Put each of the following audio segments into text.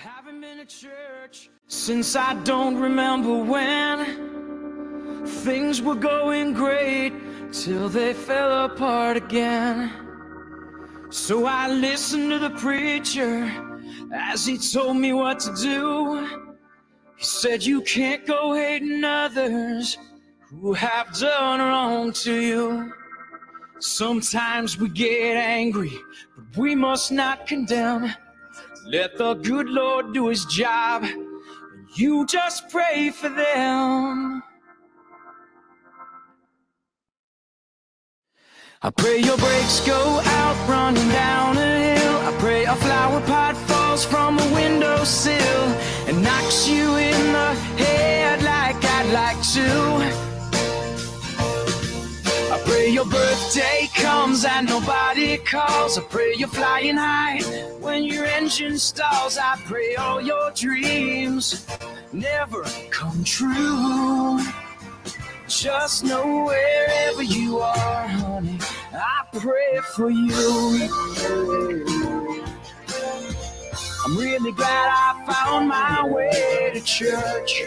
Haven't been to church since I don't remember when. Things were going great till they fell apart again. So I listened to the preacher as he told me what to do. He said, you can't go hating others who have done wrong to you. Sometimes we get angry, but we must not condemn. Let the good Lord do his job, and you just pray for them. I pray your brakes go out running down a hill. I pray a flower pot falls from a windowsill and knocks you in the head like I'd like to. I pray your birthday comes and nobody calls. I pray you're flying high when your engine stalls. I pray all your dreams never come true. Just know wherever you are, honey, I pray for you. I'm really glad I found my way to church,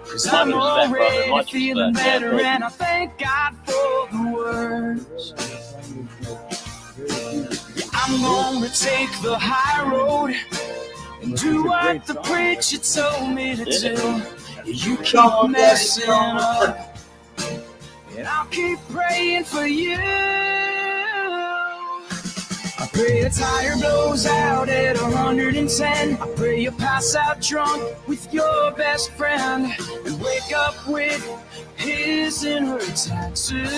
'cause I'm already feeling better, and I thank God for the words. Yeah, I'm gonna take the high road and do what the preacher told me to do. You keep messing up, and I'll keep praying for you. I pray a tire blows out at 110. I pray you pass out drunk with your best friend and wake up with his and her tattoos.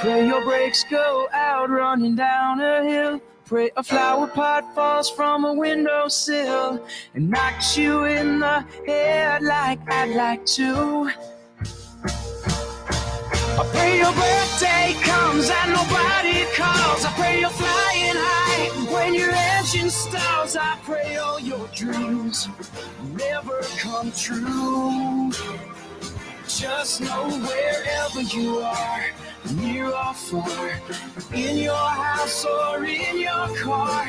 Pray your brakes go out running down a hill. Pray a flower pot falls from a windowsill and knocks you in the head like I'd like to. I pray your birthday comes and nobody calls. I pray you're flying high when your engine stalls. I pray all your dreams never come true. Just know wherever you are, near or far, in your house or in your car,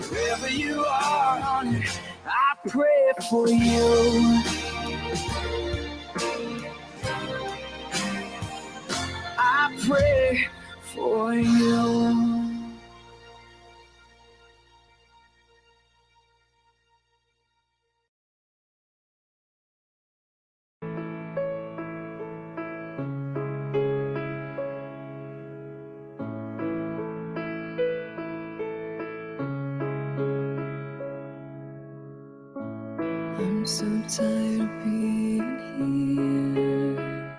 wherever you are, honey, I pray for you. I pray for you. I'm so tired of being here,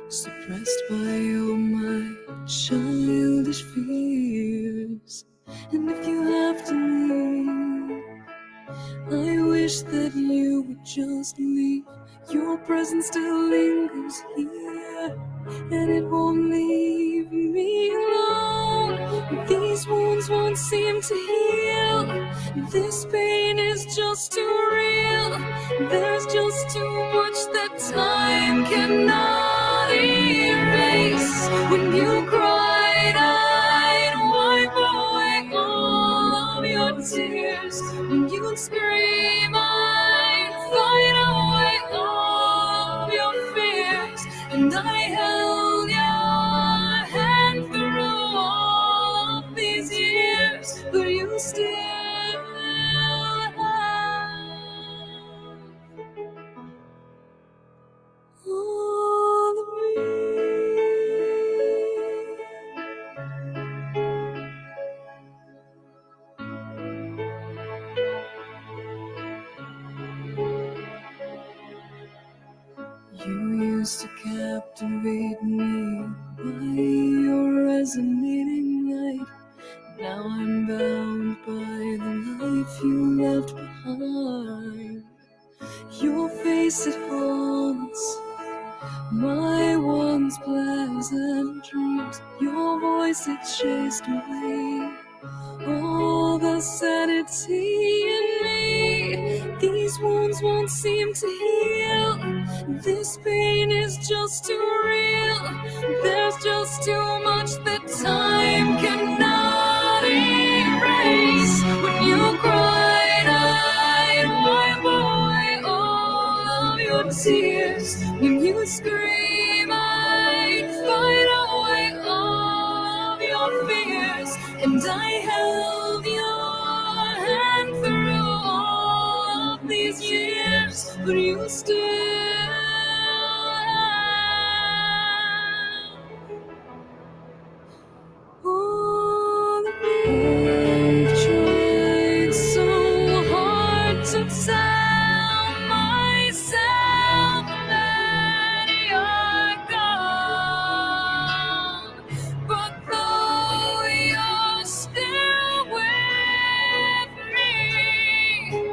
suppressed by all my childish fears. And if you have to leave, I wish that you would just leave. Your presence still lingers here, and it won't leave me alone. These wounds won't seem to heal. This pain is just too real. There's just too much that time cannot erase. When you cried, I'd wipe away all of your tears. When you scream, I'd fight away all of your fears. And I held your hand through all of these years, but you still all of me. You used to captivate me by your resonating light. Now I'm bound by the life you left behind. Your face, it haunts my one once pleasant dreams. Your voice, it chased away all the sanity in me. These wounds won't seem to heal. This pain is just too real. There's just too much that time cannot erase. When you cried, I'd wipe away all of your tears. When you scream, I'd fight away all of your fears. And I held your hand through all of these years, but you still all of me. I've tried so hard to tell myself that you're gone, but though you're still with me,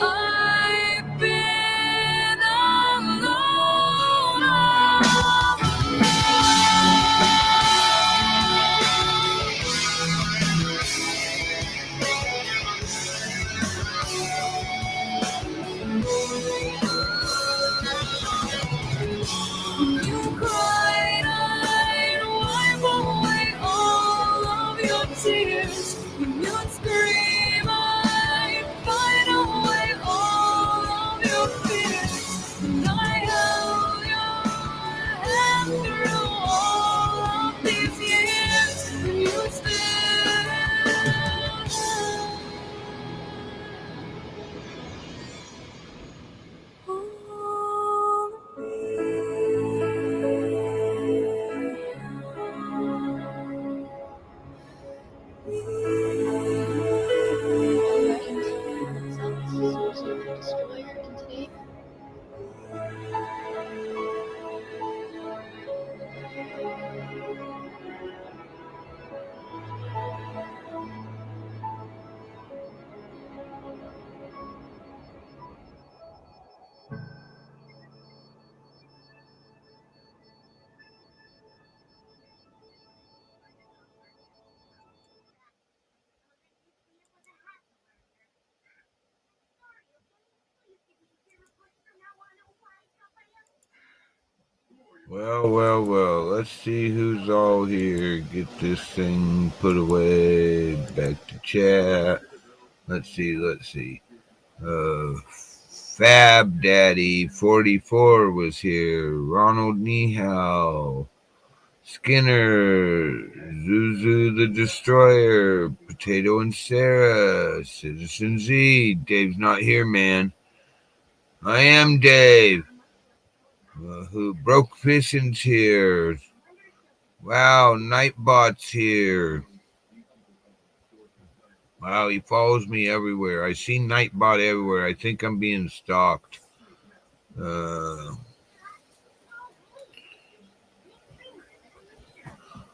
I've been alone all the you cried, I'd wipe away all of your tears. When you'd scream, I'd fight away all of your fears. And I held your hand through all of these years, and you still all of Well. Let's see who's all here. Get this thing put away. Back to chat. Let's see. Fab Daddy 44 was here. Ronald Nihao. Skinner. Zuzu the Destroyer. Potato and Sarah. Citizen Z. Dave's not here, man. I am Dave. Who broke Fission's here. Wow, Nightbot's here. Wow, he follows me everywhere. I see Nightbot everywhere. I think I'm being stalked. Oh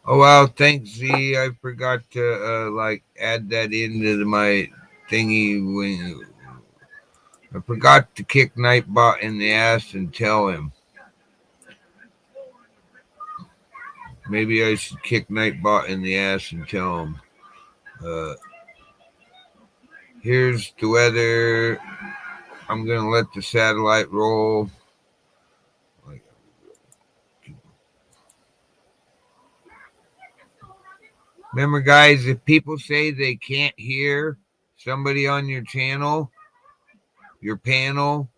wow, thanks Z. I forgot to add that into my thingy when I forgot to kick Nightbot in the ass and tell him. Maybe I should kick Nightbot in the ass and tell him. Here's the weather. I'm gonna let the satellite roll. Remember, guys, if people say they can't hear somebody on your channel, your panel,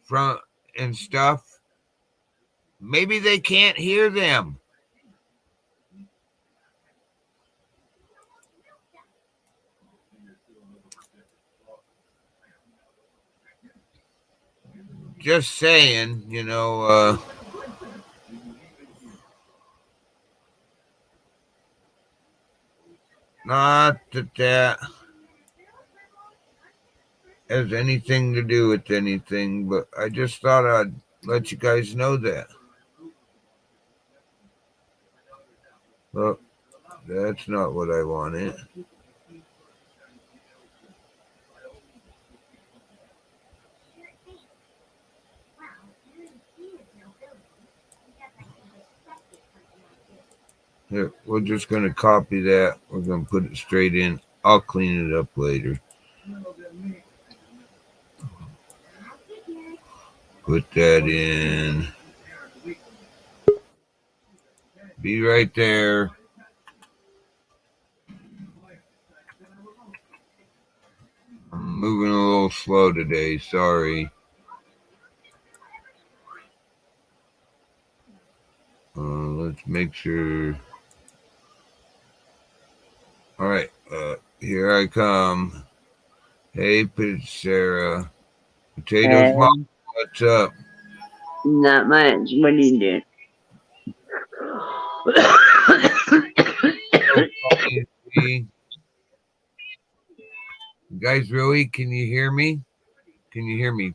from and stuff, maybe they can't hear them. Just saying, not that has anything to do with anything, but I just thought I'd let you guys know that. Well, that's not what I wanted. Here, we're just going to copy that. We're going to put it straight in. I'll clean it up later. Put that in. Be right there. I'm moving a little slow today. Sorry. Let's make sure. All right. Here I come. Hey, Sarah. Potatoes Mom, what's up? Not much. What are you doing? You guys, really? Can you hear me? Can you hear me?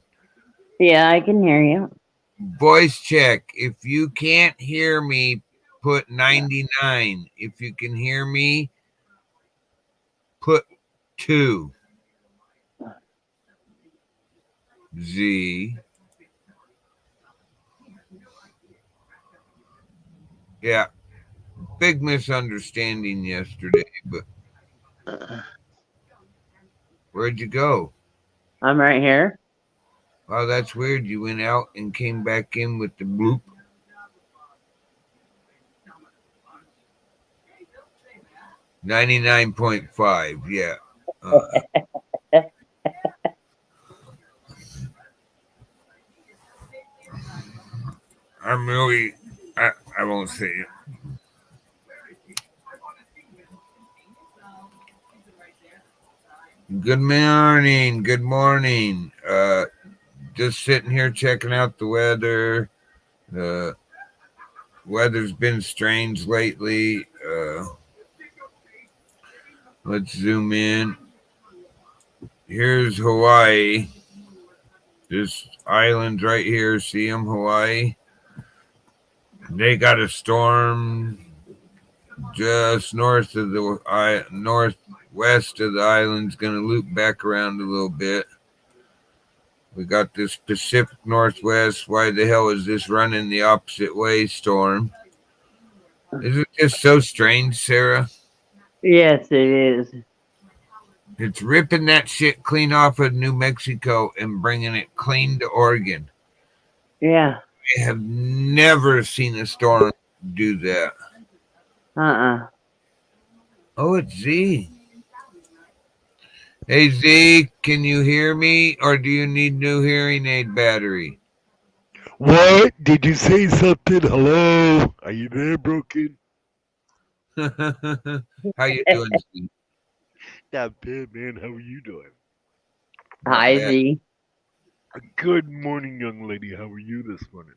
Yeah, I can hear you. Voice check. If you can't hear me, put 99. If you can hear me, put 2. Z. Yeah, big misunderstanding yesterday, but where'd you go? I'm right here. Oh, that's weird. You went out and came back in with the bloop. 99.5. Yeah. I'm really, I won't say it. Good morning. Good morning. Just sitting here checking out the weather. The weather's been strange lately. Let's zoom in. Here's Hawaii. This island right here. See them, Hawaii? They got a storm just north of the northwest of the island's going to loop back around a little bit. We got this Pacific Northwest. Why the hell is this running the opposite way storm? Is it just so strange, Sarah? Yes, it is. It's ripping that shit clean off of New Mexico and bringing it clean to Oregon. Yeah. I have never seen a storm do that. Oh, it's Z. Hey, Z, can you hear me or do you need new hearing aid battery? What? Did you say something? Hello? Are you there, Broken? How you doing, Z? Not bad, man. How are you doing? Not Hi, bad. Z. Good morning, young lady. How are you this morning?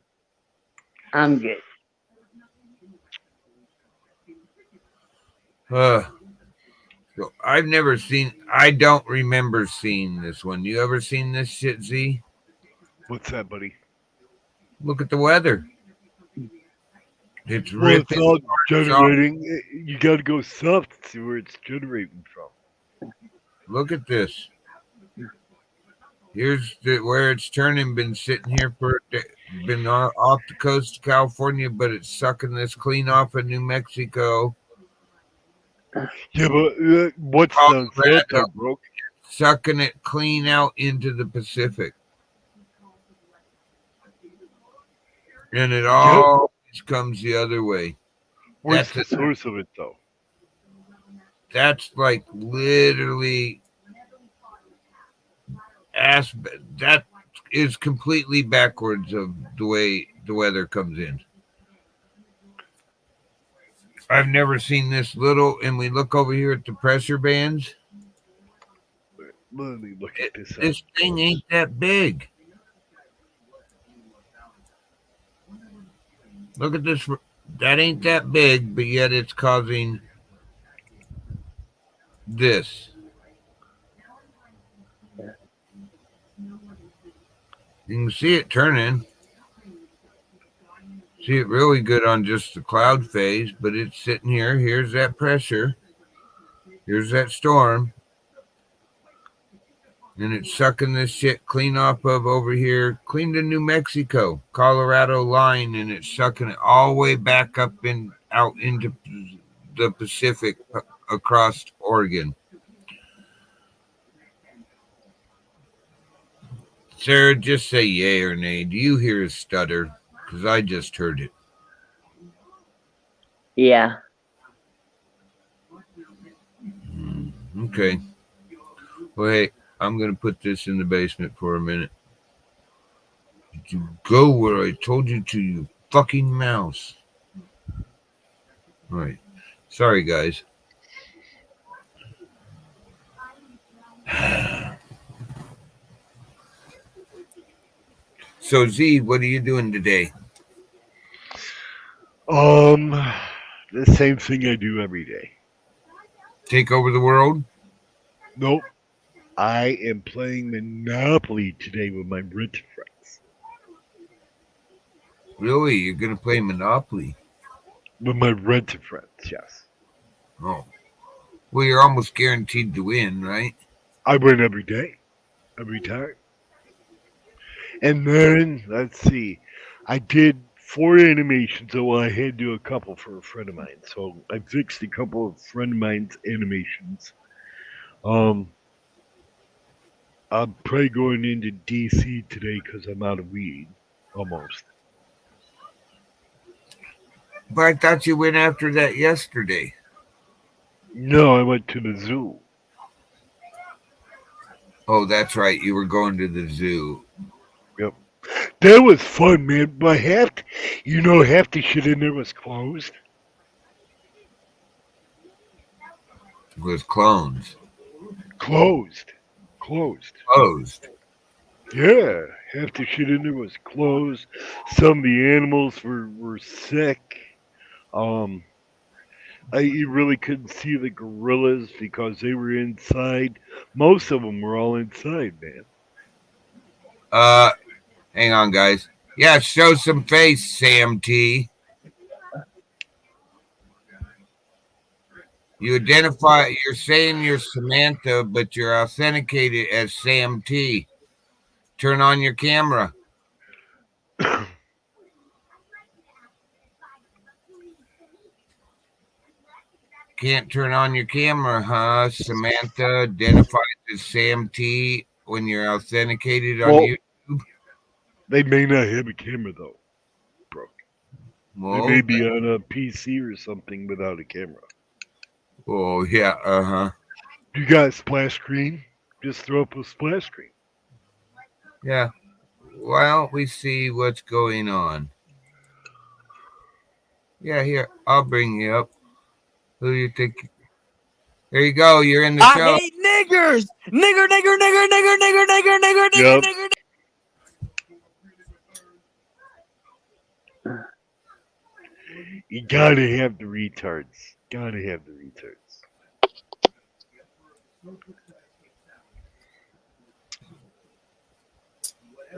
I'm good. So I don't remember seeing this one. You ever seen this shit, Z? What's that, buddy? Look at the weather. It's Well, it's ripping. all generating. You gotta go soft to see where it's generating from. Look at this. Here's where it's turning. Been sitting here been off the coast of California, but it's sucking this clean off of New Mexico. Yeah, but what's the filter, Broke? Sucking it clean out into the Pacific. And it always comes the other way. Where's the source of it, though? That's like literally that is completely backwards of the way the weather comes in. I've never seen this little, and we look over here at the pressure bands. Let me look at this. This thing ain't that big. Look at this. That ain't that big, but yet it's causing this. You can see it turning. See it really good on just the cloud phase, but it's sitting here. Here's that pressure. Here's that storm. And it's sucking this shit clean off of over here, clean to New Mexico, Colorado line, and it's sucking it all the way back up in out into the Pacific across Oregon. Sarah, just say yay or nay. Do you hear a stutter? Because I just heard it. Yeah. Okay. Well, hey, I'm going to put this in the basement for a minute. Did you go where I told you to, you fucking mouse? All right. Sorry, guys. So, Z, what are you doing today? The same thing I do every day. Take over the world? Nope. I am playing Monopoly today with my rich friends. Really? You're going to play Monopoly? With my rich friends, yes. Oh. Well, you're almost guaranteed to win, right? I win every day. Every time. And then, let's see. I did 4 animations, so I had to do a couple for a friend of mine. So I fixed a couple of friend of mine's animations. I'm probably going into DC today because I'm out of weed. Almost. But I thought you went after that yesterday. No, I went to the zoo. Oh, that's right. You were going to the zoo. Yep. That was fun, man. But half the shit in there was closed. It was clones. Closed. Closed. Yeah, half the shit in there was closed. Some of the animals were sick. Um, you really couldn't see the gorillas because they were inside. Most of them were all inside, man. Hang on, guys. Yeah, show some face, Sam T. You're saying you're Samantha, but you're authenticated as Sam T. Turn on your camera. Can't turn on your camera, huh? Samantha identified as Sam T when you're authenticated on Well, YouTube. they may not have a camera though, bro. They Well, may be on a PC or something without a camera. oh yeah, uh-huh. You got a splash screen? Just throw up a splash screen. Yeah. Why don't we see what's going on? Yeah, here, I'll bring you up. Who do you think? There you go. You're in the I show. hate niggers. Nigger, nigger, nigger, nigger, nigger, nigger, nigger, nigger, Yep. nigger. You gotta have the retards. Gotta have the retards.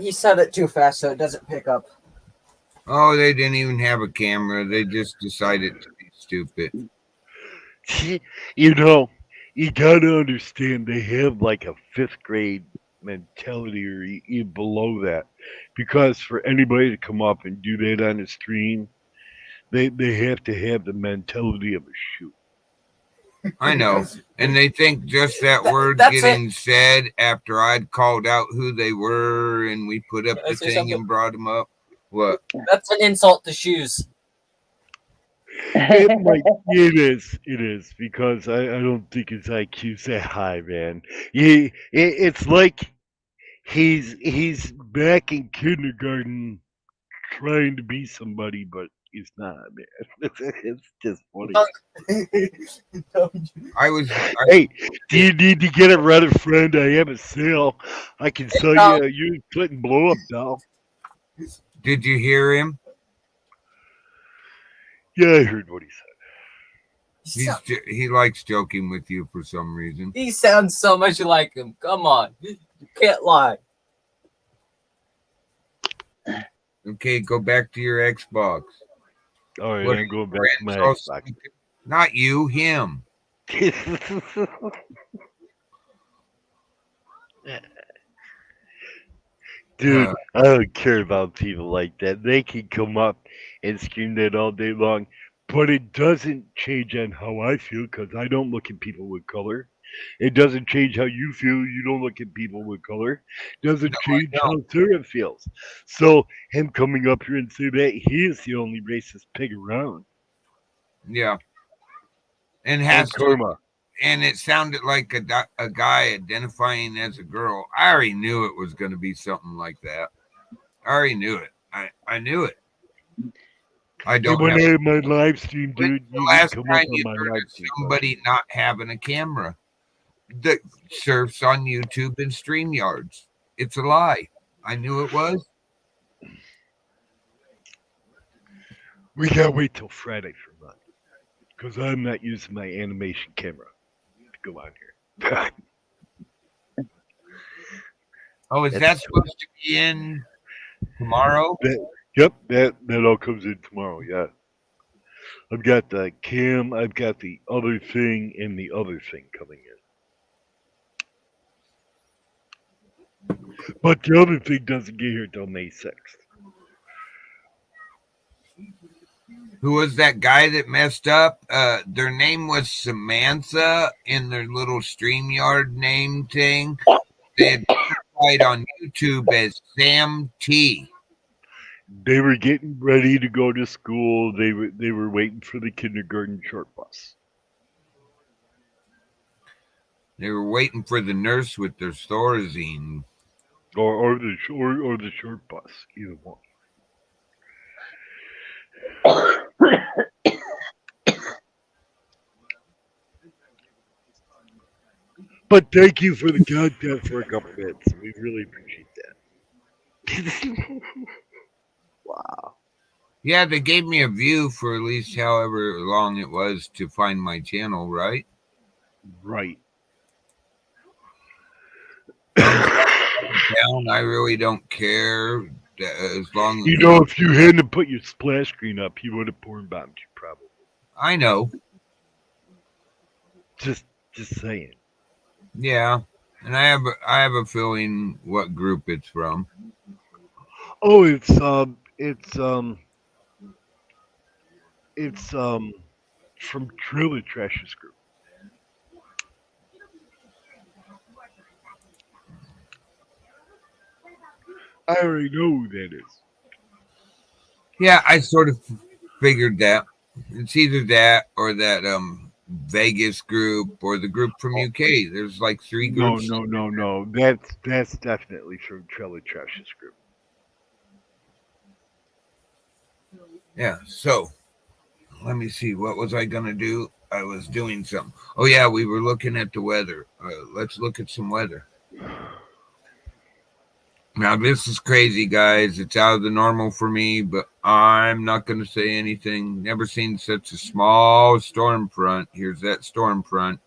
He said it too fast, so it doesn't pick up. Oh, they didn't even have a camera. They just decided to be stupid. You know, you gotta understand they have like a 5th grade mentality or even below that. Because for anybody to come up and do that on a stream, they have to have the mentality of a shoe. I know. And they think just that word That's getting said after I'd called out who they were and we put up Can I the say thing something? and brought them up. What? That's an insult to shoes. It is because I don't think his IQ's that high, man. It's like he's back in kindergarten trying to be somebody, but he's not, man. It's just funny. Hey, do you need to get a Reddit friend? I have a sale. I can sell you a used flint and blow up doll. Did you hear him? Yeah, I heard what he said. He likes joking with you for some reason. He sounds so much like him. Come on. You can't lie. Okay, go back to your Xbox. All right, What I'm going back to my Xbox? Xbox. Not you, him. Dude, I don't care about people like that. They can come up and scream that all day long. but it doesn't change on how I feel because I don't look at people with color. It doesn't change how you feel. You don't look at people with color. It doesn't change No. how Sarah feels. So him coming up here and say that he is the only racist pig around. Yeah, and And has to, karma. and it sounded like a guy identifying as a girl. I already knew it was going to be something like that. I already knew it. I knew it. I And don't when have. I have my live stream, When's dude, the you can last come up time on you my heard live of stream. somebody not having a camera that surfs on YouTube and StreamYards? It's a lie. I knew it was. We gotta wait till Friday for that because I'm not using my animation camera to go on here. Oh, is that supposed to be in tomorrow? Yep, that all comes in tomorrow. Yeah, I've got the cam, I've got the other thing, and the other thing coming in. But the other thing doesn't get here till May 6th. Who was that guy that messed up? Their name was Samantha in their little StreamYard name thing. They had identified on YouTube as Sam T. They were getting ready to go to school. They were waiting for the kindergarten short bus. They were waiting for the nurse with their Thorazine. Or the short bus, either one. But thank you for the content for a couple minutes. We really appreciate that. Wow. Yeah, they gave me a view for at least however long it was to find my channel, right? Right. Thumbs up, thumbs down. I really don't care as long as You know, if you hadn't put your splash screen up, he would have porn bombed you probably. I know. Just saying. Yeah, and I have a feeling what group it's from. Oh, it's from Trailer Trash's group. I already know who that is. Yeah, I sort of figured that. It's either that or that Vegas group or the group from UK. There's like three groups. No. That's definitely from Trailer Trash's group. Yeah, so let me see. What was I going to do? I was doing something. Oh, yeah, we were looking at the weather. Let's look at some weather. Now, this is crazy, guys. It's out of the normal for me, but I'm not going to say anything. Never seen such a small storm front. Here's that storm front.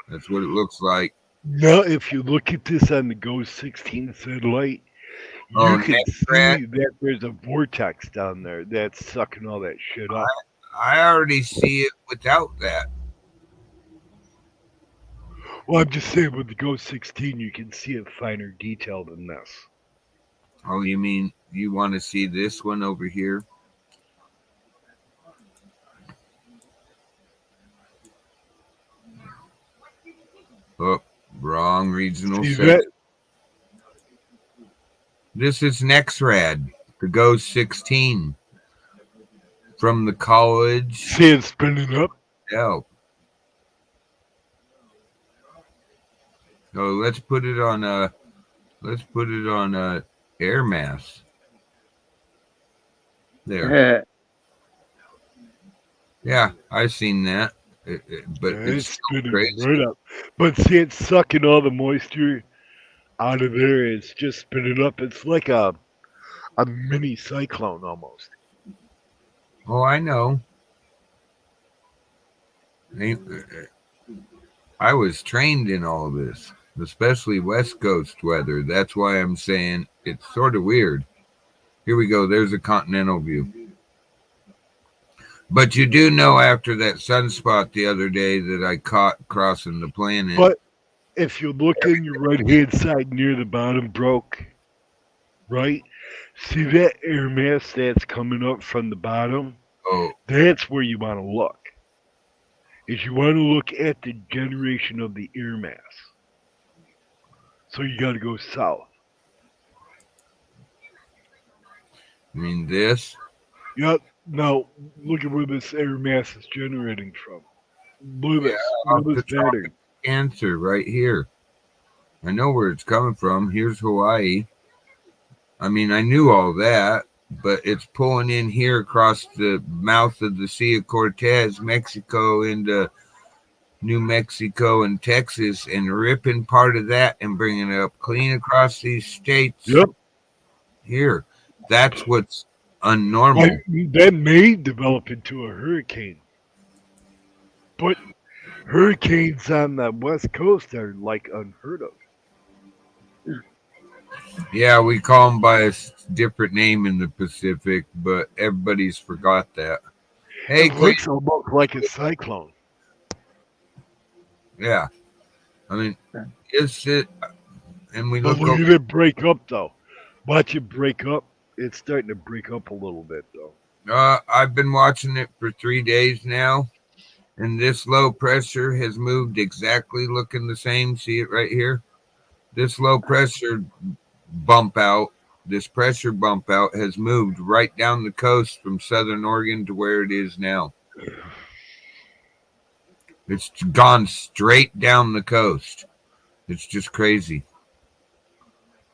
That's what it looks like. Now, if you look at this on the Ghost 16 satellite, Oh, you can next see red. that there's a vortex down there that's sucking all that shit up. I already see it without that. Well, I'm just saying with the Ghost 16, you can see it finer detail than this. Oh, you mean you want to see this one over here? Oh, wrong regional See setting. that? This is NextRad, the Ghost 16 from the college. See it spinning up? Oh. So let's put it on a air mass. There. Yeah, I've seen that. But Yeah, it's it's still spinning crazy. right up. But see, it's sucking all the moisture out of there. It's just spinning up. It's like a mini cyclone almost. Oh, I know. I was trained in all this, especially West Coast weather. That's why I'm saying it's sort of weird. Here we go. There's a continental view. But you do know after that sunspot the other day that I caught crossing the planet. But if you look in your right-hand side near the bottom broke, right? See that air mass that's coming up from the bottom? Oh, That's where you want to look. Is you want to look at the generation of the air mass. So you got to go south. I mean this. Yep. Now look at where this air mass is generating from. Look at Yeah, this. off Look at the this pattern. tropic Cancer right here. I know where it's coming from. Here's Hawaii. I mean, I knew all that, but it's pulling in here across the mouth of the Sea of Cortez, Mexico, into New Mexico and Texas, and ripping part of that and bringing it up clean across these states Yep. here. That's what's Like unnormal. that may develop into a hurricane. But hurricanes on the west coast are like unheard of. Yeah, we call them by a different name in the Pacific, but everybody's forgot that. Hey, It Clean. looks almost like a cyclone. Yeah, I mean, it's it, and we But look look over. at it break up though. Watch it break up. It's starting to break up a little bit though. I've been watching it for 3 days now, and this low pressure has moved exactly looking the same. See it right here? This low pressure bump out, this pressure bump out has moved right down the coast from southern Oregon to where it is now. It's gone straight down the coast. It's just crazy.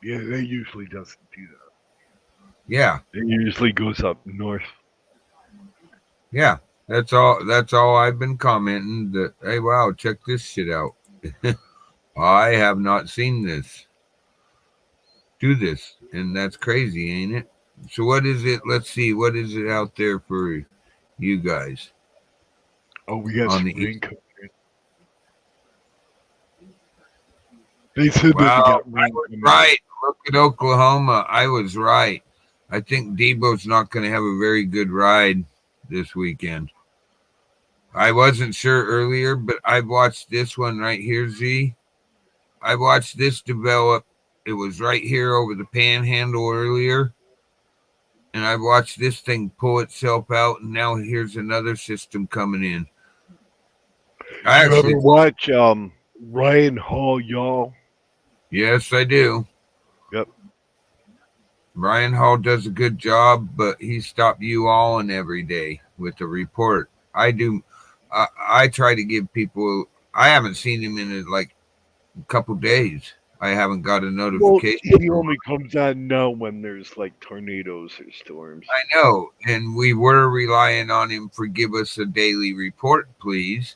Yeah, that usually doesn't do that. Yeah, It usually goes up north. yeah. That's all I've been commenting. That hey, wow, check this shit out. I have not seen this. Do this, and that's crazy, ain't it? So what is it? Let's see. What is it out there for you guys Oh, we got on some the rain east? coming in. They said that Wow, we got I rain was coming in. right. Look at Oklahoma. I was right. I think Debo's not going to have a very good ride this weekend. I wasn't sure earlier, but I've watched this one right here, Z. I watched this develop. It was right here over the panhandle earlier. And I've watched this thing pull itself out, and now here's another system coming in. I You ever actually, watch Ryan Hall, y'all? yes, I do. Yep. Ryan Hall does a good job, but he stopped you all and every day with the report. I do. I try to give people. I haven't seen him in like a couple days. I haven't got a Well, notification he from him. only comes on now when there's like tornadoes or storms. I know, and we were relying on him for give us a daily report, please.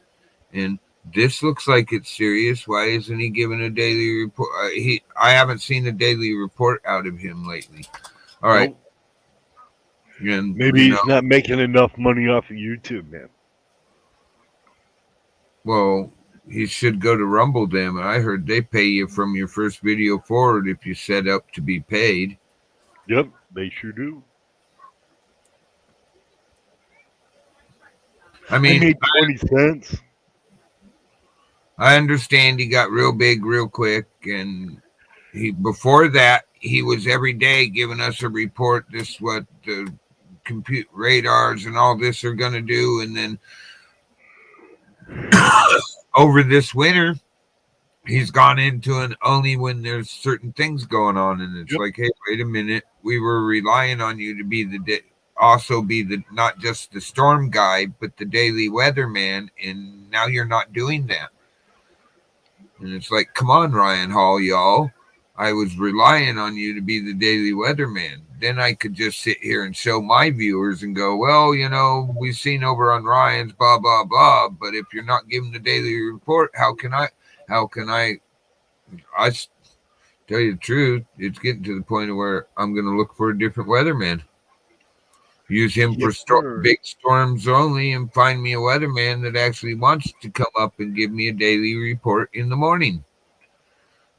And this looks like it's serious. Why isn't he giving a daily report? I haven't seen a daily report out of him lately. All right, Nope. and Maybe he's not making enough money off of YouTube, man. well, he should go to Rumble. Damn it! I heard they pay you from your first video forward if you set up to be paid. Yep, they sure do. I I mean, made 20 cents. I understand he got real big real quick, and he before that he was every day giving us a report. This is what the compute radars and all this are going to do, and then over this winter he's gone into an only when there's certain things going on, and it's Yep. like, hey, wait a minute, we were relying on you to be also be the not just the storm guy but the daily weatherman, and now you're not doing that. And it's like, come on, Ryan Hall, y'all. I was relying on you to be the daily weatherman. Then I could just sit here and show my viewers and go, well, we've seen over on Ryan's blah blah blah. But if you're not giving the daily report, how can I? I tell you the truth, it's getting to the point where I'm going to look for a different weatherman. Use him for Yes, sir. big storms only, and find me a weatherman that actually wants to come up and give me a daily report in the morning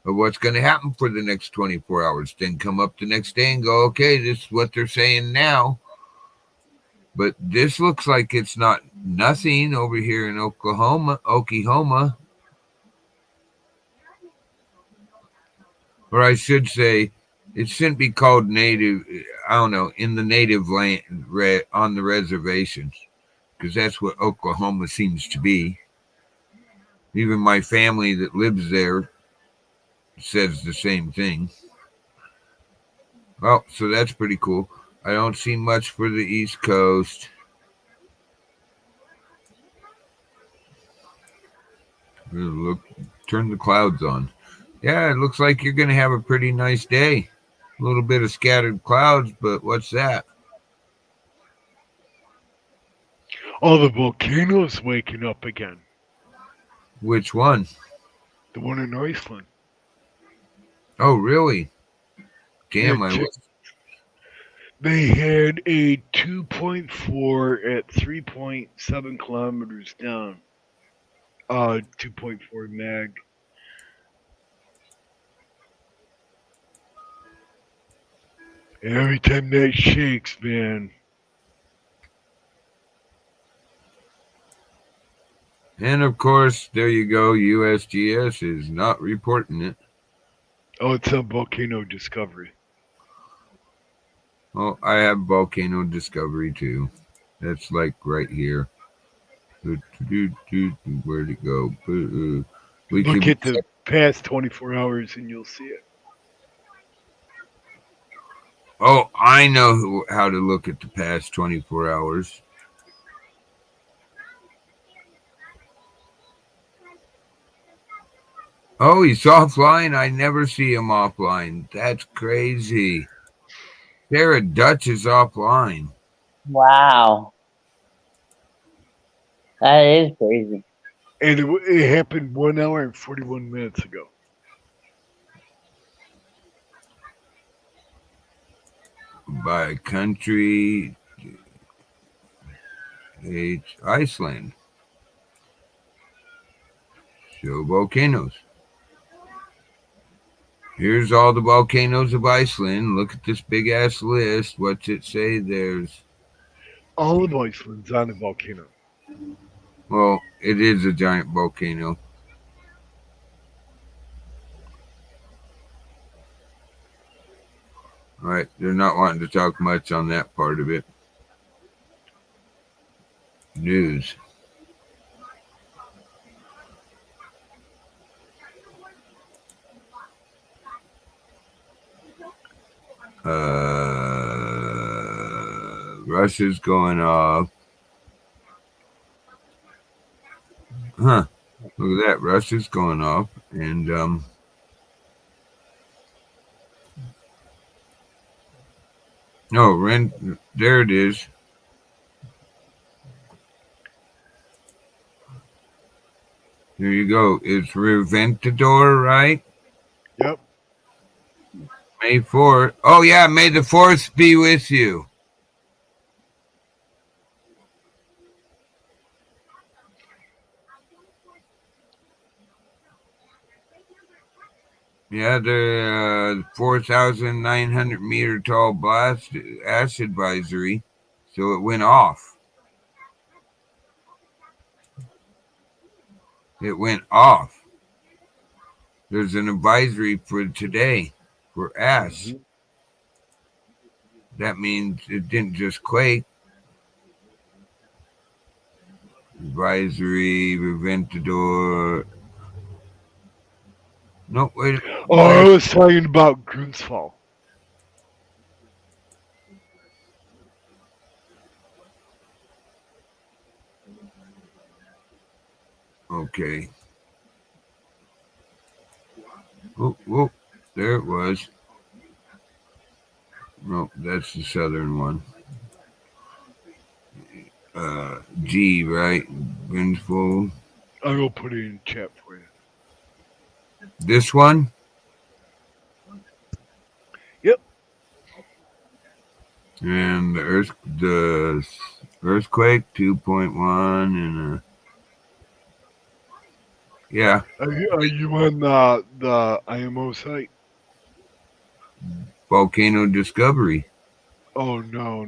of what's going to happen for the next 24 hours. Then come up the next day and go, okay, this is what they're saying now. But this looks like it's not nothing over here in Oklahoma. Or I should say, It shouldn't be called native. I don't know, in the native land on the reservations, because that's what Oklahoma seems to be. Even my family that lives there says the same thing. Well, so that's pretty cool. I don't see much for the East Coast. Look, turn the clouds on. Yeah, it looks like you're going to have a pretty nice day. A little bit of scattered clouds, but what's that? Oh, the volcano's waking up again. Which one? The one in Iceland. Oh, really? Yeah, Damn, I was. they had a 2.4 at 3.7 kilometers down. 2.4 mag. And every time that shakes, man. And of course, there you go. USGS is not reporting it. Oh, it's on Volcano Discovery. Oh, I have Volcano Discovery too. That's like right here. Where'd it go? We Look can. at the past 24 hours and you'll see it. Oh, I know how to look at the past 24 hours. Oh, he's offline. I never see him offline. That's crazy. Sarah Dutch is offline. Wow. That is crazy. And it happened 1 hour and 41 minutes ago. By country, Iceland. Show volcanoes. Here's all the volcanoes of Iceland. Look at this big ass list. What's it say? There's, All of Iceland's on a volcano. well, it is a giant volcano. All right, they're not wanting to talk much on that part of it. News. Russia's going off. Huh. Look at that. Russia's going off. And no, there it is. There you go. It's Reventador, right? Yep. May 4th. Oh, yeah. May the 4th be with you. Yeah, the 4,900 meter tall blast ash advisory. So it went off. It went off. There's an advisory for today for ash. Mm-hmm. That means it didn't just quake. Advisory, Reventador. No, wait. Oh, I was talking about Grunsfall. Okay. Oh, there it was. No, that's the southern one. G, right? Vengeful. I will put it in chat for you. This one? Yep. And the earthquake 2.1 and yeah. Are you on the IMO site? Volcano Discovery. Oh no.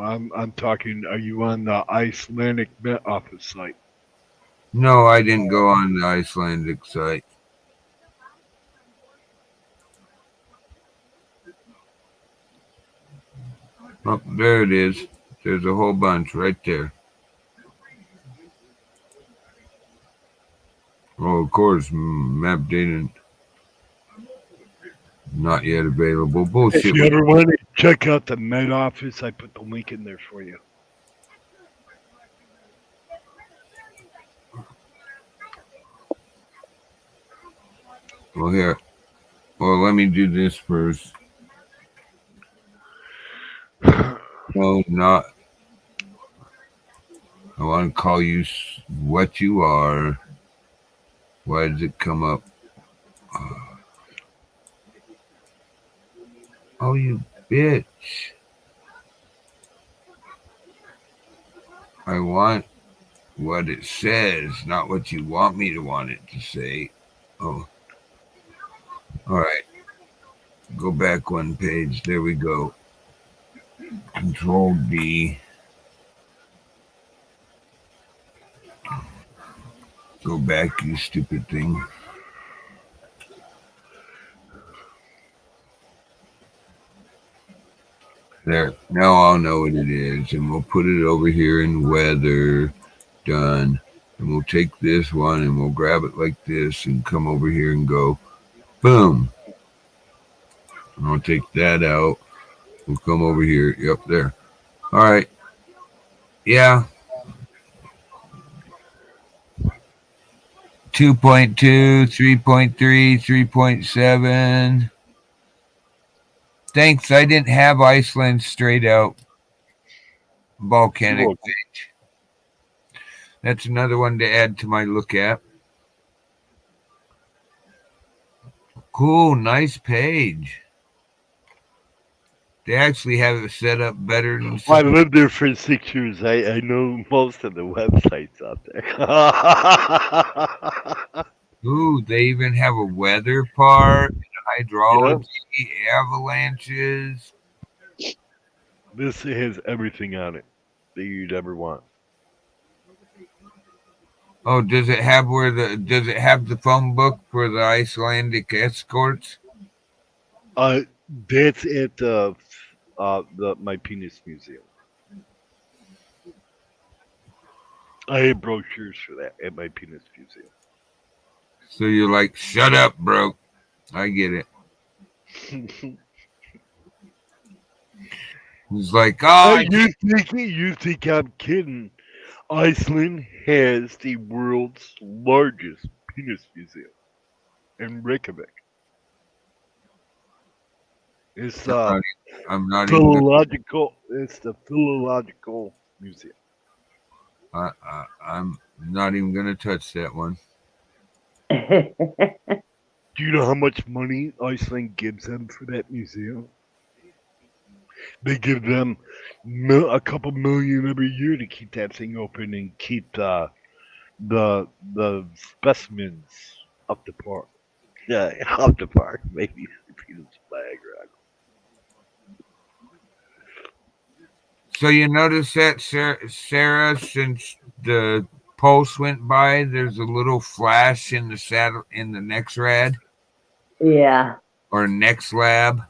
I'm talking. Are you on the Icelandic Met Office site? No, I didn't go on the Icelandic site. Oh, there it is. There's a whole bunch right there. Oh, of course, map data not yet available. If Bullshit. you ever want to check out the Met Office, I put the link in there for you. Well, here. Well, let me do this first. No, not. I want to call you what you are. Why does it come up? Oh, you bitch. I want what it says, not what you want me to want it to say. Oh, all right. Go back one page. There we go. Control B. Go back, you stupid thing. There. Now I'll know what it is. And we'll put it over here in weather. Done. And we'll take this one and we'll grab it like this and come over here and go boom. And I'll take that out. We'll come over here. Yep, there. All right. Yeah. 2.2, 3.3, 3.7. Thanks. I didn't have Iceland straight out volcanic page. That's another one to add to my look at. Cool, nice page. They actually have it set up better than Well, I lived there for 6 years. I know most of the websites out there. Ooh, they even have a weather part, hydrology, avalanches. This has everything on it that you'd ever want. Oh, does it have the phone book for the Icelandic escorts? That's at the My Penis Museum. I have brochures for that at My Penis Museum. So you're like, shut up, bro. I get it. He's like, oh, You think I'm kidding? Iceland has the world's largest penis museum in Reykjavik. It's I'm not even. philological. It's the philological museum. I'm not even gonna touch that one. Do you know how much money Iceland gives them for that museum? They give them a couple million every year to keep that thing open and keep the specimens up the park. Yeah, up the park, maybe penis flag. So you notice that, Sarah, since the pulse went by, there's a little flash in the saddle in the next rad Yeah. or next lab.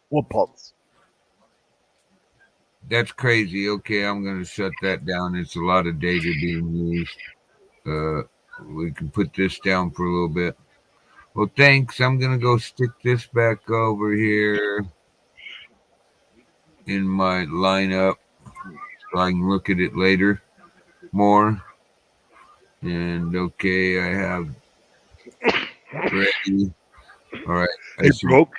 What pulse? That's crazy. Okay, I'm gonna shut that down. It's a lot of data being used. We can put this down for a little bit. Well, thanks. I'm gonna go stick this back over here in my lineup so I can look at it later more. And okay, I have ready. All right. Hey, broke.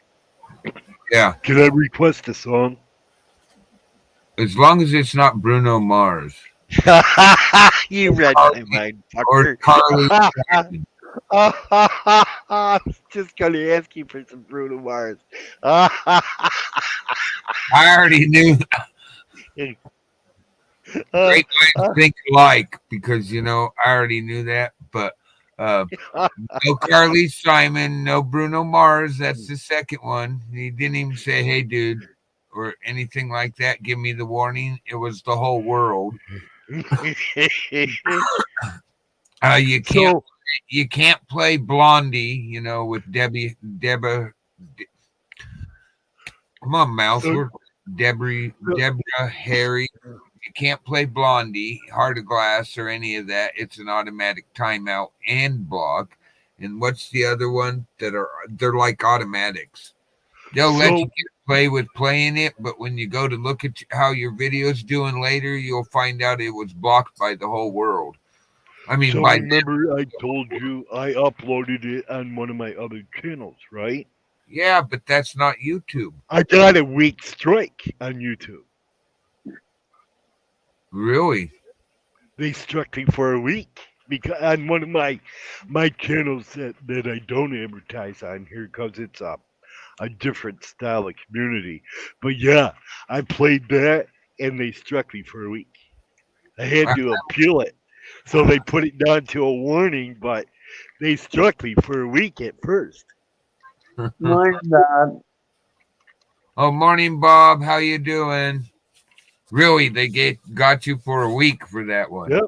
Yeah. Can I request a song? As long as it's not Bruno Mars. You read my mind, Or fucker. Carly. I was just gonna ask you for some Bruno Mars. I already knew. Great minds think alike because I already knew that. But no Carly Simon, no Bruno Mars. That's the second one. He didn't even say, "Hey, dude," or anything like that. Give me the warning. It was the whole world. You can't play Blondie, with Debbie. Come on, Mouse. Deborah Harry. You can't play Blondie, Heart of Glass, or any of that. It's an automatic timeout and block. And what's the other one that they're like automatics? They'll let you So get play with playing it, but when you go to look at how your video's doing later, you'll find out it was blocked by the whole world. I mean, so by remember I told you I uploaded it on one of my other channels, right? yeah, but that's not YouTube. I got a week strike on YouTube. Really? They struck me for a week because on one of my channels that I don't advertise on here because it's a different style of community. But yeah, I played that and they struck me for a week. I had to appeal it. So they put it down to a warning, but they struck me for a week at first. Morning, Bob. Oh, morning, Bob. How you doing? Really, they got you for a week for that one. Yep.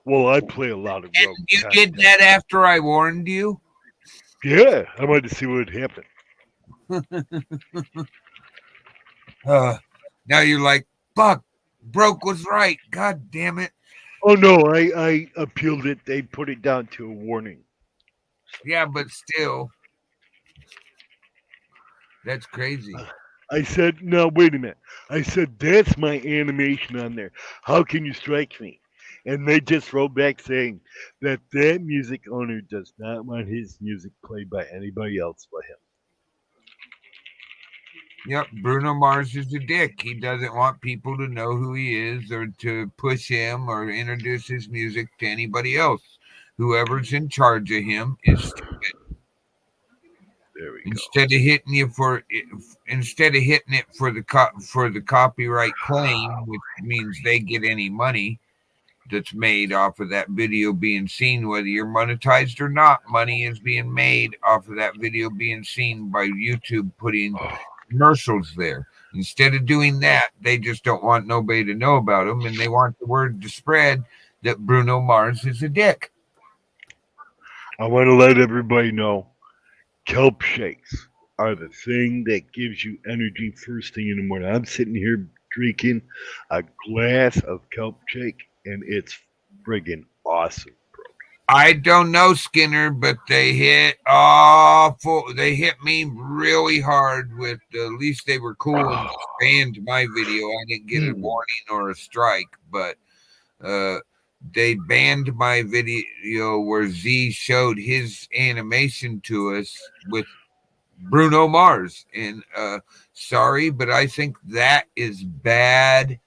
Well, I play a lot of rogue You did content. that after I warned you? Yeah, I wanted to see what would happen. Now you're like, fuck, Broke was right. God damn it. Oh no, I appealed it. They put it down to a warning. Yeah, but still, that's crazy. I said, no, wait a minute. I said, that's my animation on there. How can you strike me? And they just wrote back saying that that music owner does not want his music played by anybody else but him. Yep, Bruno Mars is a dick. He doesn't want people to know who he is or to push him or introduce his music to anybody else. Whoever's in charge of him is There we go. instead of hitting it for for the copyright claim, which means they get any money that's made off of that video being seen, whether you're monetized or not. Money is being made off of that video being seen by YouTube putting commercials there. Instead of doing that, they just don't want nobody to know about them, and they want the word to spread that Bruno Mars is a dick. I want to let everybody know kelp shakes are the thing that gives you energy first thing in the morning. I'm sitting here drinking a glass of kelp shake, and it's friggin' awesome. I don't know, Skinner, but they hit awful. They hit me really hard with. At least they were cool and just banned my video. I didn't get a warning or a strike, but uh, they banned my video where Z showed his animation to us with Bruno Mars. And sorry, but I think that is bad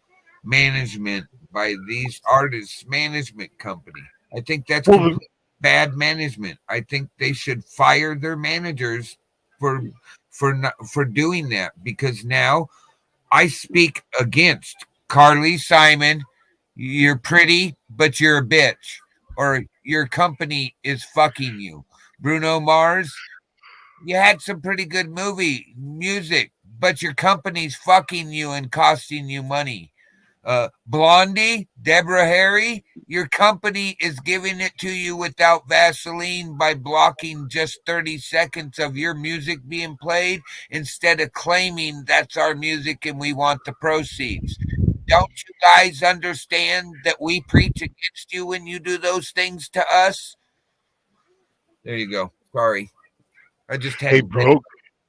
management by these artists' management company. I think that's Well, complete bad management. I think they should fire their managers for for doing that, because now I speak against Carly Simon. You're pretty, but you're a bitch, or your company is fucking you. Bruno Mars, you had some pretty good music, but your company's fucking you and costing you money. Blondie, Deborah Harry, your company is giving it to you without Vaseline by blocking just 30 seconds of your music being played instead of claiming that's our music and we want the proceeds. Don't you guys understand that we preach against you when you do those things to us? There you go. Sorry. I just had hey, to vent bro, a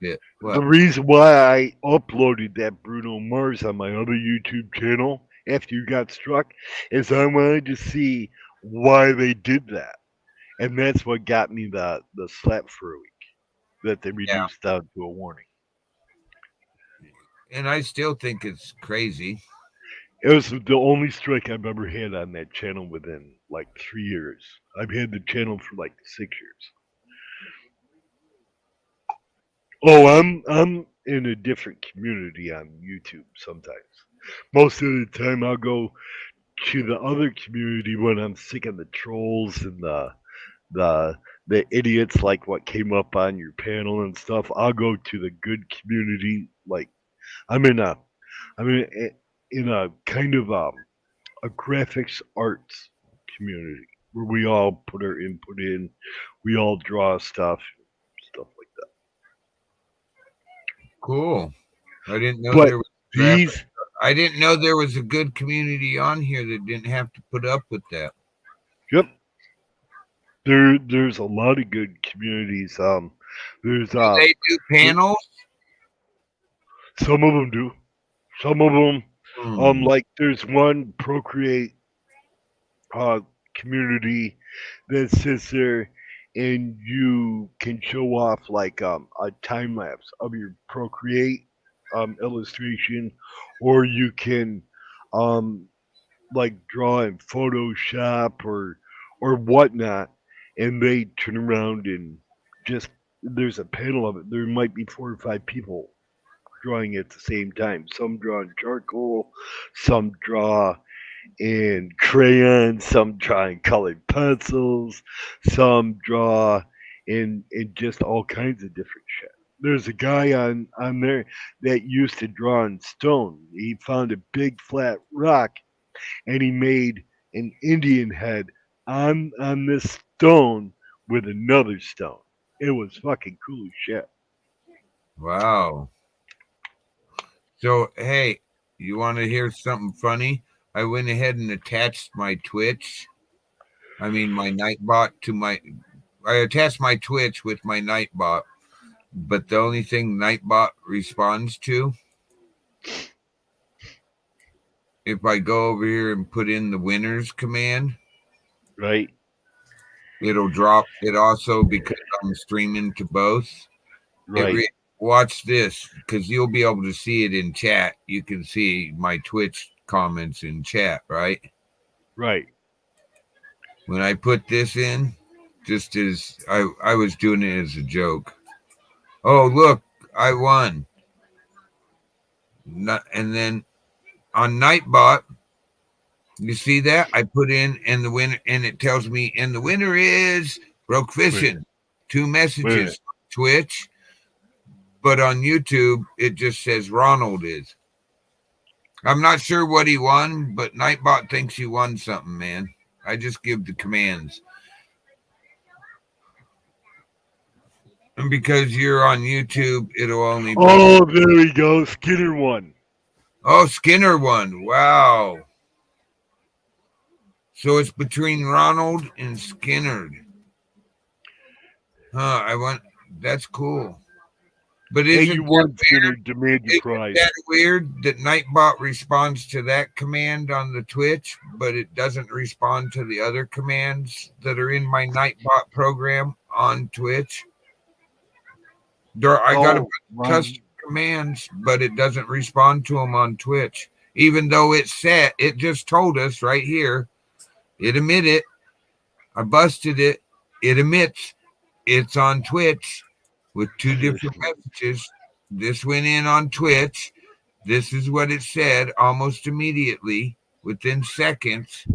bit. the What? reason why I uploaded that Bruno Mars on my other YouTube channel after you got struck is I wanted to see why they did that. And that's what got me the slap for a week that they Yeah. reduced down to a warning. And I still think it's crazy. It was the only strike I've ever had on that channel within like 3 years. I've had the channel for like 6 years. Oh, I'm in a different community on YouTube sometimes. Most of the time, I'll go to the other community when I'm sick of the trolls and the the idiots like what came up on your panel and stuff. I'll go to the good community. Like I'm in a I'm in a kind of a graphics arts community where we all put our input in, we all draw stuff like that. Cool. I didn't know But there was these, I didn't know there was a good community on here that didn't have to put up with that. yep, there's a lot of good communities. There's Do they do panels? some of them do. Some of them, like there's one Procreate uh, community that sits there and you can show off like a time lapse of your Procreate illustration, or you can um, like draw in Photoshop or whatnot, and they turn around and just there's a panel of it. There might be 4 or 5 people drawing at the same time. Some draw in charcoal, some draw in crayons, some draw in colored pencils, some draw in just all kinds of different shit. There's a guy on there that used to draw in stone. He found a big flat rock and he made an Indian head on this stone with another stone. It was fucking cool as shit. Wow. So hey, you want to hear something funny? I went ahead and attached my Twitch. I mean my Nightbot to my. I attached my Twitch with my Nightbot, but the only thing Nightbot responds to, if I go over here and put in the winners command, Right? it'll drop it also because I'm streaming to both. Right. Watch this because you'll be able to see it in chat. You can see my Twitch comments in chat, right? Right. When I put this in, just as I was doing it as a joke. Oh, look, I won. And then on Nightbot, you see that? I put in and the winner, and it tells me, and the winner is Broke Fishing. 2 messages. Twitch. But on YouTube, it just says Ronald is. I'm not sure what he won, but Nightbot thinks he won something, man. I just give the commands. And because you're on YouTube, it'll only be. Oh, there we go. Skinner won. Oh, Skinner won. Wow. So it's between Ronald and Skinner. Huh, that's cool. But Hey, isn't you won, that Skinner. weird? Demand your Isn't prize. that weird that Nightbot responds to that command on the Twitch, but it doesn't respond to the other commands that are in my Nightbot program on Twitch? I got a custom commands, but it doesn't respond to them on Twitch. Even though it's set, it just told us right here, it emitted. I busted it. It emits. It's on Twitch with 2 different messages. This went in on Twitch. This is what it said almost immediately, within seconds.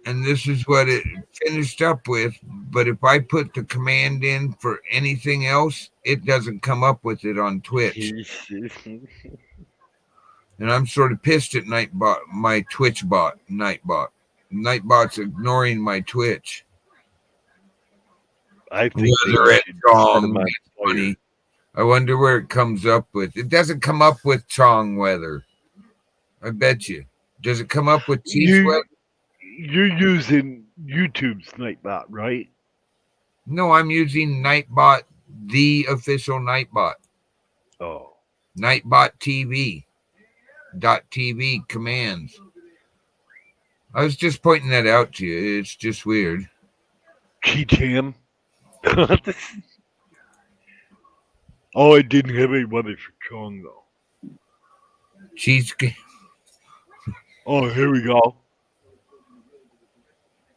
And this is what it finished up with. But if I put the command in for anything else, it doesn't come up with it on Twitch. And I'm sort of pissed at Nightbot, my Twitch bot, Nightbot. Nightbot's ignoring my Twitch. I think Whether it's set Chong, him on it's fire. funny. I wonder where it comes up with. It doesn't come up with Chong weather. I bet you. Does it come up with Chief weather? You're using YouTube's Nightbot, right? No, I'm using Nightbot, the official Nightbot. Oh. Nightbot TV. .tv commands. I was just pointing that out to you. It's just weird. Cheat him. Oh, it didn't have any weather for Chong though. Cheesecake. Oh, here we go.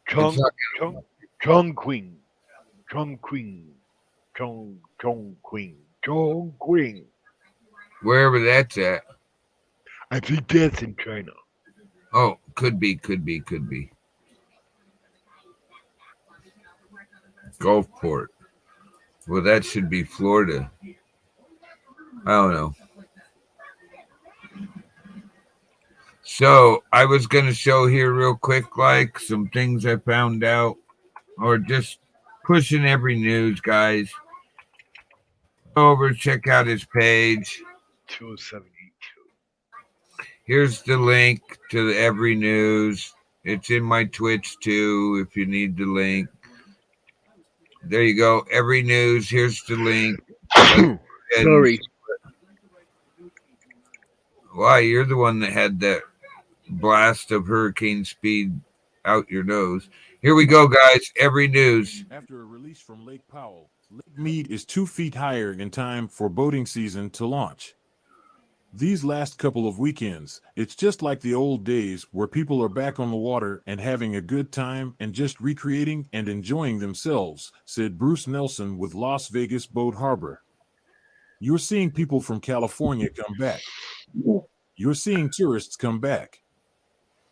Chong It's not- Chong Queen. Chong Queen. Chong Queen. Chong Queen. Wherever that's at. I think that's in China. Oh, could be. Gulfport. Well, that should be Florida. I don't know. So I was going to show here real quick, like some things I found out, or just pushing every news, guys. Over, check out his page. 20782. Here's the link to the Every News. It's in my Twitch too if you need the link. There you go. Every News. Here's the link. Sorry. Why? You're the one that had that blast of hurricane speed out your nose. Here we go, guys. Every News. After a release from Lake Powell, Lake Mead is 2 feet higher in time for boating season to launch. These last couple of weekends, it's just like the old days where people are back on the water and having a good time and just recreating and enjoying themselves, said Bruce Nelson with Las Vegas Boat Harbor. You're seeing people from California come back. You're seeing tourists come back.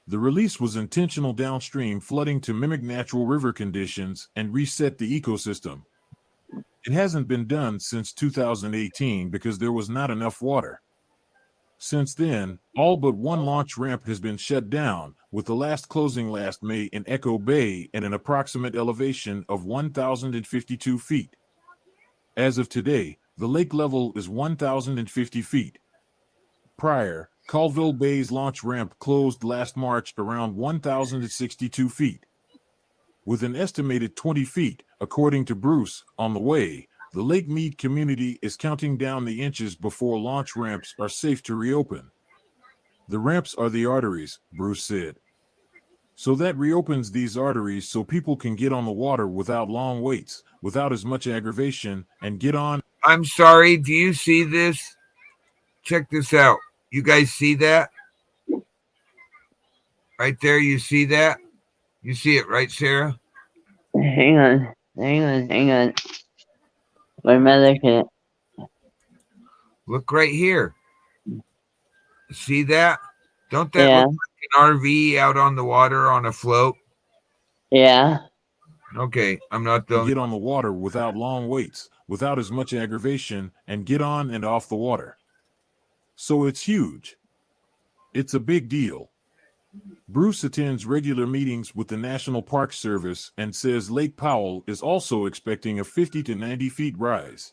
The release was intentional downstream flooding to mimic natural river conditions and reset the ecosystem. It hasn't been done since 2018 because there was not enough water. Since then, all but one launch ramp has been shut down, with the last closing last May in Echo Bay at an approximate elevation of 1,052 feet. As of today, the lake level is 1,050 feet. Prior, Colville Bay's launch ramp closed last March around 1,062 feet. With an estimated 20 feet, according to Bruce, on the way, the Lake Mead community is counting down the inches before launch ramps are safe to reopen. The ramps are the arteries, Bruce said. So that reopens these arteries so people can get on the water without long waits, without as much aggravation, and get on. I'm sorry. Do you see this? Check this out. You guys see that? Right there, you see that? You see it, right, Sarah? Hang on. Where am I looking at? Look right here. See that? Don't that look like an RV out on the water on a float? Yeah. Okay, I'm not the only. Get on the water without long waits, without as much aggravation, and get on and off the water. So it's huge. It's a big deal. Bruce attends regular meetings with the National Park Service and says Lake Powell is also expecting a 50 to 90 feet rise.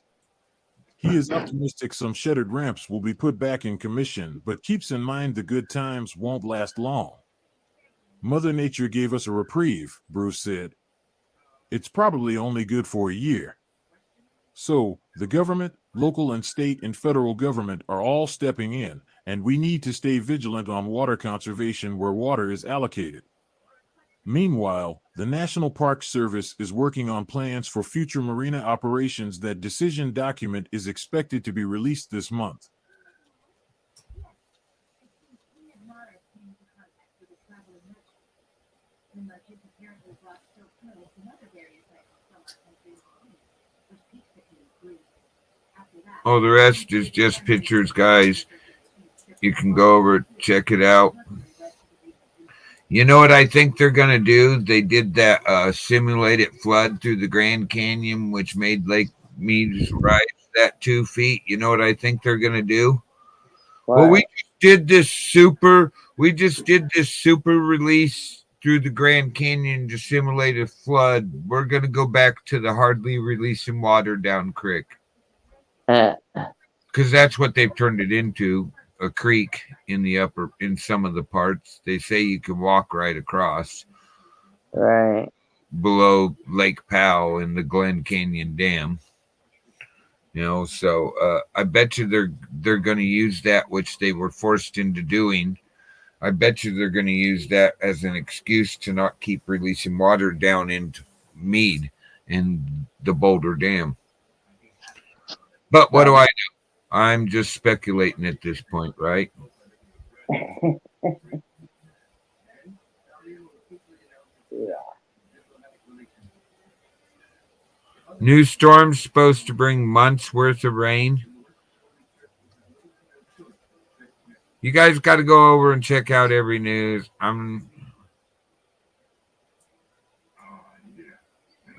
He is optimistic some shuttered ramps will be put back in commission, but keeps in mind the good times won't last long. Mother Nature gave us a reprieve, Bruce said. It's probably only good for a year. So, the government, local and state and federal government are all stepping in, and we need to stay vigilant on water conservation where water is allocated. Meanwhile, the National Park Service is working on plans for future marina operations. That decision document is expected to be released this month. Oh, the rest is just pictures, guys. You can go over, check it out. You know what I think they're going to do? They did that simulated flood through the Grand Canyon, which made Lake Mead rise that 2 feet. You know what I think they're going to do? What? Well, we just did this super release through the Grand Canyon to simulate a flood. We're going to go back to the hardly releasing water down creek. Because that's what they've turned it into, a creek in some of the parts. They say you can walk right across. Right. Below Lake Powell in the Glen Canyon Dam. You know, so I bet you they're going to use that, which they were forced into doing. I bet you they're going to use that as an excuse to not keep releasing water down into Mead and the Boulder Dam. But what do I know? I'm just speculating at this point, right? New storm's supposed to bring months worth of rain. You guys got to go over and check out Every News.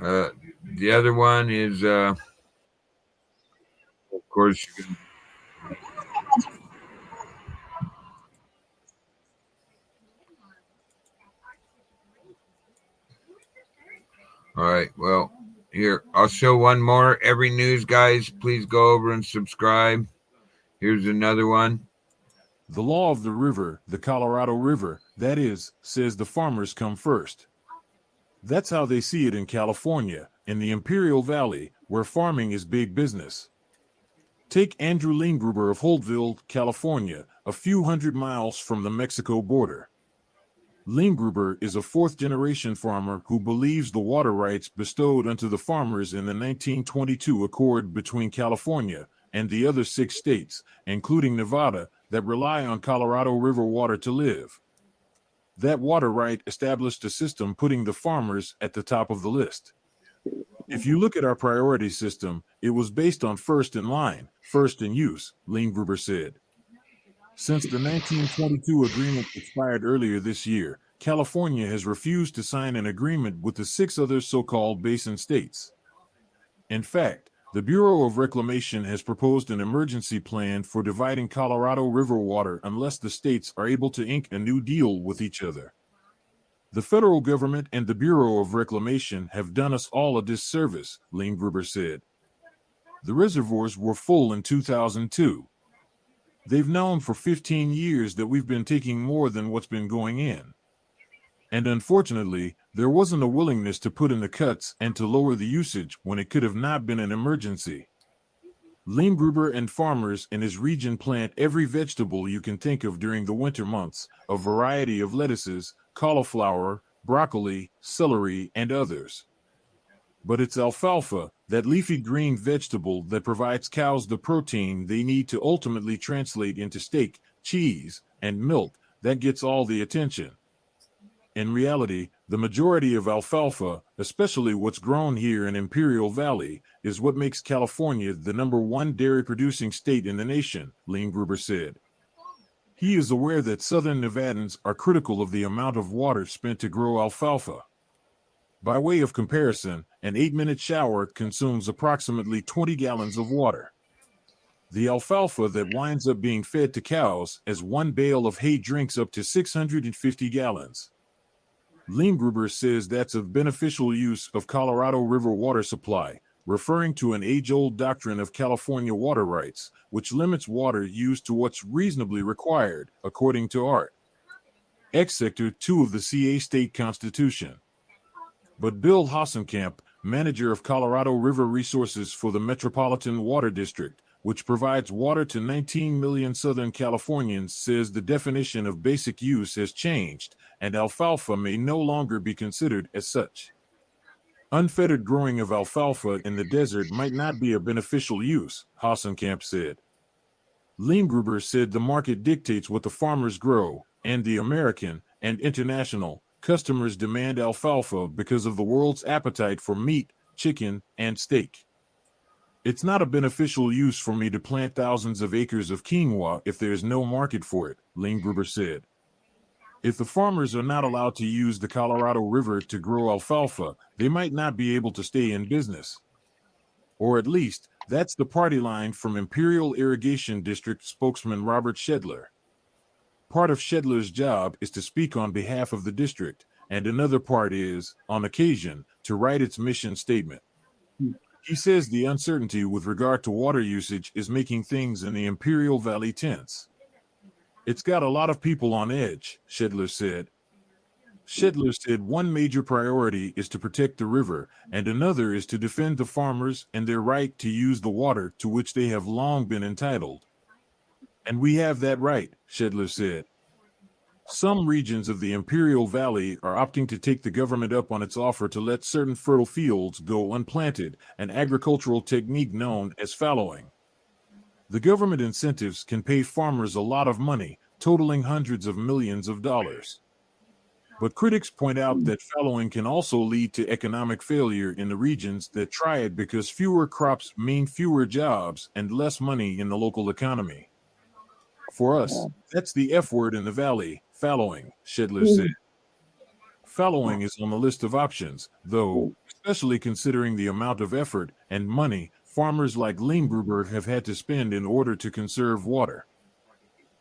The other one is, of course, you're going to. All right. Well, Here, I'll show one more. Every news, guys, please go over and subscribe. Here's another one. The law of the river, the Colorado River, that is, says the farmers come first. That's how they see it in California, in the Imperial Valley, where farming is big business. Take Andrew Leengruber of Holtville, California, a few hundred miles from the Mexico border. Leengruber is a fourth-generation farmer who believes the water rights bestowed unto the farmers in the 1922 accord between California and the other 6 states, including Nevada, that rely on Colorado River water to live. That water right established a system putting the farmers at the top of the list. If you look at our priority system, it was based on first in line, first in use, Leengruber said. Since the 1922 agreement expired earlier this year, California has refused to sign an agreement with the 6 other so-called basin states. In fact, the Bureau of Reclamation has proposed an emergency plan for dividing Colorado River water unless the states are able to ink a new deal with each other. The federal government and the Bureau of Reclamation have done us all a disservice, Leengruber said. The reservoirs were full in 2002. They've known for 15 years that we've been taking more than what's been going in. And unfortunately, there wasn't a willingness to put in the cuts and to lower the usage when it could have not been an emergency. Leengruber and farmers in his region plant every vegetable you can think of during the winter months, a variety of lettuces, cauliflower, broccoli, celery, and others. But it's alfalfa, that leafy green vegetable that provides cows the protein they need to ultimately translate into steak, cheese, and milk, that gets all the attention. In reality, the majority of alfalfa, especially what's grown here in Imperial Valley, is what makes California the #1 dairy-producing state in the nation, Leengruber said. He is aware that Southern Nevadans are critical of the amount of water spent to grow alfalfa. By way of comparison, an 8-minute shower consumes approximately 20 gallons of water. The alfalfa that winds up being fed to cows as one bale of hay drinks up to 650 gallons. Leengruber says that's a beneficial use of Colorado River water supply, referring to an age-old doctrine of California water rights, which limits water use to what's reasonably required, according to Art. X Sector 2 of the CA State Constitution. But Bill Hasenkamp, manager of Colorado River Resources for the Metropolitan Water District, which provides water to 19 million Southern Californians, says the definition of basic use has changed, and alfalfa may no longer be considered as such. Unfettered growing of alfalfa in the desert might not be a beneficial use, Hasenkamp said. Leengruber said the market dictates what the farmers grow, and the American and international customers demand alfalfa because of the world's appetite for meat, chicken, and steak. It's not a beneficial use for me to plant thousands of acres of quinoa if there is no market for it, Leengruber said. If the farmers are not allowed to use the Colorado River to grow alfalfa, they might not be able to stay in business. Or at least, that's the party line from Imperial Irrigation District spokesman Robert Shedler. Part of Shedler's job is to speak on behalf of the district, and another part is, on occasion, to write its mission statement. He says the uncertainty with regard to water usage is making things in the Imperial Valley tense. It's got a lot of people on edge, Shedler said. Shedler said one major priority is to protect the river, and another is to defend the farmers and their right to use the water to which they have long been entitled. And we have that right, Shedler said. Some regions of the Imperial Valley are opting to take the government up on its offer to let certain fertile fields go unplanted, an agricultural technique known as fallowing. The government incentives can pay farmers a lot of money, totaling hundreds of millions of dollars. But critics point out that fallowing can also lead to economic failure in the regions that try it because fewer crops mean fewer jobs and less money in the local economy. For us, that's the F word in the valley, fallowing, Shedler said. Fallowing is on the list of options, though, especially considering the amount of effort and money farmers like Leengruber have had to spend in order to conserve water.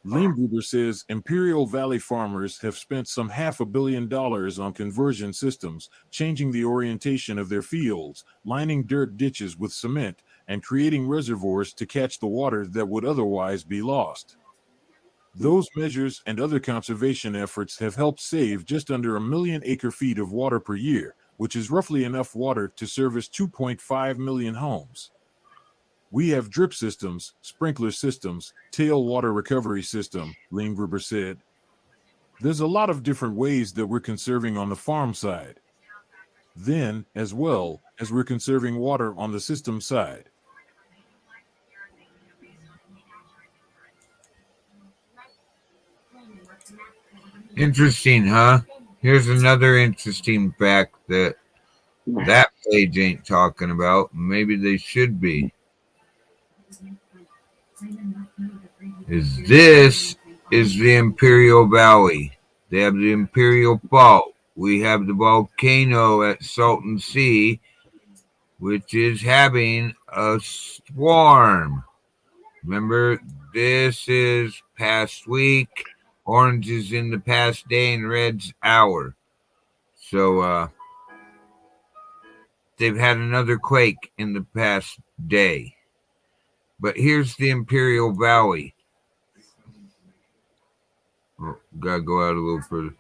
Limgruber says Imperial Valley farmers have spent some $500 million on conversion systems, changing the orientation of their fields, lining dirt ditches with cement, and creating reservoirs to catch the water that would otherwise be lost. Those measures and other conservation efforts have helped save just under 1 million acre-feet of water per year, which is roughly enough water to service 2.5 million homes. We have drip systems, sprinkler systems, tailwater recovery system, Limgruber said. There's a lot of different ways that we're conserving on the farm side. Then, as well as we're conserving water on the system side. Interesting, huh? Here's another interesting fact that page ain't talking about. Maybe they should be. This is the Imperial Valley. They have the Imperial Fault. We have the volcano at Salton Sea, which is having a storm. Remember, this is past week. Orange is in the past day and red's hour. So they've had another quake in the past day. But here's the Imperial Valley. Oh, gotta go out a little further.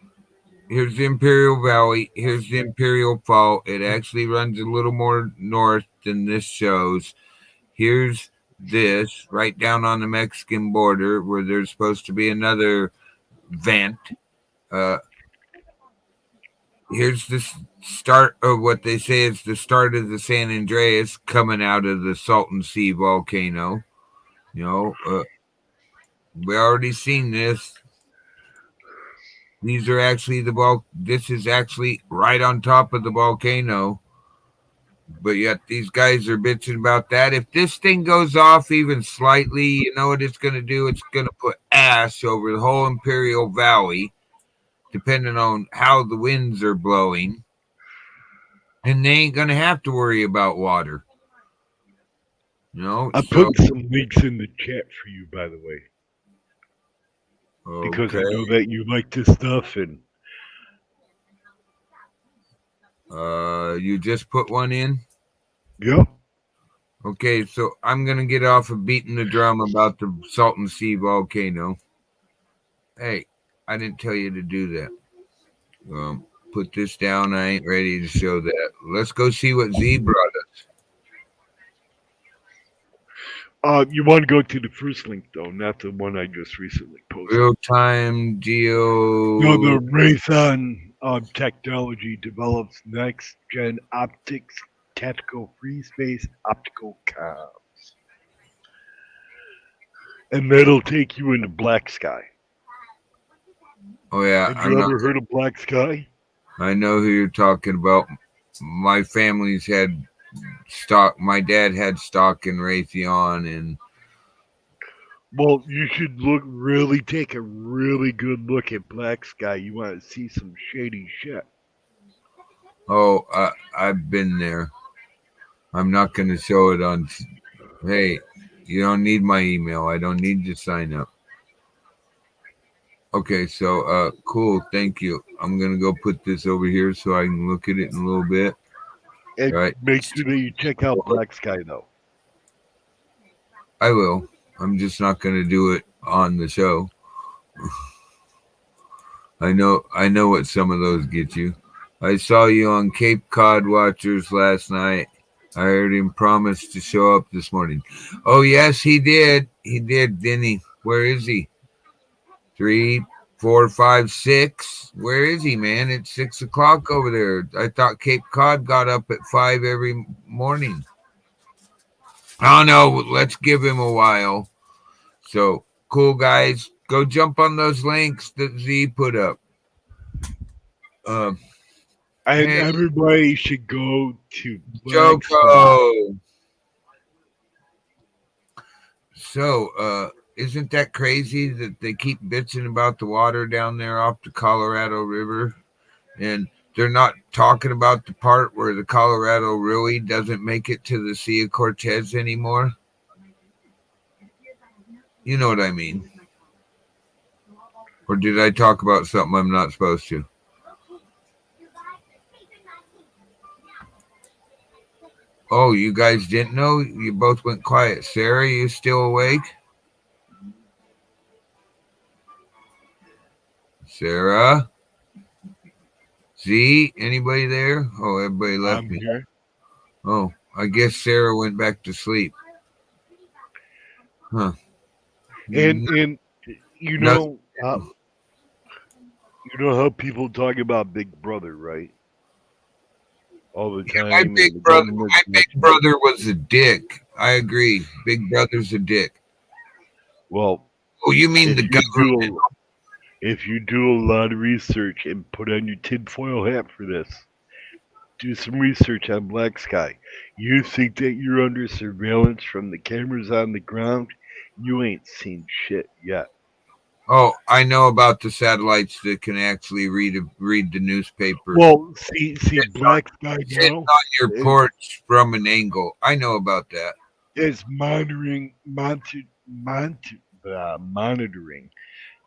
Here's the Imperial Valley. Here's the Imperial Fault. It actually runs a little more north than this shows. Here's this right down on the Mexican border where there's supposed to be another vent. Here's the start of what they say is the start of the San Andreas coming out of the Salton Sea volcano. You know, we already seen this. These are actually this is actually right on top of the volcano. But yet these guys are bitching about that. If this thing goes off even slightly, you know what it's going to do? It's going to put ash over the whole Imperial Valley, depending on how the winds are blowing. And they ain't going to have to worry about water. You know? I put some links in the chat for you, by the way. Because I know that you like this stuff, and you just put one in? yeah. Okay, so I'm gonna get off of beating the drum about the Salton Sea volcano. Hey, I didn't tell you to do that. Put this down. I ain't ready to show that. Let's go see what Z brought us. You want to go to the first link though, not the one I just recently posted. Real-time geo. No, the Raytheon technology develops next-gen optics, tactical free space optical comms, and that'll take you into Black Sky. Oh yeah, have you ever heard of Black Sky? I know who you're talking about. My family's had stock. My dad had stock in Raytheon, and well, you should take a really good look at Black Sky. You want to see some shady shit. Oh, I've been there. I'm not going to show it on. Hey, you don't need my email. I don't need to sign up. Okay, so cool. Thank you. I'm going to go put this over here so I can look at it in a little bit. And right. Make sure that you check out Black Sky, though. I will. I'm just not going to do it on the show. I know what some of those get you. I saw you on Cape Cod Watchers last night. I heard him promise to show up this morning. Oh, yes, he did. He did, didn't he? Where is he? 3, 4, 5, 6. Where is he, man? It's 6 o'clock over there. I thought Cape Cod got up at 5 every morning. Oh, no, let's give him a while. So, cool, guys. Go jump on those links that Z put up. And everybody should go to Joko. So, isn't that crazy that they keep bitching about the water down there off the Colorado River? And they're not talking about the part where the Colorado really doesn't make it to the Sea of Cortez anymore? You know what I mean? Or did I talk about something I'm not supposed to? Oh, you guys didn't know? You both went quiet. Sarah, you still awake? Sarah? Z? Anybody there? Oh, everybody left I'm me. here. Oh, I guess Sarah went back to sleep. Huh. And you Nothing. know how people talk about Big Brother, right? All the Yeah, my time, big and the brother, government's my big watching. brother was a dick. I agree. Big brother's a dick. Well, Oh, you mean if the you government? do if you do a lot of research and put on your tinfoil hat for this, do some research on Black Sky. You think that you're under surveillance from the cameras on the ground? You ain't seen shit yet. Oh, I know about the satellites that can actually read the newspaper. Well, see, Black Sky Sitting now on your is porch from an angle. I know about that. is monitoring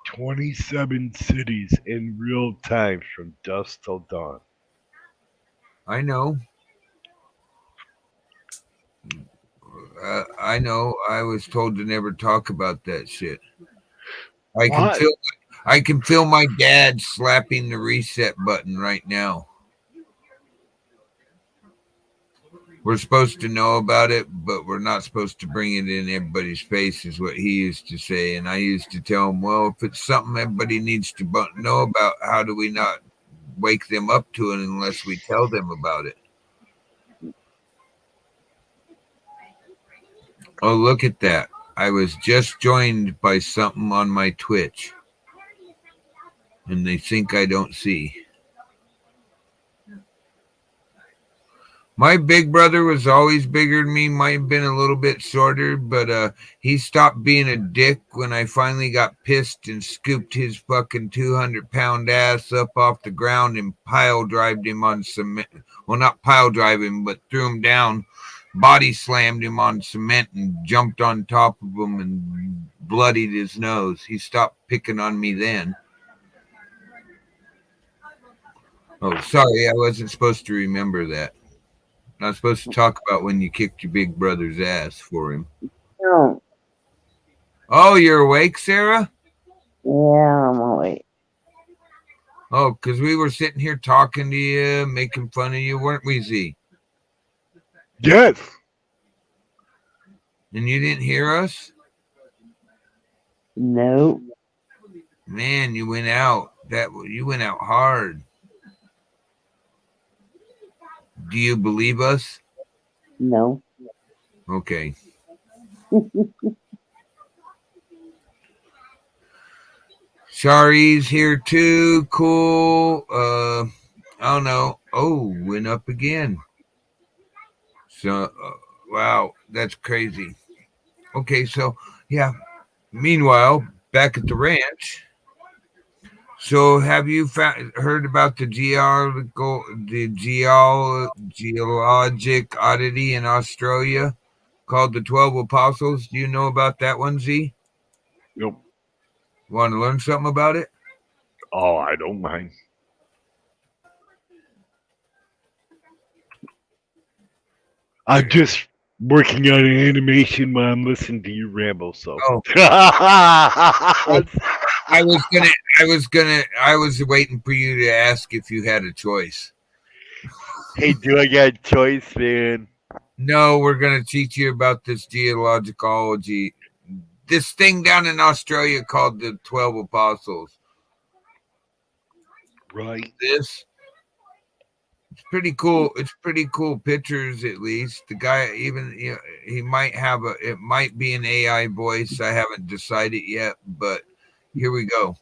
27 cities in real time from dusk till dawn. I know. I know. I was told to never talk about that shit. Why? I can feel my dad slapping the reset button right now. We're supposed to know about it, but we're not supposed to bring it in everybody's face, is what he used to say. And I used to tell him, well, if it's something everybody needs to know about, how do we not wake them up to it unless we tell them about it? Oh, look at that. I was just joined by something on my Twitch, and they think I don't see. My big brother was always bigger than me, might have been a little bit shorter, but he stopped being a dick when I finally got pissed and scooped his fucking 200-pound ass up off the ground and pile drived him on cement. Well, not pile drive him, but threw him down, body slammed him on cement and jumped on top of him and bloodied his nose. He stopped picking on me then. Oh, sorry, I wasn't supposed to remember that. Not supposed to talk about when you kicked your big brother's ass for him. No. Oh, you're awake, Sarah? Yeah, I'm awake. Oh, because we were sitting here talking to you, making fun of you, weren't we, Z? Yes. And you didn't hear us? Nope. Man, you went out. You went out hard. Do you believe us? No. Okay. Shari's here too. Cool. I don't know. Oh, went up again. So, wow, that's crazy. Okay, so yeah. Meanwhile, back at the ranch. So, have you heard about the geologic oddity in Australia called the 12 Apostles? Do you know about that one, Z? Nope. Want to learn something about it? Oh, I don't mind. I'm just working on an animation while I'm listening to you ramble. So. Oh. I was waiting for you to ask if you had a choice. Hey, do I got a choice, man? No, we're going to teach you about this geologicology. This thing down in Australia called the 12 Apostles. Right. This. It's pretty cool. It's pretty cool pictures, at least. The guy, even he might have it might be an AI voice. I haven't decided yet, but here we go.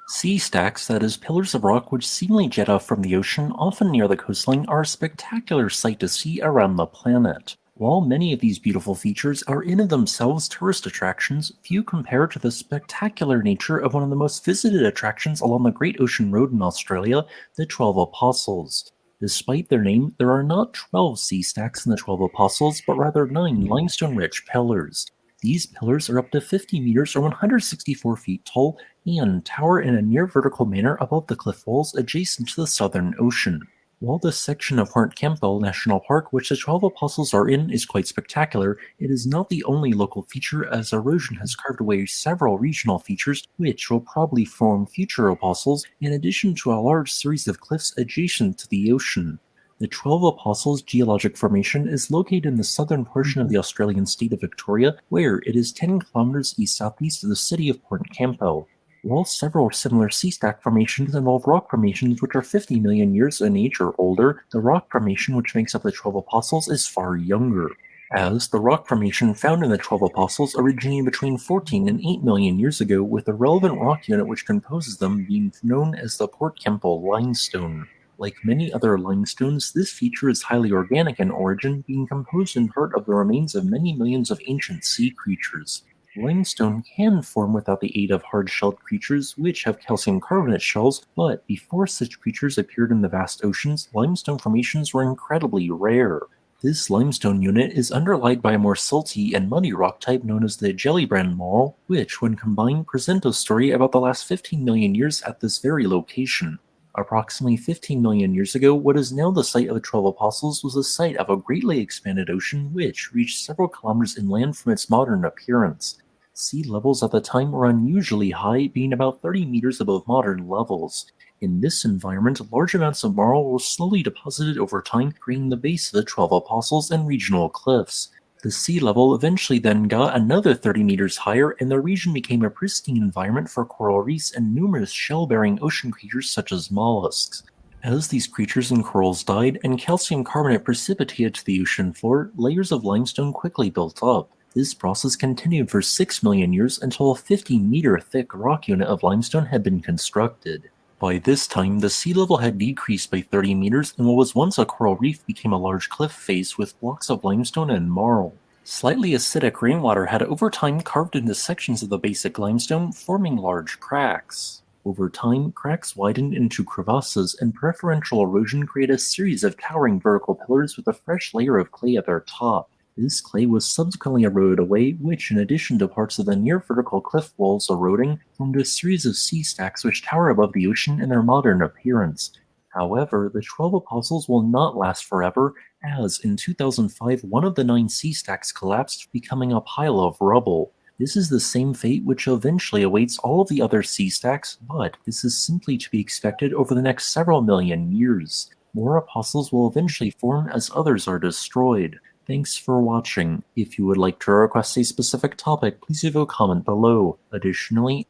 Sea stacks, that is, pillars of rock which seemingly jet off from the ocean, often near the coastline, are a spectacular sight to see around the planet. While many of these beautiful features are in of themselves tourist attractions, few compare to the spectacular nature of one of the most visited attractions along the Great Ocean Road in Australia, the 12 Apostles. Despite their name, there are not 12 sea stacks in the 12 Apostles, but rather 9 limestone-rich pillars. These pillars are up to 50 meters or 164 feet tall and tower in a near vertical manner above the cliff walls adjacent to the Southern Ocean. While this section of Point Campbell National Park, which the 12 Apostles are in, is quite spectacular, it is not the only local feature, as erosion has carved away several regional features which will probably form future apostles, in addition to a large series of cliffs adjacent to the ocean. The 12 Apostles geologic formation is located in the southern portion of the Australian state of Victoria, where it is 10 kilometers east-southeast of the city of Point Campbell. While several similar sea-stack formations involve rock formations which are 50 million years in age or older, the rock formation which makes up the 12 Apostles is far younger, as the rock formation found in the 12 Apostles originated between 14 and 8 million years ago, with the relevant rock unit which composes them being known as the Port Campbell limestone. Like many other limestones, this feature is highly organic in origin, being composed in part of the remains of many millions of ancient sea creatures. Limestone can form without the aid of hard-shelled creatures, which have calcium carbonate shells, but before such creatures appeared in the vast oceans, limestone formations were incredibly rare. This limestone unit is underlaid by a more salty and muddy rock type known as the Gellibrand Marl, which, when combined, present a story about the last 15 million years at this very location. Approximately 15 million years ago, what is now the site of the 12 Apostles was the site of a greatly expanded ocean which reached several kilometers inland from its modern appearance. Sea levels at the time were unusually high, being about 30 meters above modern levels. In this environment, large amounts of marl were slowly deposited over time, creating the base of the 12 Apostles and regional cliffs. The sea level eventually then got another 30 meters higher, and the region became a pristine environment for coral reefs and numerous shell-bearing ocean creatures such as mollusks. As these creatures and corals died and calcium carbonate precipitated to the ocean floor, layers of limestone quickly built up. This process continued for 6 million years until a 50-meter thick rock unit of limestone had been constructed. By this time, the sea level had decreased by 30 meters, and what was once a coral reef became a large cliff face with blocks of limestone and marl. Slightly acidic rainwater had over time carved into sections of the basic limestone, forming large cracks. Over time, cracks widened into crevasses, and preferential erosion created a series of towering vertical pillars with a fresh layer of clay at their top. This clay was subsequently eroded away, which, in addition to parts of the near-vertical cliff walls eroding, formed a series of sea stacks which tower above the ocean in their modern appearance. However, the 12 Apostles will not last forever, as in 2005 one of the 9 sea stacks collapsed, becoming a pile of rubble. This is the same fate which eventually awaits all of the other sea stacks, but this is simply to be expected over the next several million years. More apostles will eventually form as others are destroyed. Thanks for watching. If you would like to request a specific topic, please leave a comment below. Additionally,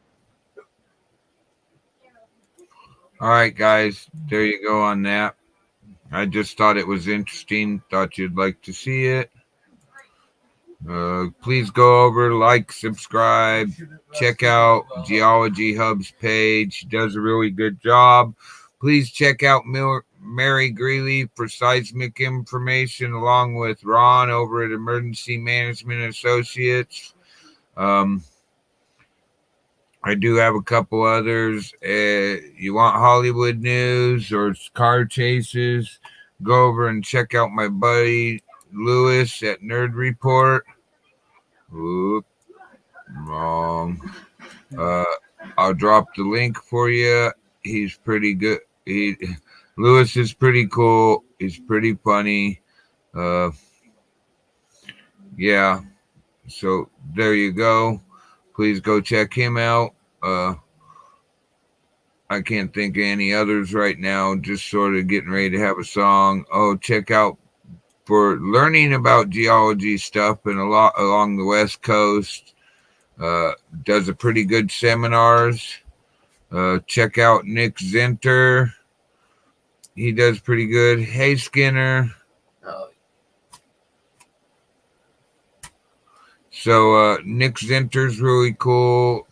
Alright, guys, there you go on that. I just thought it was interesting. Thought you'd like to see it. Please go over, like, subscribe, check out Geology Hub's page. Does a really good job. Please check out Mary Greeley for seismic information, along with Ron over at Emergency Management Associates. I do have a couple others. You want Hollywood news or car chases? Go over and check out my buddy Lewis at Nerd Report. Oop, wrong. I'll drop the link for you. He's pretty good. Lewis is pretty cool. He's pretty funny. Yeah. So there you go. Please go check him out. I can't think of any others right now. Just sort of getting ready to have a song. Oh, check out for learning about geology stuff and a lot along the West Coast. Does a pretty good seminars. Check out Nick Zenter. He does pretty good. Hey, Skinner. So Nick Zenter's really cool.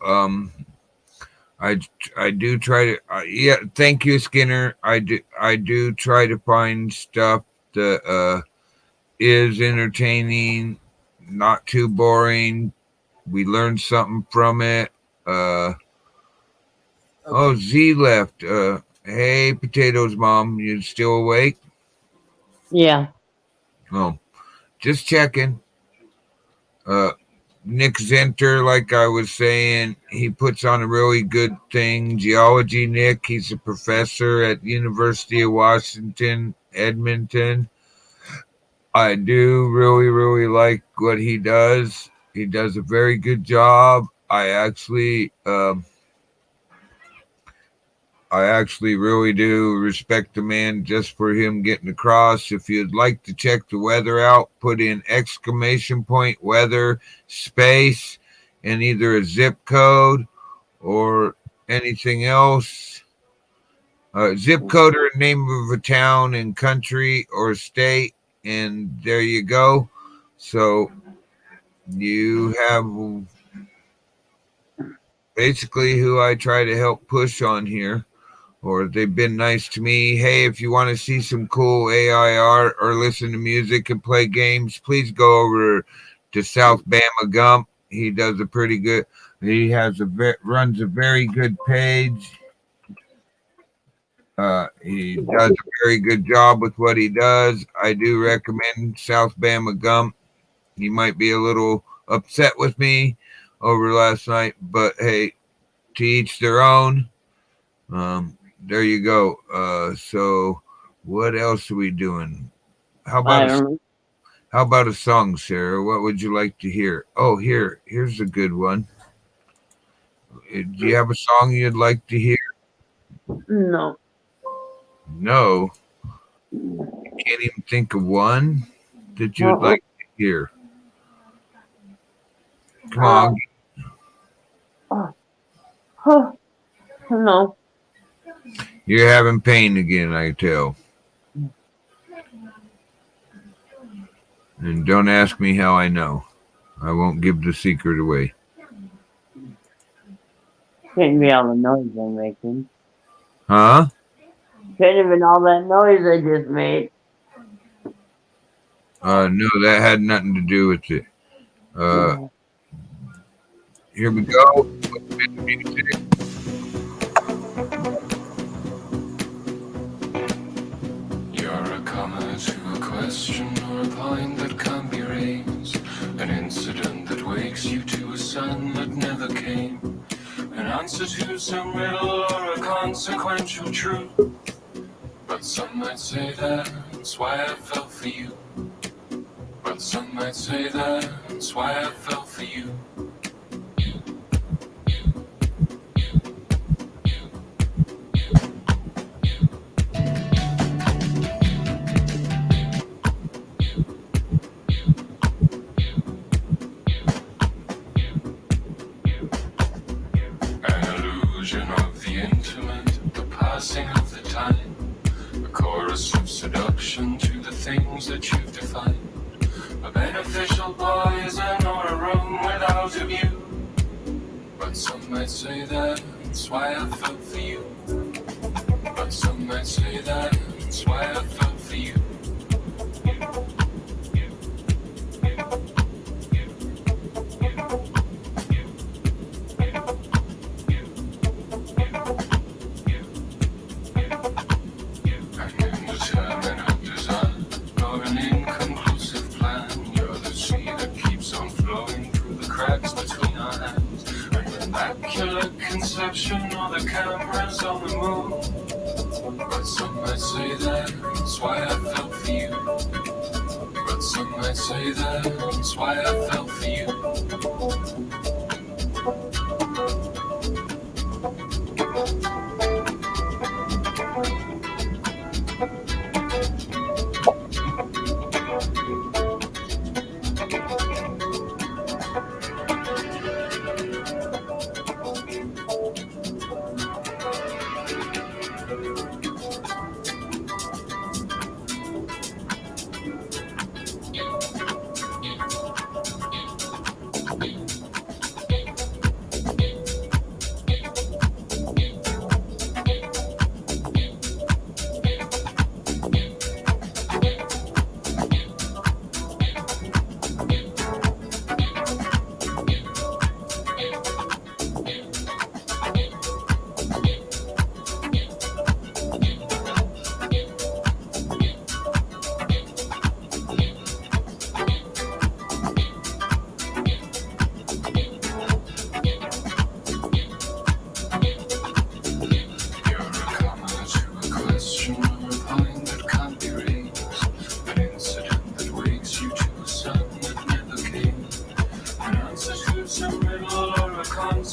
I do try to yeah. Thank you, Skinner. I do try to find stuff that is entertaining, not too boring. We learned something from it. Okay. Oh, Z left. Hey, Potatoes Mom, you still awake? Yeah. Oh, just checking. Nick Zenter, like I was saying, he puts on a really good thing. Geology Nick, he's a professor at University of Washington, Edmonton. I do really, really like what he does. He does a very good job. I actually really do respect the man just for him getting across. If you'd like to check the weather out, put in ! weather space and either a zip code or anything else. Zip code or name of a town and country or state, and there you go. So you have basically who I try to help push on here, or they've been nice to me. Hey, if you want to see some cool AI art or listen to music and play games, please go over to South Bama Gump. He does a pretty good. He has runs a very good page. He does a very good job with what he does. I do recommend South Bama Gump. He might be a little upset with me over last night, but hey, to each their own. There you go. So what else are we doing? How about a song, Sarah? What would you like to hear? Oh, here's a good one. Do you have a song you'd like to hear? No. No. You can't even think of one that you'd like to hear. Come on. No. You're having pain again, I tell. And don't ask me how I know. I won't give the secret away. Couldn't be all the noise I'm making. Huh? Couldn't have been all that noise I just made. No, that had nothing to do with it. Here we go. Music. You're a comma to a question or a point that can't be raised. An incident that wakes you to a sun that never came. An answer to some riddle or a consequential truth. But some might say that's why I fell for you. But some might say that's why I fell for you. Of the intimate, the passing of the time, a chorus of seduction to the things that you've defined, a beneficial poison or a room without a view. But some might say that's why I fell for you. But some might say that's why I fell for you. Conception or the cameras on the moon. But some might say that's why I fell for you. But some might say that's why I fell for you.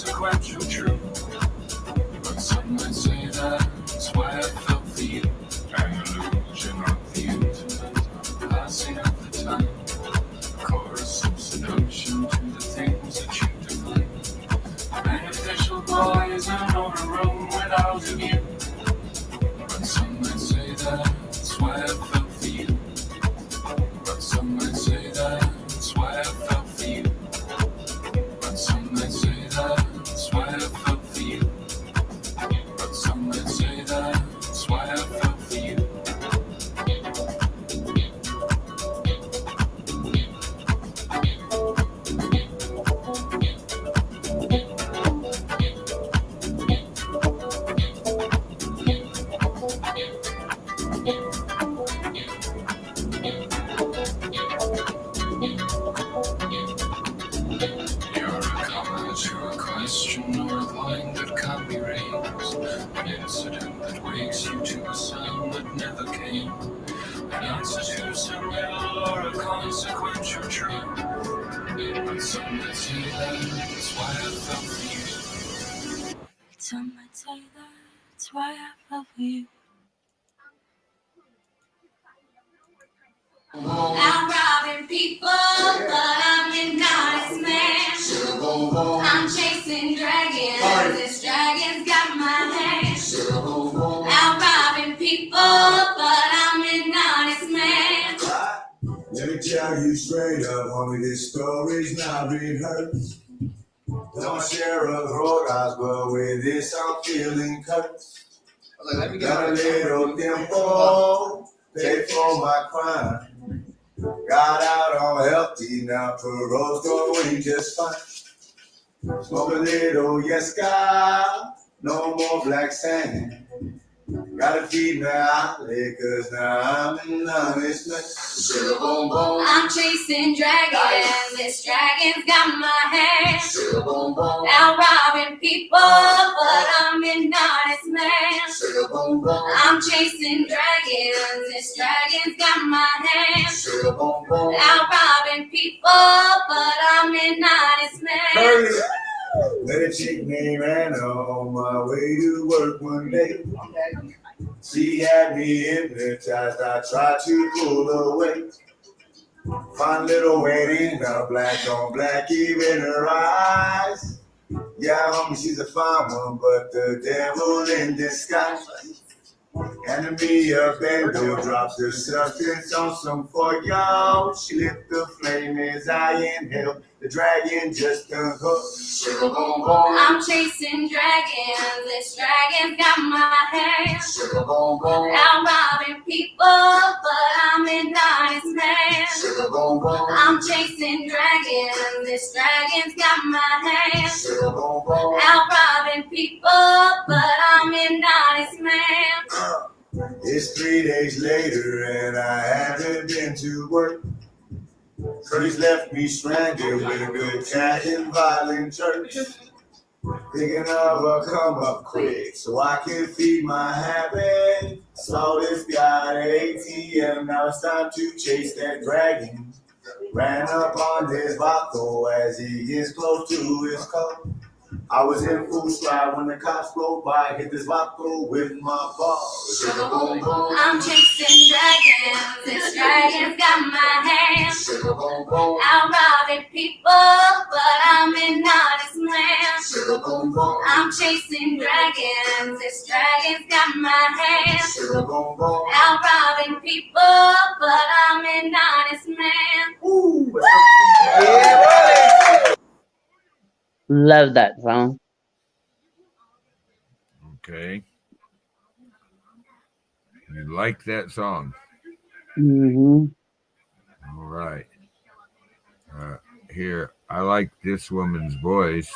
consequential truth. But some might say that's why I felt for you. An illusion of the infinite, passing of the time. Chorus of seduction to the things that you define. Beneficial poison on a room without you. But some might say that's why I felt for you. But some might say that's why I felt for you. But some might say that's why I felt for you. But some might say that's why I felt for you. You're a comment to a question or a line that can't be raised. An incident that wakes you to a sound that never came. An answer to some riddle or a consequential truth. But some might say that's why I felt for you. Some might say that's why I felt for you. I'm robbing people, but I'm an honest man. I'm chasing dragons, this dragon's got my hand. I'm robbing people, but I'm an honest man. Let me tell you straight up, homie, this story's not rehearsed. Don't share a drogas, but with this I'm feeling cursed. Got a little tempo, pay for my crime. Got out all healthy, now parole's going just fine. Smoke a little, yes, God, no more black sand. Gotta feed my outlet, cause now I'm an honest man. Sugar boom boom. I'm chasing dragons, this dragon's got my hand. Sugar boom boom. I'm robbing people, but I'm an honest man. Sugar boom boom. I'm chasing dragons, this dragon's got my hand. Sugar boom boom. I'm robbing people, but I'm an honest man. Let a chick named Anna on my way to work one day. She had me hypnotized, I tried to pull away. Fine little wedding, got black on black, even her eyes. Yeah, homie, she's a fine one, but the devil in disguise. Handed me a bando, dropped the substance on some for y'all. She lit the flame as I inhaled. The dragon just unhooked. Sugar boom boom. I'm chasing dragons. This dragon's got my hand. Sugar boom boom. I'm robbing people, but I'm an honest man. Sugar boom boom. I'm chasing dragons. This dragon's got my hand. Sugar boom boom. I'm robbing people, but I'm an honest man. It's 3 days later and I haven't been to work. She's left me stranded with a good cat in violent church. Thinking of a come up quick so I can feed my habit. Saw this guy at ATM, now it's time to chase that dragon. Ran up on this vato as he gets close to his car. I was in full stride when the cops rolled by, hit this vato with my balls. Sugar boom boom. I'm chasing dragons, this dragon's got my hand. Sugar boom boom. I'm robbing people, but I'm an honest man. Sugar boom boom. I'm chasing dragons, this dragon's got my hand. Sugar boom boom. I'm robbing people, but I'm an honest man. Ooh, love that song. Okay. You like that song? Mm-hmm. All right. Here, I like this woman's voice.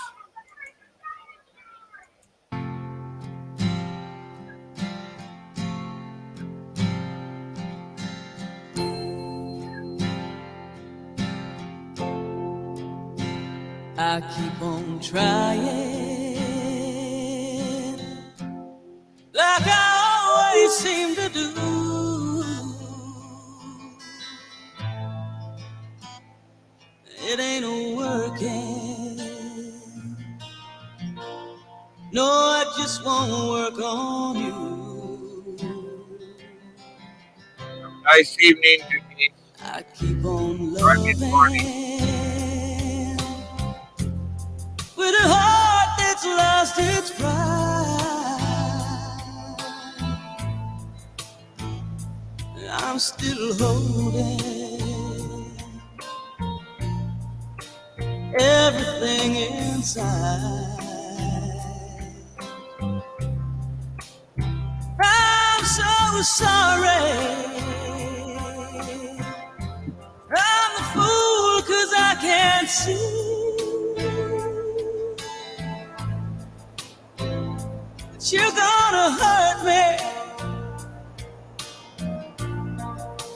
I keep on trying, like I always seem to do. It ain't working. No, I just won't work on you. Nice evening, Denise. I keep on Good morning. loving with a heart that's lost its pride. I'm still holding everything inside. I'm so sorry. I'm the fool 'cause I can't see that you're gonna hurt me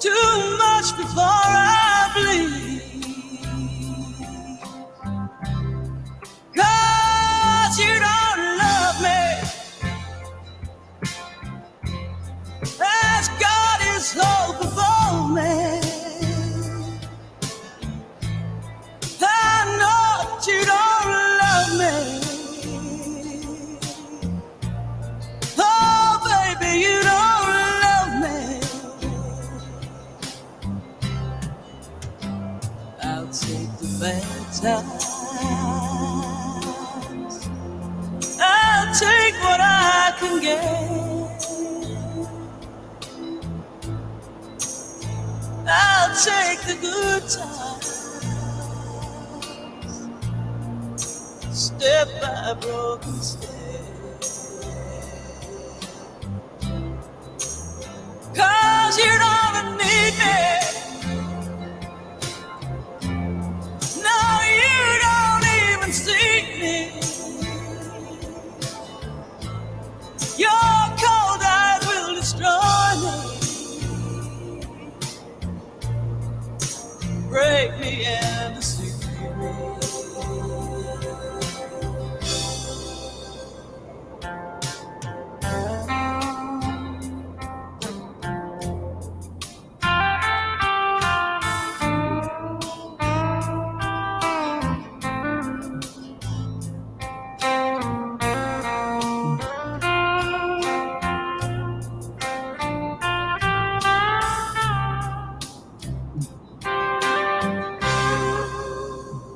too much before I bleed. 'Cause you don't love me as God is hope for me. I know that you don't love me. Oh, baby, you don't love me. I'll take the bad times. I'll take what I can get. I'll take the good times, step by broken step. 'Cause you don't need me. No, you don't even see me. Your cold eyes will destroy me, break me and deceive me.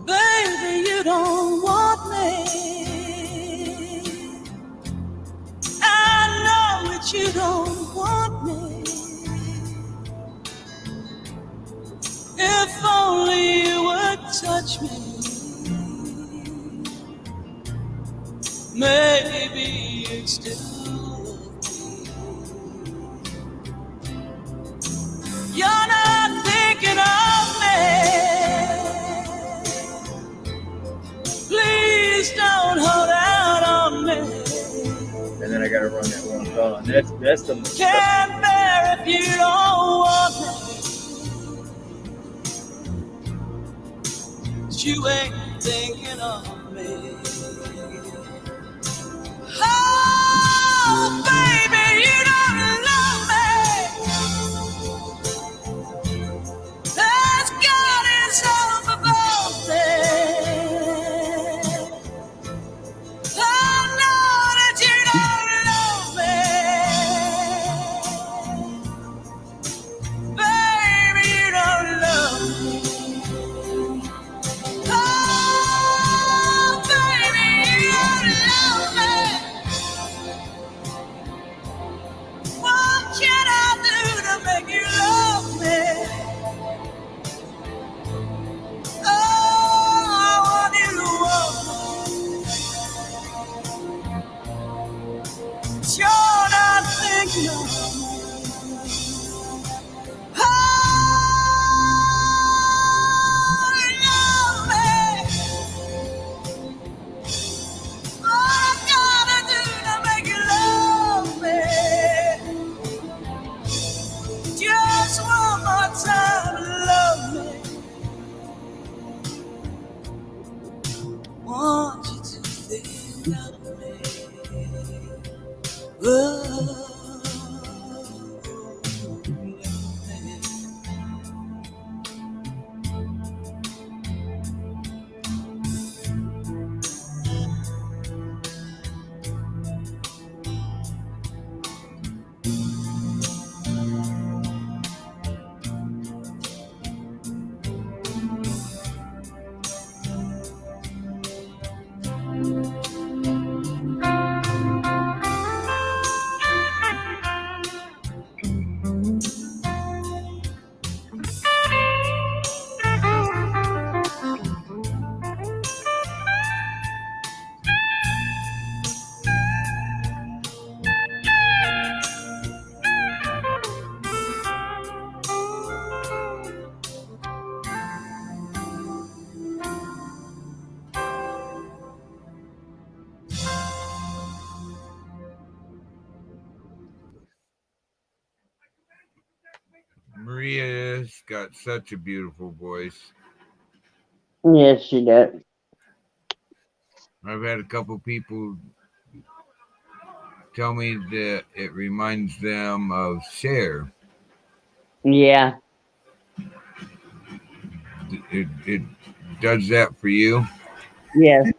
Baby, you don't want me. I know that you don't want me. If only you would touch me, maybe you'd still love me. You're not thinking of me. Please don't hold out on me. And then I gotta run that one song. That's the Can't bear if you don't want me. 'Cause you ain't thinking of me. Oh, baby, you don't love me as God is hope above me. I know that you don't love me. Baby, you don't love me. Oh, baby, you don't love me. What can I do to make you love me? Oh, I want you to love me. You're not thinking of me. Oh, love me. What I gotta do to make you love me? Just one more time, love me. Want you to think of me. Oh, Maria's got such a beautiful voice. Yes, she does. I've had a couple people tell me that it reminds them of Cher. Yeah. It does that for you? Yes.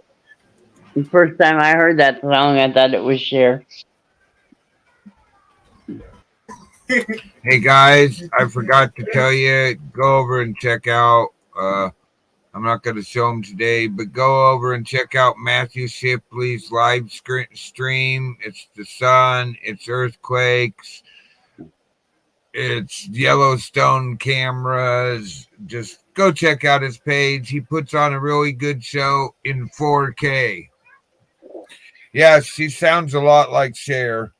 The first time I heard that song, I thought it was Cher. Hey guys, I forgot to tell you, go over and check out. I'm not going to show them today, but go over and check out Matthew Shipley's live stream. It's the sun, it's earthquakes, it's Yellowstone cameras. Just go check out his page. He puts on a really good show in 4K. Yeah, she sounds a lot like Cher,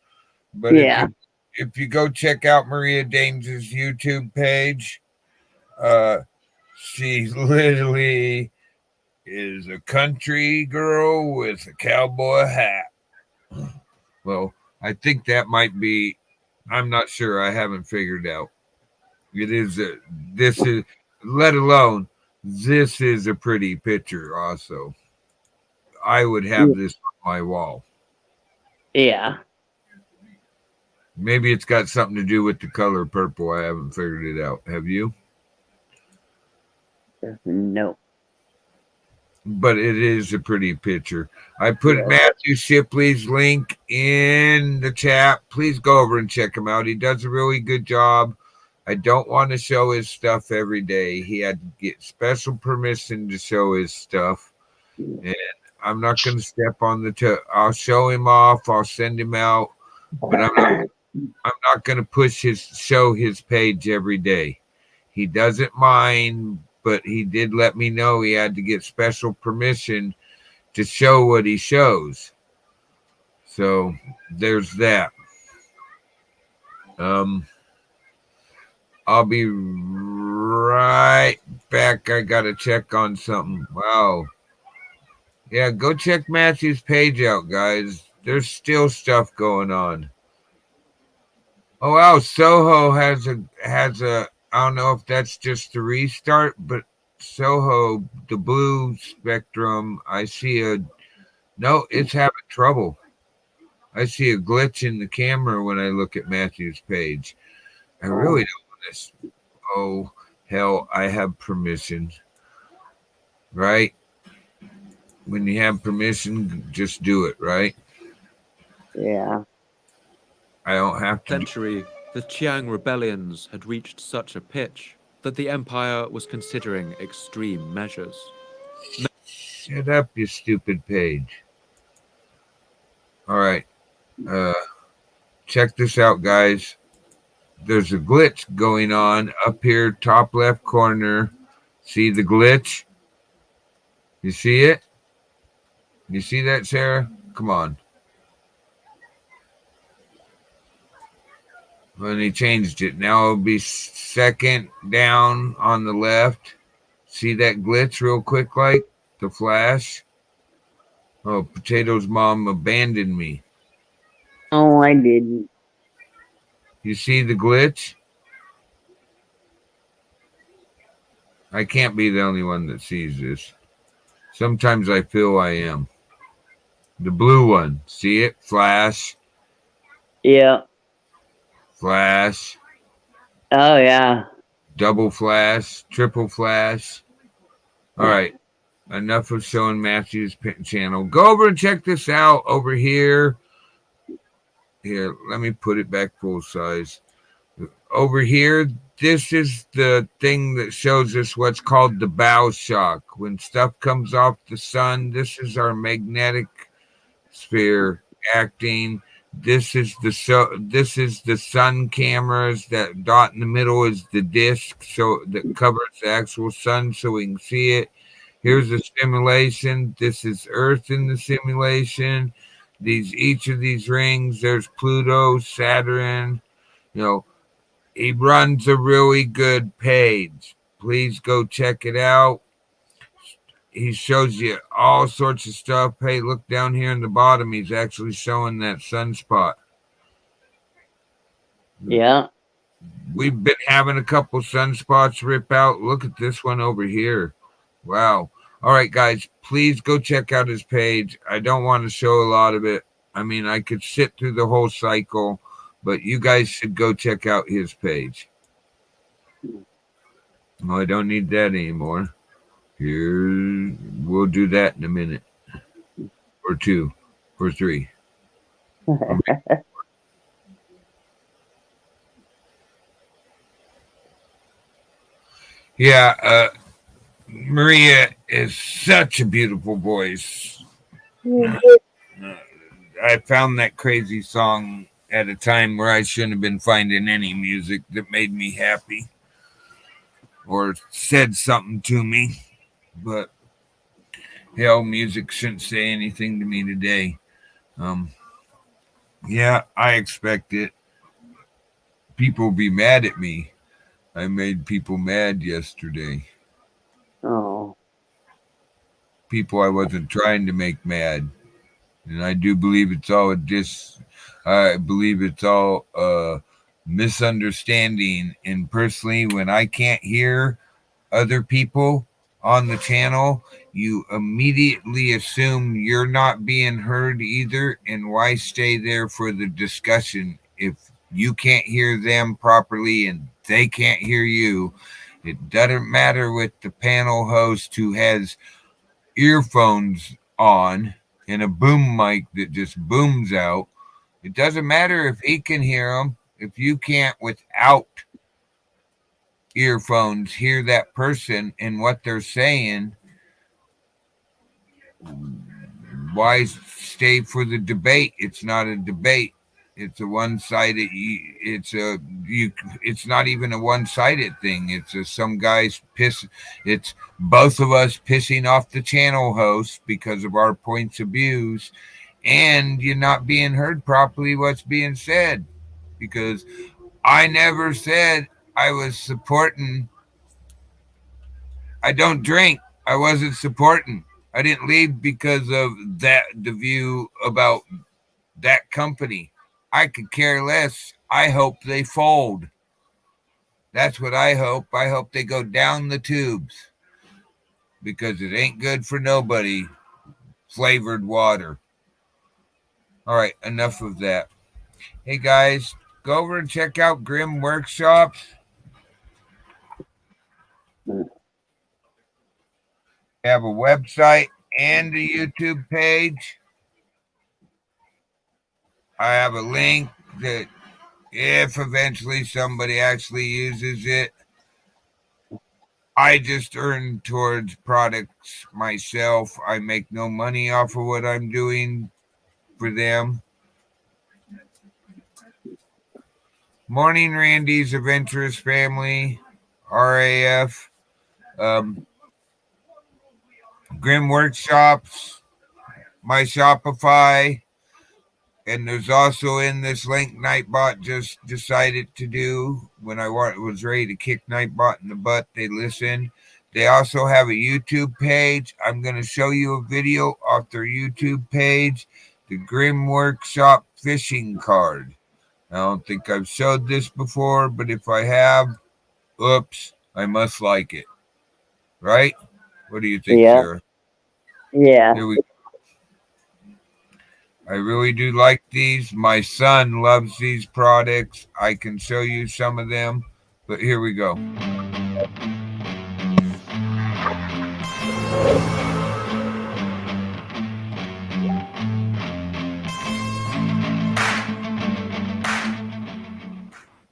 but Yeah. if you go check out Maria Danes' YouTube page, she literally is a country girl with a cowboy hat. Well, I think that might be. I'm not sure. I haven't figured out. It is. This is. Let alone this is a pretty picture. Also, I would have this on my wall. Yeah. Maybe it's got something to do with the color purple. I haven't figured it out. Have you? No. But it is a pretty picture. I put Yeah. Matthew Shipley's link in the chat. Please go over and check him out. He does a really good job. I don't want to show his stuff every day. He had to get special permission to show his stuff. And I'm not going to step on the toe. I'll show him off. I'll send him out. But I'm not going to show his page every day. He doesn't mind, but he did let me know he had to get special permission to show what he shows. So there's that. I'll be right back. I gotta check on something. Wow. Yeah, go check Matthew's page out, guys. There's still stuff going on. Oh wow, Soho has a I don't know if that's just the restart, but Soho, the blue spectrum, I see it's having trouble. I see a glitch in the camera when I look at Matthew's page. I really don't want this. Oh, hell, I have permission. Right? When you have permission, just do it, right? Yeah. I don't have to. Century, the Qiang rebellions had reached such a pitch that the empire was considering extreme measures. Shut up, you stupid page. All right. Check this out, guys. There's a glitch going on up here, top left corner. See the glitch? You see it? You see that, Sarah? Come on. When he changed it, now it'll be second down on the left. See that glitch real quick, like the flash? Oh, Potato's mom abandoned me. Oh, I didn't. You see the glitch? I can't be the only one that sees this. Sometimes I feel I am. The blue one. See it? Flash. Yeah. Flash. Oh, yeah. Double flash. Triple flash. All right. Enough of showing Matthew's channel. Go over and check this out over here. Here, let me put it back full size. Over here, this is the thing that shows us what's called the bow shock. When stuff comes off the sun, this is our magnetic sphere acting. This is the sun cameras. That dot in the middle is the disc, so that covers the actual sun, so we can see it. Here's the simulation. This is Earth in the simulation. Each of these rings. There's Pluto, Saturn. He runs a really good page. Please go check it out. He shows you all sorts of stuff. Hey, look down here in the bottom. He's actually showing that sunspot. Yeah. We've been having a couple sunspots rip out. Look at this one over here. Wow. All right, guys, please go check out his page. I don't want to show a lot of it. I mean, I could sit through the whole cycle, but you guys should go check out his page. No, I don't need that anymore. Here, we'll do that in a minute, or two, or three. Yeah, Maria is such a beautiful voice. I found that crazy song at a time where I shouldn't have been finding any music that made me happy or said something to me. But hell, music shouldn't say anything to me today. Yeah, I expect it. People be mad at me. I made people mad yesterday. Oh. People I wasn't trying to make mad. And I do believe it's all I believe it's all misunderstanding. And personally, when I can't hear other people on the channel, you immediately assume you're not being heard either. And why stay there for the discussion if you can't hear them properly and they can't hear you? It doesn't matter with the panel host who has earphones on and a boom mic that just booms out. It doesn't matter if he can hear them. If you can't, without earphones, hear that person and what they're saying, why stay for the debate? It's not a debate. It's a one-sided. It's not even a one-sided thing. It's some guys piss. It's both of us pissing off the channel host because of our points of views, and you're not being heard properly. What's being said? Because I never said I was supporting. I don't drink. I wasn't supporting. I didn't leave because of that. The view about that company. I could care less. I hope they fold. That's what I hope. I hope they go down the tubes because it ain't good for nobody. Flavored water. All right, enough of that. Hey guys, go over and check out Grim Workshops. Mm. They have a website and a YouTube page. I have a link that if eventually somebody actually uses it, I just earn towards products myself. I make no money off of what I'm doing for them. Morning Randy's Adventurous Family, RAF, Grim Workshops, my Shopify, and there's also in this link Nightbot just decided to do when I was ready to kick Nightbot in the butt. They listened. They also have a YouTube page. I'm going to show you a video off their YouTube page, the Grim Workshop fishing card. I don't think I've showed this before, but if I have, oops, I must like it. Right? What do you think, Yeah. Sarah? Yeah. Here we go. I really do like these. My son loves these products. I can show you some of them, but here we go.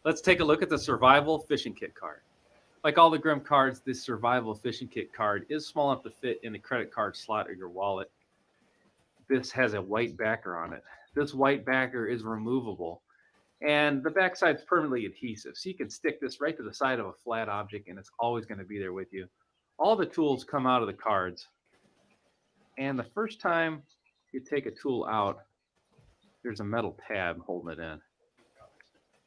Let's take a look at the survival fishing kit card. Like all the Grim cards, this survival fishing kit card is small enough to fit in the credit card slot of your wallet. This has a white backer on it. This white backer is removable, and the backside is permanently adhesive. So you can stick this right to the side of a flat object and it's always going to be there with you. All the tools come out of the cards. And the first time you take a tool out, there's a metal tab holding it in.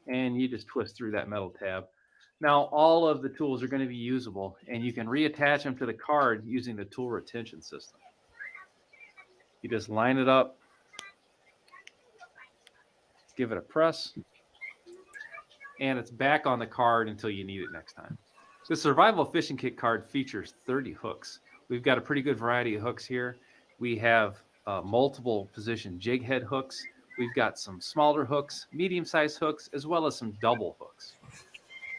And you just twist through that metal tab. Now, all of the tools are going to be usable, and you can reattach them to the card using the tool retention system. You just line it up, give it a press, and it's back on the card until you need it next time. The survival fishing kit card features 30 hooks. We've got a pretty good variety of hooks here. We have multiple position jig head hooks. We've got some smaller hooks, medium-sized hooks, as well as some double hooks.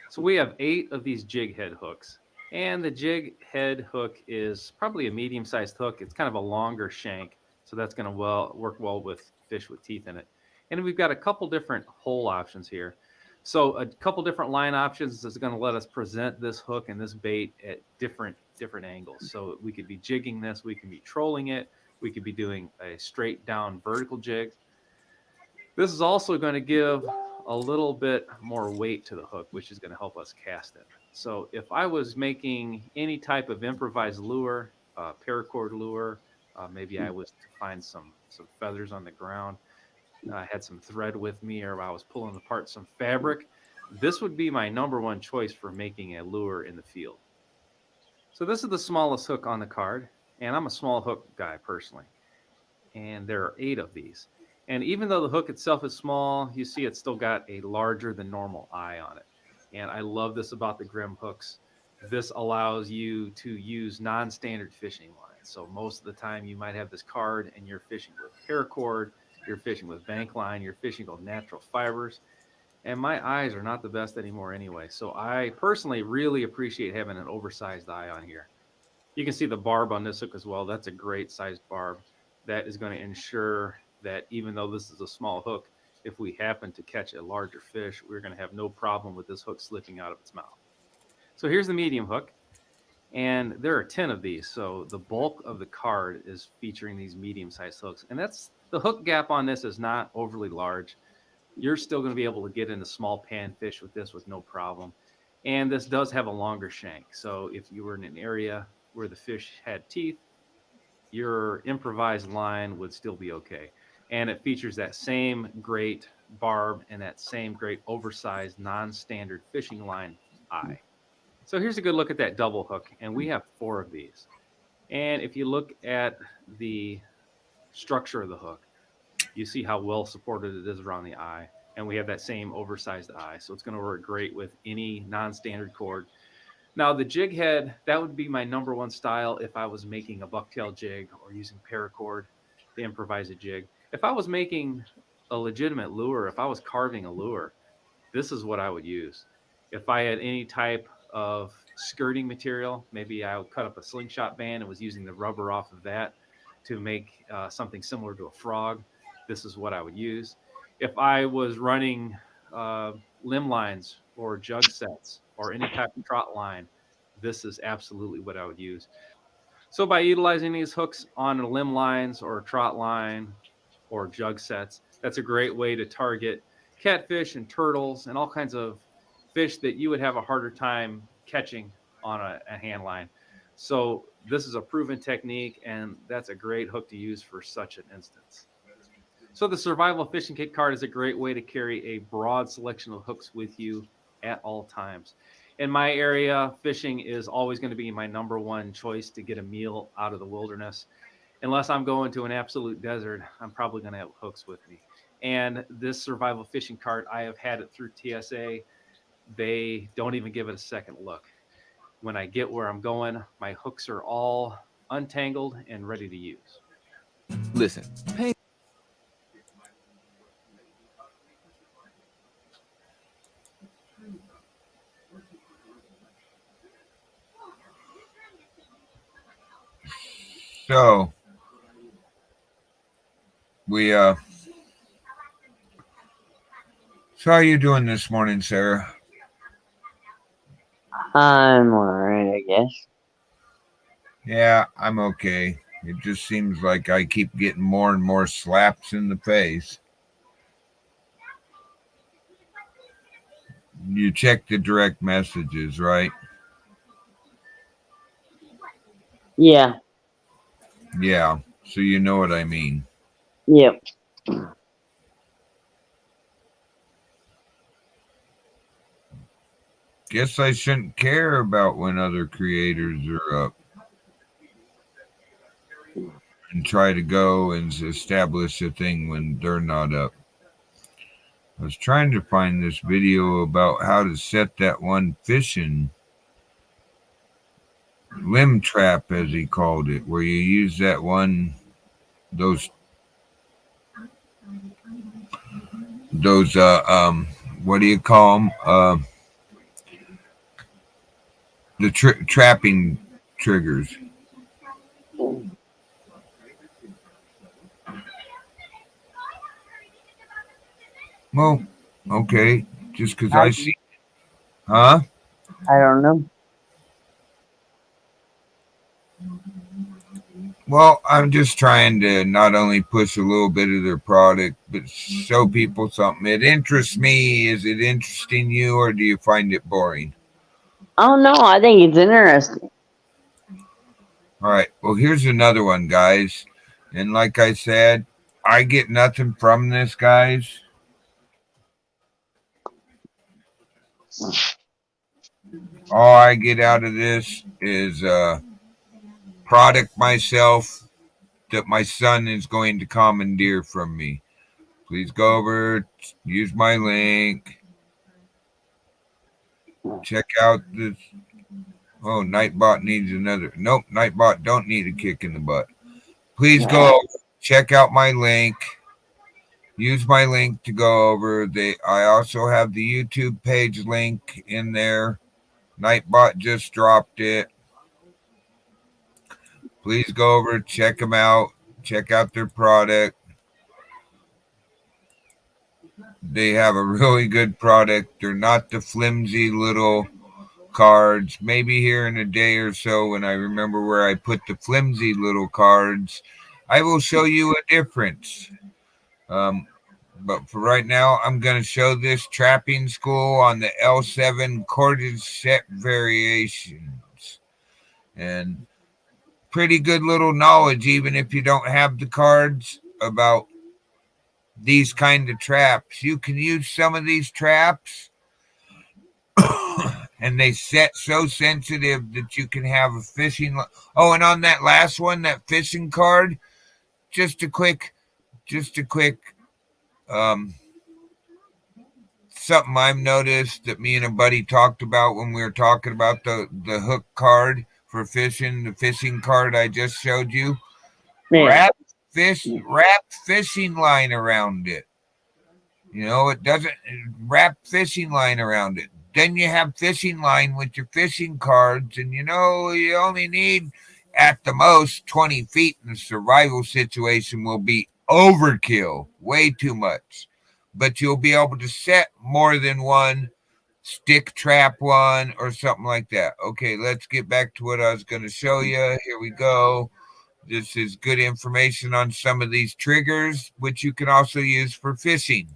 So we have 8 of these jig head hooks. And the jig head hook is probably a medium-sized hook. It's kind of a longer shank, so that's going to work well with fish with teeth in it. And we've got a couple different hole options here. So a couple different line options is going to let us present this hook and this bait at different angles. So we could be jigging this, we can be trolling it, we could be doing a straight down vertical jig. This is also going to give a little bit more weight to the hook, which is going to help us cast it. So if I was making any type of improvised lure, paracord lure, maybe I was to find some feathers on the ground, I had some thread with me, or I was pulling apart some fabric, this would be my number one choice for making a lure in the field. So this is the smallest hook on the card, and I'm a small hook guy personally. And there are 8 of these. And even though the hook itself is small, you see it's still got a larger than normal eye on it. And I love this about the Grimm hooks. This allows you to use non-standard fishing lines. So most of the time you might have this card and you're fishing with paracord, you're fishing with bank line, you're fishing with natural fibers. And my eyes are not the best anymore anyway. So I personally really appreciate having an oversized eye on here. You can see the barb on this hook as well. That's a great sized barb. That is going to ensure that even though this is a small hook, if we happen to catch a larger fish, we're going to have no problem with this hook slipping out of its mouth. So here's the medium hook, and there are 10 of these. So the bulk of the card is featuring these medium-sized hooks, and that's the hook gap on this is not overly large. You're still going to be able to get into small panfish with this with no problem. And this does have a longer shank. So if you were in an area where the fish had teeth, your improvised line would still be okay. And it features that same great barb and that same great oversized non-standard fishing line eye. So here's a good look at that double hook, and we have 4 of these. And if you look at the structure of the hook, you see how well supported it is around the eye. And we have that same oversized eye. So it's going to work great with any non-standard cord. Now the jig head, that would be my number one style if I was making a bucktail jig or using paracord to improvise a jig. If I was making a legitimate lure, if I was carving a lure, this is what I would use. If I had any type of skirting material, maybe I would cut up a slingshot band and was using the rubber off of that to make something similar to a frog, this is what I would use. If I was running limb lines or jug sets or any type of trot line, this is absolutely what I would use. So by utilizing these hooks on limb lines or trot line or jug sets, that's a great way to target catfish and turtles and all kinds of fish that you would have a harder time catching on a hand line. So this is a proven technique, and that's a great hook to use for such an instance. So the survival fishing kit card is a great way to carry a broad selection of hooks with you at all times. In my area, fishing is always going to be my number one choice to get a meal out of the wilderness. Unless I'm going to an absolute desert, I'm probably going to have hooks with me. And this survival fishing cart, I have had it through TSA. They don't even give it a second look. When I get where I'm going, my hooks are all untangled and ready to use. Listen, pay. So we so how are you doing this morning, Sarah? I'm alright, I guess. Yeah, I'm okay. It just seems like I keep getting more and more slaps in the face. You check the direct messages, right? Yeah. Yeah, so you know what I mean. Yep. Guess I shouldn't care about when other creators are up and try to go and establish a thing when they're not up. I was trying to find this video about how to set that one fishing limb trap, as he called it, where you use that one, those, what do you call them? The trapping triggers. Well, okay, just because I see, huh? I don't know. Well, I'm just trying to not only push a little bit of their product, but show people something. It interests me. Is it interesting you, or do you find it boring? Oh no, I think it's interesting. All right. Well, here's another one, guys. And like I said, I get nothing from this, guys. All I get out of this is product myself that my son is going to commandeer from me. Please go over, use my link, check out this. Oh, Nightbot needs another. Nope, Nightbot don't need a kick in the butt. Please go check out my link. Use my link to go over. I also have the YouTube page link in there. Nightbot just dropped it. Please go over, check them out, check out their product. They have a really good product. They're not the flimsy little cards. Maybe here in a day or so, when I remember where I put the flimsy little cards, I will show you a difference. But for right now, I'm going to show this trapping school on the L7 corded set variations. And pretty good little knowledge, even if you don't have the cards, about these kind of traps. You can use some of these traps and they set so sensitive that you can have a fishing. Oh, and on that last one, that fishing card, just a quick um, something I've noticed that me and a buddy talked about when we were talking about the hook card for fishing, the fishing card I just showed you. Yeah. Wrap fishing line around it. You know, it doesn't wrap fishing line around it. Then you have fishing line with your fishing cards, and you only need at the most 20 feet in a survival situation will be overkill, way too much. But you'll be able to set more than one stick trap one or something like that. Okay, let's get back to what I was going to show you. Here we go. This is good information on some of these triggers, which you can also use for fishing.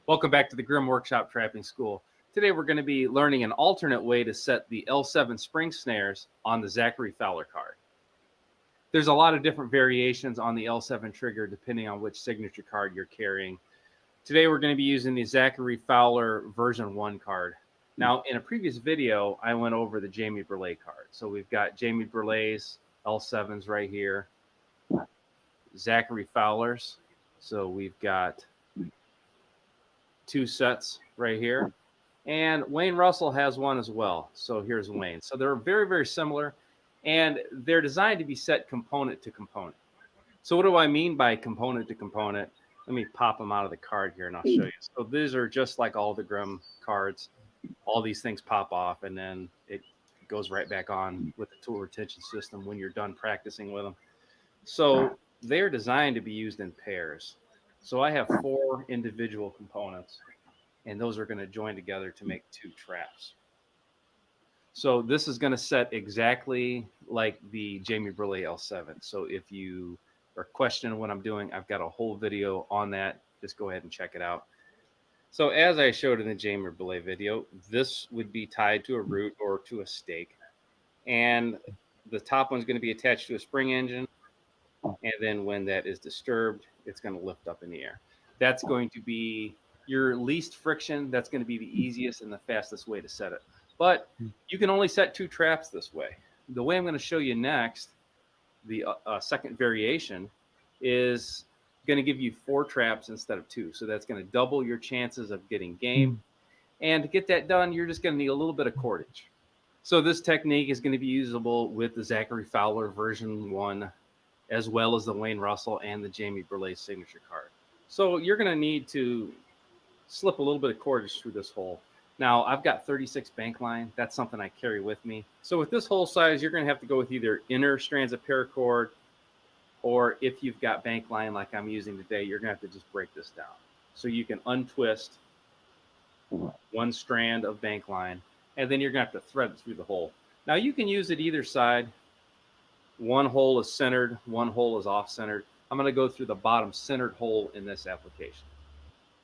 Welcome back to the Grim Workshop Trapping School. Today we're going to be learning an alternate way to set the L7 spring snares on the Zachary Fowler card. There's a lot of different variations on the L7 trigger depending on which signature card you're carrying. Today we're going to be using the Zachary Fowler version 1 card. Now in a previous video I went over the Jamie Burley card. So we've got Jamie Burley's L7s right here. Zachary Fowler's. So we've got 2 sets right here, and Wayne Russell has one as well. So here's Wayne. So they're very, very similar, and they're designed to be set component to component. So what do I mean by component to component? Let me pop them out of the card here and I'll show you. So these are just like all the Grimm cards. All these things pop off and then it goes right back on with the tool retention system when you're done practicing with them. So they're designed to be used in pairs. So I have 4 individual components, and those are going to join together to make 2 traps. So this is going to set exactly like the Jamie Burley L7. So if you are questioning what I'm doing, I've got a whole video on that. Just go ahead and check it out. So as I showed in the Jamie Burley video, this would be tied to a root or to a stake. And the top one's going to be attached to a spring engine. And then when that is disturbed, it's going to lift up in the air. That's going to be your least friction, that's going to be the easiest and the fastest way to set it. But you can only set 2 traps this way. The way I'm going to show you next, the second variation, is going to give you 4 traps instead of 2. So that's going to double your chances of getting game. And to get that done, you're just going to need a little bit of cordage. So this technique is going to be usable with the Zachary Fowler version 1, as well as the Wayne Russell and the Jamie Burley signature card. So you're going to need to slip a little bit of cordage through this hole. Now, I've got 36 bank line. That's something I carry with me. So with this hole size, you're going to have to go with either inner strands of paracord, or if you've got bank line like I'm using today, you're going to have to just break this down. So you can untwist 1 strand of bank line, and then you're going to have to thread it through the hole. Now, you can use it either side. 1 hole is centered, 1 hole is off-centered. I'm going to go through the bottom centered hole in this application.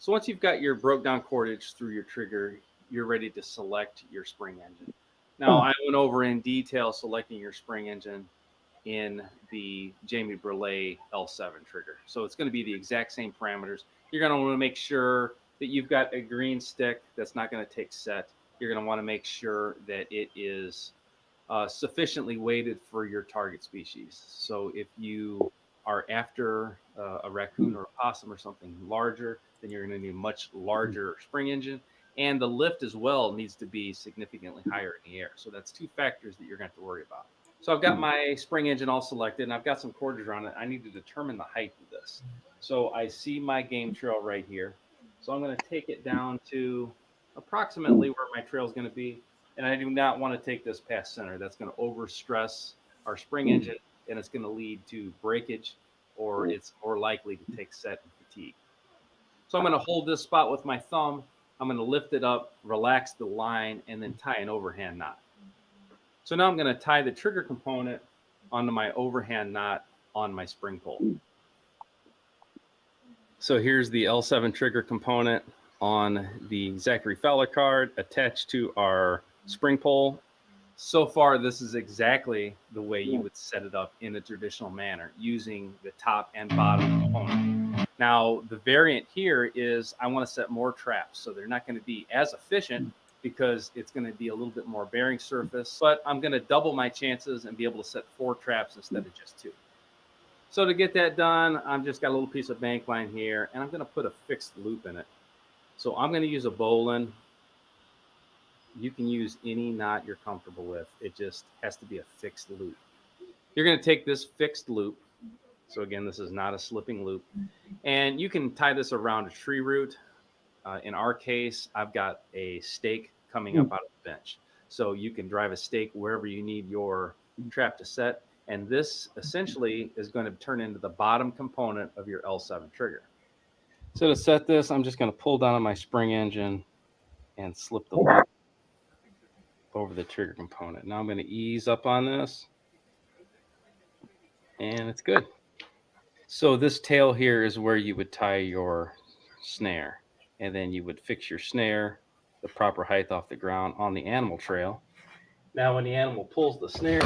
So once you've got your broke down cordage through your trigger, you're ready to select your spring engine. Now, I went over in detail selecting your spring engine in the Jamie Burley L7 trigger. So it's going to be the exact same parameters. You're going to want to make sure that you've got a green stick that's not going to take set. You're going to want to make sure that it is sufficiently weighted for your target species. So if you are after a raccoon or a possum or something larger, then you're going to need a much larger spring engine. And the lift as well needs to be significantly higher in the air. So that's 2 factors that you're going to have to worry about. So I've got my spring engine all selected, and I've got some cordage on it. I need to determine the height of this. So I see my game trail right here. So I'm going to take it down to approximately where my trail is going to be. And I do not want to take this past center. That's going to overstress our spring engine, and it's going to lead to breakage, or it's more likely to take set and fatigue. So I'm going to hold this spot with my thumb. I'm going to lift it up, relax the line, and then tie an overhand knot. So now I'm going to tie the trigger component onto my overhand knot on my spring pole. So here's the L7 trigger component on the Zachary Fowler card attached to our spring pole. So far, this is exactly the way you would set it up in a traditional manner, using the top and bottom component. Now, the variant here is I want to set more traps, so they're not going to be as efficient because it's going to be a little bit more bearing surface, but I'm going to double my chances and be able to set 4 traps instead of just 2. So to get that done, I've just got a little piece of bank line here, and I'm going to put a fixed loop in it. So I'm going to use a bowline. You can use any knot you're comfortable with. It just has to be a fixed loop. You're going to take this fixed loop. So again, this is not a slipping loop. And you can tie this around a tree root. In our case, I've got a stake coming up out of the bench. So you can drive a stake wherever you need your trap to set. And this essentially is going to turn into the bottom component of your L7 trigger. So to set this, I'm just going to pull down on my spring engine and slip the loop over the trigger component. Now I'm going to ease up on this, and it's good. So this tail here is where you would tie your snare, and then you would fix your snare the proper height off the ground on the animal trail. Now when the animal pulls the snare,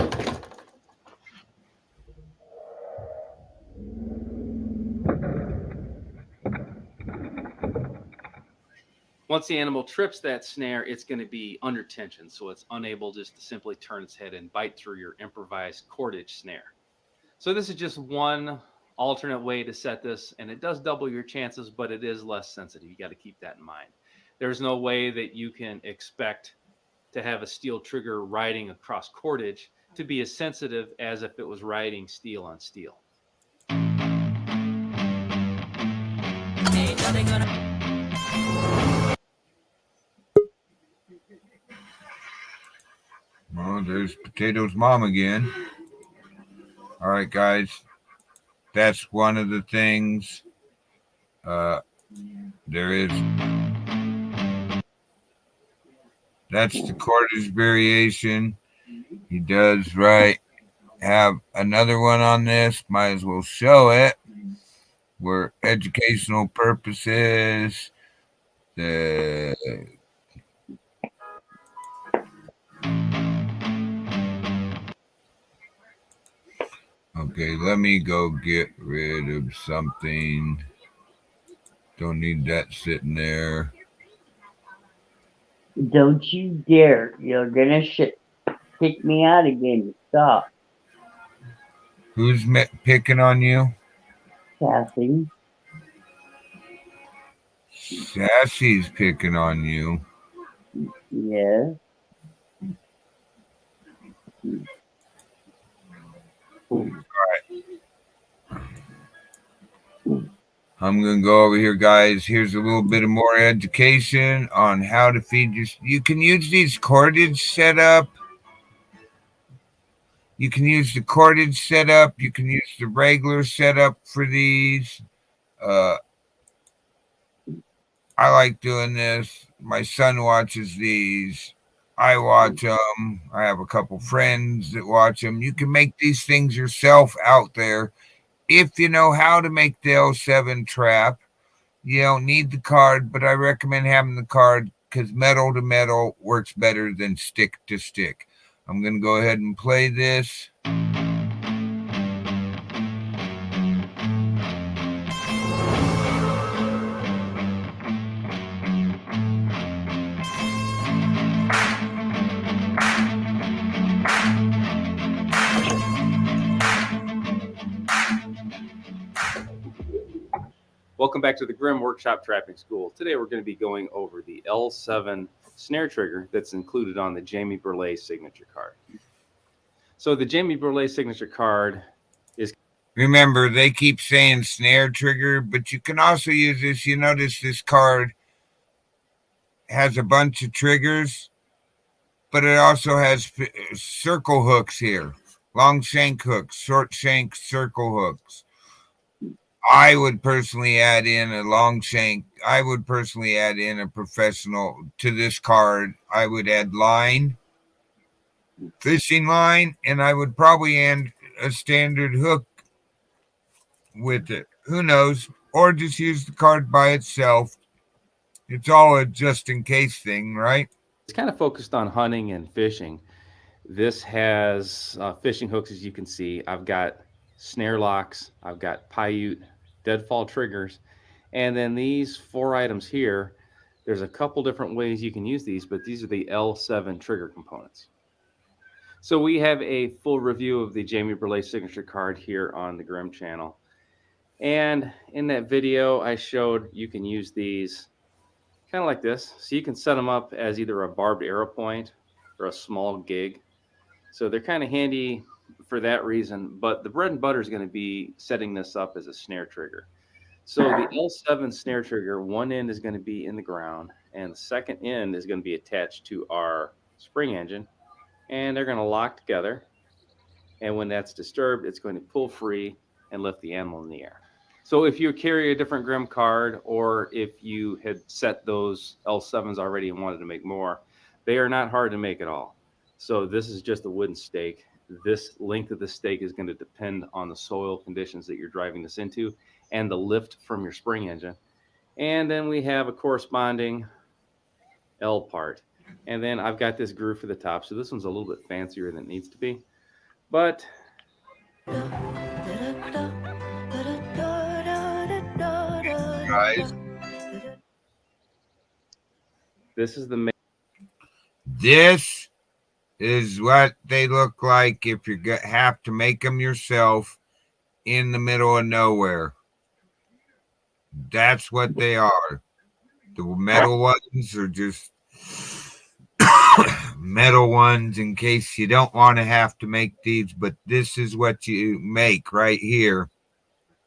once the animal trips that snare, it's going to be under tension, so it's unable just to simply turn its head and bite through your improvised cordage snare. So this is just one alternate way to set this, and it does double your chances, but it is less sensitive. You got to keep that in mind. There's no way that you can expect to have a steel trigger riding across cordage to be as sensitive as if it was riding steel on steel. Well, there's Potato's mom again. All right, guys. That's one of the things. There is. That's the cordage variation. He does have another one on this. Might as well show it. For educational purposes. Okay, let me go get rid of something. Don't need that sitting there. Don't you dare. You're gonna kick me out again. Stop, Who's picking on you? Kathy. Sassy's picking on you. Yes. I'm going to go over here, guys. Here's a little bit of more education on how to feed your... You can use these cordage setup. You can use the cordage setup. You can use the regular setup for these. I like doing this. My son watches these. I watch them. I have a couple friends that watch them. You can make these things yourself out there if you know how to make the L7 trap. You don't need the card, but I recommend having the card because metal to metal works better than stick to stick. I'm going to go ahead and play this. Welcome back to the Grim Workshop Trapping School. Today we're going to be going over the L7 snare trigger that's included on the Jamie Burley signature card. So the Jamie Burley signature card is... Remember, they keep saying snare trigger, but you can also use this. You notice this card has a bunch of triggers, but it also has circle hooks here. Long shank hooks, short shank circle hooks. I would personally add in a long shank. I would personally add in a professional to this card. I would add line, fishing line, and I would probably add a standard hook with it. Who knows? Or just use the card by itself. It's all a just in case thing, right? It's kind of focused on hunting and fishing. This has fishing hooks, as you can see. I've got snare locks. I've got Paiute deadfall triggers. And then these 4 items here, there's a couple different ways you can use these, but these are the L7 trigger components. So we have a full review of the Jamie Burley signature card here on the Grim channel. And in that video, I showed you can use these kind of like this. So you can set them up as either a barbed arrow point or a small gig. So they're kind of handy for that reason, but the bread and butter is going to be setting this up as a snare trigger. So the L7 snare trigger, one end is going to be in the ground and the second end is going to be attached to our spring engine, and they're going to lock together. And when that's disturbed, it's going to pull free and lift the animal in the air. So if you carry a different Grim card, or if you had set those L7s already and wanted to make more, they are not hard to make at all. So this is just a wooden stake. This length of the stake is going to depend on the soil conditions that you're driving this into and the lift from your spring engine. And then we have a corresponding L part. And then I've got this groove for the top. So this one's a little bit fancier than it needs to be. But Guys, this is the... this is what they look like if you have to make them yourself in the middle of nowhere. That's what they are. The metal ones are just metal ones in case you don't want to have to make these, but this is what you make right here.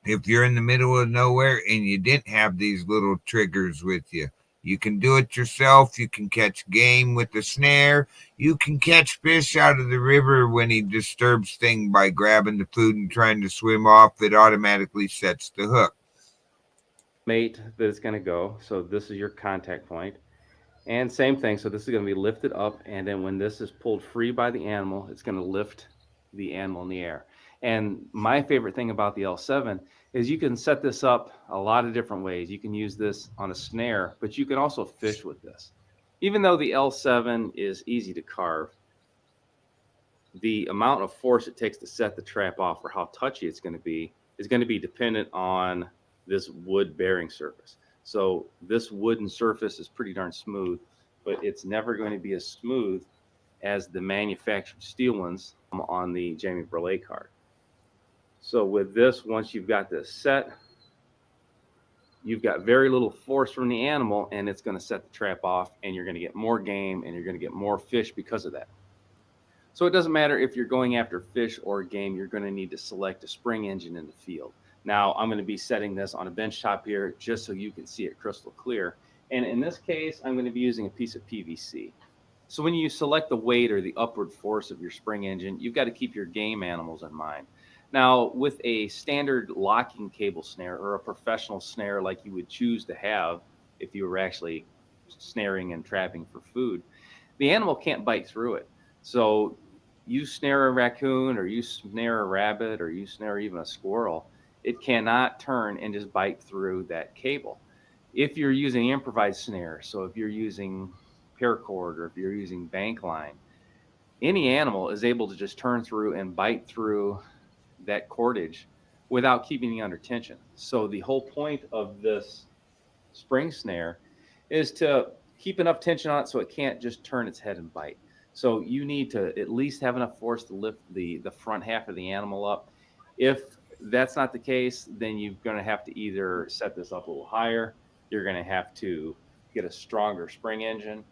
If you're in the middle of nowhere and you didn't have these little triggers with you, you can do it yourself. You can catch game with the snare. You can catch fish out of the river when he disturbs things by grabbing the food and trying to swim off. It automatically sets the hook. Mate that it's going to go. So this is your contact point. And same thing. So this is going to be lifted up. And then when this is pulled free by the animal, it's going to lift the animal in the air. And my favorite thing about the L7 is you can set this up a lot of different ways. You can use this on a snare, but you can also fish with this. Even though the L7 is easy to carve, the amount of force it takes to set the trap off or how touchy it's going to be is going to be dependent on this wood bearing surface. So this wooden surface is pretty darn smooth, but it's never going to be as smooth as the manufactured steel ones on the Jamie Burley card. So with this, once you've got this set, you've got very little force from the animal, and it's going to set the trap off, and you're going to get more game, and you're going to get more fish because of that. So it doesn't matter if you're going after fish or game, you're going to need to select a spring engine in the field. Now, I'm going to be setting this on a bench top here just so you can see it crystal clear. And in this case, I'm going to be using a piece of PVC. So when you select the weight or the upward force of your spring engine, you've got to keep your game animals in mind. Now, with a standard locking cable snare or a professional snare like you would choose to have if you were actually snaring and trapping for food, the animal can't bite through it. So you snare a raccoon or you snare a rabbit or you snare even a squirrel, it cannot turn and just bite through that cable. If you're using improvised snare, so if you're using paracord or if you're using bank line, any animal is able to just turn through and bite through that cordage without keeping you under tension. So the whole point of this spring snare is to keep enough tension on it so it can't just turn its head and bite. So you need to at least have enough force to lift the front half of the animal up. If that's not the case, then you're going to have to either set this up a little higher. You're going to have to get a stronger spring engine.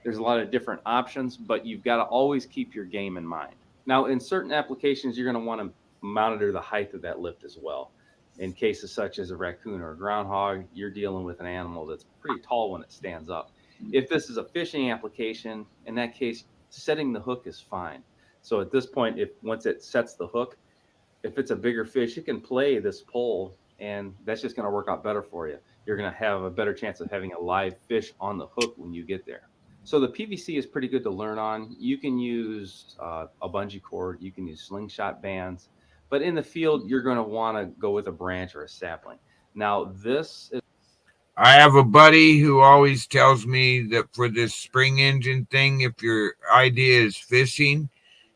There's a lot of different options, but you've got to always keep your game in mind. Now, in certain applications, you're going to want to monitor the height of that lift as well. In cases such as a raccoon or a groundhog, you're dealing with an animal that's pretty tall when it stands up. If this is a fishing application, in that case, setting the hook is fine. So at this point, if once it sets the hook, if it's a bigger fish, it can play this pole, and that's just going to work out better for you. You're going to have a better chance of having a live fish on the hook when you get there. So the PVC is pretty good to learn on. You can use a bungee cord, you can use slingshot bands, but in the field, you're going to want to go with a branch or a sapling. Now, this is I have a buddy who always tells me that for this spring engine thing, if your idea is fishing,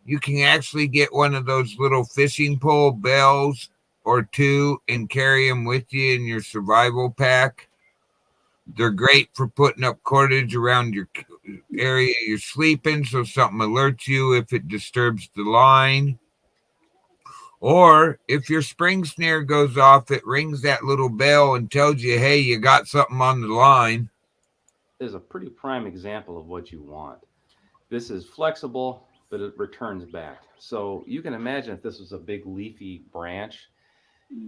you can actually get one of those little fishing pole bells or two and carry them with you in your survival pack. They're great for putting up cordage around your area you're sleeping so something alerts you if it disturbs the line. Or if your spring snare goes off, it rings that little bell and tells you, hey, you got something on the line. a pretty prime example of what you want. This is flexible, but it returns back. So you can imagine if this was a big leafy branch,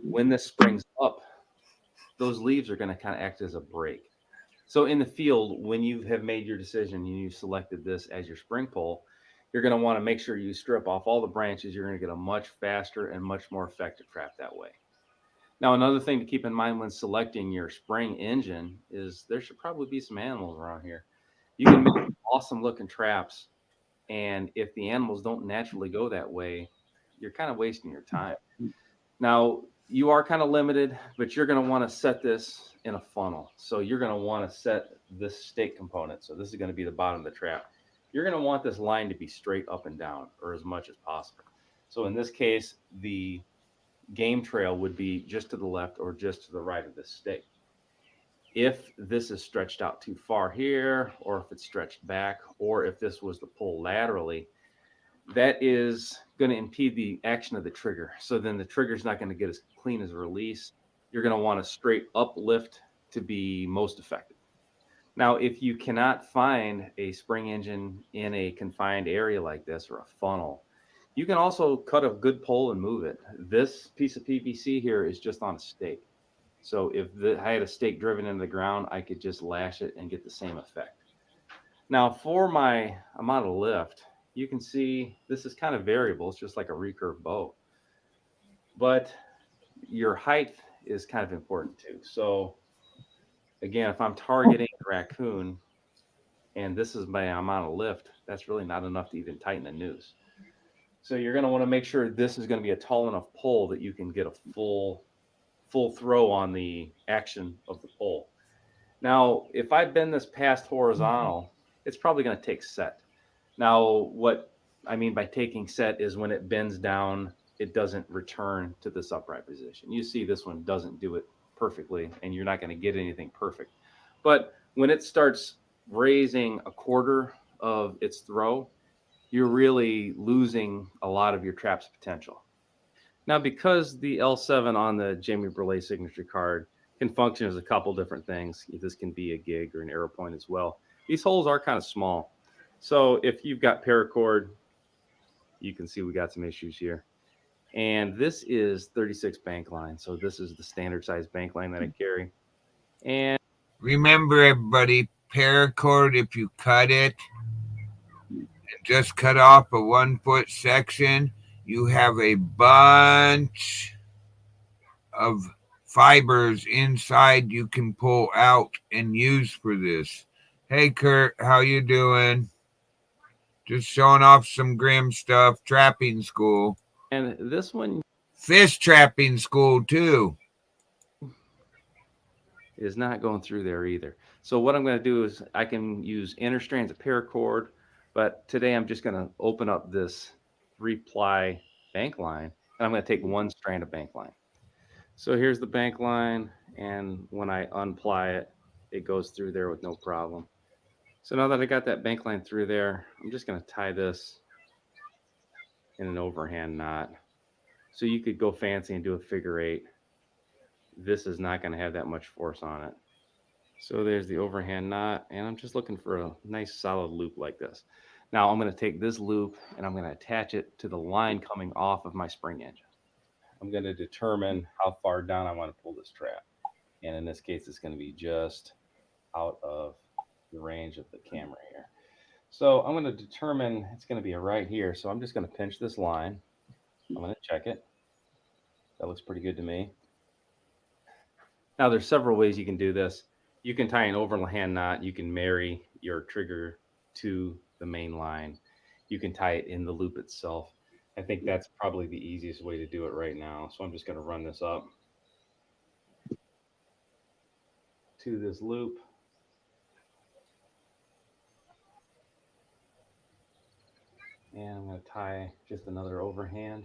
when this springs up, those leaves are going to kind of act as a brake. So in the field, when you have made your decision and you selected this as your spring pole, you're going to want to make sure you strip off all the branches. You're going to get a much faster and much more effective trap that way. Now, another thing to keep in mind when selecting your spring engine is there should probably be some animals around here. You can make awesome looking traps, and if the animals don't naturally go that way, you're kind of wasting your time. Now, you are kind of limited, but you're going to want to set this in a funnel. So you're going to want to set this stake component. So this is going to be the bottom of the trap. You're going to want this line to be straight up and down, or as much as possible. So in this case, the game trail would be just to the left or just to the right of this stake. If this is stretched out too far here, or if it's stretched back, or if this was to pull laterally, that is going to impede the action of the trigger. So then the trigger is not going to get as clean as a release. You're going to want a straight uplift to be most effective. Now, if you cannot find a spring engine in a confined area like this or a funnel, you can also cut a good pole and move it. This piece of PVC here is just on a stake. So if I had a stake driven into the ground, I could just lash it and get the same effect. Now, for my amount of lift, you can see this is kind of variable. It's just like a recurve bow. But your height is kind of important too. So again, if I'm targeting a raccoon and this is my amount of lift, that's really not enough to even tighten the noose. So you're going to want to make sure this is going to be a tall enough pole that you can get a full throw on the action of the pole. Now, if I bend this past horizontal, it's probably going to take set. Now, what I mean by taking set is when it bends down, it doesn't return to this upright position. You see this one doesn't do it perfectly, and you're not going to get anything perfect. But when it starts raising a quarter of its throw, you're really losing a lot of your trap's potential. Now, because the L7 on the Jamie Burley signature card can function as a couple different things, this can be a gig or an arrow point as well. These holes are kind of small. So if you've got paracord, you can see we got some issues here. And this is 36 bank line. So this is the standard size bank line that I carry. And remember, everybody, paracord, if you cut it and just cut off a 1 foot section, you have a bunch of fibers inside you can pull out and use for this. Hey Kurt, how you doing? Just showing off some grim stuff. Trapping school. and this one Fish trapping school too. is not going through there either. So what I'm going to do is I can use inner strands of paracord, but today I'm just going to open up this 3-ply bank line, and I'm going to take one strand of bank line. So here's the bank line, and when I unply it, it goes through there with no problem. So now that I got that bank line through there, I'm just going to tie this in an overhand knot. So you could go fancy and do a figure 8. This is not going to have that much force on it. So there's the overhand knot, and I'm just looking for a nice solid loop like this. Now I'm going to take this loop and I'm going to attach it to the line coming off of my spring engine. I'm going to determine how far down I want to pull this trap. And in this case, it's going to be just out of the range of the camera here. So I'm going to determine it's going to be right here. So I'm just going to pinch this line. I'm going to check it. That looks pretty good to me. Now there's several ways you can do this. You can tie an overhand knot. You can marry your trigger to the main line. You can tie it in the loop itself. I think that's probably the easiest way to do it right now. So I'm just going to run this up to this loop. And I'm going to tie just another overhand.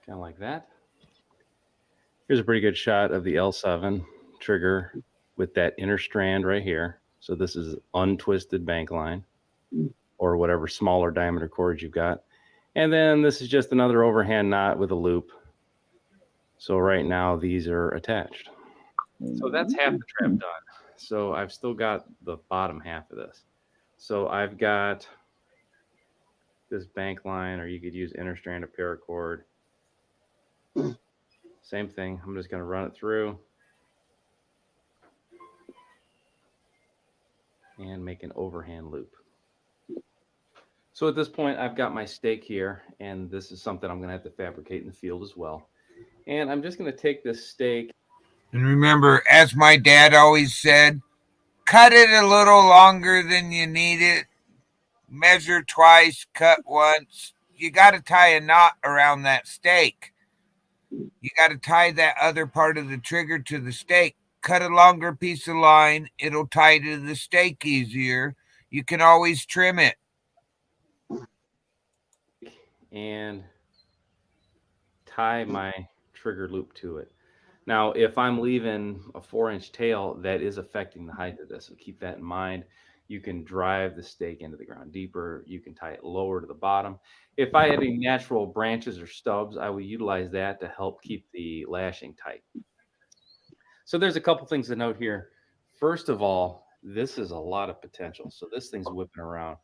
Kind of like that. Here's a pretty good shot of the L7 trigger with that inner strand right here. So this is untwisted bank line or whatever smaller diameter cord you've got. And then this is just another overhand knot with a loop. So right now these are attached. So that's half the trap done. So I've still got the bottom half of this. So I've got this bank line, or you could use inner strand of paracord. Same thing. I'm just going to run it through and make an overhand loop. So at this point, I've got my stake here, and this is something I'm going to have to fabricate in the field as well. And I'm just going to take this stake. And remember, as my dad always said, cut it a little longer than you need it. Measure twice, cut once. You got to tie a knot around that stake. You got to tie that other part of the trigger to the stake. Cut a longer piece of line. It'll tie to the stake easier. You can always trim it. And tie my trigger loop to it. Now, if I'm leaving a 4-inch tail, that is affecting the height of this. So keep that in mind. You can drive the stake into the ground deeper. You can tie it lower to the bottom. If I had any natural branches or stubs, I would utilize that to help keep the lashing tight. So there's a couple things to note here. First of all, this is a lot of potential. So this thing's whipping around.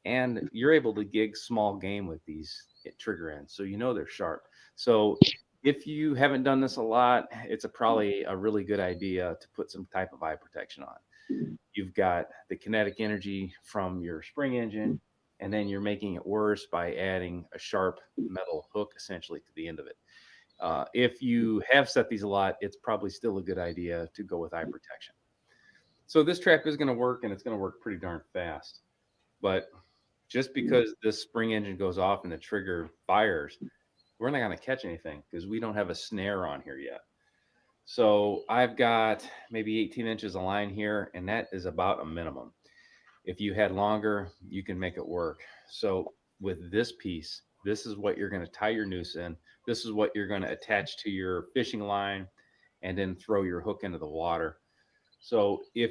And you're able to gig small game with these trigger ends. So you know they're sharp. So if you haven't done this a lot, it's probably a really good idea to put some type of eye protection on. You've got the kinetic energy from your spring engine, and then you're making it worse by adding a sharp metal hook essentially to the end of it. If you have set these a lot, it's probably still a good idea to go with eye protection. So this trap is going to work, and it's going to work pretty darn fast. But just because this spring engine goes off and the trigger fires, we're not going to catch anything because we don't have a snare on here yet. So I've got maybe 18 inches of line here, and that is about a minimum. If you had longer, you can make it work. So with this piece, This is what you're going to tie your noose in. This is what you're going to attach to your fishing line and then throw your hook into the water. So if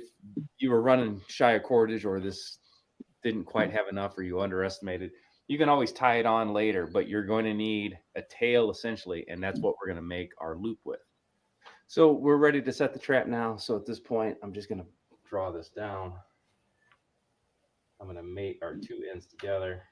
you were running shy of cordage or this didn't quite have enough or you underestimated, you can always tie it on later, but you're going to need a tail essentially, and that's what we're going to make our loop with. So we're ready to set the trap now. So at this point, I'm just going to draw this down. I'm going to mate our two ends together.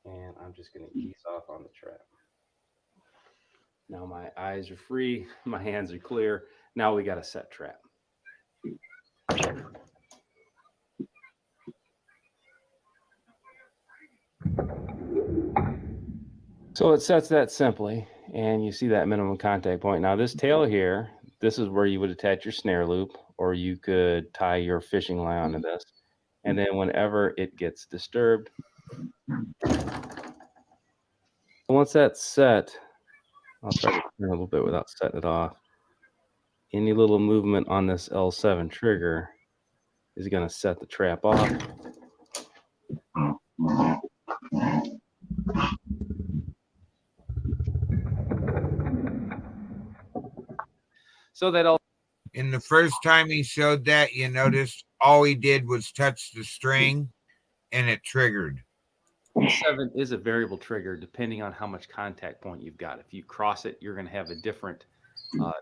And I'm just going to ease off on the trap. Now my eyes are free, my hands are clear. Now we got a set trap. So it sets that simply, and you see that minimum contact point. Now this tail here, this is where you would attach your snare loop, or you could tie your fishing line onto this. And then whenever it gets disturbed, once that's set, I'll try to turn a little bit without setting it off. Any little movement on this L7 trigger is going to set the trap off. So that all. And the first time he showed that, you noticed all he did was touch the string and it triggered. 7 is a variable trigger depending on how much contact point you've got. If you cross it, you're going to have a different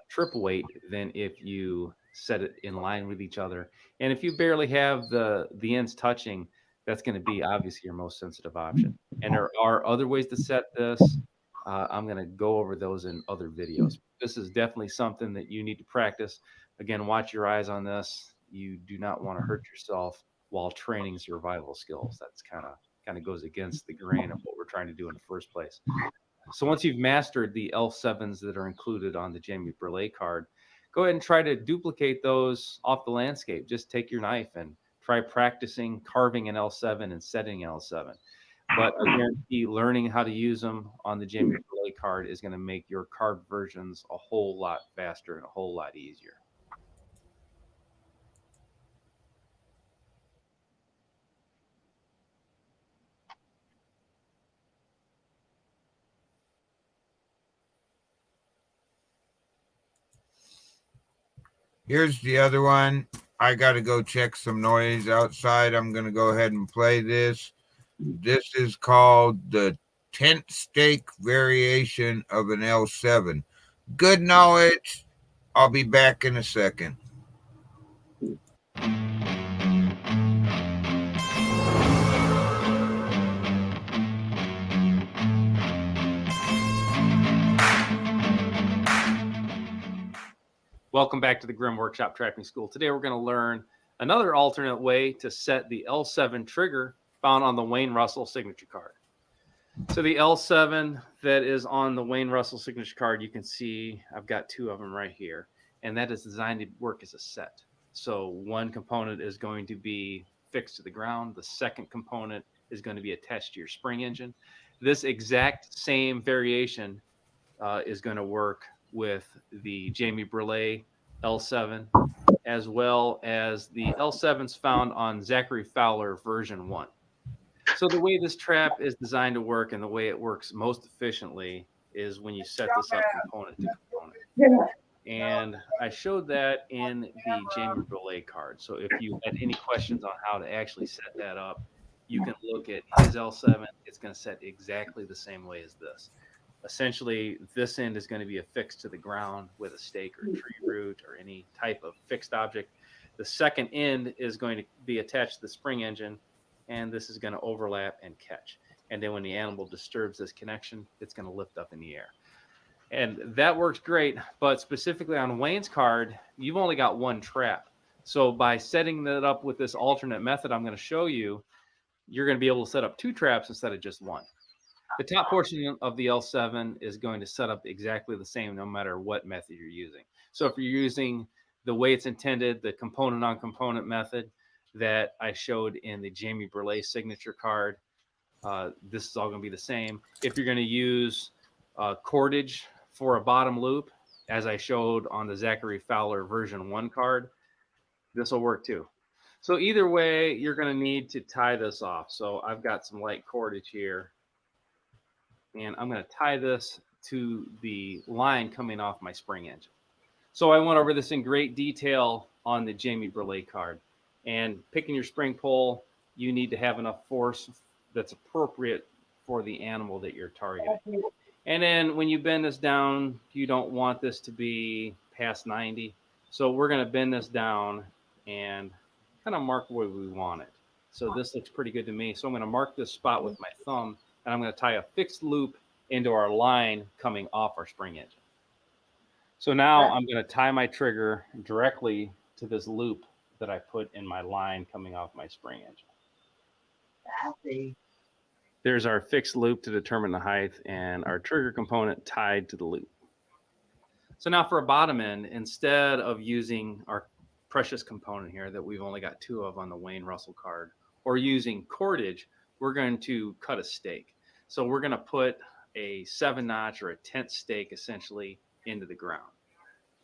trip weight than if you set it in line with each other. And if you barely have the ends touching, that's going to be obviously your most sensitive option. And there are other ways to set this. I'm going to go over those in other videos. This is definitely something that you need to practice. Again, watch your eyes on this. You do not want to hurt yourself while training survival skills. That's kind of goes against the grain of what we're trying to do in the first place. So once you've mastered the L7s that are included on the Jamie Burley card, go ahead and try to duplicate those off the landscape. Just take your knife and try practicing carving an L7 and setting an L7. But I guarantee learning how to use them on the Jamie Burley card is going to make your carved versions a whole lot faster and a whole lot easier. Here's the other one. I got to go check some noise outside. I'm going to go ahead and play this. This is called the tent stake variation of an L7. Good knowledge. I'll be back in a second. Welcome back to the Grim Workshop Trapping School. Today we're going to learn another alternate way to set the L7 trigger found on the Wayne Russell signature card. So the L7 that is on the Wayne Russell signature card, you can see I've got two of them right here, and that is designed to work as a set. So one component is going to be fixed to the ground. The second component is going to be attached to your spring engine. This exact same variation is going to work with the Jamie Burley L7, as well as the L7s found on Zachary Fowler version 1. So the way this trap is designed to work and the way it works most efficiently is when you set this up component to component. And I showed that in the Jamie Burley card. So if you had any questions on how to actually set that up, you can look at his L7. It's going to set exactly the same way as this. Essentially, this end is going to be affixed to the ground with a stake or tree root or any type of fixed object. The second end is going to be attached to the spring engine, and this is going to overlap and catch. And then when the animal disturbs this connection, it's going to lift up in the air. And that works great, but specifically on Wayne's card, you've only got one trap. So by setting that up with this alternate method I'm going to show you, you're going to be able to set up two traps instead of just one. The top portion of the L7 is going to set up exactly the same no matter what method you're using. So if you're using the way it's intended, the component on component method that I showed in the Jamie Burley signature card, this is all going to be the same. If you're going to use cordage for a bottom loop, as I showed on the Zachary Fowler version 1 card, This will work too. So either way, you're going to need to tie this off. So I've got some light cordage here, and I'm going to tie this to the line coming off my spring engine. So I went over this in great detail on the Jamie Burley card. And picking your spring pole, you need to have enough force that's appropriate for the animal that you're targeting. And then when you bend this down, you don't want this to be past 90. So we're going to bend this down and kind of mark where we want it. So this looks pretty good to me. So I'm going to mark this spot with my thumb, and I'm going to tie a fixed loop into our line coming off our spring engine. So now I'm going to tie my trigger directly to this loop that I put in my line coming off my spring engine. There's our fixed loop to determine the height and our trigger component tied to the loop. So now for a bottom end, instead of using our precious component here that we've only got 2 of on the Wayne Russell card, or using cordage, we're going to cut a stake. So we're going to put a 7-notch or a tent stake essentially into the ground.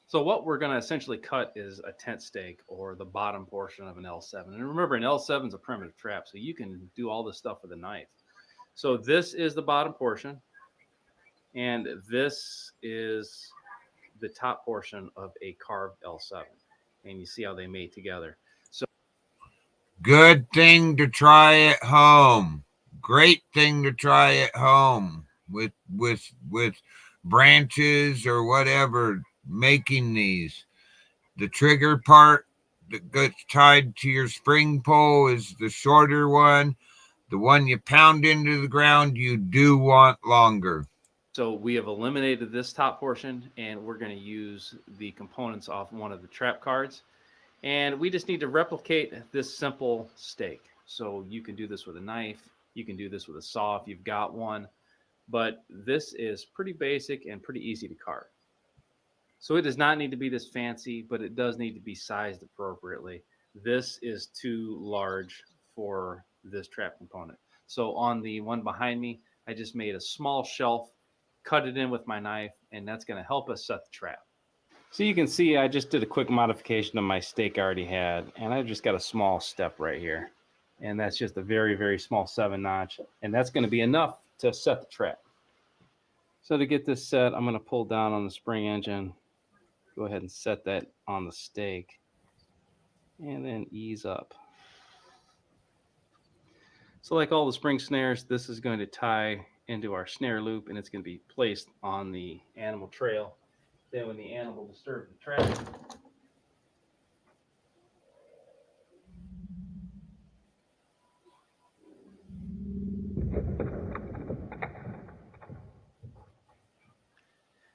So what we're going to essentially cut is a tent stake, or the bottom portion of an L7. And remember, an L7 is a primitive trap, so you can do all this stuff with a knife. So this is the bottom portion, and this is the top portion of a carved L7. And you see how they mate together. So good thing to try at home. Great thing to try at home with branches or whatever, making these. The trigger part that gets tied to your spring pole is the shorter one. The one you pound into the ground, you do want longer. So we have eliminated this top portion, and we're going to use the components off one of the trap cards. And we just need to replicate this simple stake. So you can do this with a knife. You can do this with a saw if you've got one. But this is pretty basic and pretty easy to carve. So it does not need to be this fancy, but it does need to be sized appropriately. This is too large for this trap component. So on the one behind me, I just made a small shelf, cut it in with my knife, and that's going to help us set the trap. So you can see I just did a quick modification of my stake I already had, and I've just got a small step right here. And that's just a very, very small 7-notch, and that's going to be enough to set the trap. So to get this set, I'm going to pull down on the spring engine, go ahead and set that on the stake, and then ease up. So like all the spring snares, this is going to tie into our snare loop, and it's going to be placed on the animal trail. Then when the animal disturbs the trap,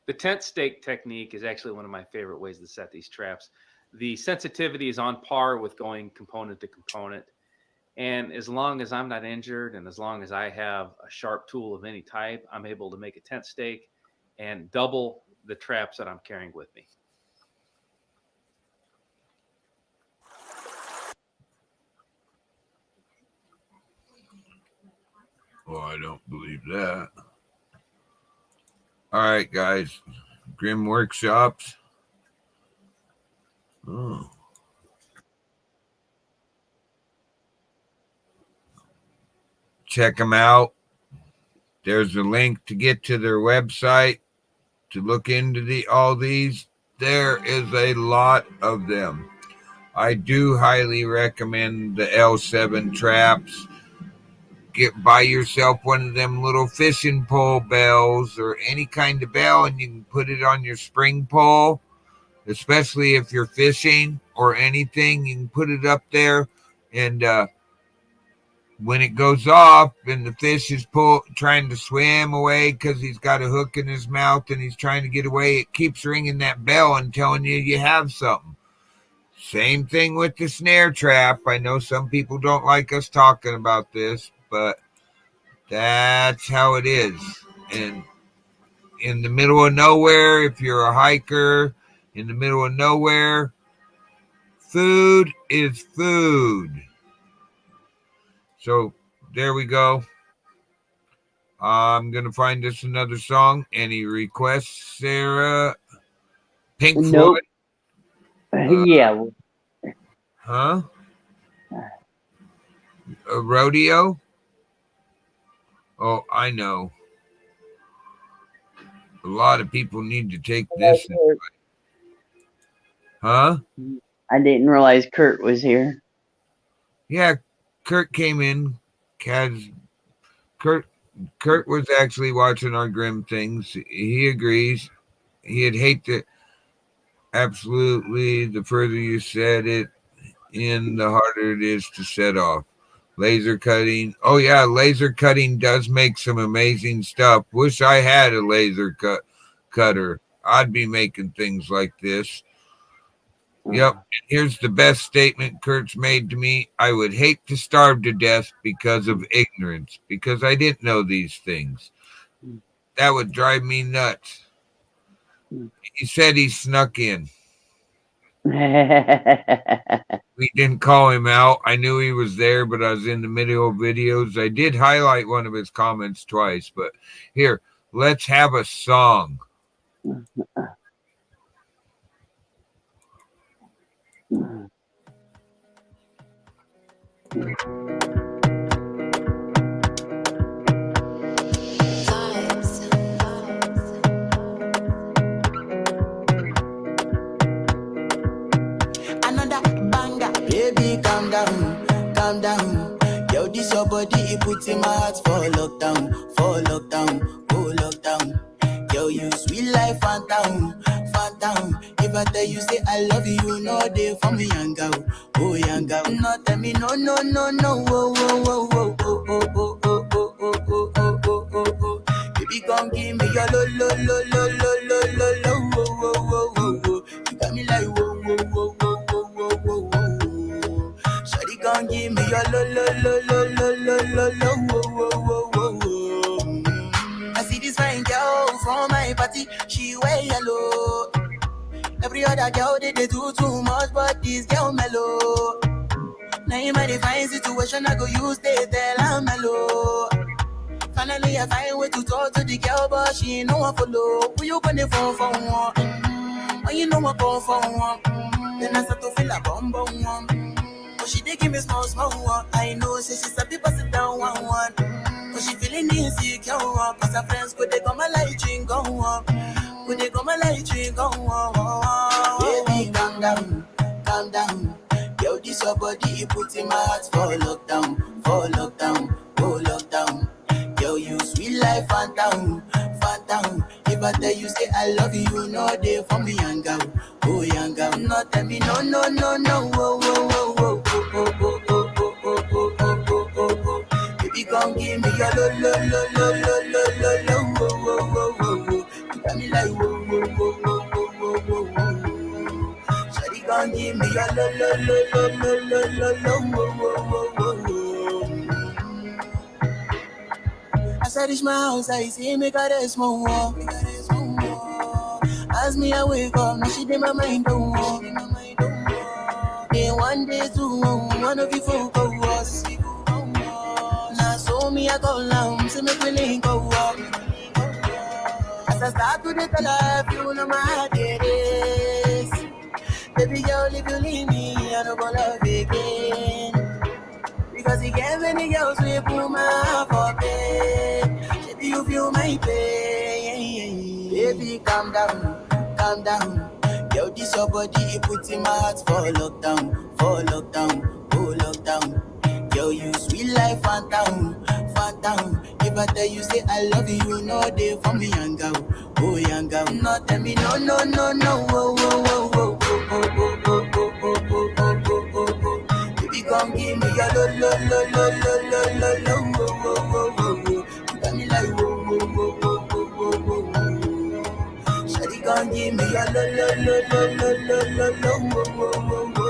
the tent stake technique is actually one of my favorite ways to set these traps. The sensitivity is on par with going component to component. And as long as I'm not injured, and as long as I have a sharp tool of any type, I'm able to make a tent stake and double the traps that I'm carrying with me. Oh, I don't believe that. All right, guys. Grim Workshops. Oh. Check them out. There's a link to get to their website to look into all these. There is a lot of them. I do highly recommend the L7 traps. Buy yourself one of them little fishing pole bells or any kind of bell, and you can put it on your spring pole, especially if you're fishing or anything. You can put it up there, and when it goes off and the fish is trying to swim away because he's got a hook in his mouth and he's trying to get away, it keeps ringing that bell and telling you have something. Same thing with the snare trap. I know some people don't like us talking about this, but that's how it is. And in the middle of nowhere, if you're a hiker in the middle of nowhere, food is food. So there we go. I'm going to find us another song. Any requests, Sarah? Pink Nope. Floyd? Yeah. Huh? A rodeo? Oh, I know. A lot of people need to take this. Huh? I didn't realize Kurt was here. Yeah, Kurt came in. Kaz, Kurt, Kurt was actually watching our grim things. He agrees. He'd hate to. Absolutely, the further you set it in, the harder it is to set off. Laser cutting. Oh yeah, laser cutting does make some amazing stuff. Wish I had a cutter. I'd be making things like this. Yep. Here's the best statement Kurt's made to me. I would hate to starve to death because of ignorance, because I didn't know these things. That would drive me nuts. He said he snuck in. We didn't call him out. I knew he was there, but I was in the middle of videos. I did highlight one of his comments twice, but here, let's have a song. Another banger. Baby, calm down. Yo, this your body, it puts in my heart for lockdown, oh lockdown. Yo, you sweet life, phantom, phantom. If I tell you, say I love you, you know they for me, young girl, oh young girl. No, tell me, no, no, no, no, oh, oh, oh, oh, oh, oh, oh, oh, oh, oh, oh, oh, oh, oh, oh. Baby, come give me your lo, lo, lo, lo, lo, lo, lo, lo, oh, oh, oh, oh, oh. You got me like, whoa, whoa, whoa, whoa, whoa, whoa, whoa, whoa. Shawty gon' give me your lo lo lo lo lo lo lo lo wo wo wo wo wo. I see this fine girl from my party, she wear yellow. Every other girl they do too much, but this girl mellow. Now in my divine situation, I go use they tell I'm mellow. Finally, I find way to talk to the girl, but she ain't no one follow. Who you gonna phone for one? When you know I call for one, then I start to feel a bum bum one. But she dey give me small small one. I know, say she's a people sit down one. But she feeling insecure, cause her friends could they come my light ring go on. Could they come my light ring go on. Baby, calm down. Yo, this your body, it puts in my heart for lockdown, oh lockdown. Yo, you sweet life, phantom, phantom. If I tell you, say I love you, you know they for me, young girl, oh young girl. No, tell me, no, no, no, no, oh, oh, oh, oh, oh, oh, oh, oh, oh, oh, oh, oh, oh, oh. Baby, come give me your lo, lo, lo, lo, lo, lo, lo, lo, oh, oh, oh, oh, oh. You got me like, whoa, whoa, whoa, whoa, whoa, whoa, whoa, whoa. Shawty, come give me your lo, lo, lo, lo, lo, lo, lo, lo, oh, oh, oh, oh, oh. As I reach my house, I see me got a small wall. As me, I wake up, now she did my mind don't walk. Day one, day two, one of you folk go us. Now so me, I go down, see me feeling go up. As I start to the life, you know my heart it is. Baby girl, if you leave me, I don't go love again. Because he gave many girls we put my heart for bed. Baby, you feel my pain. Baby, calm down. Yo, this your body, it puts in my heart for lockdown, oh lockdown. Yo, you sweet life, phantom, phantom. If I tell you, say I love you, you know they for me, young girl, oh young girl. No, tell me, no, no, no, no, oh, oh, oh, oh, oh, oh, oh, oh, oh, oh, oh, oh, oh, oh. Baby, come give me your lo lo lo lo lo lo lo lo wo wo wo wo wo. You got me like wo wo wo wo wo wo wo wo. Shawty, come give me your lo lo lo lo lo lo lo lo wo wo wo wo wo.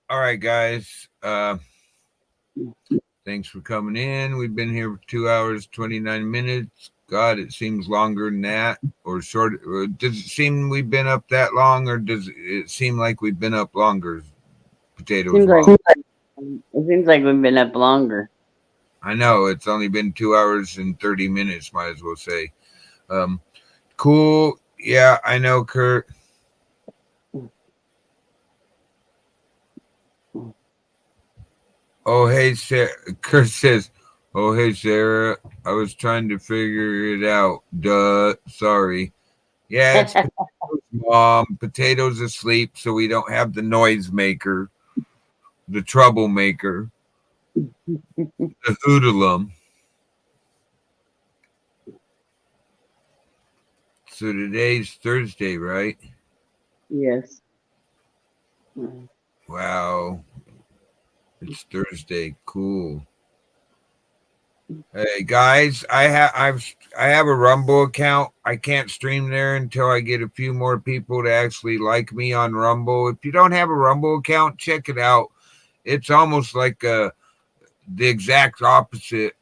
All right, guys. Thanks for coming in. We've been here for 2 hours, 29 minutes. God, it seems longer than that, or short. Does it seem we've been up that long, or does it seem like we've been up longer? Potatoes Seems Mom. like it seems like we've been up longer. I know it's only been 2 hours and 30 minutes. Might as well say. Cool. Yeah, I know, Kurt. Oh, hey, Sarah. Kurt says, "Oh, hey, Sarah. I was trying to figure it out. Duh. Sorry. Yeah, it's potatoes, Mom. Potatoes asleep, so we don't have the noise maker, the troublemaker, the hoodlum. So today's Thursday, right? Yes. Wow. It's Thursday. Cool. Hey guys, I have a Rumble account. I can't stream there until I get a few more people to actually like me on Rumble. If you don't have a Rumble account, check it out. It's almost like the exact opposite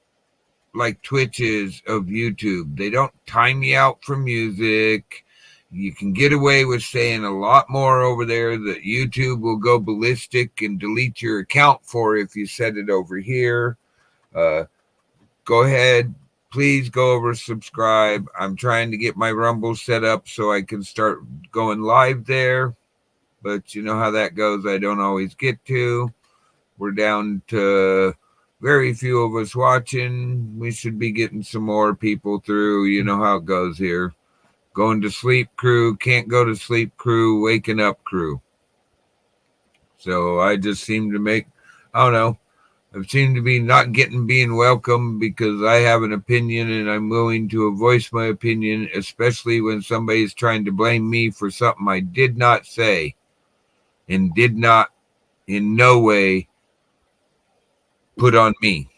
like Twitch is of YouTube. They don't time you out for music. You can get away with saying a lot more over there that YouTube will go ballistic and delete your account for if you set it over here. Go ahead. Please go over, subscribe. I'm trying to get my Rumble set up so I can start going live there. But you know how that goes. I don't always get to. We're down to very few of us watching. We should be getting some more people through. You know how it goes here. Going to sleep crew, can't go to sleep crew, waking up crew. So I just seem to make, I don't know, I seem to be not being welcome because I have an opinion and I'm willing to voice my opinion, especially when somebody's trying to blame me for something I did not say and did not in no way put on me.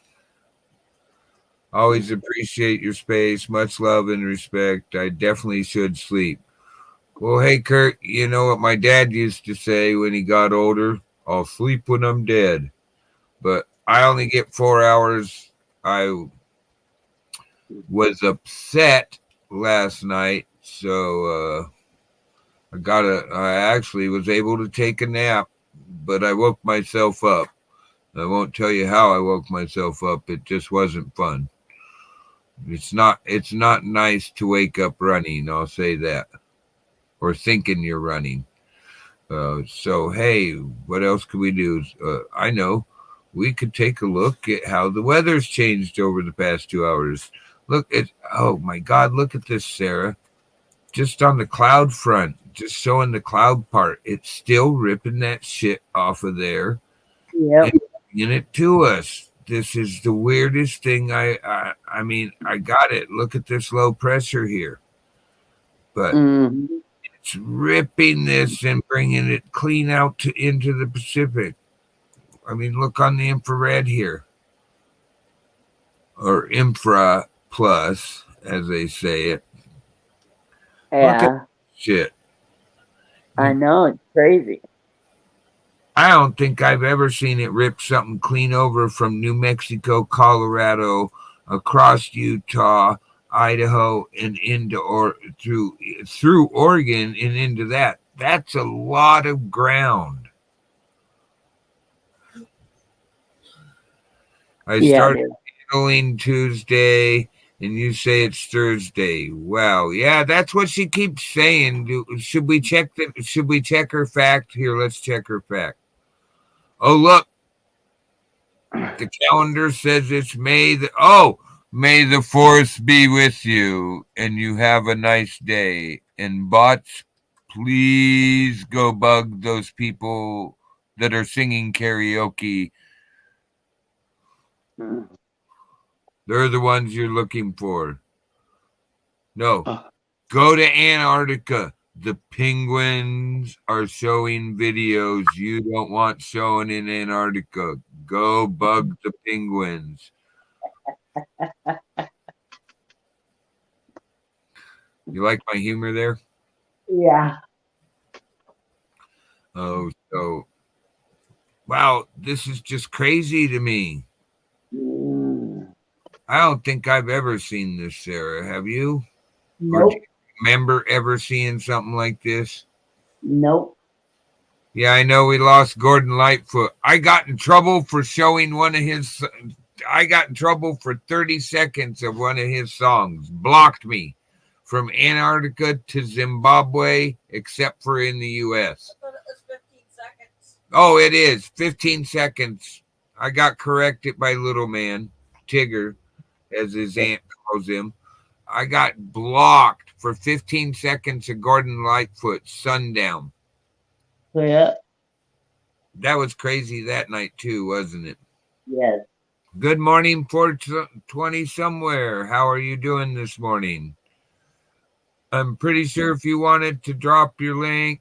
Always appreciate your space. Much love and respect. I definitely should sleep. Well, hey, Kurt, you know what my dad used to say when he got older? I'll sleep when I'm dead. But I only get 4 hours. I was upset last night, so I actually was able to take a nap, but I woke myself up. I won't tell you how I woke myself up. It just wasn't fun. It's not nice to wake up running, I'll say that. Or thinking you're running. So hey, what else could we do? I know we could take a look at how the weather's changed over the past 2 hours. Look at oh my God, look at this, Sarah. Just on the cloud front, just showing the cloud part. It's still ripping that shit off of there Yep. and bringing it to us. This is the weirdest thing. I mean, I got it. Look at this low pressure here, but it's ripping this and bringing it clean out into the Pacific. I mean, look on the infrared here, or infra plus, as they say it. Look at Yeah. shit. I know, it's crazy. I don't think I've ever seen it rip something clean over from New Mexico, Colorado, across Utah, Idaho, and into or through Oregon and into that. That's a lot of ground. I Yeah, started dude. handling Tuesday, and you say it's Thursday. Wow, yeah, that's what she keeps saying. Should we check Should we check her fact? Here, let's check her fact. Oh, look, the calendar says it's May May the 4th be with you, and you have a nice day. And bots, please go bug those people that are singing karaoke. They're the ones you're looking for. No, go to Antarctica. The penguins are showing videos you don't want showing in Antarctica. Go bug the penguins. You like my humor there? Yeah. Oh, so Wow, this is just crazy to me. I don't think I've ever seen this, Sarah. Have you? Or do Nope. you remember ever seeing something like this? Nope. Yeah, I know we lost Gordon Lightfoot. I got in trouble for showing one of his. I got in trouble for 30 seconds of one of his songs. Blocked me from Antarctica to Zimbabwe, except for in the U.S. I thought it was 15 seconds. Oh, it is 15 seconds. I got corrected by Little Man, Tigger, as his aunt calls him. I got blocked for 15 seconds of Gordon Lightfoot, Sundown. So yeah. That was crazy that night too, wasn't it? Yes. Good morning, 420 somewhere. How are you doing this morning? I'm pretty sure if you wanted to drop your link,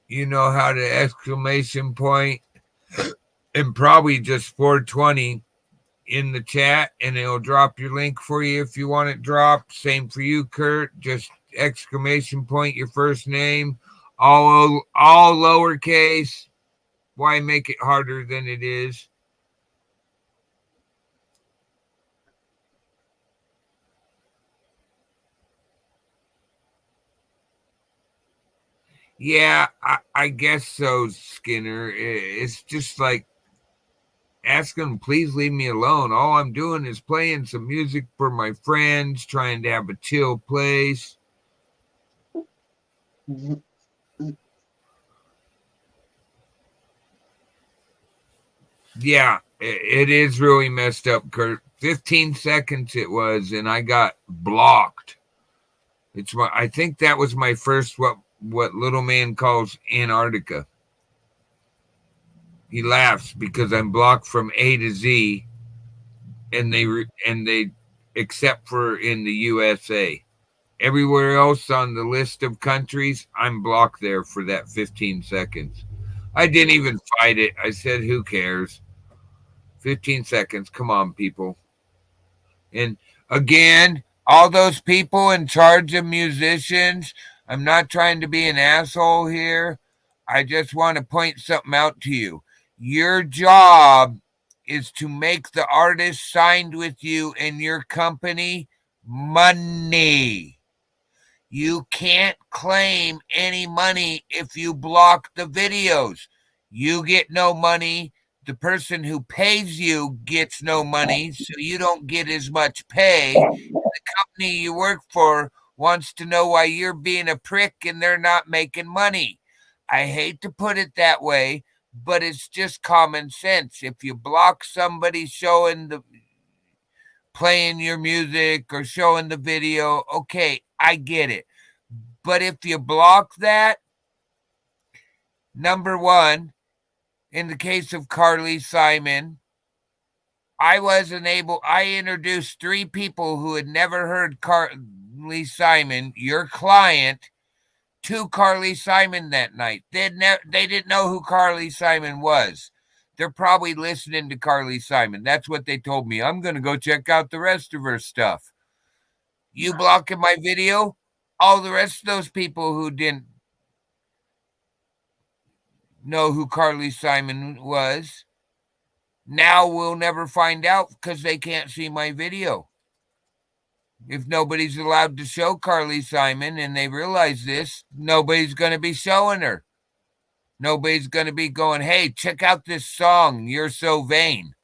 you know how to exclamation point and probably just 420 in the chat, and it'll drop your link for you if you want it dropped. Same for you, Kurt. Just exclamation point your first name, all lowercase. Why make it harder than it is? Yeah, I guess so, Skinner. It's just like ask them, please leave me alone. All I'm doing is playing some music for my friends, trying to have a chill place. Yeah, it is really messed up, Kurt. 15 seconds it was, and I got blocked. I think that was my first what Little Man calls Antarctica. He laughs because I'm blocked from A to Z, and they except for in the USA. Everywhere else on the list of countries, I'm blocked there for that 15 seconds. I didn't even fight it. I said, who cares? 15 seconds. Come on, people. And again, all those people in charge of musicians, I'm not trying to be an asshole here. I just want to point something out to you. Your job is to make the artist signed with you and your company money. You can't claim any money if you block the videos. You get no money. The person who pays you gets no money, so you don't get as much pay. The company you work for wants to know why you're being a prick and they're not making money. I hate to put it that way, but it's just common sense. If you block somebody playing your music or showing the video, okay, I get it. But if you block that, number one, in the case of Carly Simon, I introduced 3 people who had never heard Carly Simon, your client, to Carly Simon that night. They didn't know who Carly Simon was. They're probably listening to Carly Simon. That's what they told me. I'm going to go check out the rest of her stuff. You blocking my video, all the rest of those people who didn't know who Carly Simon was, now we'll never find out because they can't see my video. If nobody's allowed to show Carly Simon and they realize this, nobody's going to be showing her. Nobody's going to be going, hey, check out this song, You're So Vain.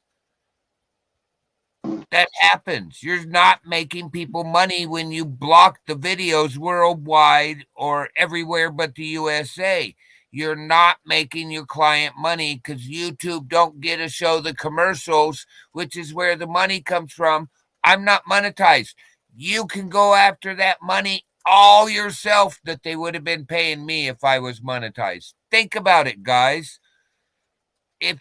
That happens. You're not making people money when you block the videos worldwide or everywhere but the USA. You're not making your client money because YouTube don't get to show the commercials, which is where the money comes from. I'm not monetized. You can go after that money all yourself that they would have been paying me if I was monetized. Think about it, guys. If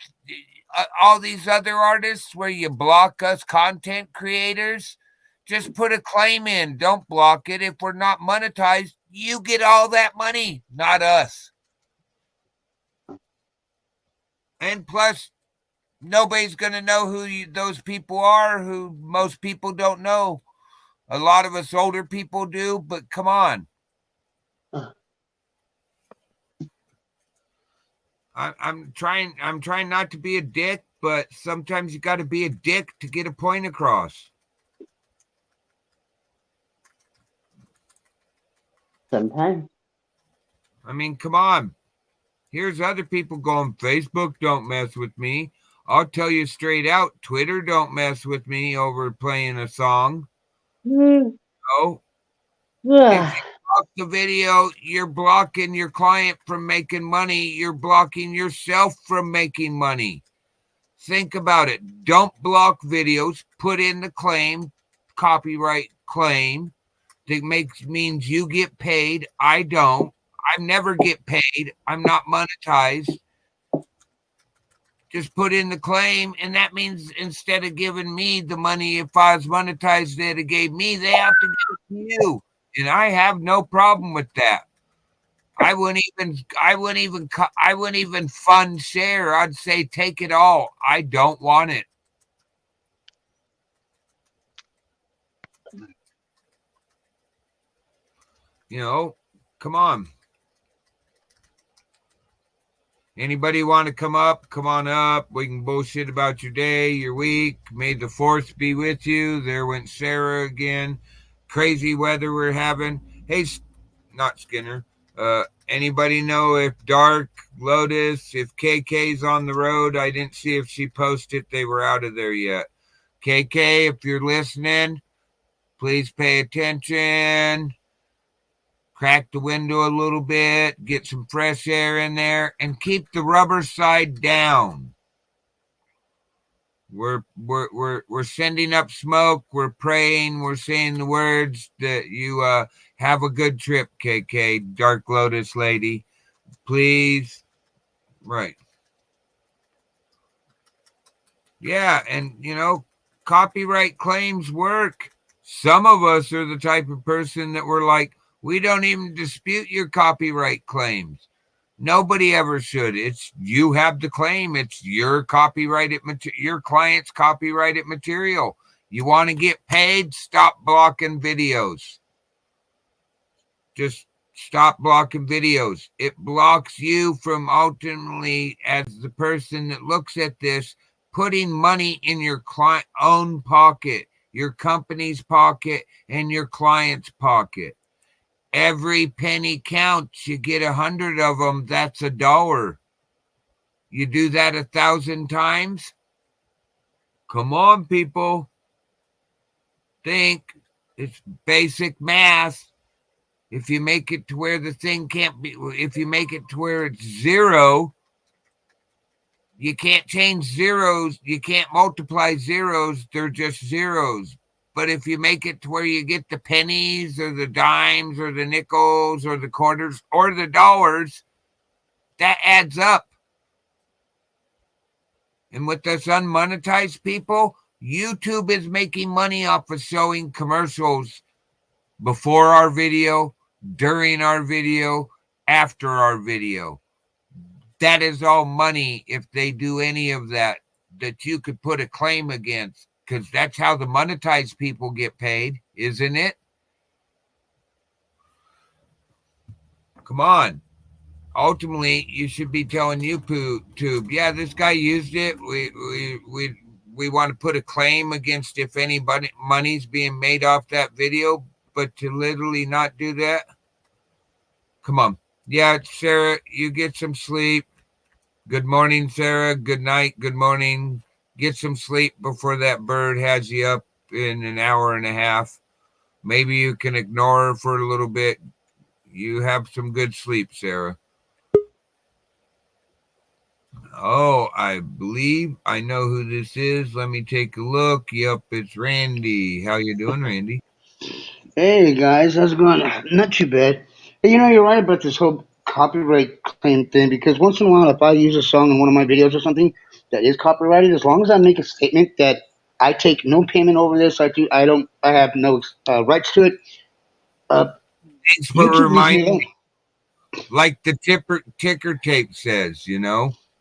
all these other artists where you block us content creators, just put a claim in. Don't block it. If we're not monetized, you get all that money, not us. And plus, nobody's going to know who those people are, who most people don't know. A lot of us older people do, but come on. I'm trying not to be a dick, but sometimes you got to be a dick to get a point across. Sometimes. I mean, come on. Here's other people going, Facebook don't mess with me. I'll tell you straight out, Twitter don't mess with me over playing a song. Mm. Oh, if Ah, you block the video, you're blocking your client from making money. You're blocking yourself from making money. Think about it. Don't block videos. Put in the claim, copyright claim. That means you get paid. I don't. I never get paid. I'm not monetized. Just put in the claim, and that means instead of giving me the money, if I was monetized, they'd have gave me. They have to give it to you, and I have no problem with that. I wouldn't even fund share. I'd say take it all. I don't want it. Come on. Anybody want to come up? Come on up. We can bullshit about your day, your week. May the fourth be with you. There went Sarah again. Crazy weather we're having. Hey, not Skinner. Anybody know if Dark Lotus, if KK's on the road? I didn't see if she posted they were out of there yet. KK, if you're listening, please pay attention. Crack the window a little bit, get some fresh air in there, and keep the rubber side down. We're sending up smoke. We're praying. We're saying the words that you have a good trip, KK, Dark Lotus lady. Please. Right. Yeah, and copyright claims work. Some of us are the type of person that we're like, we don't even dispute your copyright claims. Nobody ever should. It's you have the claim. It's your copyrighted your client's copyrighted material. You want to get paid? Stop blocking videos. Just stop blocking videos. It blocks you from ultimately, as the person that looks at this, putting money in your client own pocket, your company's pocket, and your client's pocket. Every penny counts. You get 100 of them, that's $1. You do that 1,000 times? Come on, people. Think. It's basic math. If you make it to where the thing can't be, if you make it to where it's zero, you can't change zeros. You can't multiply zeros. They're just zeros. But if you make it to where you get the pennies or the dimes or the nickels or the quarters or the dollars, that adds up. And with us unmonetized people, YouTube is making money off of showing commercials before our video, during our video, after our video. That is all money if they do any of that you could put a claim against, because that's how the monetized people get paid, isn't it? Come on. Ultimately, you should be telling YouTube, yeah, this guy used it. We want to put a claim against if anybody money's being made off that video, but to literally not do that. Come on. Yeah, Sarah, you get some sleep. Good morning, Sarah. Good night. Good morning. Get some sleep before that bird has you up in an hour and a half. Maybe you can ignore her for a little bit. You have some good sleep, Sarah. Oh, I believe I know who this is. Let me take a look. Yep, it's Randy. How you doing, Randy? Hey guys, how's it going? Not too bad. Hey, you're right about this whole copyright claim thing because once in a while, if I use a song in one of my videos or something that is copyrighted, as long as I make a statement that I take no payment over this, I have no rights to it. Thanks for YouTube leaves me reminding alone. me. Like the ticker tape says,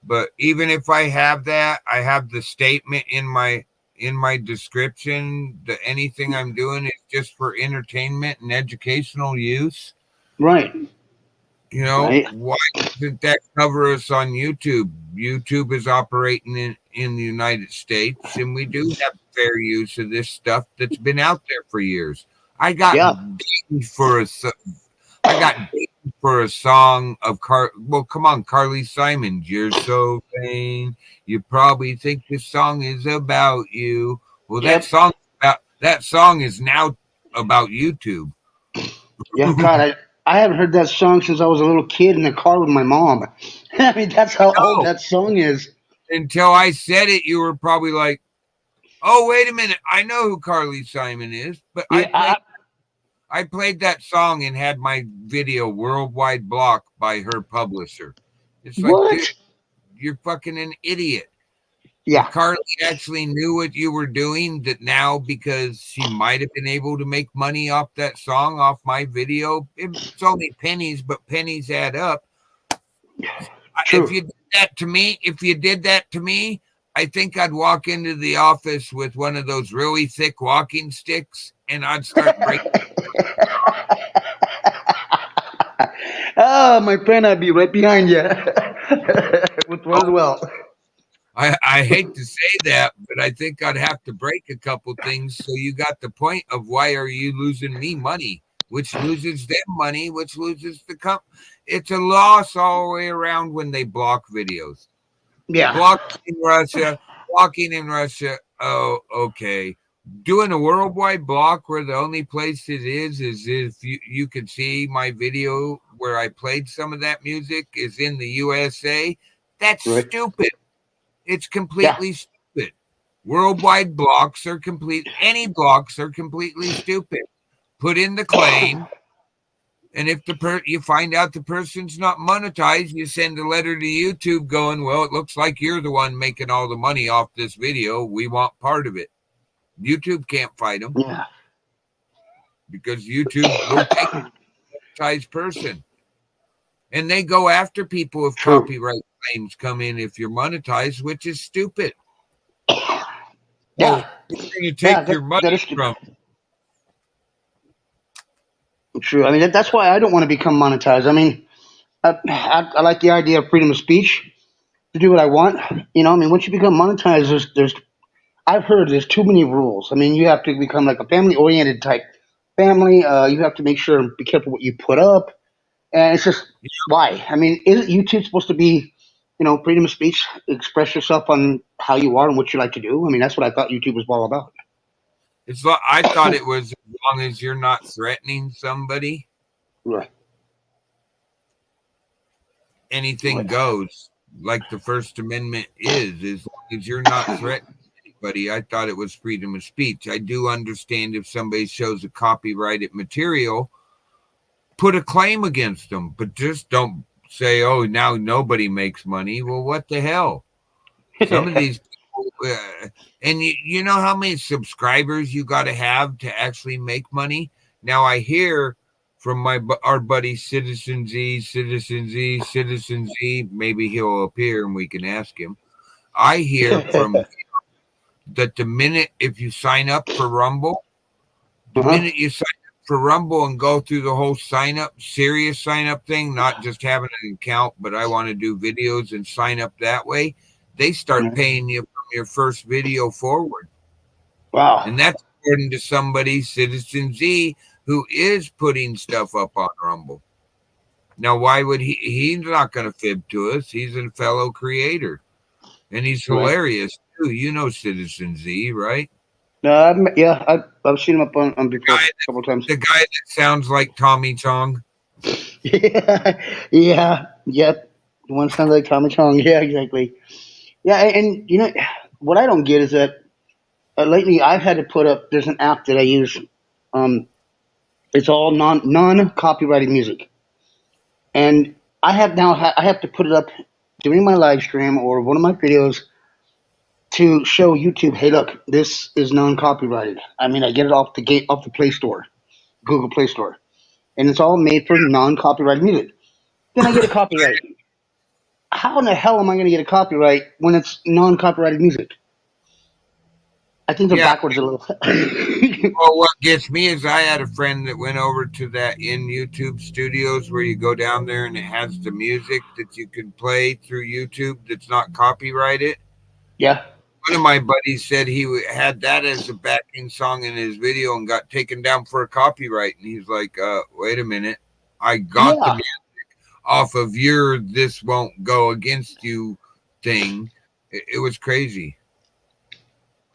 But even if I have that, I have the statement in my description that anything I'm doing is just for entertainment and educational use. Right. You know, Right. why doesn't that cover us on YouTube? YouTube is operating in the United States, and we do have fair use of this stuff that's been out there for years. I got Yeah. dinged for a I got dinged for a song of Well, come on, Carly Simon. You're so vain. You probably think this song is about you. Well, Yep. that song is now about YouTube. Yeah. God, I haven't heard that song since I was a little kid in the car with my mom. I mean, that's how old No, that song is. until I said it, you were probably like, "Oh, wait a minute! I know who Carly Simon is." But Yeah. I played that song and had my video worldwide blocked by her publisher. It's like, dude, What? you're fucking an idiot. If Yeah. Carly actually knew what you were doing, that now because she might have been able to make money off that song, off my video, it's only pennies, but pennies add up. If True. you did that to me, I think I'd walk into the office with one of those really thick walking sticks and I'd start breaking. Oh, my friend, I'd be right behind you with one as well. I hate to say that, but I think I'd have to break a couple things. So you got the point of why are you losing me money, which loses them money, which loses the company. It's a loss all the way around when they block videos. Yeah. Blocking in Russia. Oh, okay. Doing a worldwide block where the only place it is if you could see my video where I played some of that music is in the USA. That's Right. stupid. It's Yeah. completely stupid. Worldwide blocks are any blocks are completely stupid. Put in the claim, and if you find out the person's not monetized, you send a letter to YouTube going, "Well, it looks like you're the one making all the money off this video. We want part of it." YouTube can't fight them Yeah. because YouTube will take a monetized person. And they go after people if True. copyright claims come in if you're monetized, which is stupid. Yeah. Who's going to Yeah. take your That money is from? true. I mean, that's why I don't want to become monetized. I mean, I like the idea of freedom of speech to do what I want. You know, I mean, once you become monetized, there's I've heard there's too many rules. I mean, you have to become like a family oriented type family. You have to make sure and be careful what you put up. And it's just why? I mean, isn't YouTube supposed to be, freedom of speech, express yourself on how you are and what you like to do? I mean, that's what I thought YouTube was all about. It's like I thought it was as long as you're not threatening somebody, Right. anything Right. goes. Like the First Amendment is as long as you're not threatening anybody. I thought it was freedom of speech. I do understand if somebody shows a copyrighted material, put a claim against them, but just don't say, "Oh, now nobody makes money." Well, what the hell? Some of these people, and you know how many subscribers you got to have to actually make money. Now I hear from our buddy Citizen Z. Maybe he'll appear and we can ask him. I hear from that the minute if you sign up for Rumble, the Uh-huh. minute you sign up for Rumble and go through the whole serious sign up thing, not just having an account, but I want to do videos and sign up that way, they start paying you from your first video forward. Wow. And that's according to somebody, Citizen Z, who is putting stuff up on Rumble. Now, why would he's not going to fib to us. He's a fellow creator. And he's Right. hilarious too. You know Citizen Z, right? I've seen him up on before a couple of times. The guy that sounds like Tommy Chong. Yeah. Yep. The one sounds like Tommy Chong. Yeah, exactly. Yeah, and what I don't get is that lately I've had to put up. There's an app that I use. It's all non copyrighted music, and I have to put it up during my live stream or one of my videos to show YouTube, hey, look, this is non copyrighted. I mean, I get it off the Play Store, Google Play Store, and it's all made for non copyrighted music. Then I get a copyright. How in the hell am I going to get a copyright when it's non copyrighted music? I think they're backwards a little. Well, what gets me is I had a friend that went over to that in YouTube studios where you go down there and it has the music that you can play through YouTube that's not copyrighted. Yeah. One of my buddies said he had that as a backing song in his video and got taken down for a copyright. And he's like, wait a minute. I got the Yeah. music off of your "this won't go against you" thing. It was crazy.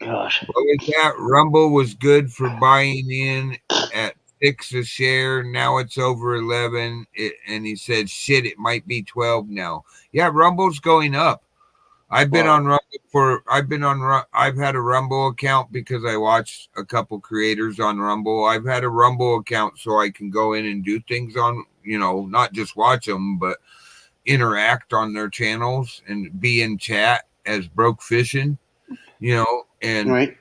Gosh. What was that? Rumble was good for buying in at 6 a share. Now it's over 11. And he said, shit, it might be 12 now. Yeah, Rumble's going up. I've been Wow. on Rumble I've had a Rumble account because I watched a couple creators on Rumble. I've had a Rumble account so I can go in and do things on, not just watch them, but interact on their channels and be in chat as Broke Fishing, and Right.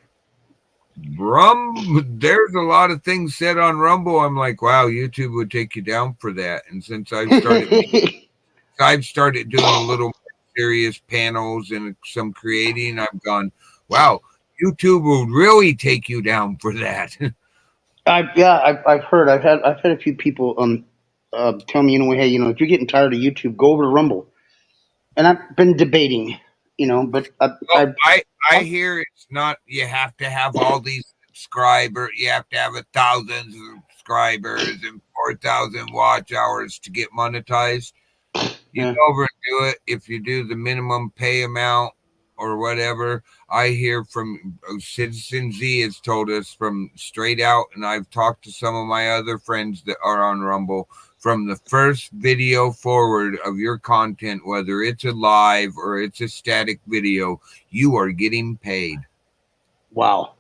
There's a lot of things said on Rumble. I'm like, wow, YouTube would take you down for that. And since I've started doing a little more serious panels and some creating, I've gone, wow, YouTube will really take you down for that. I've heard. I've had a few people tell me, hey, if you're getting tired of YouTube, go over to Rumble. And I've been debating, but Well, I hear it's not. You have to have all these subscribers. You have to have 1,000 subscribers and 4,000 watch hours to get monetized. You Yeah. go over and do it if you do the minimum pay amount or whatever. I hear from Citizen Z has told us from straight out, and I've talked to some of my other friends that are on Rumble. From the first video forward of your content, whether it's a live or it's a static video, you are getting paid. Wow.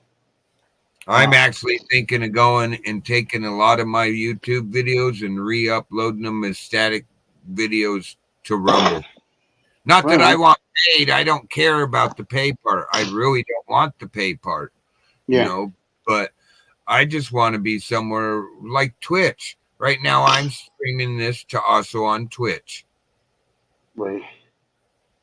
I'm actually thinking of going and taking a lot of my YouTube videos and re-uploading them as static videos to Rumble. Not that I want paid. I don't care about the pay part. I really don't want the pay part, but I just want to be somewhere like Twitch. Right now, I'm streaming this to also on Twitch. Right.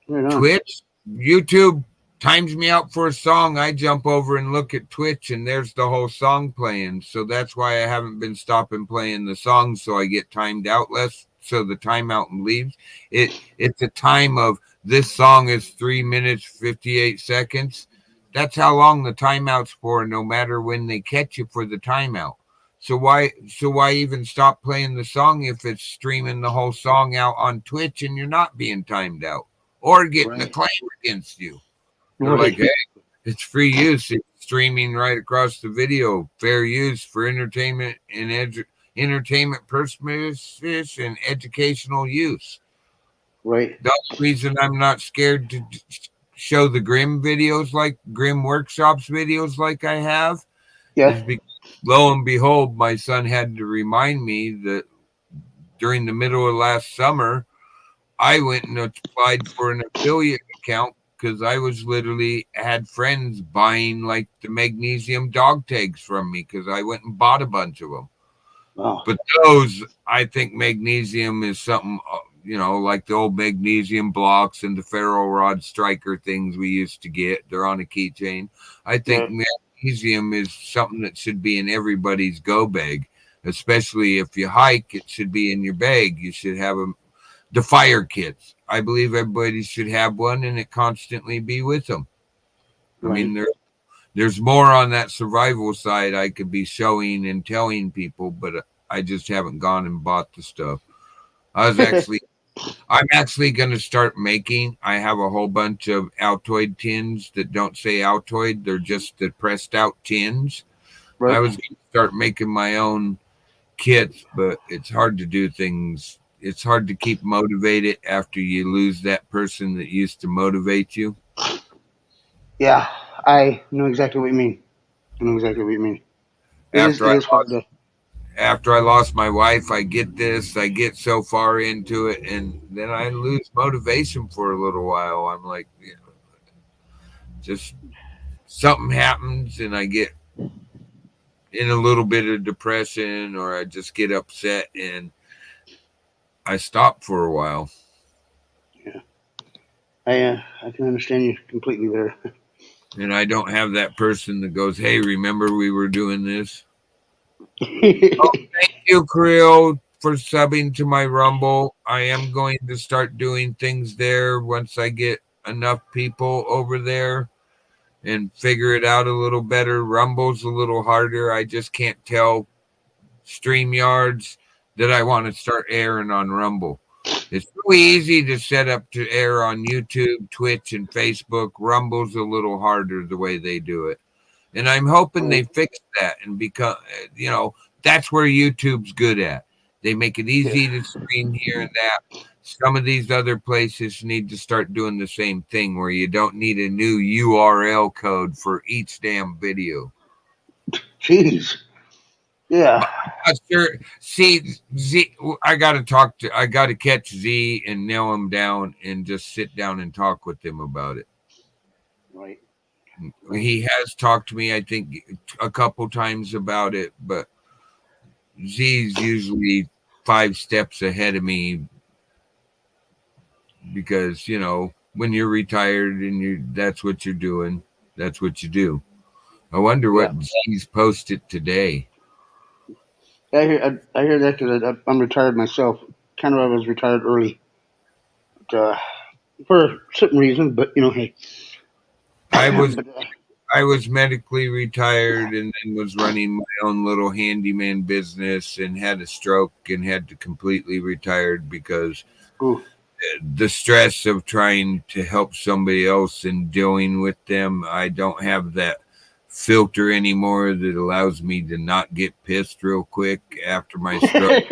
Twitch, YouTube times me out for a song. I jump over and look at Twitch, and there's the whole song playing. So that's why I haven't been stopping playing the songs, so I get timed out less. So the timeout leaves. It's a time of this song is 3 minutes 58 seconds. That's how long the timeout's for, no matter when they catch you for the timeout. So why even stop playing the song if it's streaming the whole song out on Twitch and you're not being timed out or getting a claim against you? They're like, hey, it's free use. It's streaming right across the video. Fair use for entertainment and entertainment purposes and educational use. Right. The only reason I'm not scared to show the Grimm videos, like Grimm Workshops videos like I have, is because lo and behold, my son had to remind me that during the middle of last summer, I went and applied for an affiliate account because I was literally had friends buying like the magnesium dog tags from me because I went and bought a bunch of them. Wow. But those, I think magnesium is something, like the old magnesium blocks and the ferro rod striker things we used to get. They're on a keychain. I think magnesium is something that should be in everybody's go bag, especially if you hike. It should be in your bag. You should have the fire kits. I believe everybody should have one and it constantly be with them. I mean, there's more on that survival side I could be showing and telling people, but I just haven't gone and bought the stuff. I'm actually going to start making. I have a whole bunch of Altoid tins that don't say Altoid. They're just the pressed out tins. I was going to start making my own kits, but it's hard to do things. It's hard to keep motivated after you lose that person that used to motivate you. Yeah, I know exactly what you mean. It is hard to. After I lost my wife, I get so far into it, and then I lose motivation for a little while. I'm like, just something happens, and I get in a little bit of depression, or I just get upset, and I stop for a while. Yeah, I can understand you completely there. And I don't have that person that goes, "Hey, remember we were doing this?" Thank you, Creel, for subbing to my Rumble. I am going to start doing things there once I get enough people over there and figure it out a little better. Rumble's a little harder. I just can't tell StreamYards that I want to start airing on Rumble. It's really easy to set up to air on YouTube, Twitch, and Facebook. Rumble's a little harder the way they do it. And I'm hoping they fix that and become, that's where YouTube's good at. They make it easy to stream here and that. Some of these other places need to start doing the same thing where you don't need a new URL code for each damn video. Jeez. Yeah. Sure. See, Z, I got to catch Z and nail him down and just sit down and talk with him about it. Right. He has talked to me, I think, a couple times about it, but Z's usually 5 steps ahead of me because, when you're retired and that's what you're doing, that's what you do. I wonder what Z's posted today. I hear that because I'm retired myself. Kind of, I was retired early, but, for certain reasons. But hey, I was medically retired and then was running my own little handyman business and had a stroke and had to completely retire because the stress of trying to help somebody else and dealing with them, I don't have that filter anymore that allows me to not get pissed real quick after my stroke.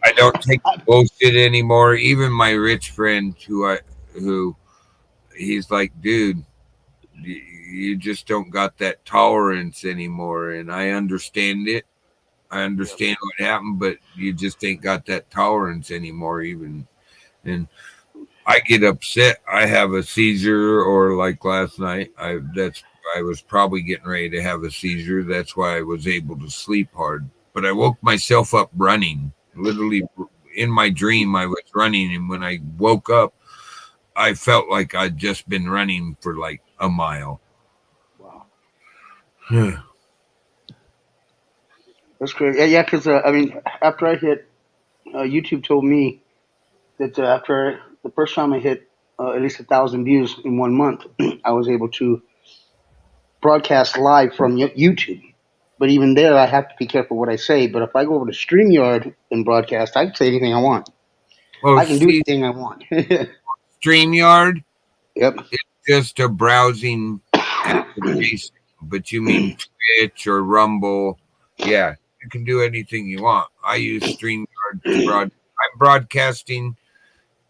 I don't take bullshit anymore. Even my rich friend who he's like, dude, you just don't got that tolerance anymore. And I understand it. I understand what happened, but you just ain't got that tolerance anymore. And I get upset. I have a seizure, or like last night, I was probably getting ready to have a seizure. That's why I was able to sleep hard. But I woke myself up running. Literally in my dream, I was running, and when I woke up, I felt like I'd just been running for like a mile. Wow. Yeah. That's crazy. Yeah, because after I hit, YouTube told me that after the first time I hit at least 1,000 views in 1 month, I was able to broadcast live from YouTube. But even there, I have to be careful what I say. But if I go over to StreamYard and broadcast, I can say anything I want. Well, I can do anything I want. StreamYard? Yep. It's just a browsing application. But you mean Twitch or Rumble? Yeah, you can do anything you want. I use StreamYard to I'm broadcasting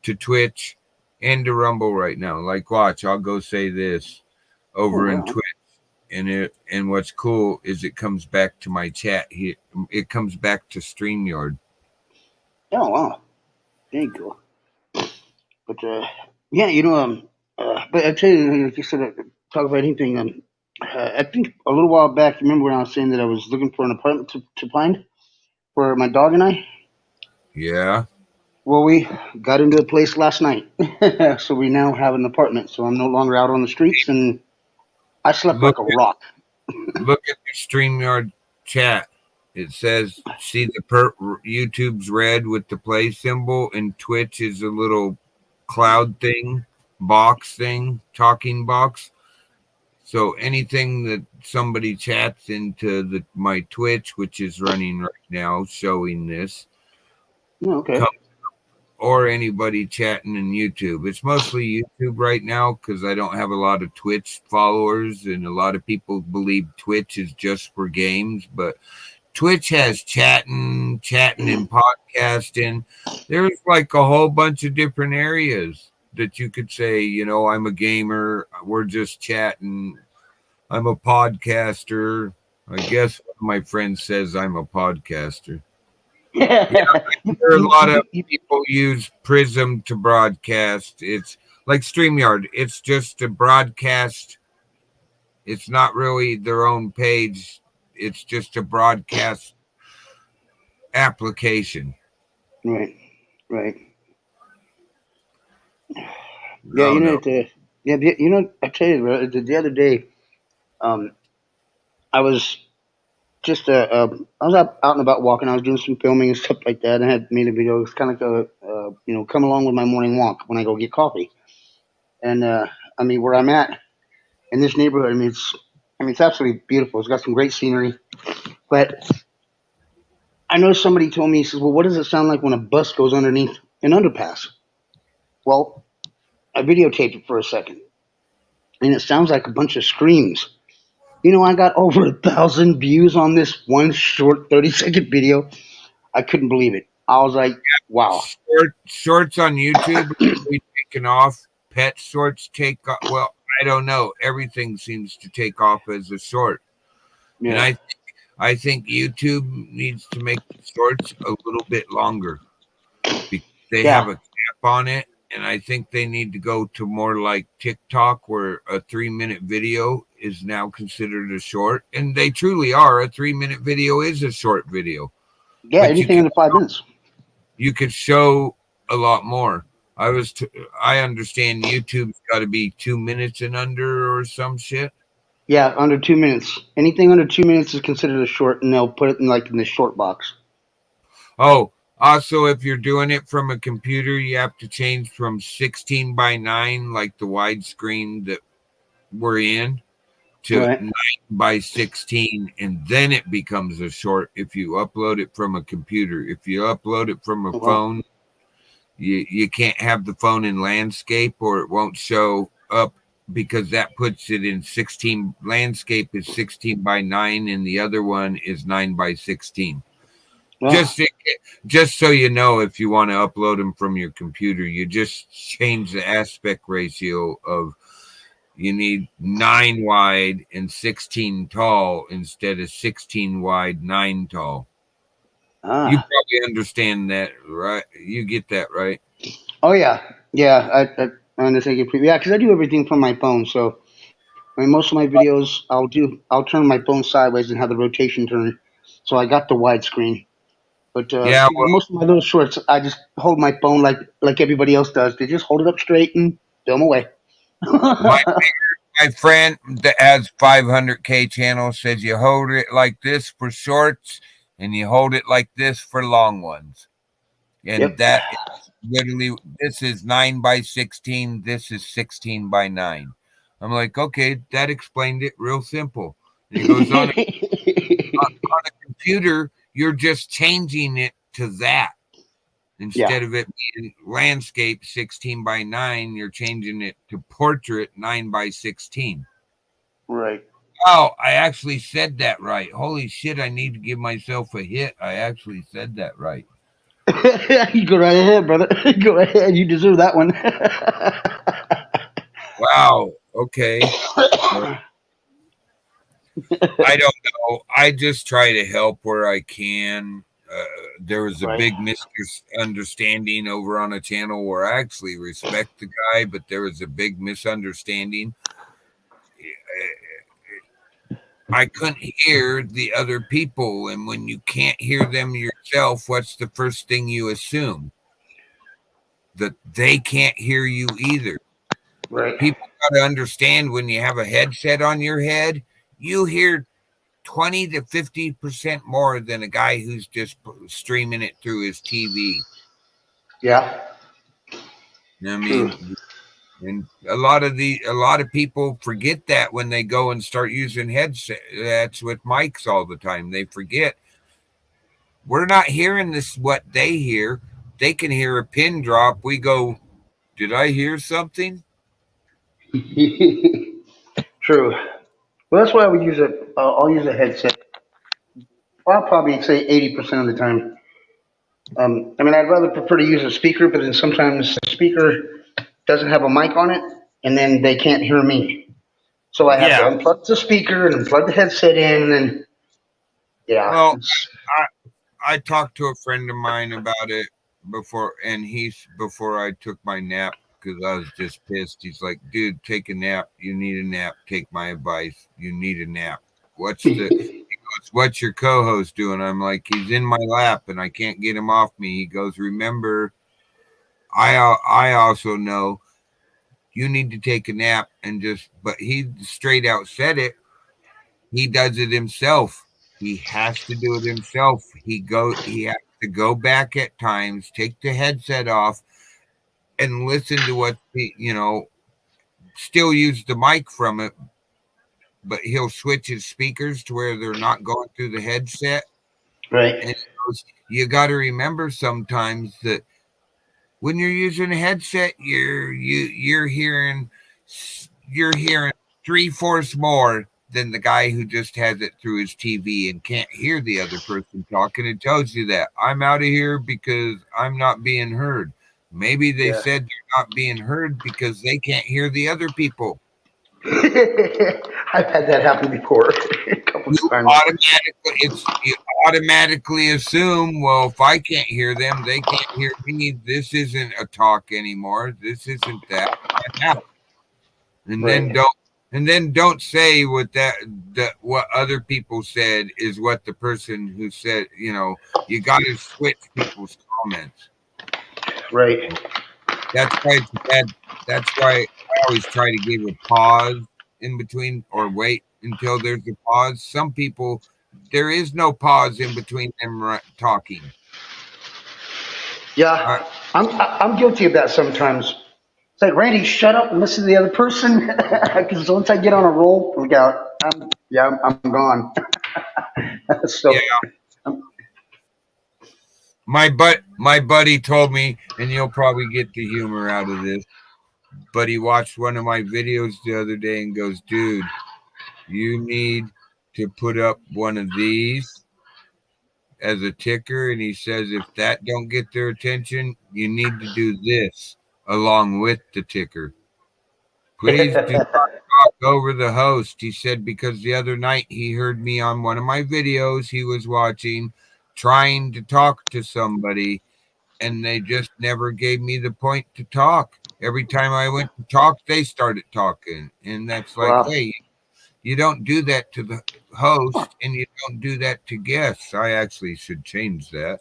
to Twitch and to Rumble right now. Like, watch, I'll go say this over in Twitch. And what's cool is it comes back to my chat here. It comes back to StreamYard. Oh wow, very cool. But yeah, but I tell you, like you said, talk about anything. I think a little while back, remember when I was saying that I was looking for an apartment to find for my dog and I? Yeah. Well, we got into a place last night, so we now have an apartment. So I'm no longer out on the streets, and I slept like a rock. Look at the StreamYard chat. It says, see YouTube's red with the play symbol, and Twitch is a little cloud thing, box thing, talking box. So anything that somebody chats into my Twitch, which is running right now, showing this, okay, or anybody chatting in YouTube. It's mostly YouTube right now because I don't have a lot of Twitch followers, and a lot of people believe Twitch is just for games, but Twitch has chatting and podcasting. There's like a whole bunch of different areas that you could say, I'm a gamer. We're just chatting. I'm a podcaster. I guess one of my friends says I'm a podcaster. There are a lot of people use Prism to broadcast. It's like StreamYard. It's just a broadcast. It's not really their own page. It's just a broadcast application. Right. Yeah, Yeah, you know, I tell you, bro, the other day, um, I was just I was out and about walking. I was doing some filming and stuff like that. And I had made a video. It's kind of like you know, come along with my morning walk when I go get coffee. And I mean, where I'm at in this neighborhood, I mean, it's absolutely beautiful. It's got some great scenery. But I know somebody told me, he says, "Well, what does it sound like when a bus goes underneath an underpass?" Well, I videotaped it for a second, and it sounds like a bunch of screams. You know, I got over 1,000 views on this one short 30-second video. I couldn't believe it. I was like, wow. Shorts on YouTube are really taking off. Pet shorts take off. Well, I don't know. Everything seems to take off as a short. And Yeah. I think YouTube needs to make shorts a little bit longer because they have Yeah. a cap on it. And I think they need to go to more like TikTok, where a 3-minute video is now considered a short. And they truly are. A 3-minute video is a short video. Yeah, But anything under 5 minutes. you could show a lot more. I understand YouTube's got to be 2 minutes and under or some shit. Yeah, under 2 minutes. Anything under 2 minutes is considered a short, and they'll put it in like in the short box. Oh, also, if you're doing it from a computer, you have to change from 16:9, like the widescreen that we're in, to Right. 9:16, and then it becomes a short if you upload it from a computer. If you upload it from a Wow. phone, you can't have the phone in landscape, or it won't show up, because that puts it in 16. Landscape is 16:9, and the other one is 9:16. Wow. Just so you know, if you want to upload them from your computer, you just change the aspect ratio of, you need 9 wide and 16 tall instead of 16 wide, 9 tall. You Ah. probably understand that, right? You get that, right? Oh yeah. Yeah, I understand completely. Yeah, because I do everything from my phone. So I mean, most of my videos, I'll turn my phone sideways and have the rotation turn. So I got the widescreen. But Yeah, for most of my little shorts, I just hold my phone like everybody else does. They just hold it up straight and film away. my friend that has 500K channel says you hold it like this for shorts and you hold it like this for long ones. And Yep. that is literally, this is 9:16. This is 16:9. I'm like, okay, that explained it real simple. And he goes, on a computer, you're just changing it to that. Instead Yeah. of it being landscape 16:9, you're changing it to portrait 9:16. Right. Oh, I actually said that right. Holy shit, I need to give myself a hit. I actually said that right. You go right ahead, brother. Go ahead. You deserve that one. Wow. Okay. I don't know. I just try to help where I can. There was a Right. big misunderstanding over on a channel where I actually respect the guy, but there was a big misunderstanding. I couldn't hear the other people, and when you can't hear them yourself, what's the first thing you assume? That they can't hear you either. Right. People got to understand, when you have a headset on your head, you hear 20 to 50% more than a guy who's just streaming it through his TV. Yeah. I True. mean, and a lot of people forget that when they go and start using headsets with mics all the time. They forget we're not hearing this what they hear. They can hear a pin drop. We go, did I hear something? True. Well, that's why I would use it. I'll use a headset. I'll probably say 80% of the time. I mean, I'd rather prefer to use a speaker, but then sometimes the speaker doesn't have a mic on it, and then they can't hear me. So I have to Yeah. unplug the speaker and plug the headset in, and then yeah. Well, I talked to a friend of mine about it before I took my nap, because I was just pissed. He's like, dude, take a nap. You need a nap. Take my advice. You need a nap. He goes, what's your co-host doing? I'm like, he's in my lap and I can't get him off me. He goes, remember, I also know you need to take a nap and just, but he straight out said it. He does it himself. He has to do it himself. He has to go back at times, take the headset off and listen to what still use the mic from it, but he'll switch his speakers to where they're not going through the headset. Right. And you got to remember sometimes that when you're using a headset, you're hearing 3/4 more than the guy who just has it through his TV and can't hear the other person talking. It tells you that I'm out of here because I'm not being heard. Maybe they said they're not being heard because they can't hear the other people. I've had that happen before a couple times. You automatically assume, well, if I can't hear them, they can't hear me. This isn't a talk anymore. This isn't that. I'm out. And then don't say what what other people said is what the person who said, you got to switch people's comments. Right. That's why it's bad. That's why I always try to give a pause in between or wait until there's a pause. Some people, there is no pause in between them talking. Yeah, I'm guilty of that sometimes. It's like, Randy, shut up and listen to the other person. Because once I get on a roll, I'm gone. So yeah. My buddy told me, and you'll probably get the humor out of this, but he watched one of my videos the other day and goes, dude, you need to put up one of these as a ticker. And he says, if that don't get their attention, you need to do this along with the ticker. Please do not talk over the host. He said, because the other night he heard me on one of my videos he was watching trying to talk to somebody, and they just never gave me the point to talk. Every time I went to talk, they started talking. And that's like, hey, you don't do that to the host, and you don't do that to guests. I actually should change that.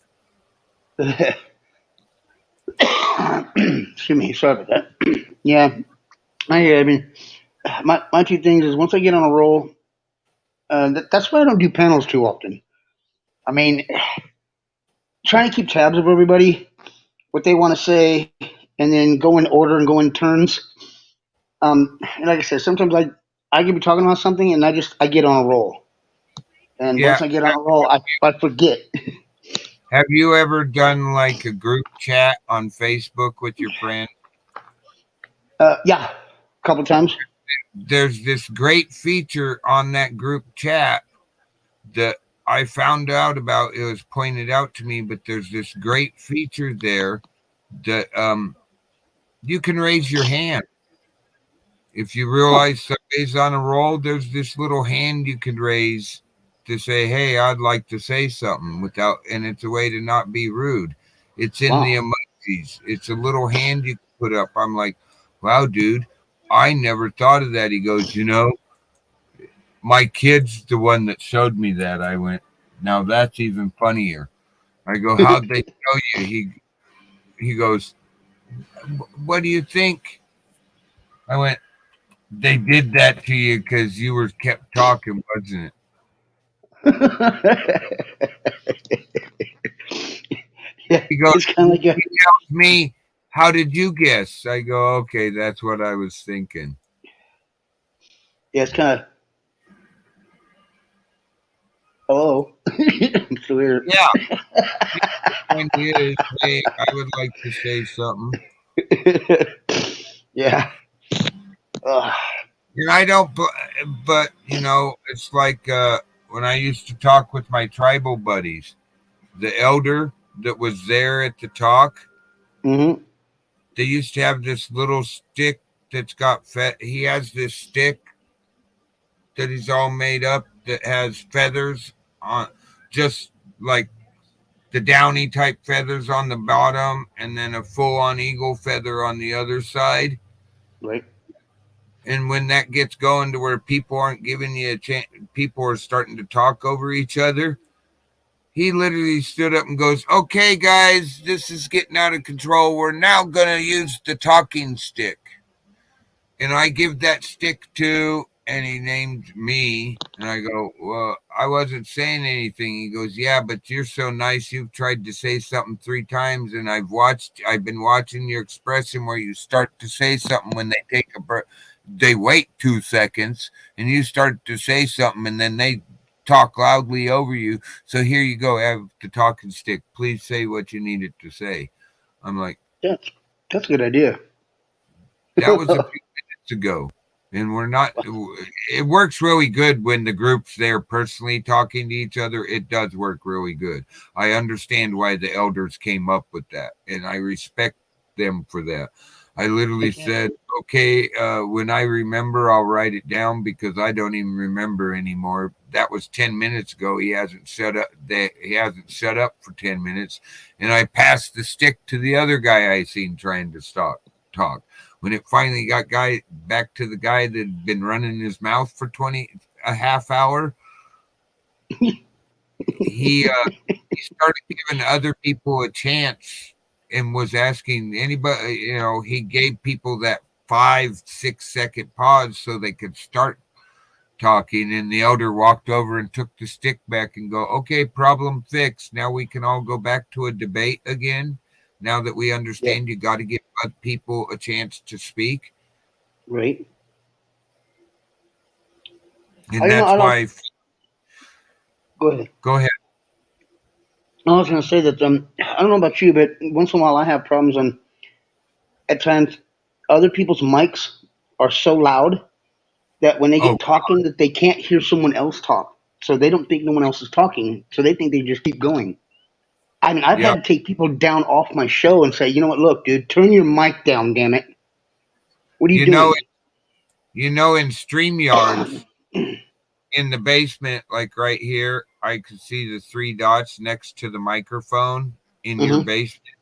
Excuse me, sorry about that. Yeah, I mean, my two things is once I get on a roll, that's why I don't do panels too often. I mean, trying to keep tabs of everybody, what they want to say, and then go in order and go in turns. And like I said, sometimes I could be talking about something and I get on a roll, and once I get on a roll, I forget. Have you ever done like a group chat on Facebook with your friend? Yeah, a couple times. There's this great feature on that group chat that I found out about. It was pointed out to me, but there's this great feature there that you can raise your hand. If you realize somebody's on a roll, there's this little hand you can raise to say, hey, I'd like to say something and it's a way to not be rude. It's in the emojis. It's a little hand you can put up. I'm like, wow, dude, I never thought of that. He goes, my kid's the one that showed me that. I went, now that's even funnier. I go, how'd they show you? He goes, what do you think? I went, they did that to you because you were kept talking, wasn't it? He goes, he tells me, how did you guess? I go, okay, that's what I was thinking. Yeah, it's kind of, hello. It's weird. Yeah. Hey, I would like to say something. Yeah. And I don't, but it's like when I used to talk with my tribal buddies, the elder that was there at the talk, they used to have this little stick that's got he has this stick that he's all made up that has feathers on, just like the downy type feathers on the bottom, and then a full on eagle feather on the other side. Right. And when that gets going to where people aren't giving you a chance, people are starting to talk over each other, he literally stood up and goes, okay, guys, this is getting out of control. We're now going to use the talking stick. And I give that stick to, and he named me. And I go, well, I wasn't saying anything. He goes, yeah, but you're so nice. You've tried to say something 3 times, and I've been watching your expression where you start to say something when they take a breath. They wait 2 seconds, and you start to say something, and then they talk loudly over you. So here you go, have the talking stick. Please say what you needed to say. I'm like, that's a good idea. that was a few minutes ago. And we're not, it works really good when the group's there personally talking to each other. It does work really good. I understand why the elders came up with that, and I respect them for that. I literally said, okay, when I remember, I'll write it down because I don't even remember anymore. That was 10 minutes ago. He hasn't shut up. He hasn't shut up for 10 minutes. And I passed the stick to the other guy I seen trying to talk. When it finally got back to the guy that had been running his mouth for a half hour, he started giving other people a chance and was asking anybody, he gave people that 5-6 second pause so they could start talking. And the elder walked over and took the stick back and go, okay, problem fixed. Now we can all go back to a debate again. Now that we understand you got to give other people a chance to speak. Right. And that's why. Go ahead. Go ahead. I was going to say that I don't know about you, but once in a while I have problems on at times other people's mics are so loud that when they get talking that they can't hear someone else talk. So they don't think no one else is talking. So they think they just keep going. I mean, I've had to take people down off my show and say, you know what, look, dude, turn your mic down, damn it. What are you doing? In StreamYards, in the basement, like right here, I could see the 3 dots next to the microphone in your basement.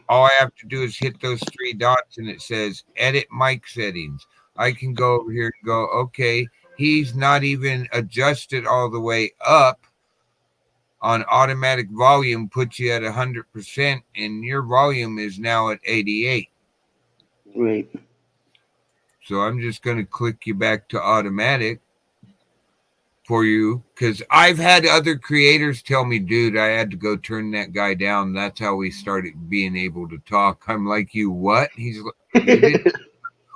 All I have to do is hit those 3 dots and it says edit mic settings. I can go over here and go, okay, he's not even adjusted all the way up on automatic volume, puts you at 100%, and your volume is now at 88. Right. So I'm just going to click you back to automatic for you, because I've had other creators tell me, dude, I had to go turn that guy down. That's how we started being able to talk. I'm like, you what? He's like,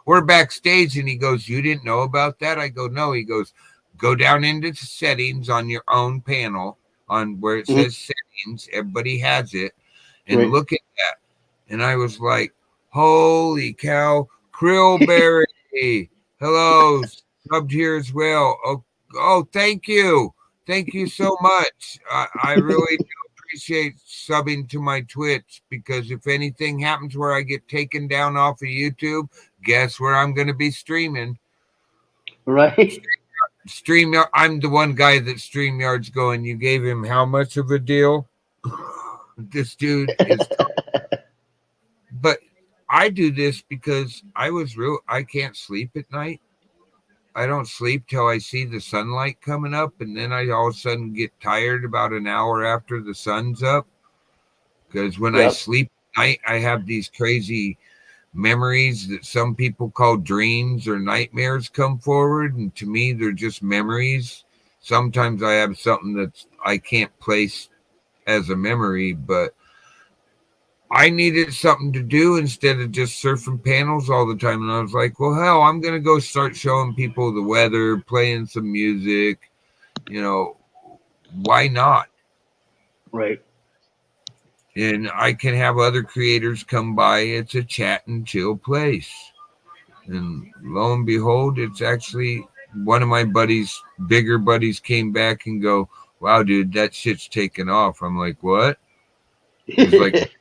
we're backstage, and he goes, you didn't know about that? I go, no. He goes, go down into settings on your own panel on where it says settings. Everybody has it. And look at that. And I was like, holy cow, Krillberry. Hello, subbed here as well. Oh, thank you. Thank you so much. I really do appreciate subbing to my Twitch, because if anything happens where I get taken down off of YouTube, guess where I'm going to be streaming? Right. StreamYard. I'm the one guy that StreamYard's going, you gave him how much of a deal? This dude is but I do this because I can't sleep at night. I don't sleep till I see the sunlight coming up, and then I all of a sudden get tired about an hour after the sun's up. Because when I sleep at night, I have these crazy memories that some people call dreams or nightmares come forward, and to me, they're just memories. Sometimes I have something that I can't place as a memory, but I needed something to do instead of just surfing panels all the time. And I was like, well, hell, I'm going to go start showing people the weather, playing some music. Why not? Right. And I can have other creators come by. It's a chat and chill place. And lo and behold, it's actually one of my bigger buddies came back and go, wow, dude, that shit's taken off. I'm like, what? He's like,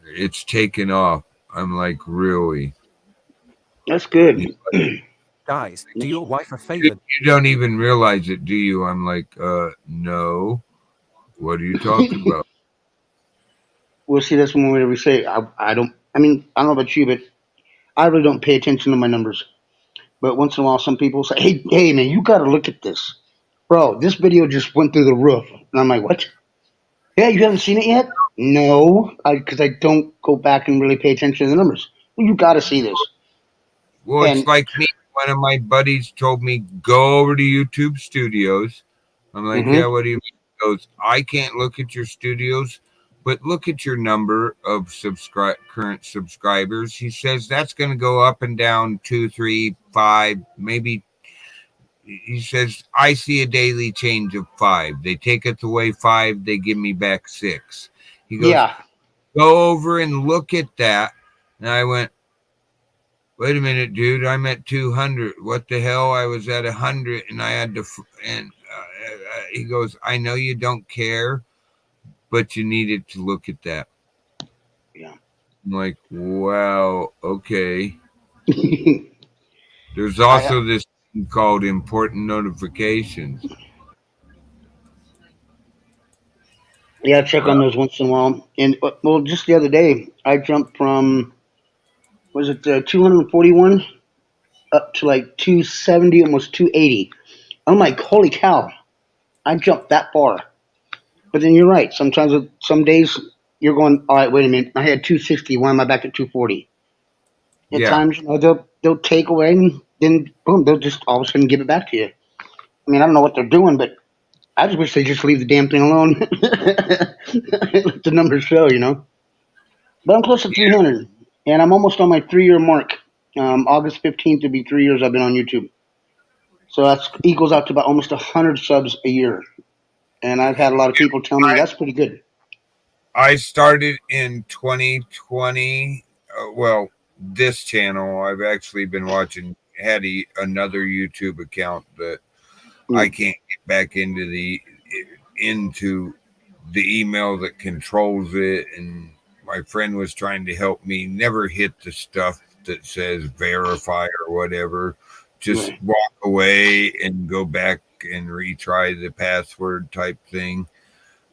it's taken off. I'm like, really? That's good. Guys, do your wife a favor. You don't even realize it, do you? I'm like, no. What are you talking about? Well, see, that's one way we say I don't know about you, but I really don't pay attention to my numbers. But once in a while, some people say, hey, man, you got to look at this. Bro, this video just went through the roof. And I'm like, what? Yeah, you haven't seen it yet? No, because I don't go back and really pay attention to the numbers. Well, you got to see this. Well, it's And like me. One of my buddies told me, go over to YouTube Studios. I'm like, yeah, mhm. what do you mean? He goes, I can't look at your studios, but look at your number of current subscribers. He says that's going to go up and down 2, 3, 5, maybe. He says, I see a daily change of 5. They take it away 5, they give me back 6. He goes, Yeah. go over and look at that. And I went, wait a minute, dude, I'm at 200. What the hell? I was at 100 and I had to, and he goes, I know you don't care, but you needed to look at that. Yeah. I'm like, wow, okay. There's I also this thing called important notifications. Yeah, check on those once in a while. And well, just the other day, I jumped from was it 241 up to like 270, almost 280. I'm like, holy cow! I jumped that far. But then you're right. Sometimes, some days, you're going, all right. Wait a minute. I had 260. Why am I back at 240? At Yeah. times, they'll take away and then boom, they'll just all of a sudden give it back to you. I mean, I don't know what they're doing, but I just wish they just leave the damn thing alone. Let the numbers show, you know. But I'm close to 300, and I'm almost on my 3-year mark. August 15th will be 3 years I've been on YouTube. So that equals out to about almost 100 subs a year. And I've had a lot of people tell me that's pretty good. I started in 2020. Well, this channel, I've actually been watching, had another YouTube account that I can't get back into the email that controls it, and my friend was trying to help me. Never hit the stuff that says verify or whatever. Just Right. walk away and go back and retry the password type thing.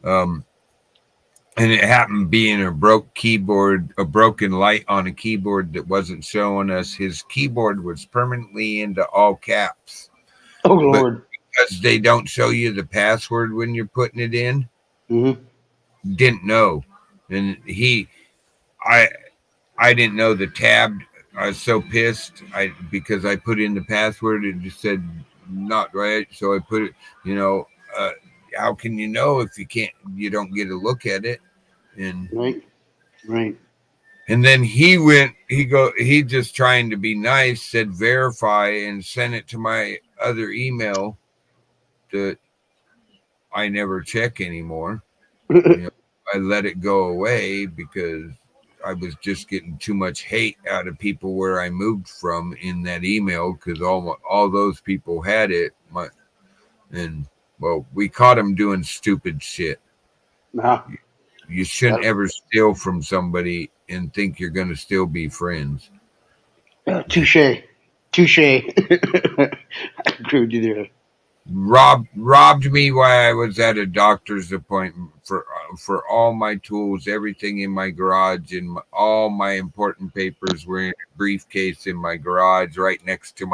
And it happened being a broken light on a keyboard that wasn't showing us. His keyboard was permanently into all caps. Oh, But Lord. because they don't show you the password when you're putting it in, Mm-hmm. didn't know. And I didn't know the tab. I was so pissed because I put in the password, it just said not right. So I put it, uh, how can you know if you don't get a look at it? And Right. And then he just trying to be nice, said verify and sent it to my other email that I never check anymore. I let it go away because I was just getting too much hate out of people where I moved from in that email because all those people had it. We caught him doing stupid shit. Nah. You shouldn't ever steal from somebody and think you're going to still be friends. Touche. I agree with you there. Robbed me while I was at a doctor's appointment for all my tools, everything in my garage, and all my important papers were in a briefcase in my garage, right next to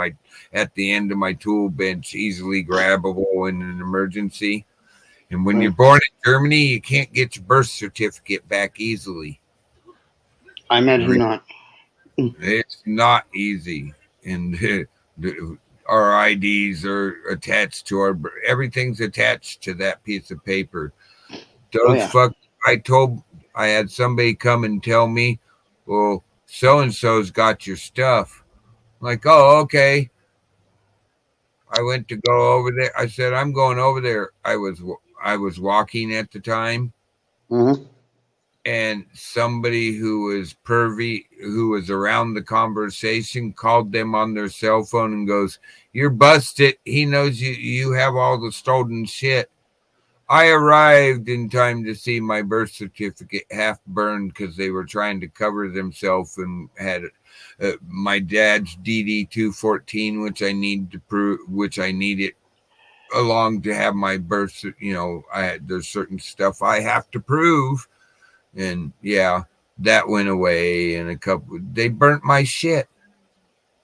at the end of my tool bench, easily grabbable in an emergency. And when you're born in Germany, you can't get your birth certificate back easily. I imagine not. It's not easy, and our IDs are attached to everything's attached to that piece of paper. I had somebody come and tell me, well, so and so's got your stuff. I'm like, oh, okay. I went to go over there. I said, I'm going over there. I was walking at the time. Mm-hmm. And somebody who was pervy, who was around the conversation, called them on their cell phone and goes, "You're busted. He knows you have all the stolen shit." I arrived in time to see my birth certificate half burned because they were trying to cover themselves and had my dad's DD 214, which I need to prove, which I needed along to have my birth. There's certain stuff I have to prove. And yeah, that went away. And they burnt my shit.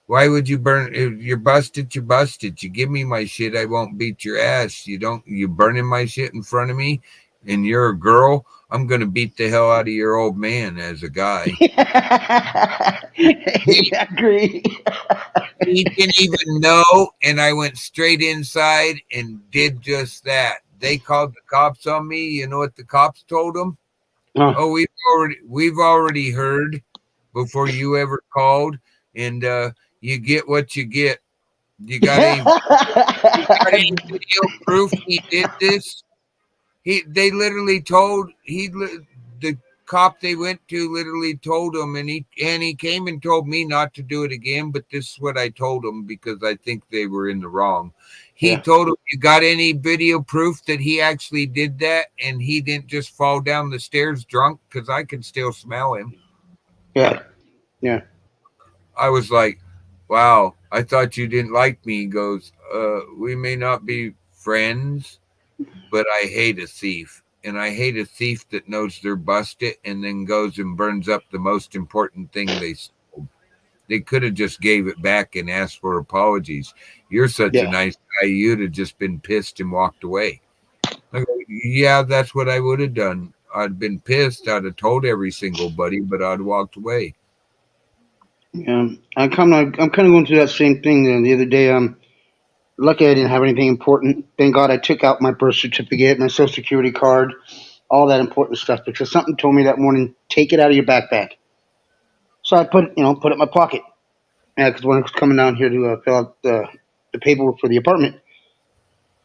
Why would you burn? If you're busted, you're busted. You give me my shit, I won't beat your ass. You burning my shit in front of me and you're a girl. I'm going to beat the hell out of your old man as a guy. I agree. He didn't even know, and I went straight inside and did just that. They called the cops on me. You know what the cops told them? Huh. Oh, we've already heard before you ever called, and you get what you get. You got any video proof he did this? They literally told the cop they went to literally told him, and he came and told me not to do it again. But this is what I told him because I think they were in the wrong. He told him, "You got any video proof that he actually did that, and he didn't just fall down the stairs drunk? Because I can still smell him." Yeah. Yeah. I was like, "Wow, I thought you didn't like me." He goes, "We may not be friends, but I hate a thief. And I hate a thief that knows they're busted and then goes and burns up the most important thing they stole. They could have just gave it back and asked for apologies. You're such a nice guy. You'd have just been pissed and walked away." I go, yeah, that's what I would have done. I'd been pissed. I'd have told every single buddy, but I'd walked away. Yeah. I'm kind of going through that same thing the other day. Lucky I didn't have anything important. Thank God I took out my birth certificate, my social security card, all that important stuff because something told me that morning, take it out of your backpack. So I put it in my pocket. Yeah, because when I was coming down here to fill out the paperwork for the apartment,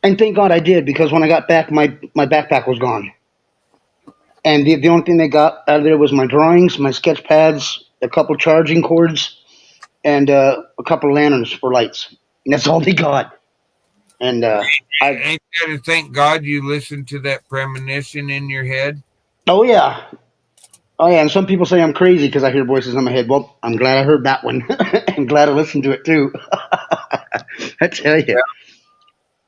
and thank God I did because when I got back, my backpack was gone, and the only thing they got out of there was my drawings, my sketch pads, a couple charging cords, and a couple lanterns for lights. And that's all they got. And Ain't that to thank God you listened to that premonition in your head? oh yeah, and some people say I'm crazy because I hear voices in my head. Well, I'm glad I heard that one. I'm glad I listened to it too. I tell you.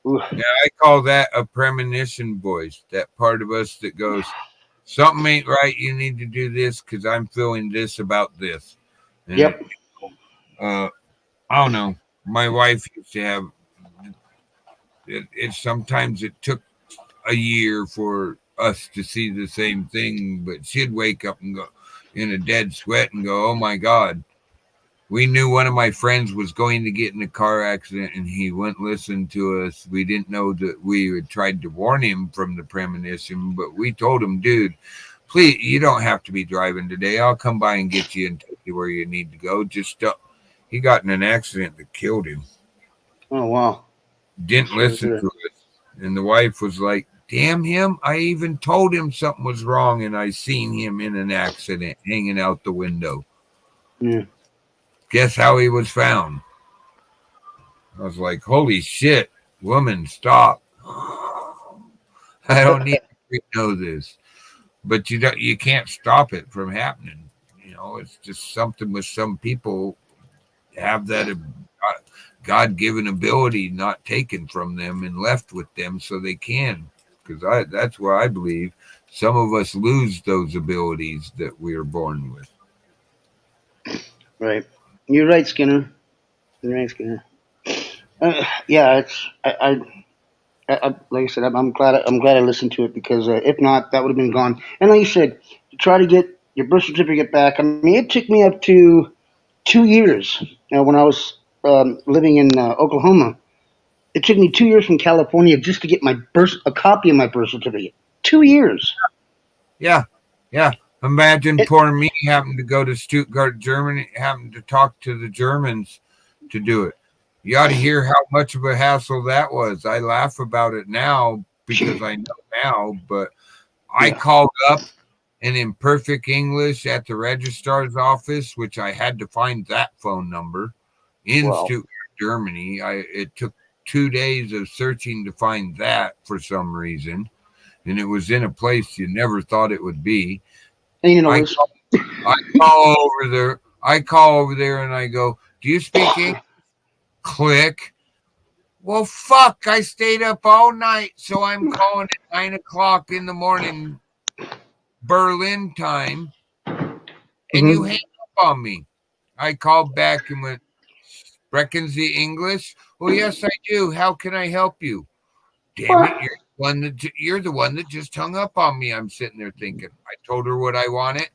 Yeah, I call that a premonition voice. That part of us that goes, something ain't right. You need to do this because I'm feeling this about this. And Yep. I don't know. My wife used to have it. Sometimes it took a year for us to see the same thing, but she'd wake up and go in a dead sweat and go, "Oh my God." We knew one of my friends was going to get in a car accident and he wouldn't listen to us. We didn't know that we had tried to warn him from the premonition, but we told him, "Dude, please, you don't have to be driving today. I'll come by and get you and take you where you need to go." Just he got in an accident that killed him. Oh wow. Didn't listen to us. And the wife was like, "Damn him. I even told him something was wrong and I seen him in an accident hanging out the window." Yeah. Guess how he was found? I was like, "Holy shit, woman, stop." I don't need to know this. But you can't stop it from happening. It's just something with some people have that God-given ability not taken from them and left with them so they can. Because that's where I believe some of us lose those abilities that we are born with. Right. You're right, Skinner. You're right, Skinner. Yeah, it's like I said, I'm glad I listened to it because if not, that would have been gone. And like you said, to try to get your birth certificate back. I mean, it took me up to 2 years. When I was living in Oklahoma, it took me 2 years from California just to get a copy of my birth certificate. 2 years. Yeah, yeah. Imagine poor me having to go to Stuttgart, Germany, having to talk to the Germans to do it. You ought to hear how much of a hassle that was. I laugh about it now because I know now, but I called up and in perfect English at the registrar's office, which I had to find that phone number in Stuttgart, Germany. It took 2 days of searching to find that for some reason, and it was in a place you never thought it would be. I call over there and I go, "Do you speak English?" Click. Well, fuck, I stayed up all night, so I'm calling at 9:00 in the morning, Berlin time, and you hang up on me. I called back and went, "Sprechen Sie English?" "Well, yes, I do. How can I help you?" "Damn it, you're you're the one that just hung up on me. I'm sitting there thinking. I told her what I wanted,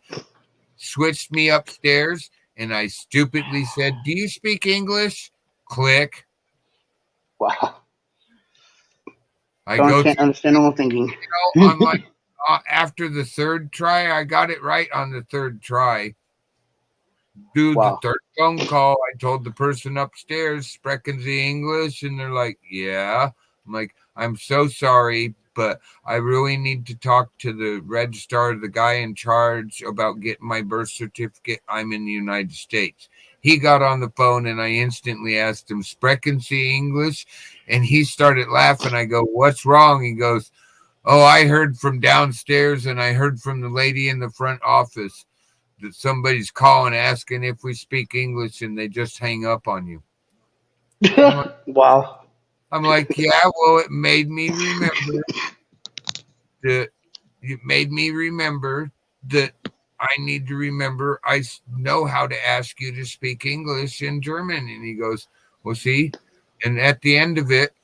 switched me upstairs, and I stupidly said, "Do you speak English?" Click. Wow. I Can't understand normal thinking. I'm like, after the third try, I got it right on the third try. Dude, Wow. the third phone call, I told the person upstairs, "Sprechen Sie English?" And they're like, "Yeah." I'm like, "I'm so sorry, but I really need to talk to the registrar, the guy in charge, about getting my birth certificate. I'm in the United States." He got on the phone and I instantly asked him, "Sprechen Sie English?" And he started laughing. I go, "What's wrong?" He goes, "Oh, I heard from downstairs and I heard from the lady in the front office that somebody's calling asking if we speak English and they just hang up on you." Wow. I'm like, "Yeah, well, it made me remember that I need to remember I know how to ask you to speak English in German." And he goes, "Well, see," and at the end of it,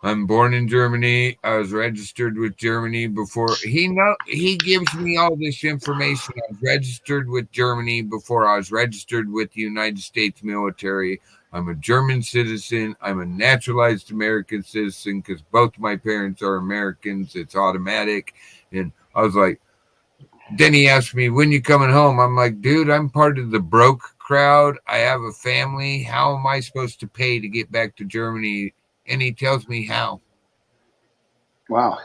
"I'm born in Germany. I was registered with Germany before." He gives me all this information. I was registered with Germany before I was registered with the United States military. I'm a German citizen. I'm a naturalized American citizen because both my parents are Americans. It's automatic. And I was like, then he asked me, "When you coming home?" I'm like, "Dude, I'm part of the broke crowd. I have a family. How am I supposed to pay to get back to Germany?" And he tells me how. Wow.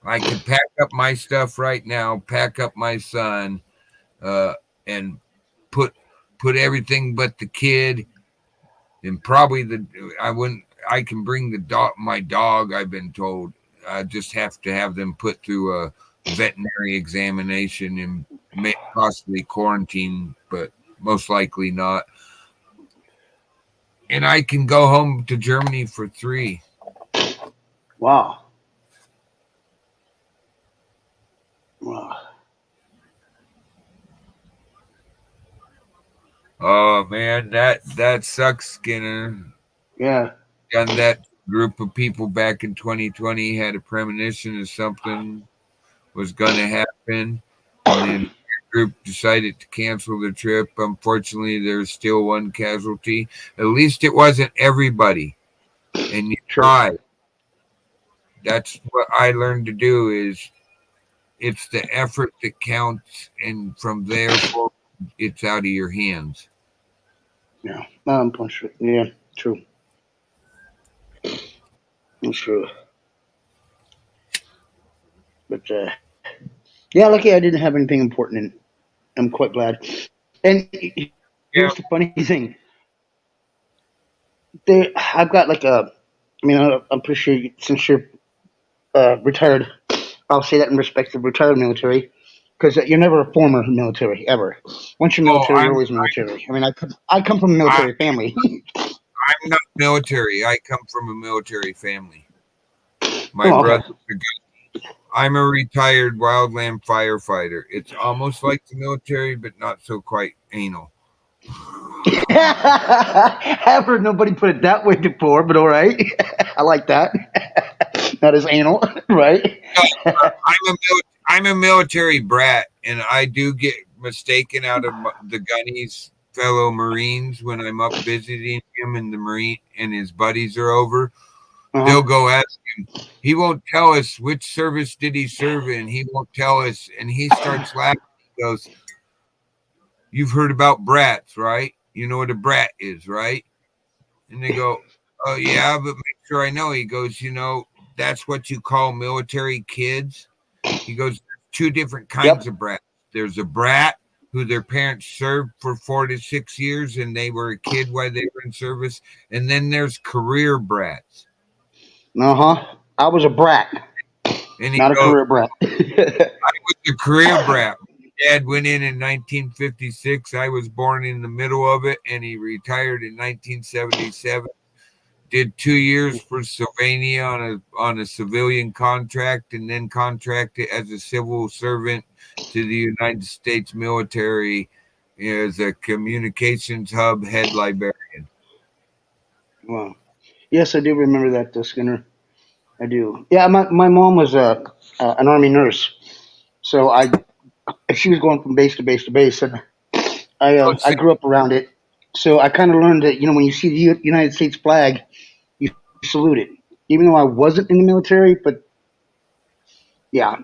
I could pack up my stuff right now, pack up my son, and put everything but the kid, and probably I can bring my dog. I've been told I just have to have them put through a veterinary examination and possibly quarantine, but most likely not. And I can go home to Germany for 3. Wow. Wow. Oh man, that sucks, Skinner. Yeah. Done that group of people back in 2020, had a premonition of something was going to happen, and then the group decided to cancel the trip. Unfortunately, there's still one casualty. At least it wasn't everybody, and you tried. That's what I learned to do. Is it's the effort that counts, and from there forward, it's out of your hands. Yeah. Yeah. True. That's true. But yeah, lucky I didn't have anything important, and I'm quite glad. And here's the funny thing: I've got like a. I mean, I'm pretty sure since you're retired, I'll say that in respect of retired military, because you're never a former military ever. Once you're military, you're always military. I mean, I come from a military family. I'm not military. I come from a military family. My Oh, okay. brother's a I'm a retired wildland firefighter. It's almost like the military, but not so quite anal. I've heard nobody put it that way before, but all right. I like that. Not as anal, right? I'm a military brat, and I do get mistaken out of the gunny's fellow Marines when I'm up visiting him and the Marine and his buddies are over. They'll go ask him. He won't tell us which service did he serve in. He won't tell us, and he starts laughing. He goes, "You've heard about brats, right? You know what a brat is, right?" And they go, "Oh yeah, but make sure I know." He goes, "That's what you call military kids." He goes, "There's 2 different kinds of brats. There's a brat who their parents served for 4 to 6 years and they were a kid while they were in service. And then there's career brats." I was a brat, And he not a goes, career brat. "I was a career brat. My dad went in 1956. I was born in the middle of it, and he retired in 1977. Did 2 years for Sylvania on a civilian contract, and then contracted as a civil servant to the United States military as a communications hub head librarian." Wow. Yes, I do remember that, Skinner. I do. Yeah, my mom was an army nurse, so she was going from base to base to base, and I grew up around it. So I kind of learned that when you see the United States flag, you salute it. Even though I wasn't in the military, but yeah,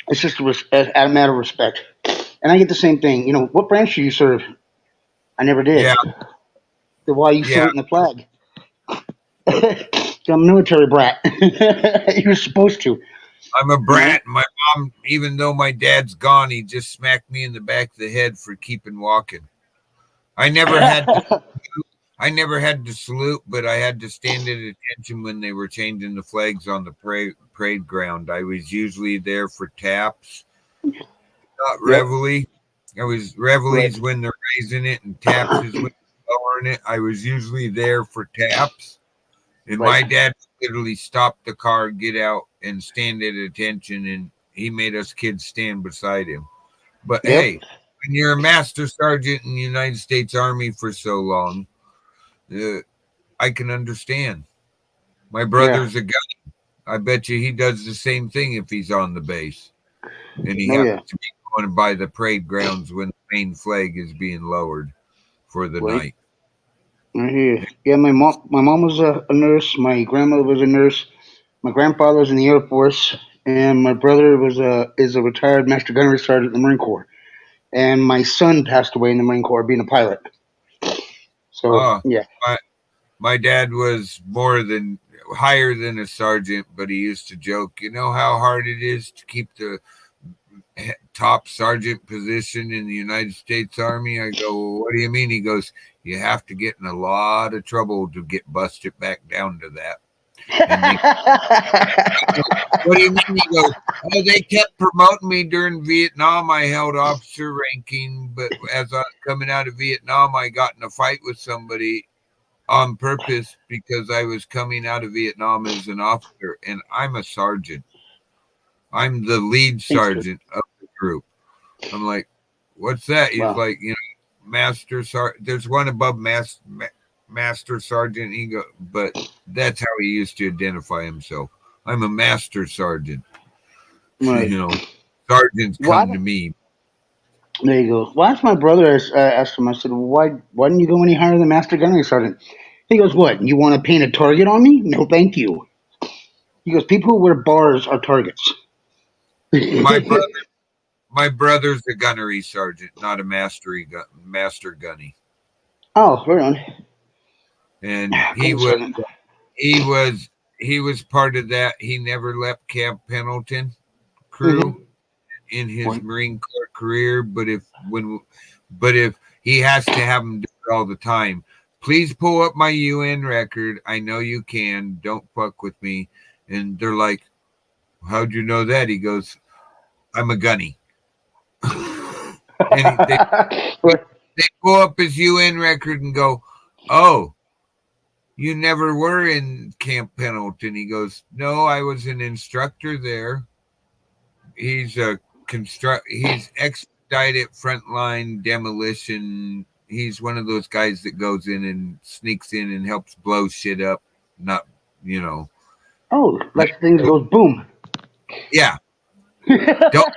it's just a matter of respect. And I get the same thing. What branch do you serve? I never did. Yeah, So why are you yeah. saluting the flag? I'm a military brat. You're supposed to. I'm a You know? brat. My mom, even though my dad's gone, he just smacked me in the back of the head for keeping walking. I never had to salute, but I had to stand at attention when they were changing the flags on the parade ground. I was usually there for taps, not Yep. reveille. I was Right. reveille's when they're raising it, and taps is when they're lowering it. I was usually there for taps, and Right. my dad literally stopped the car, get out, and stand at attention, and he made us kids stand beside him. But Yep. hey, when you're a master sergeant in the United States Army for so long, I can understand. My Yeah. brother's a gunny. I bet you he does the same thing if he's on the base, and he Oh yeah. happens to be going by the parade grounds when the main flag is being lowered for the Right. night. Right here. Yeah, my mom was a nurse. My grandmother was a nurse. My grandfather was in the Air Force, and my brother is a retired Master Gunnery Sergeant in the Marine Corps. And my son passed away in the Marine Corps being a pilot. So Oh, yeah. my dad was higher than a sergeant, but he used to joke, you know how hard it is to keep the top sergeant position in the United States Army? I go, well, what do you mean? He goes, you have to get in a lot of trouble to get busted back down to that. And they, what do you mean? He goes, oh, they kept promoting me during Vietnam. I held officer ranking, but as I was coming out of Vietnam, I got in a fight with somebody on purpose because I was coming out of Vietnam as an officer, and I'm a sergeant. I'm the lead Thanks, sir. sergeant of the group. I'm like, what's that? He's Wow. like, master sergeant. There's one above master sergeant. He go, but that's how he used to identify himself. I'm a master sergeant. Right. Sergeants come to Well, me. there you go. Well, that's my brother. Asked him. I said, well, why didn't you go any higher than Master Gunnery Sergeant? He goes, what? You want to paint a target on me? No, thank you. He goes, people who wear bars are targets. My brother, my brother's a gunnery sergeant, not a master gunny, Oh, right on. and Gunnery Sergeant. he was he was part of that. He never left Camp Pendleton crew Mm-hmm. in his Right. Marine Corps career, but if he has to have them do it all the time. Please pull up my UN record. I know you can. Don't fuck with me. And they're like, how'd you know that? He goes, I'm a gunny. And Right. they pull up his UN record and go, oh, you never were in Camp Pendleton. He goes, no, I was an instructor there. He's he's expedited frontline demolition. He's one of those guys that goes in and sneaks in and helps blow shit up. Not, you know, Oh, like, like things goes boom. yeah. Don't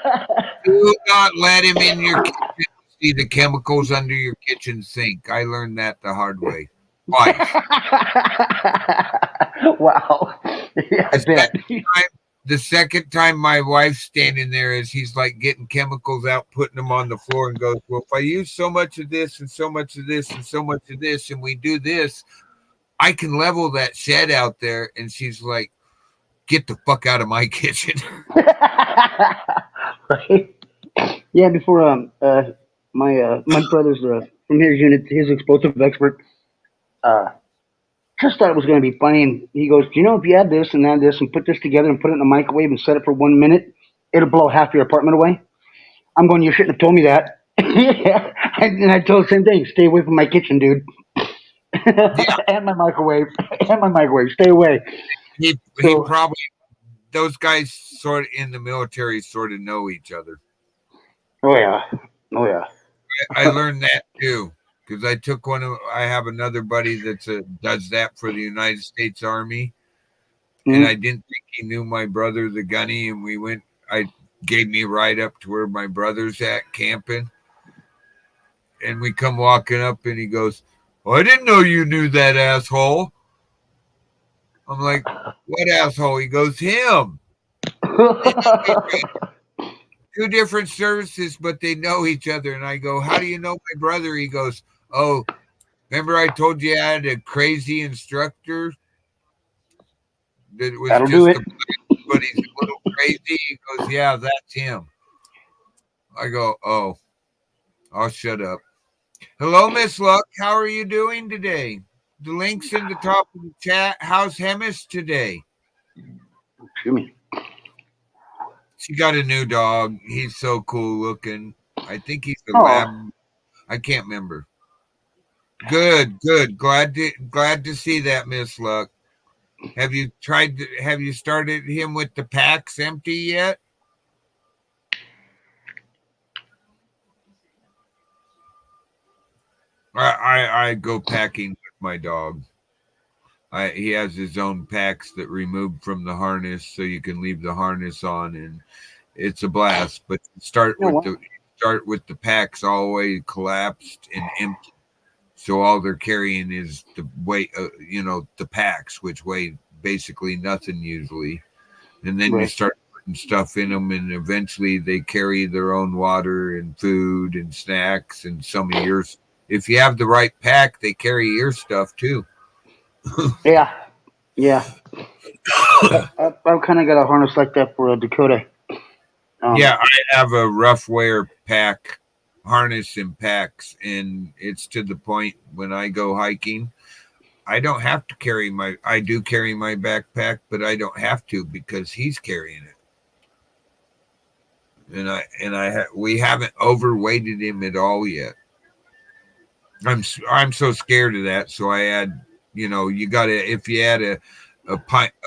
do not let him in your kitchen to see the chemicals under your kitchen sink. I learned that the hard way. Twice. Wow. Yeah, I The bet. the second time my wife's standing there as he's like getting chemicals out, putting them on the floor, and goes, well, if I use so much of this and so much of this and so much of this, and we do this, I can level that shed out there. And she's like, get the fuck out of my kitchen. Right? Yeah, before my brother's from his unit, his explosive expert, uh just thought it was going to be funny, and he goes, "Do you know if you add this and add this and put this together and put it in a microwave and set it for 1 minute, it'll blow half your apartment away?" I'm going, "You shouldn't have told me that." Yeah, and I told the same thing. Stay away from my kitchen, dude. Yeah. And my microwave. And my microwave. Stay away. He So, probably, those guys sort of in the military sort of know each other. oh yeah, oh yeah. I learned that too. because I took one of. I have another buddy does that for the United States Army, and I didn't think he knew my brother, the gunny, and we went. I gave me a ride up to where my brother's at camping, and we come walking up, and he goes, "Oh, I didn't know you knew that asshole." I'm like, "What asshole?" He goes, "Him." Two different services, but they know each other. And I go, "How do you know my brother?" He goes, "Oh, remember I told you I had a crazy instructor that was That'll just do it. but he's a little crazy." He goes, "Yeah, that's him." I go, "Oh, I'll shut up." Hello, Miss Luck. How are you doing today? The link's in the top of the chat. How's Hemis today? Excuse me. She got a new dog. He's so cool looking. I think he's a Oh. lab. I can't remember. Good, good. Glad to see that, Miss Luck. Have you started him with the packs empty yet? I go packing with my dog. He has his own packs that remove from the harness, so you can leave the harness on, and it's a blast. But start with the packs all the way collapsed and empty. So all they're carrying is the weight, the packs, which weigh basically nothing usually. And then you start putting stuff in them, and eventually they carry their own water and food and snacks and some of yours. If you have the right pack, they carry your stuff too. Yeah. I've kind of got a harness like that for a Dakota. Yeah, I have a rough wear pack, harness and packs, and it's to the point when I go hiking, I don't have to I do carry my backpack, but I don't have to because he's carrying it. And we haven't overweighted him at all yet. I'm so scared of that. So I add, you got to, if you add a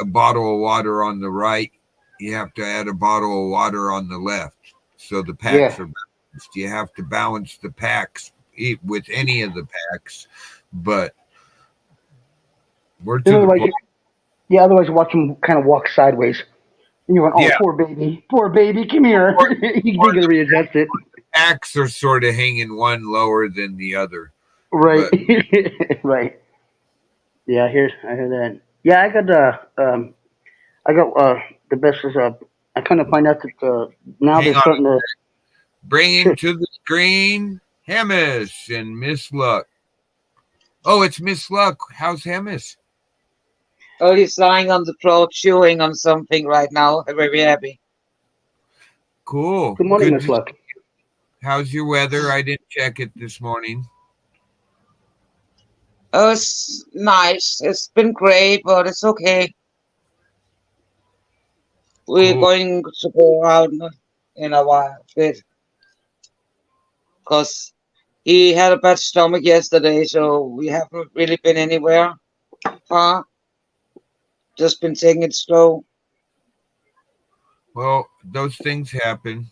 bottle of water on the right, you have to add a bottle of water on the left. So the packs are balanced. You have to balance the packs with any of the packs, but we're to the point. Yeah, otherwise you watch him kind of walk sideways. And you're going, oh, poor baby, come here. You got to readjust it. Packs are sort of hanging one lower than the other. Right. Right. Yeah, I hear that. Yeah, I got the best is I kind of find out that now they're starting to bring to the screen Hemis and Miss Luck. Oh, it's Miss Luck. How's Hemis? Oh, he's lying on the floor chewing on something right now. I'm very happy. Cool. Good morning, Miss Luck. How's your weather? I didn't check it this morning. Oh, it's nice. It's been great, but it's okay. We're going to go out in a while, because he had a bad stomach yesterday, so we haven't really been anywhere far. Just been taking it slow. Well, those things happen.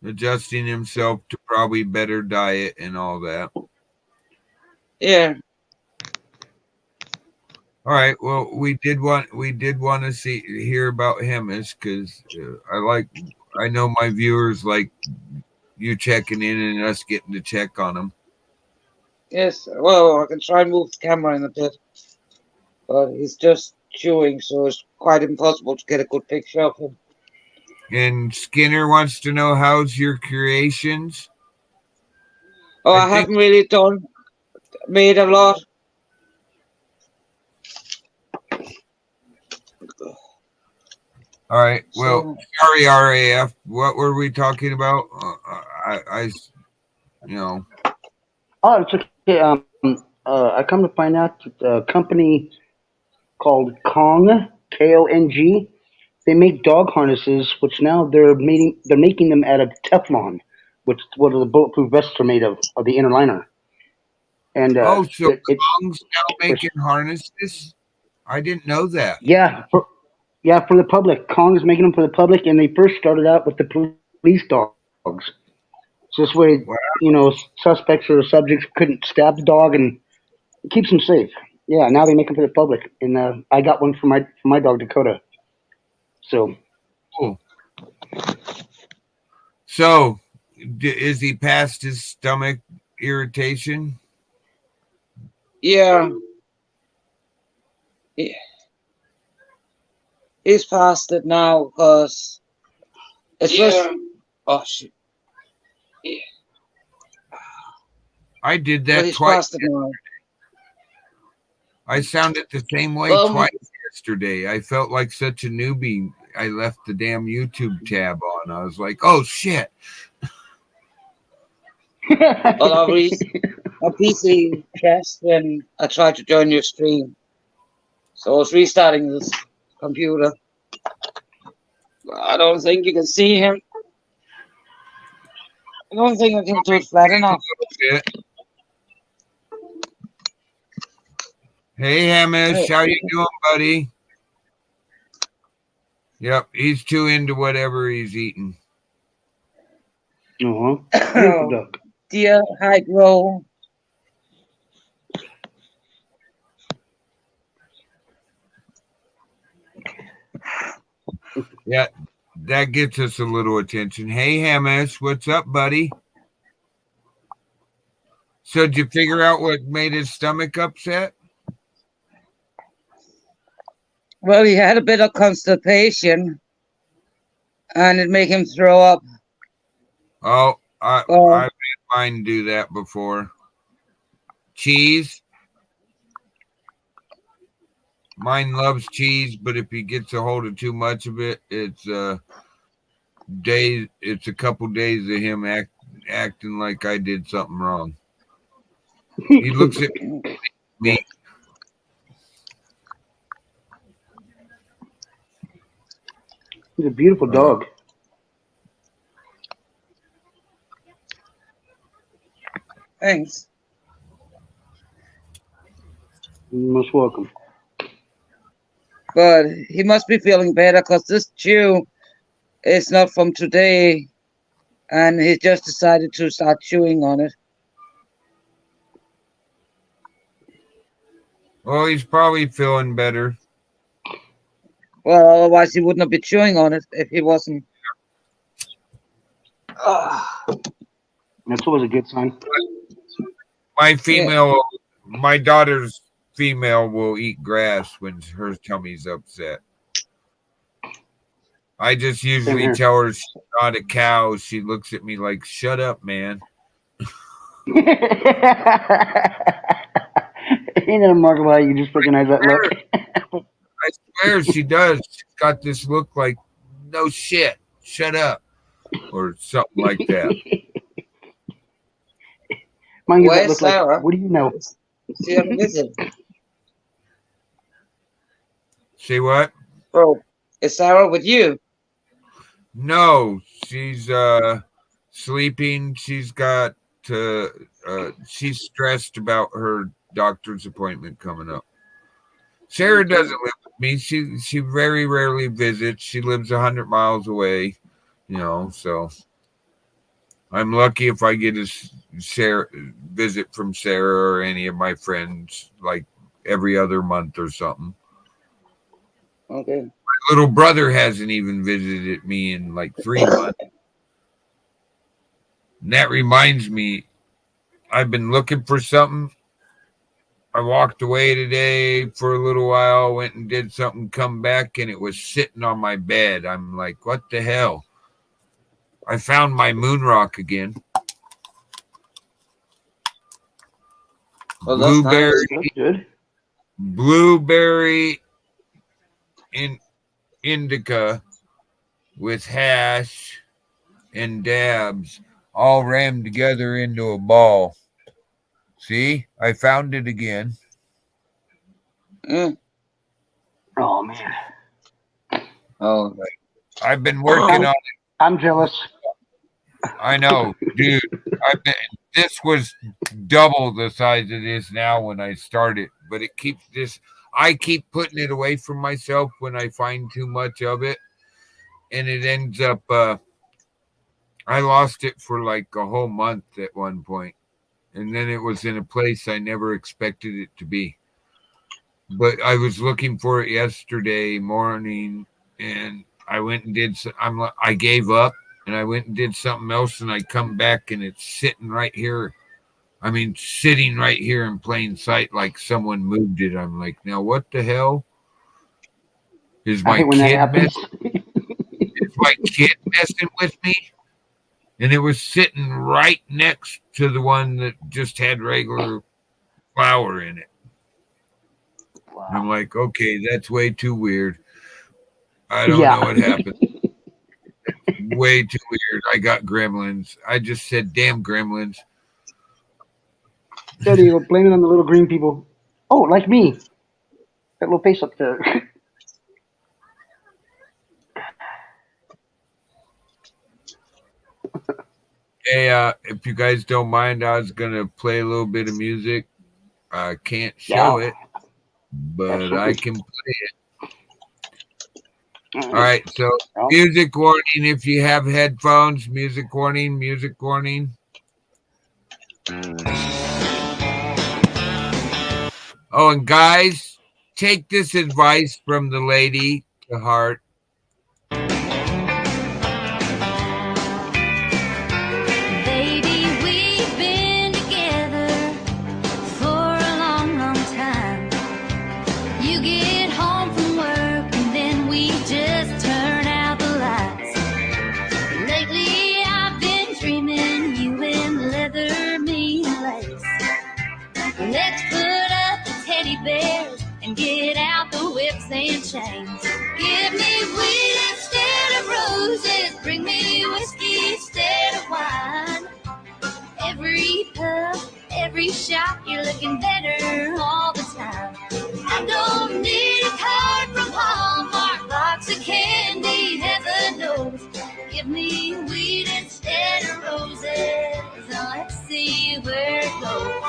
Adjusting himself to probably better diet and all that. Yeah. All right. Well, we did want to hear about Hemis because I know my viewers like you checking in and us getting to check on them. Yes. Well, I can try and move the camera in a bit, but he's just chewing, so it's quite impossible to get a good picture of him. And Skinner wants to know how's your creations. Oh, I haven't really made a lot. All right. Well, sorry, RAF. What were we talking about? Oh, it's okay. I come to find out that a company called Kong, Kong, they make dog harnesses, which now they're making them out of Teflon, which what the bulletproof vests are made of the inner liner. And so Kong's now making harnesses? I didn't know that. Yeah, for the public. Kong is making them for the public, and they first started out with the police dogs. So So this way, suspects or subjects couldn't stab the dog and it keeps them safe. Yeah, now they make them for the public, and I got one for my dog Dakota. So, Cool. So, is he past his stomach irritation? Yeah. He's past it now because it's just. Oh shit. Yeah. I did But that he's twice. past it now. I sounded the same way twice yesterday. I felt like such a newbie. I left the damn YouTube tab on. I was like, oh shit. Well, my PC crashed when I tried to join your stream. So I was restarting this computer. I don't think you can see him. I don't think I can do it flat enough. Hey, Hamish, how you doing, buddy? Yep, he's too into whatever he's eating. Oh, dear, hi, grow. Yeah, that gets us a little attention. Hey, Hamish, what's up, buddy? So did you figure out what made his stomach upset? Well, he had a bit of constipation, and it made him throw up. Oh, I've had mine do that before. Cheese. Mine loves cheese, but if he gets a hold of too much of it, it's days. It's a couple days of him acting like I did something wrong. He looks at me. He's a beautiful dog. Thanks. You're most welcome. But he must be feeling better because this chew is not from today, and he just decided to start chewing on it. Well, he's probably feeling better. Well, otherwise he wouldn't be chewing on it if he wasn't. That's always a good sign. My daughter's female will eat grass when her tummy's upset. I just usually tell her she's not a cow. She looks at me like, shut up, man. Ain't that remarkable how you just recognize that look? I swear she does. She's got this look like, no shit, shut up, or something like that. Where's Sarah? Like, what do you know? She on a visit. Say what? Bro, is Sarah with you? No, she's sleeping. She's got she's stressed about her doctor's appointment coming up. Sarah doesn't live with me. She very rarely visits. She lives 100 miles away, so I'm lucky if I get a visit from Sarah or any of my friends like every other month or something. Okay. My little brother hasn't even visited me in like 3 months. And that reminds me, I've been looking for something. I walked away today for a little while, went and did something, come back, and it was sitting on my bed. I'm like, what the hell? I found my moon rock again. Oh, that's nice. That's good. Blueberry indica with hash and dabs all rammed together into a ball. See, I found it again. Oh man. Oh, I've been working on it. I'm jealous. I know, dude. This was double the size it is now when I started, but it keeps this. I keep putting it away from myself when I find too much of it, and it ends up. I lost it for like a whole month at one point, and then it was in a place I never expected it to be. But I was looking for it yesterday morning, and I went and did. I gave up, and I went and did something else, and I come back, and it's sitting right here. I mean, sitting right here in plain sight, like someone moved it. I'm like, now what the hell? Is I my hate when that kid happens. is my kid messing with me? And it was sitting right next to the one that just had regular flour in it. Wow. I'm like, okay, that's way too weird. I don't Yeah. know what happened. Way too weird. I got gremlins. I just said, damn gremlins. There you go. Blame it on the little green people. Oh, like me. That little face up there. Hey, if you guys don't mind, I was gonna play a little bit of music. I can't show Yeah. it, but I Absolutely. can play it. All All right. right, so Well, music warning if you have headphones, music warning, music warning. Oh, and guys, take this advice from the lady to heart. Baby, we've been together for a long, long time. You get home from work and then we just turn out the lights. Lately I've been dreaming you in leather, me in lace. Let's put up the teddy bears and get out the whips and chains. Give me weed instead of roses, bring me whiskey instead of wine. Every pub, every shop, you're looking better all the time. I don't need a card from Hallmark, box of candy, heaven knows. Give me weed instead of roses, now let's see where it goes.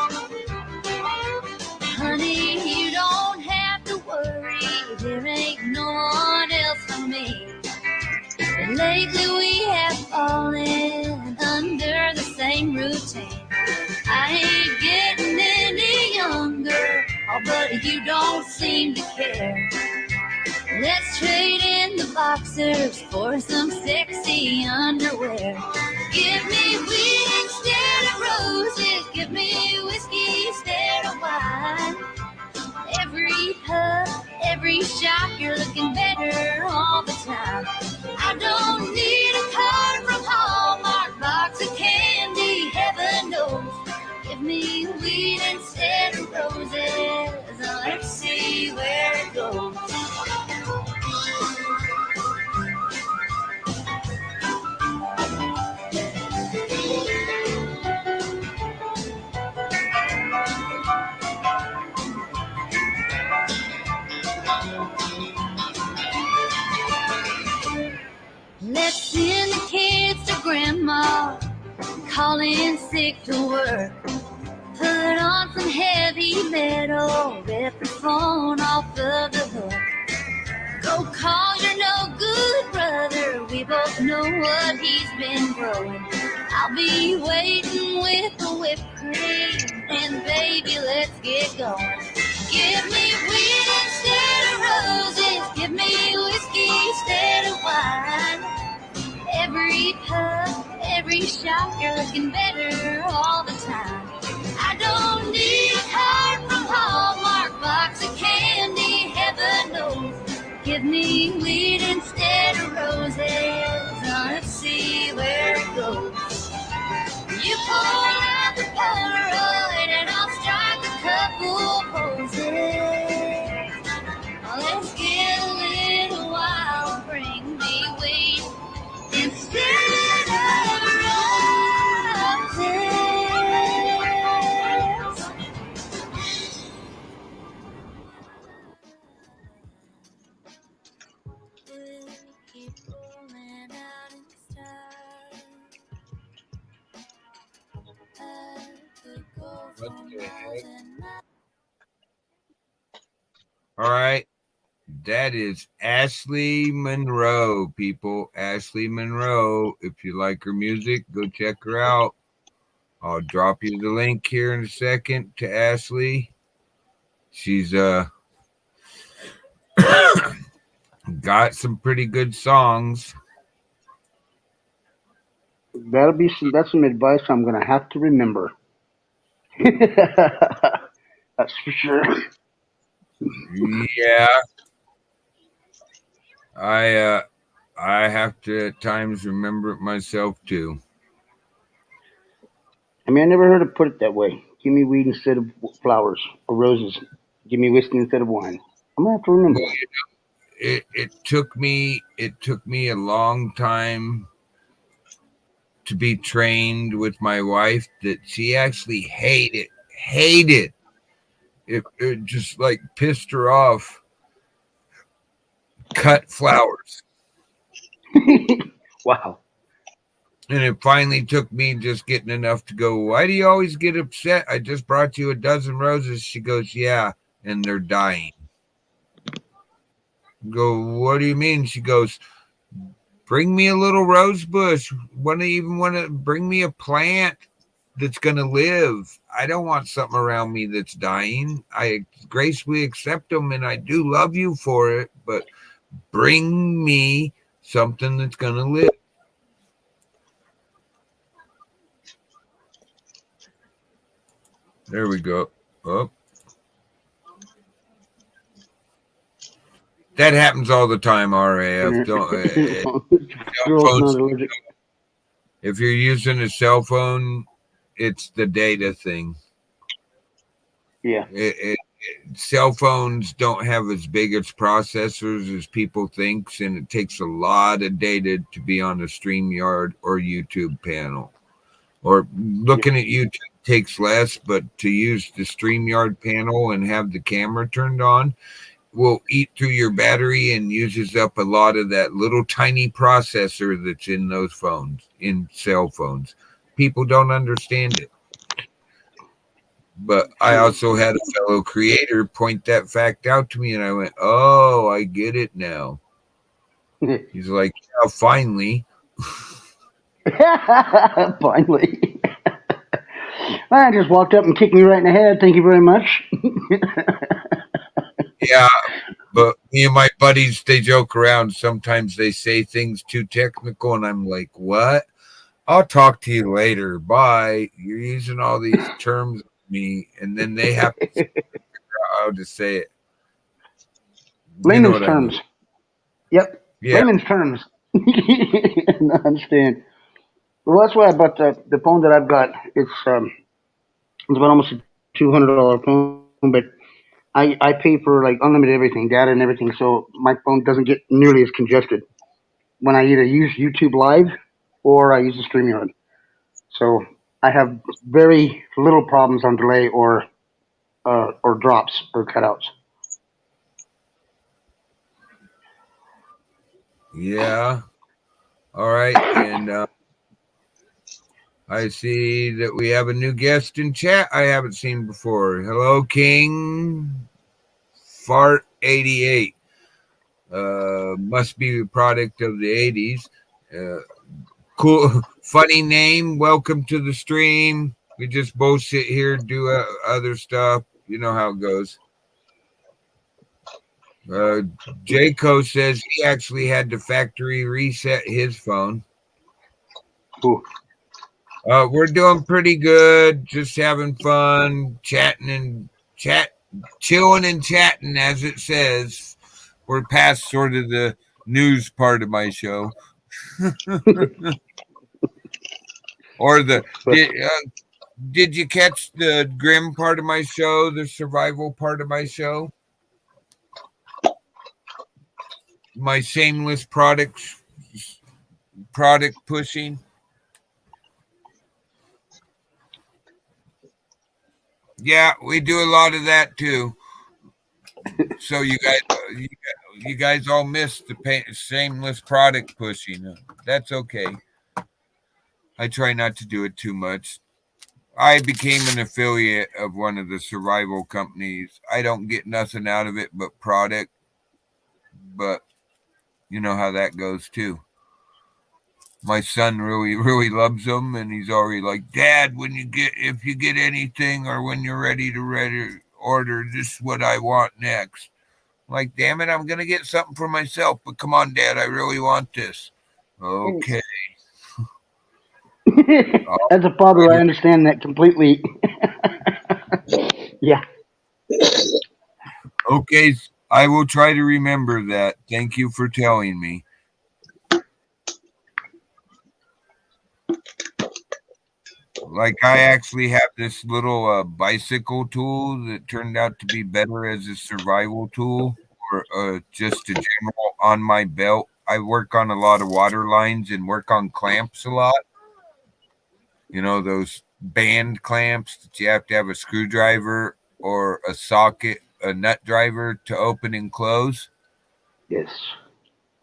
Honey, you don't have to worry, there ain't no one else for me. But lately we have fallen under the same routine. I ain't getting any younger, oh, but you don't seem to care. Let's trade in the boxers for some sexy underwear. Give me weed instead of roses, give me whiskey instead of wine. Every pub, every shop, you're looking better all the time. I don't need a card from Hallmark, box of candy, heaven knows. Give me weed instead of roses. Now let's see where it goes. Let's send the kids to grandma, call in sick to work. Put on some heavy metal, rip the phone off of the hook. Go call your no good brother, we both know what he's been growing. I'll be waiting with the whipped cream, and baby, let's get going. Give me weed instead of roses, give me whiskey instead of wine. Every pub, every shop, you're looking better all the time. I don't need a card from Hallmark, box of candy, heaven knows. Give me weed instead of roses. Now let's see where it goes. You pull out the Polaroid and I'll strike a couple poses. Let's get a little wild, bring me weed instead of roses. We'll keep rolling out in style. I could go What for the heck? miles and miles. All right. That is Ashley Monroe, people. Ashley Monroe. If you like her music, go check her out. I'll drop you the link here in a second to Ashley. She's got some pretty good songs. That's some advice I'm gonna have to remember. That's for sure. Yeah, I have to at times remember it myself too. I mean, I never heard it put it that way. Give me weed instead of flowers or roses. Give me whiskey instead of wine. I'm gonna have to remember Well, that. it took me a long time to be trained with my wife that she actually hated it just like pissed her off. Cut flowers. Wow. And it finally took me just getting enough to go, why do you always get upset? I just brought you a dozen roses. She goes, yeah, and they're dying. Go, what do you mean? She goes, bring me a little rose bush. Want to bring me a plant that's going to live. I don't want something around me that's dying. I gracefully accept them and I do love you for it, but bring me something that's going to live. There we go. Oh. That happens all the time, RAF. Girl's not allergic. If you're using a cell phone, it's the data thing. Yeah. Cell phones don't have as big as processors as people think, and it takes a lot of data to be on a StreamYard or YouTube panel. Or looking at YouTube takes less, but to use the StreamYard panel and have the camera turned on will eat through your battery and uses up a lot of that little tiny processor that's in those phones, in cell phones. People don't understand it. But I also had a fellow creator point that fact out to me, and I went, oh, I get it now. He's like, yeah, finally. Finally. I just walked up and kicked me right in the head. Thank you very much. Yeah, but me and my buddies, they joke around. Sometimes they say things too technical, and I'm like, what? I'll talk to you later. Bye. You're using all these terms with me, and then they have to figure out how to say it. Layman's terms. I mean. Yep. Yeah. Layman's terms. I understand. Well, that's why I bought the phone that I've got. It's about almost a $200 phone, but I pay for like unlimited everything, data and everything, so my phone doesn't get nearly as congested when I either use YouTube Live or I use the StreamYard. So I have very little problems on delay or drops or cutouts. Yeah. All right, and I see that we have a new guest in chat I haven't seen before. Hello, King Fart 88. Must be a product of the 80s. Cool, funny name. Welcome to the stream. We just both sit here, do other stuff. You know how it goes. Jayco says he actually had to factory reset his phone. Ooh. We're doing pretty good. Just having fun, chilling and chatting, as it says. We're past sort of the news part of my show. Or did you catch the grim part of my show, the survival part of my show? My shameless product pushing. Yeah, we do a lot of that too. So you guys all missed the shameless product pushing. That's okay. I try not to do it too much. I became an affiliate of one of the survival companies. I don't get nothing out of it but product. but you know how that goes too. My son really loves them, and he's already like, Dad, if you get anything or when you're ready to order, this is what I want next. I'm like, damn it, I'm gonna get something for myself, but come on, Dad, I really want this. Okay. As a father, I understand that completely. Yeah. Okay, I will try to remember that. Thank you for telling me. Like, I actually have this little bicycle tool that turned out to be better as a survival tool or just a general on my belt. I work on a lot of water lines and work on clamps a lot. You know, those band clamps that you have to have a screwdriver or a socket, a nut driver to open and close. Yes.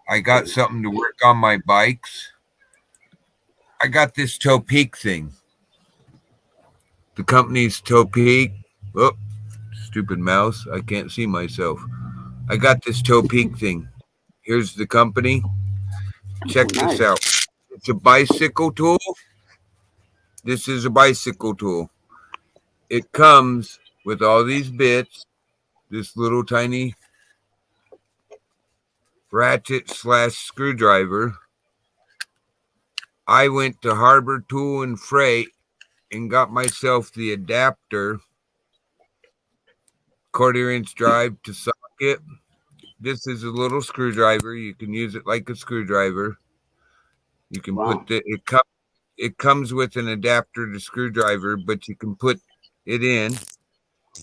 I got something to work on my bikes. I got this toe peak thing. The company's toe peak. Oh, stupid mouse. I can't see myself. I got this toe peak thing. Here's the company. Check this out. It's a bicycle tool. This is a bicycle tool. It comes with all these bits, this little tiny ratchet / screwdriver. I went to Harbor Tool and Freight and got myself the adapter, 1/4-inch drive to socket. This is a little screwdriver. You can use it like a screwdriver. You can put it comes with an adapter to screwdriver, but you can put it in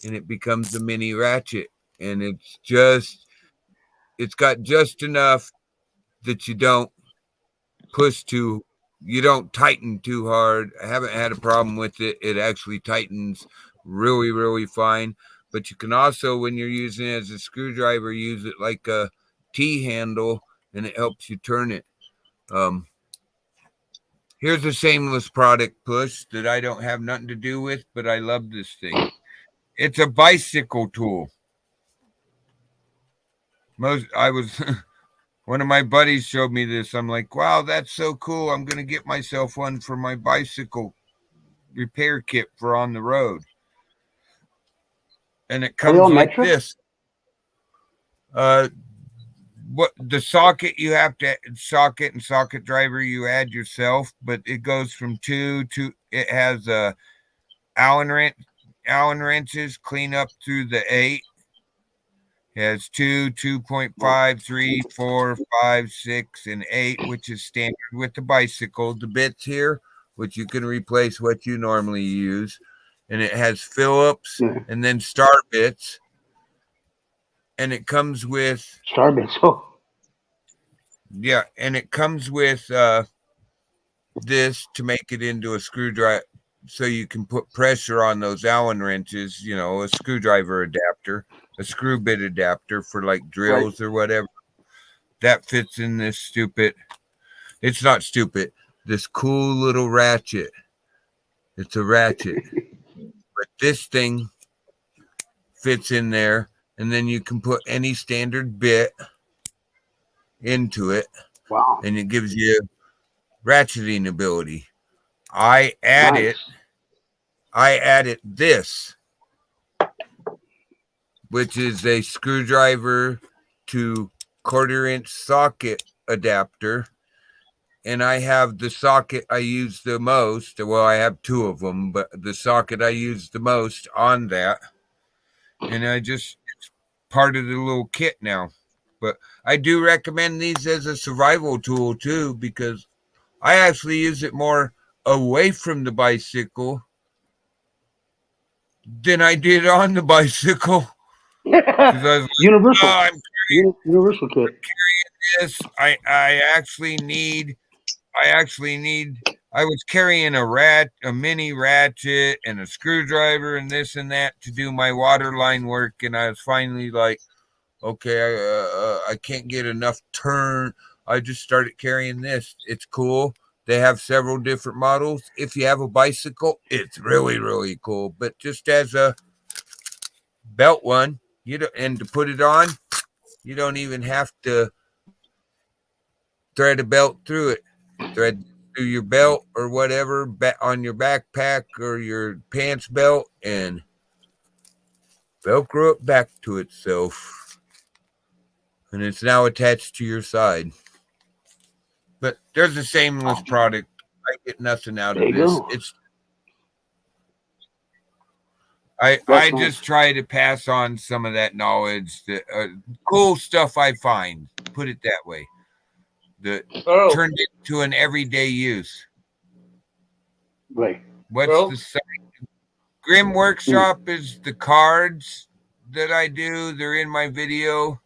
and it becomes a mini ratchet. And it's got just enough that you don't tighten too hard. I haven't had a problem with it. It actually tightens really, really fine. But you can also, when you're using it as a screwdriver, use it like a T handle and it helps you turn it. Here's a shameless product push that I don't have nothing to do with, but I love this thing. It's a bicycle tool. One of my buddies showed me this. I'm like, wow, that's so cool. I'm going to get myself one for my bicycle repair kit for on the road. And it comes like this. What the socket you have to socket and socket driver you add yourself, but it goes from 2 to it has a Allen wrenches clean up through the 8. It has 2, 2.5, 3, 4, 5, 6, and 8, which is standard with the bicycle. The bits here, which you can replace what you normally use. And it has Phillips and then star bits. And it comes with star bits. Oh. Yeah, and it comes with this to make it into a screwdriver so you can put pressure on those Allen wrenches, a screwdriver adapter, a screw bit adapter for like drills or whatever. That fits in this it's not stupid, this cool little ratchet. It's a ratchet. But this thing fits in there, and then you can put any standard bit into it. Wow. And it gives you ratcheting ability. I added this, which is a screwdriver to 1/4-inch socket adapter. And I have the socket I use the most. Well, I have 2 of them, but the socket I use the most on that. And it's part of the little kit now. But I do recommend these as a survival tool too, because I actually use it more away from the bicycle than I did on the bicycle. Universal. Universal kit. Carrying this, I actually need. I was carrying a mini ratchet and a screwdriver and this and that to do my water line work, and I was finally like, okay, I can't get enough turn. I just started carrying this. It's cool. They have several different models. If you have a bicycle, it's really, really cool. But just as a belt one, and to put it on, You don't even have to thread a belt through it. Thread through your belt or whatever on your backpack or your pants belt and Velcro it back to itself. And it's now attached to your side. But there's a shameless product. I get nothing out There of you this. go. I nice. just try to pass on some of that knowledge, that cool stuff I find. Put it that way. That turned into an everyday use. Right. What's the site? Grim Workshop is the cards that I do. They're in my video.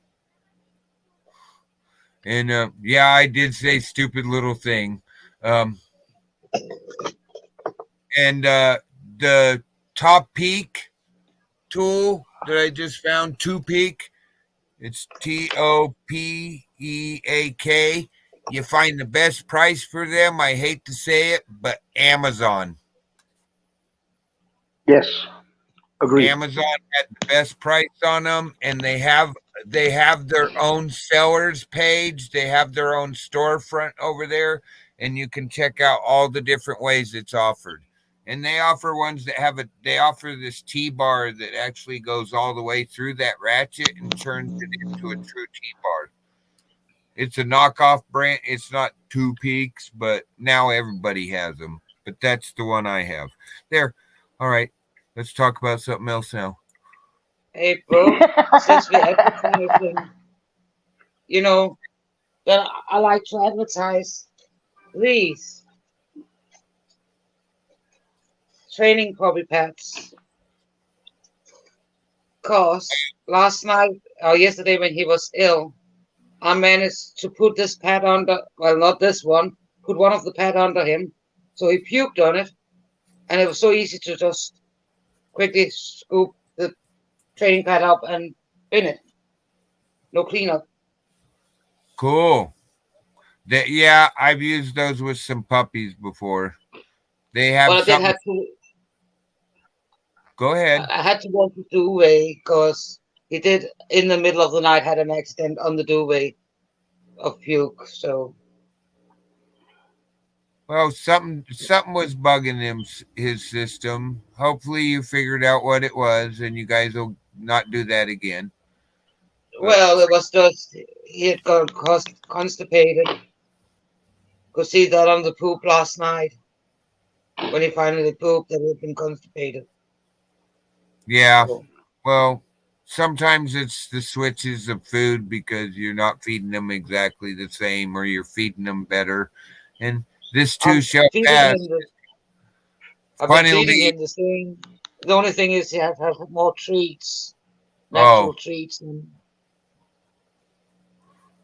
And yeah, I did say stupid little thing. And the Top Peak tool that I just found, Two Peak, it's TOPEAK. You find the best price for them. I hate to say it, but Amazon. Yes. Agreed. Amazon had the best price on them, and they have their own sellers page. They have their own storefront over there, and you can check out all the different ways it's offered. And they offer ones that they offer this T-bar that actually goes all the way through that ratchet and turns it into a true T-bar. It's a knockoff brand. It's not Two Peaks, but now everybody has them. But that's the one I have. There. All right. Let's talk about something else now. Hey, bro, since we're advertising, you know, that I like to advertise these training puppy pads. Cause last night or yesterday when he was ill, I managed to put this pad under, well, not this one, put one of the pad under him. So he puked on it. And it was so easy to just quickly scoop the training pad up and bin it. No cleanup. Cool. Yeah, I've used those with some puppies before. They have But I did something. have to. Go ahead. I had to walk the duvet because he did in the middle of the night had an accident on the duvet of puke. So Well, something was bugging his system. Hopefully, you figured out what it was, and you guys will not do that again. well, it was just he had got constipated. Could see that on the poop last night when he finally pooped that he had been constipated. Yeah. So, Well, sometimes it's the switches of food because you're not feeding them exactly the same, or you're feeding them better, and this too shall pass. I've been feeding him the same. The only thing is he has to have more treats, natural treats. And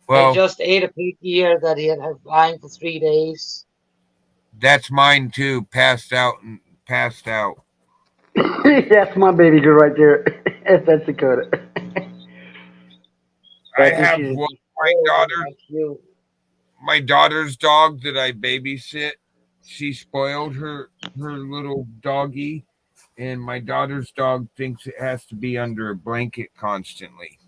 well, I just ate a pig ear that he had lying for 3 days. That's mine too. Passed out. That's my baby girl right there. That's Dakota. I have one. My daughter's dog that I babysit. She spoiled her little doggy, and my daughter's dog thinks it has to be under a blanket constantly.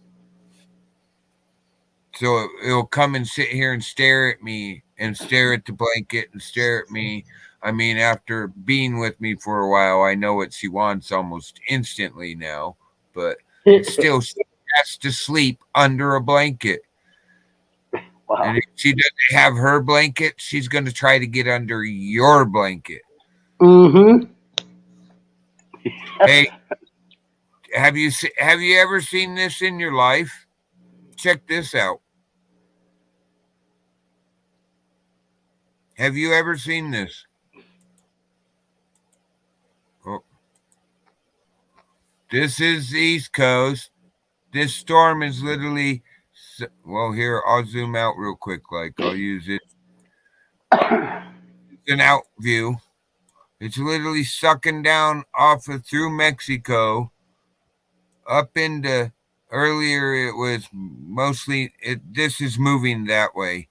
So it'll come and sit here and stare at me and stare at the blanket and stare at me. I mean, after being with me for a while, I know what she wants almost instantly now, but still she has to sleep under a blanket. Wow. And if she doesn't have her blanket, she's going to try to get under your blanket. Mm-hmm. Hey, have you ever seen this in your life? Check this out. Have you ever seen this? Oh. This is the East Coast. This storm is literally, well, here, I'll zoom out real quick. I'll use it. It's an out view. It's literally sucking down through Mexico up into, earlier it was mostly, this is moving that way.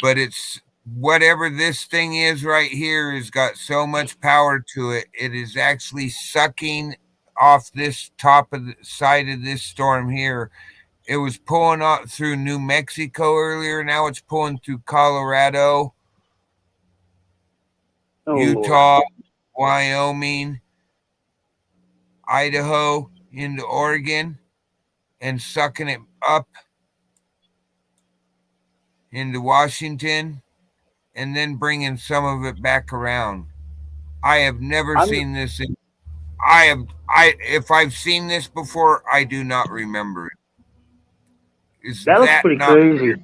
But it's, whatever this thing is right here has got so much power to it. It is actually sucking off this top of the side of this storm here. it was pulling out through New Mexico earlier. Now it's pulling through Colorado, Utah, Lord. Wyoming, Idaho, into Oregon, and sucking it up into Washington, and then bringing some of it back around. I have never seen this. If I've seen this before, I do not remember it. Is That looks that pretty not crazy. weird?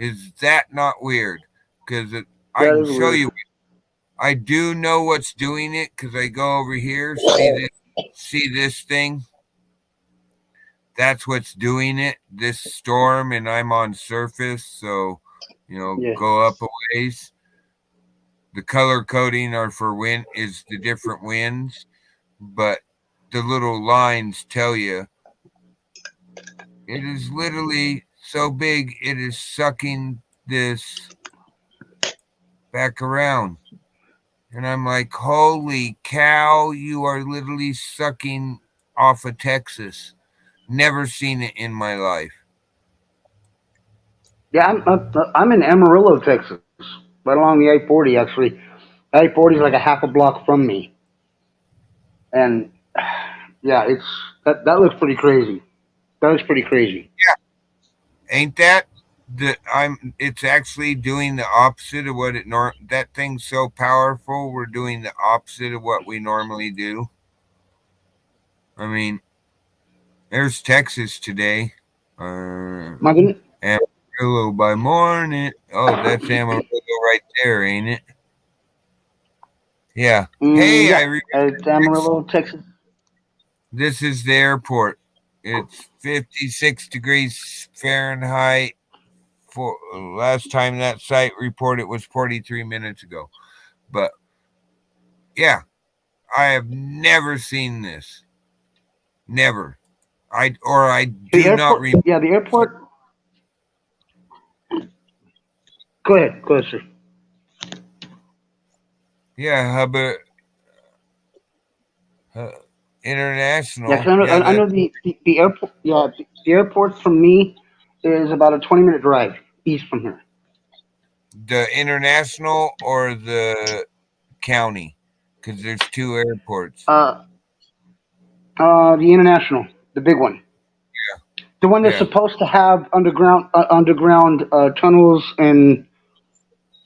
Is that not weird? Because I That can is show weird. you. I do know what's doing it because I go over here, see this thing. That's what's doing it. This storm, and I'm on surface, so Yeah. go up a ways. The color coding are for wind is the different winds, but the little lines tell you it is literally so big it is sucking this back around. And I'm like, holy cow, you are literally sucking off of Texas. Never seen it in my life. Yeah, I'm in Amarillo, Texas, right along the I-40. Actually, I-40 is like a half a block from me, and yeah, that looks pretty crazy. That looks pretty crazy. Yeah, ain't that it's actually doing the opposite of what that thing's so powerful. We're doing the opposite of what we normally do. I mean, there's Texas today. My goodness. Amarillo by morning. Oh, that's Amarillo right there, ain't it? Yeah. Hey, Yeah, I remember it's Amarillo, Texas. this is the airport. It's 56 degrees Fahrenheit. For last time that site reported was 43 minutes ago. But yeah, I have never seen this. Never. I do not remember. Yeah, the airport. Go ahead, sir. Yeah, Hubbard International. Yeah, 'cause I know the airport. Yeah, the airport from me is about a 20-minute drive east from here. The international or the county? Because there's two airports. The international, the big one. Yeah. The one that's supposed to have underground tunnels and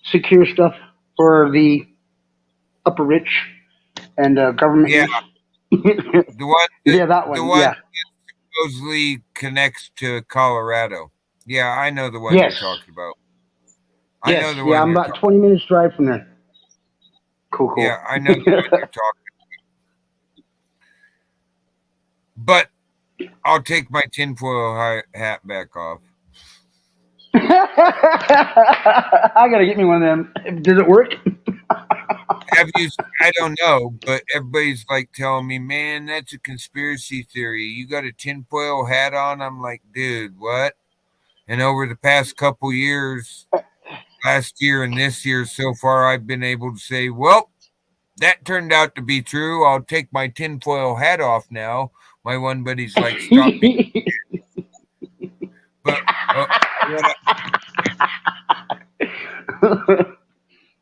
secure stuff for the upper rich and government Yeah. use. The one. Yeah, that one. The one Yeah. that supposedly connects to Colorado. Yeah, I know the one Yes. you're talking about. I Yes. know the Yeah, one I'm you're about 20 minutes drive from there. Cool. Yeah, I know the one you're talking about. But I'll take my tinfoil hat back off. I gotta get me one of them. Does it work? Have you? I don't know, but everybody's like telling me, man, that's a conspiracy theory. You got a tinfoil hat on? I'm like, dude, what? And over the past couple years, last year and this year so far, I've been able to say, well, that turned out to be true. I'll take my tinfoil hat off now. My one buddy's like, stop me. But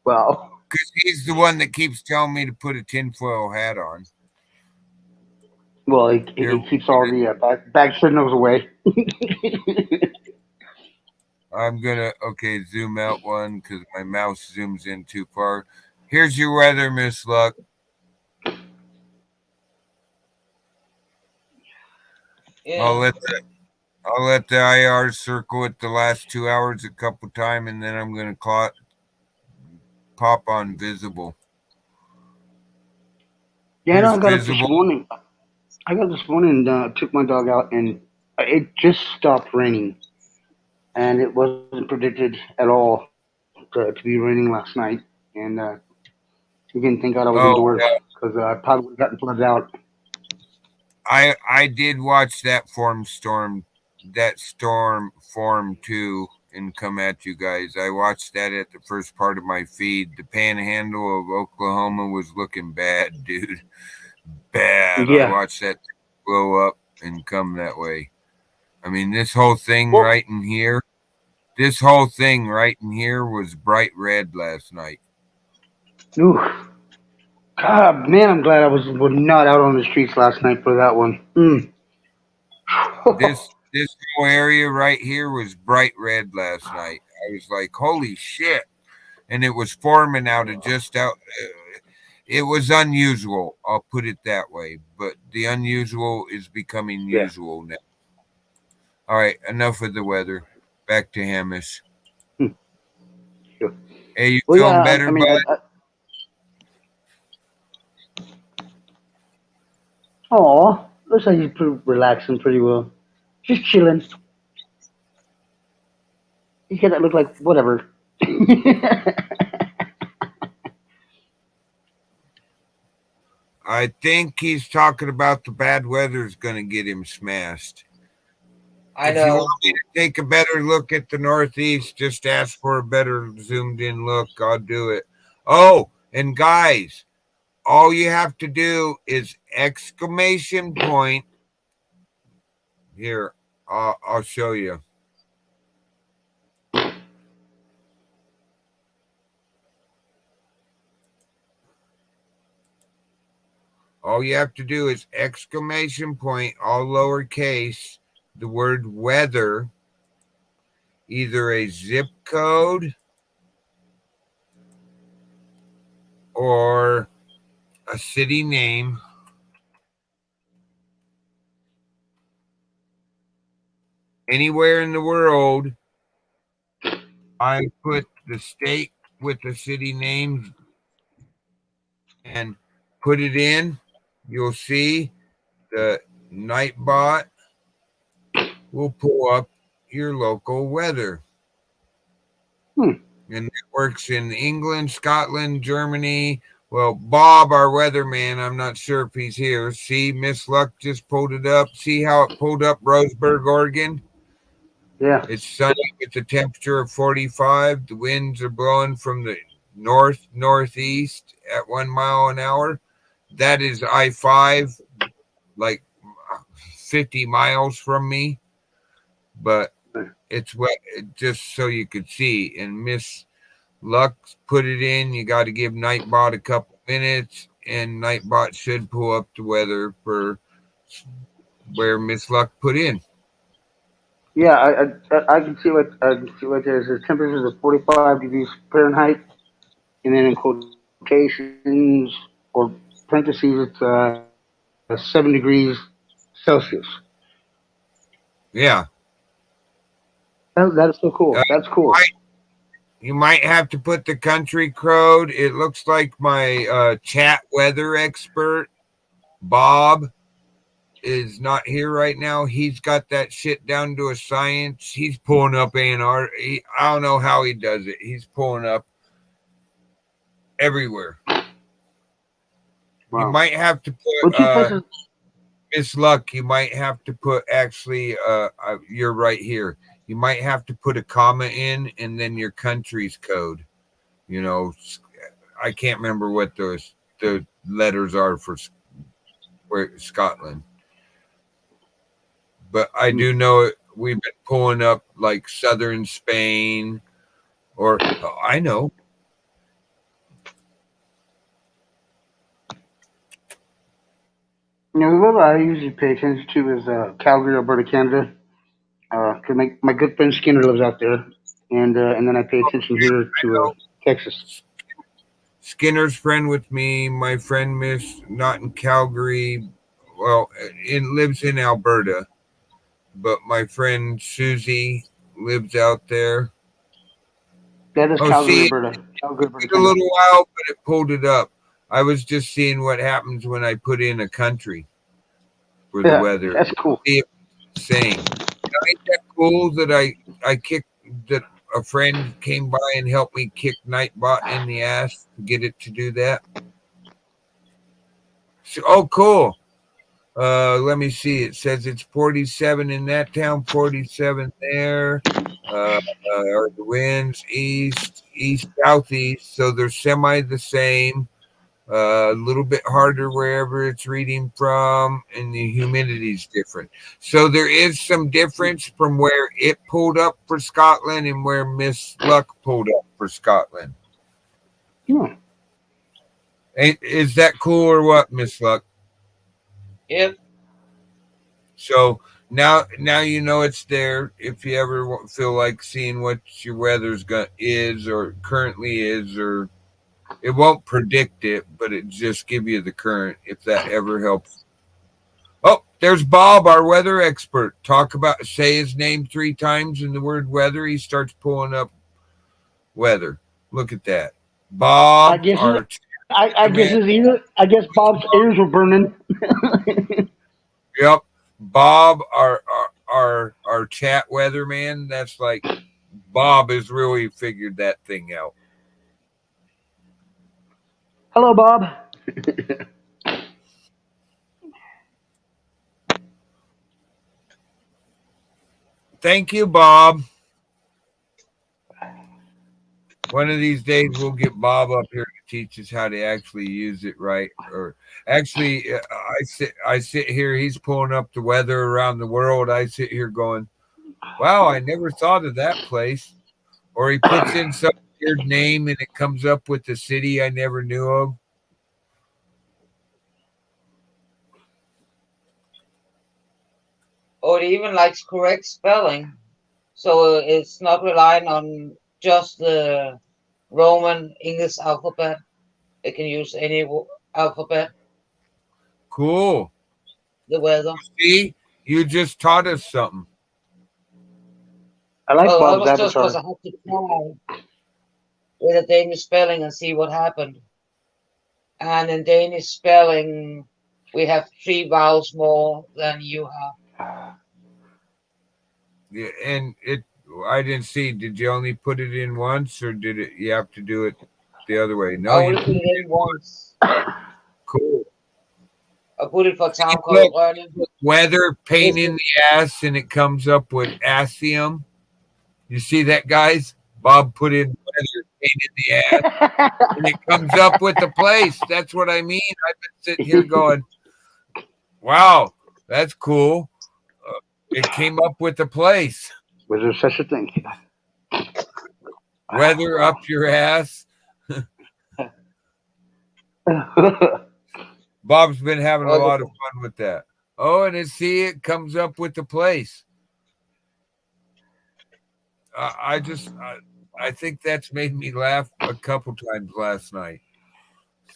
Well, because he's the one that keeps telling me to put a tinfoil hat on. Well, it keeps all the bad signals away. I'm gonna zoom out one because my mouse zooms in too far. Here's your weather, Miss Luck. Yeah. I'll let the IR circle it the last 2 hours a couple times, and then I'm gonna pop on visible. Yeah, no, I got visible. up this morning. I got up this morning and took my dog out, and it just stopped raining, and it wasn't predicted at all to be raining last night. And again, thank God I was indoors because I probably would have gotten flooded out. I did watch that storm form too and come at you guys. I watched that at the first part of my feed. The panhandle of Oklahoma was looking bad, dude. Bad. Yeah. I watched that blow up and come that way. I mean, this whole thing Well- right in here, this whole thing right in here was bright red last night. Ooh. God, man, I'm glad I was not out on the streets last night for that one. This whole area right here was bright red last night. I was like, holy shit. And it was forming out of just out. It was unusual. I'll put it that way. But the unusual is becoming Yeah. usual now. All right, enough of the weather. Back to Hamish. Sure. Hey, you Well, feeling yeah, better, I mean, bud? oh, looks like he's pretty relaxing pretty well. Just chilling. He's got that look like whatever. I think he's talking about the bad weather's going to get him smashed. I If you know. want me to take a better look at the Northeast, just ask for a better zoomed in look. I'll do it. Oh, and guys, all you have to do is exclamation point. Here, I'll show you. All you have to do is exclamation point, all lowercase, the word weather, either a zip code or a city name. Anywhere in the world, I put the state with the city names and put it in. You'll see the Nightbot will pull up your local weather. And it works in England, Scotland, Germany. Well, Bob, our weatherman, I'm not sure if he's here. See, Miss Luck just pulled it up. See how it pulled up Roseburg, Oregon? Yeah. It's sunny with a temperature of 45. The winds are blowing from the northeast at 1 mile an hour. That is I-5, like 50 miles from me. But it's wet, just so you could see. And Miss Luck put it in. You got to give Nightbot a couple minutes, and Nightbot should pull up the weather for where Miss Luck put in. Yeah, I can see what there's the temperatures of 45 degrees Fahrenheit, and then in quotations or parentheses it's 7 degrees Celsius. Yeah. That is so cool. That's cool. You might have to put the country code. It looks like my chat weather expert, Bob, is not here right now. He's got that shit down to a science. He's pulling up Antarctica. I don't know how he does it. He's pulling up everywhere. Wow. You might have to put Miss Luck. You might have to put actually. You're right here. You might have to put a comma in and then your country's code. You know, I can't remember what the letters are for where Scotland. But I do know it. We've been pulling up like southern Spain, or I know. You know, the weather I usually pay attention to is Calgary, Alberta, Canada. Cause my good friend Skinner lives out there, and then I pay attention here to Texas. Skinner's friend with me. My friend Miss not in Calgary. Well, it lives in Alberta, but my friend Susie lives out there. That is Calgary, Alberta. Calgary, It Alberta. took a little while, but it pulled it up. I was just seeing what happens when I put in a country for the weather. That's cool. See if it's the same. Ain't that cool that I kicked that a friend came by and helped me kick Nightbot in the ass to get it to do that? So, oh, cool. Let me see. It says it's 47 in that town, 47 there. The winds east, southeast, so they're semi the same. A little bit harder wherever it's reading from, and the humidity is different. So there is some difference from where it pulled up for Scotland and where Miss Luck pulled up for Scotland. Hmm. Is that cool or what, Miss Luck? Yep. So now you know it's there. If you ever feel like seeing what your weather's is or currently is, or it won't predict it, but it just give you the current if that ever helps. Oh, there's Bob, our weather expert. Say his name 3 times in the word weather. He starts pulling up weather. Look at that. Bob, I guess our I guess his ear. I guess Bob's ears were burning. Yep. Bob, our chat weatherman. That's like Bob has really figured that thing out. Hello, Bob. Thank you, Bob. One of these days we'll get Bob up here to teach us how to actually use it right. Or actually, I sit here. He's pulling up the weather around the world. I sit here going, "Wow, I never thought of that place." Or he puts in some weird name and it comes up with the city I never knew of. Or it even likes correct spelling. So it's not relying on just the Roman English alphabet. It can use any alphabet, Cool. the weather. See, you just taught us something. I like Well, that Bob's was just because I avatar. had to try with a Danish spelling and see what happened. And in Danish spelling, we have 3 vowels more than you have. Yeah, and I didn't see. Did you only put it in once, or did it? You have to do it the other way. No, I you only put it in once. cool. I put it for town Look, called Rønne. weather pain in the ass, and it comes up with asium. You see that, guys? Bob put in weather pain in the ass, and it comes up with the place. That's what I mean. I've been sitting here going, "Wow, that's cool." It came up with the place. Was there such a thing? Weather up your ass. Bob's been having a lot of fun with that. Oh, and it comes up with the place. I think that's made me laugh a couple times last night.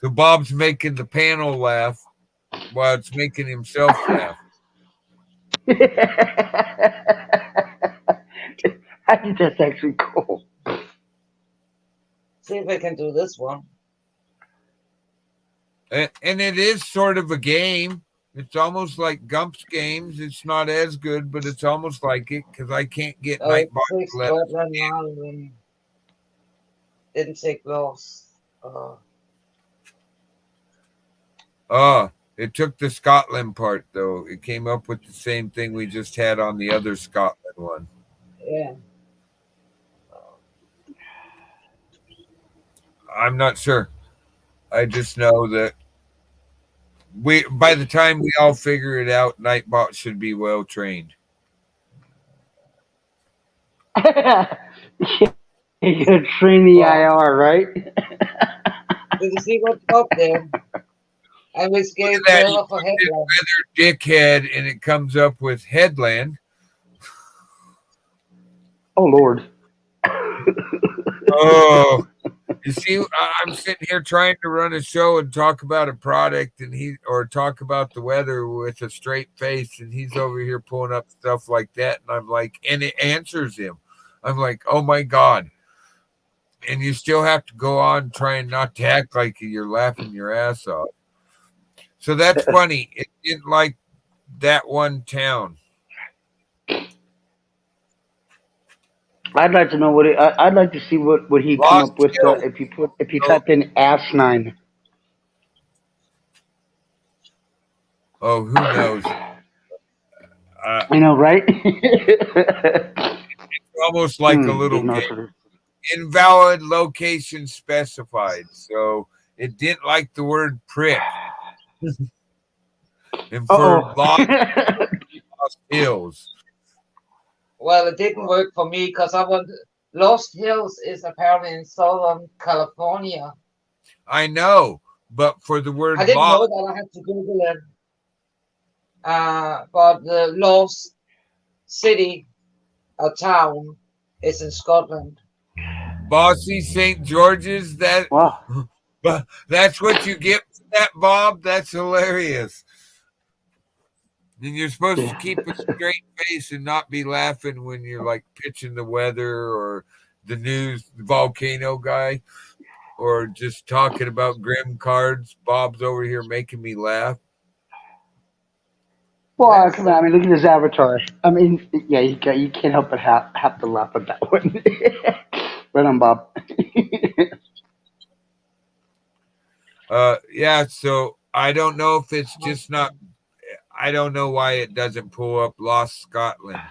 So Bob's making the panel laugh while it's making himself laugh. I think that's actually cool. See if I can do this one. And it is sort of a game. It's almost like Gump's games. It's not as good, but it's almost like it because I can't get Nightbot to let us. Didn't take loss. It took the Scotland part though. It came up with the same thing we just had on the other Scotland one. Yeah. I'm not sure. I just know that by the time we all figure it out, Nightbot should be well trained. You're gonna train the IR, right? Did you see what's up there? I was getting trailer for headland. Weather dickhead, and it comes up with headland. Oh Lord. Oh, you see, I'm sitting here trying to run a show and talk about a product, or talk about the weather with a straight face, and he's over here pulling up stuff like that, and I'm like, and it answers him. I'm like, oh my God. And you still have to go on trying not to act like you're laughing your ass off. So that's funny. It didn't like that one town. I'd like to know what I'd like to see what he come up with if you type in asinine. Oh, who knows? I know, right? It's almost like a little game. Invalid location specified. So it didn't like the word prick. And for Lost Hills. Well, it didn't work for me because I want Lost Hills is apparently in Southern California. I know, but for the word I didn't lost, know that. I had to Google it. But the Lost City, a town, is in Scotland. Bossy St. George's, that Wow. but that's what you get for that, Bob. That's hilarious. And you're supposed to keep a straight face and not be laughing when you're like pitching the weather or the news, the volcano guy, or just talking about grim cards. Bob's over here making me laugh. Well, come on. I mean, look at his avatar. I mean, yeah, you can't help but have to laugh at that one. Right on, Bob. Yeah, so I don't know if it's just not. I don't know why it doesn't pull up Lost Scotland.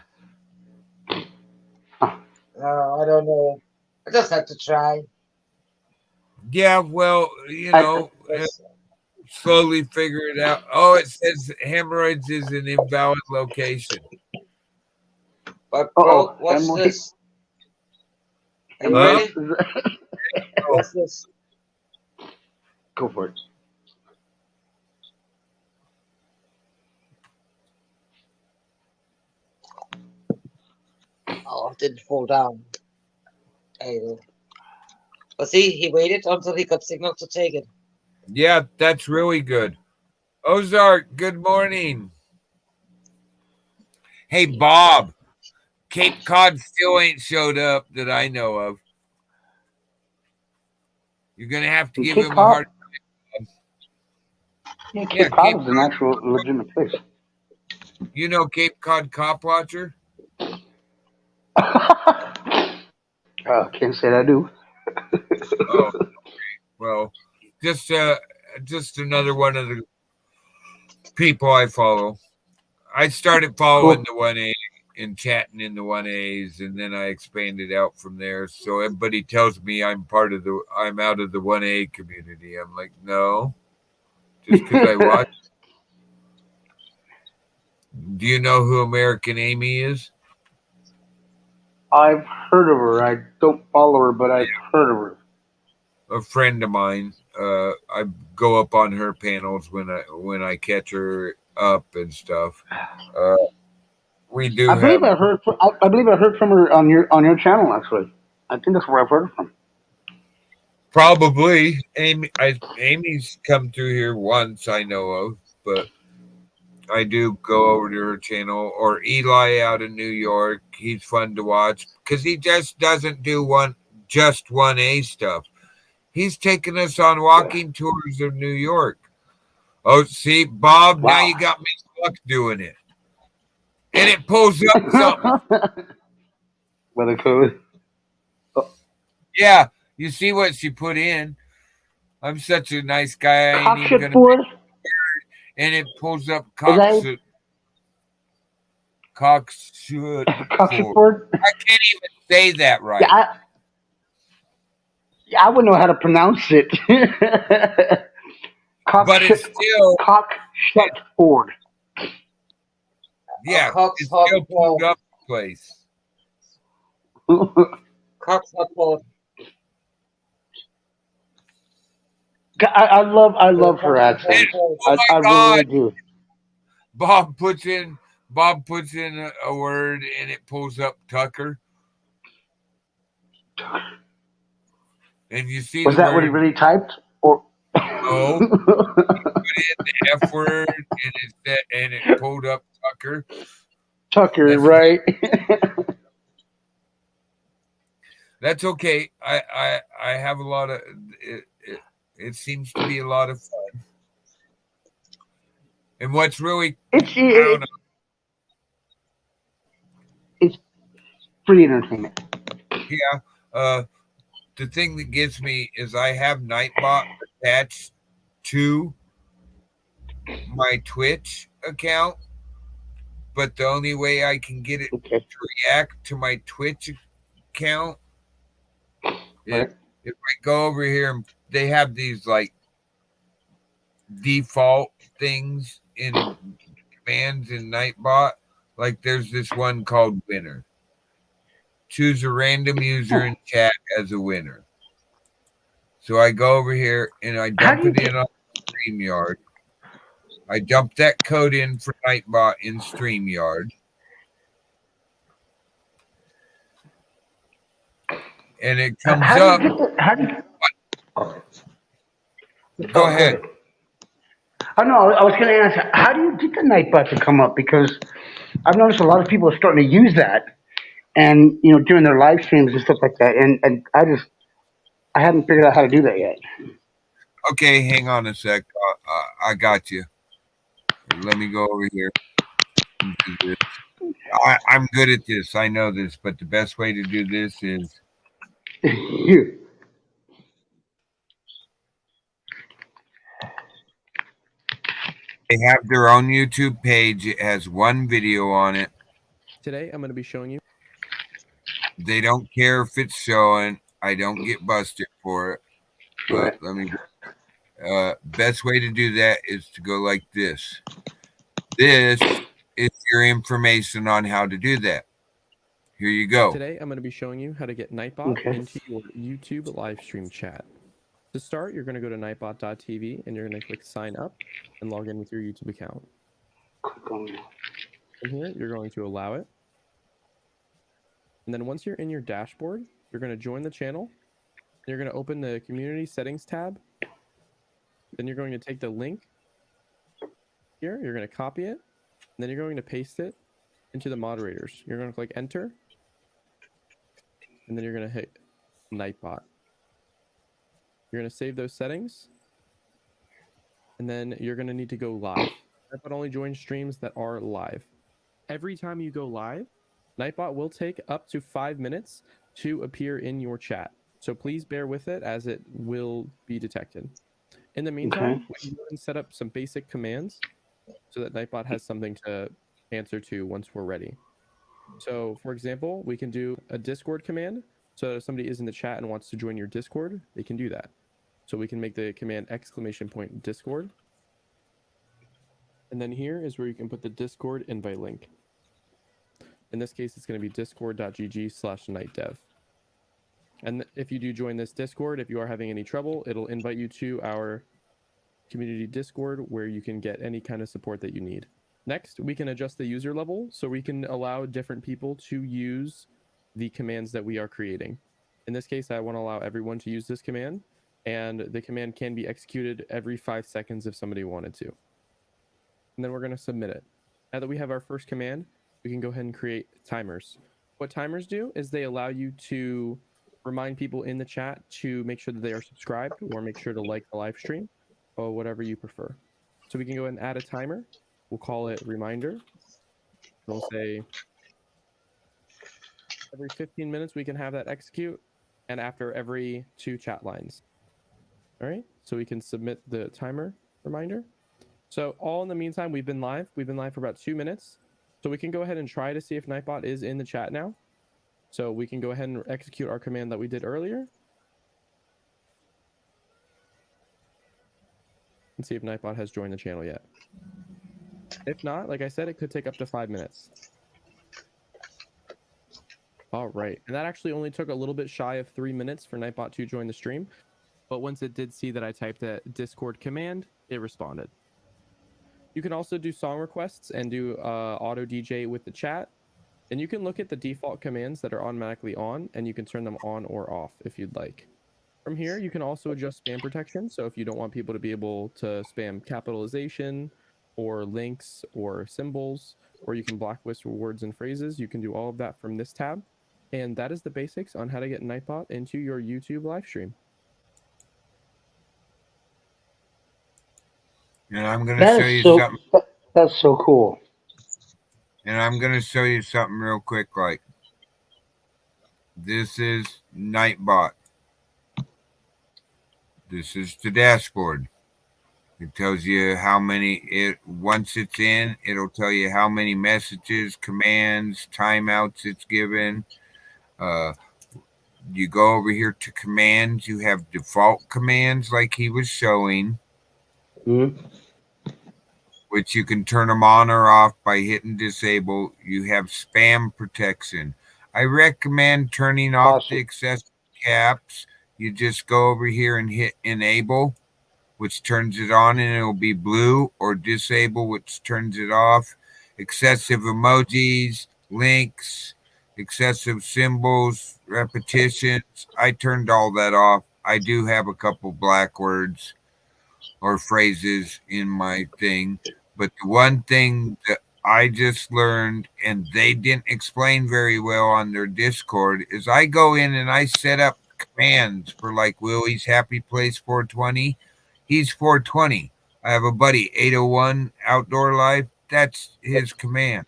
I don't know. I just had to try. Yeah, well, slowly figure it out. Oh, it says hemorrhoids is an invalid location. But bro, what's this? Are you ready? What's this? Go for it. Oh, it didn't fall down. But see, he waited until he got signal to take it. Yeah, that's really good. Ozark, good morning. Hey, Bob, Cape Cod still ain't showed up that I know of. You're going to have to give him a hard time. Yeah, Cape Cod is an actual legitimate place. You know Cape Cod Cop Watcher? Can't say that I do. Oh, okay. Well, just another one of the people I follow. I started following the 1A and chatting in the 1As, and then I expanded out from there. So everybody tells me I'm out of the 1A community. I'm like, no, just because I watch. Do you know who American Amy is? I've heard of her. I don't follow her, but I've heard of her. A friend of mine. I go up on her panels when I catch her up and stuff. We do. I believe I heard. I believe I heard from her on your channel. Actually, I think that's where I've heard from. Probably Amy's come through here once I know of, but I do go over to her channel. Or Eli out in New York. He's fun to watch because he just doesn't do 1A stuff. He's taking us on walking tours of New York. Oh, see, Bob, now you got me stuck doing it. And it pulls up something. Weather code. Yeah, you see what she put in. I'm such a nice guy. I ain't even gonna Cockshit. And it pulls up Cockshit. Cockshit. I can't even say that right. Yeah, I wouldn't know how to pronounce it. But it's still Cockshitford. Yeah, it's still pulled up the place. Cockshitford. I love her accent. I really do. Bob puts in a word and it pulls up Tucker. And you see was the that word, what he really typed? Or no, he put in the F word and it pulled up Tucker. Tucker, right? That's okay. I have a lot of it seems to be a lot of fun. And what's really it's free entertainment. Yeah. The thing that gets me is I have Nightbot attached to my Twitch account, but the only way I can get it to react to my Twitch account is if I go over here and they have these like default things in commands in Nightbot. Like there's this one called winner. Choose a random user in chat as a winner. So I go over here and I dump it in on StreamYard. I dump that code in for Nightbot in StreamYard. And it comes up. Go ahead. I know. I was going to ask, how do you get the Nightbot to come up? Because I've noticed a lot of people are starting to use that, and doing their live streams and stuff like that. And I haven't figured out how to do that yet. Okay, hang on a sec. I got you. Let me go over here and do this. I'm good at this. I know this, but the best way to do this is here. They have their own YouTube page. It has one video on it. Today, I'm going to be showing you. They don't care if it's showing. I don't get busted for it. But let me. Best way to do that is to go like this. This is your information on how to do that. Here you go. Today, I'm going to be showing you how to get Nightbot into your YouTube live stream chat. To start, you're going to go to nightbot.tv and you're going to click sign up and log in with your YouTube account. From here, you're going to allow it. And then once you're in your dashboard, you're going to join the channel. You're going to open the community settings tab. Then you're going to take the link here. You're going to copy it. And then you're going to paste it into the moderators. You're going to click enter. And then you're going to hit Nightbot. You're going to save those settings. And then you're going to need to go live. Nightbot only joins streams that are live. Every time you go live, Nightbot will take up to 5 minutes to appear in your chat. So please bear with it as it will be detected. In the meantime, we can go and set up some basic commands so that Nightbot has something to answer to once we're ready. So for example, we can do a Discord command. So if somebody is in the chat and wants to join your Discord, they can do that. So we can make the command !Discord. And then here is where you can put the Discord invite link. In this case, it's going to be discord.gg/nightdev. And if you do join this Discord, if you are having any trouble, it'll invite you to our community Discord where you can get any kind of support that you need. Next, we can adjust the user level so we can allow different people to use the commands that we are creating. In this case, I want to allow everyone to use this command, and the command can be executed every 5 seconds if somebody wanted to. And then we're going to submit it. Now that we have our first command, we can go ahead and create timers. What timers do is they allow you to remind people in the chat to make sure that they are subscribed or make sure to like the live stream or whatever you prefer. So we can go ahead and add a timer. We'll call it reminder. We'll say every 15 minutes we can have that execute, and after every 2 chat lines. All right, so we can submit the timer reminder. So all in the meantime, we've been live. We've been live for about 2 minutes. So we can go ahead and try to see if Nightbot is in the chat now. So we can go ahead and execute our command that we did earlier. And see if Nightbot has joined the channel yet. If not, like I said, it could take up to 5 minutes. All right, and that actually only took a little bit shy of 3 minutes for Nightbot to join the stream. But once it did see that I typed that Discord command, it responded. You can also do song requests and do auto DJ with the chat. And you can look at the default commands that are automatically on, and you can turn them on or off if you'd like. From here, you can also adjust spam protection. So if you don't want people to be able to spam capitalization or links or symbols, or you can blacklist words and phrases, you can do all of that from this tab. And that is the basics on how to get Nightbot into your YouTube live stream. And I'm going to show you something. That's so cool. And I'm going to show you something real quick. Like, this is Nightbot. This is the dashboard. It tells you how many, once it's in, it'll tell you how many messages, commands, timeouts it's given. You go over here to commands. You have default commands like he was showing. which you can turn them on or off by hitting disable. You have spam protection. I recommend turning off the excessive caps. You just go over here and hit enable, which turns it on and it'll be blue, or disable, which turns it off. Excessive emojis, links, excessive symbols, repetitions. I turned all that off. I do have a couple black words or phrases in my thing, but the one thing that I just learned and they didn't explain very well on their Discord is I go in and I set up commands for like Willie's Happy Place 420. He's 420. I have a buddy 801 Outdoor Life. That's his command.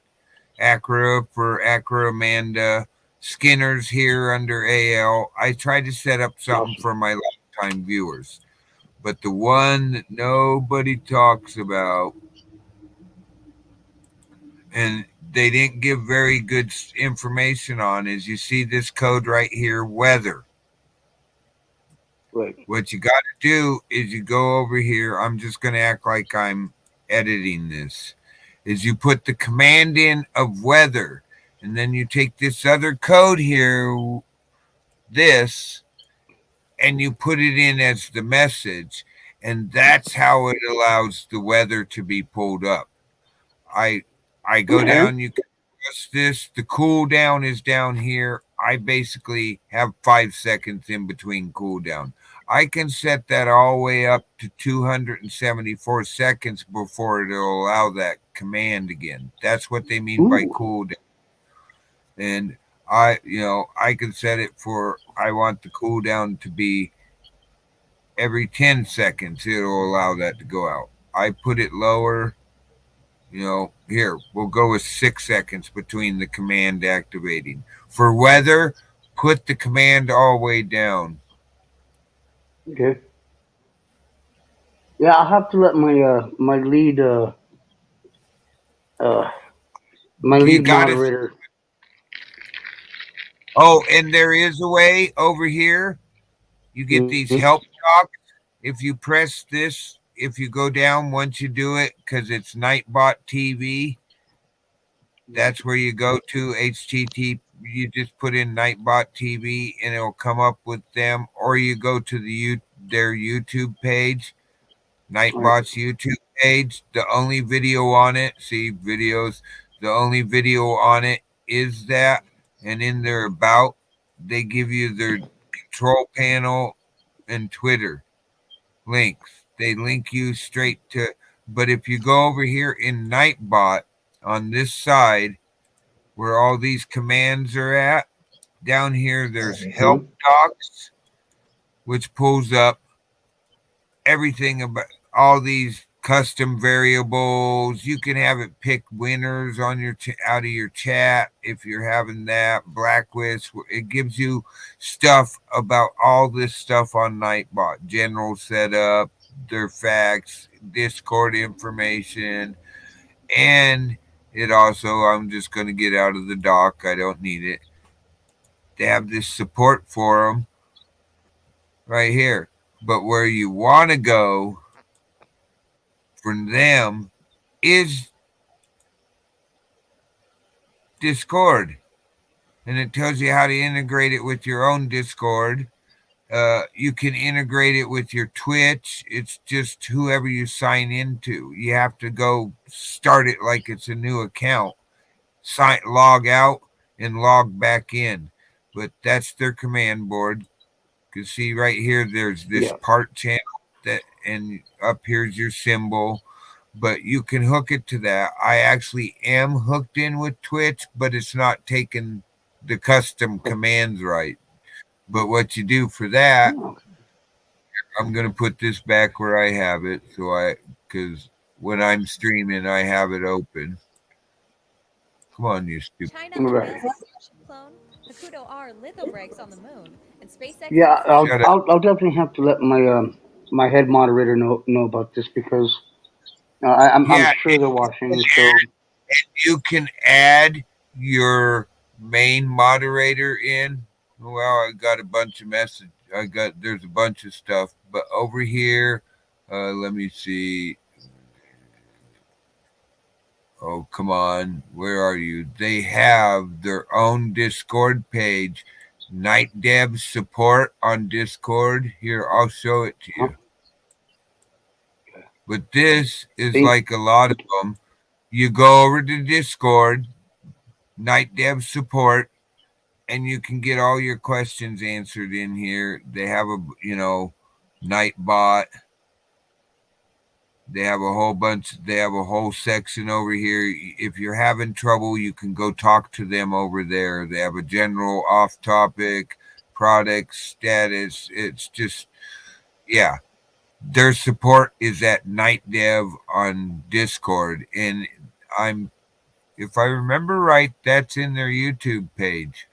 Acra for Acra Amanda. Skinner's here under AL. I tried to set up something for my lifetime viewers. But the one that nobody talks about, and they didn't give very good information on, is you see this code right here, weather. Right. What you got to do is you go over here. I'm just going to act like I'm editing this. Is you put the command in of weather, and then you take this other code here, this, and you put it in as the message, and that's how it allows the weather to be pulled up. I go down, you can press this. The cooldown is down here. I basically have 5 seconds in between cooldown. I can set that all the way up to 274 seconds before it'll allow that command again. That's what they mean by cooldown. And I can set it for, I want the cooldown to be every 10 seconds. It'll allow that to go out. I put it lower. Here, we'll go with 6 seconds between the command activating. For weather, put the command all the way down. Okay. Yeah, I'll have to let my lead moderator. Oh, and there is a way over here. You get these help docs. If you press this, if you go down once you do it, because it's Nightbot TV, that's where you go to. HTTP. You just put in Nightbot TV and it'll come up with them, or you go to their YouTube page, Nightbot's YouTube page. The only video on it, see videos. The only video on it is that, and in their about, they give you their control panel and Twitter links. They link you straight to. But if you go over here in Nightbot on this side, where all these commands are at, down here there's help docs, which pulls up everything about all these custom variables. You can have it pick winners on your out of your chat if you're having that. Blacklist. It gives you stuff about all this stuff on Nightbot. General setup, their facts, Discord information, and it also, I'm just going to get out of the doc. I don't need it. They have this support forum right here. But where you want to go for them is Discord. And it tells you how to integrate it with your own Discord. You can integrate it with your Twitch. It's just whoever you sign into. You have to go start it like it's a new account. Log out and log back in. But that's their command board. You can see right here, there's this part channel and up here's your symbol. But you can hook it to that. I actually am hooked in with Twitch, but it's not taking the custom commands right. But what you do for that, I'm going to put this back where I have it. Because when I'm streaming, I have it open. Come on, you stupid. China unveils a spaceship clone. Hakuto R litho breaks on the moon, and SpaceX. Yeah, I'll definitely have to let my head moderator know about this because I'm sure they're watching. So you can add your main moderator in. Well, I got a bunch of messages. There's a bunch of stuff, but over here Let me see. Oh, come on. Where are you? They have their own Discord page. Night Dev support on Discord. Here, I'll show it to you. But this is like a lot of them. You go over to Discord, Night Dev support, and you can get all your questions answered in here. They have a, Nightbot. They have a whole bunch. They have a whole section over here. If you're having trouble, you can go talk to them over there. They have a general off-topic product status. It's just, yeah. Their support is at Night Dev on Discord, and if I remember right, that's in their YouTube page.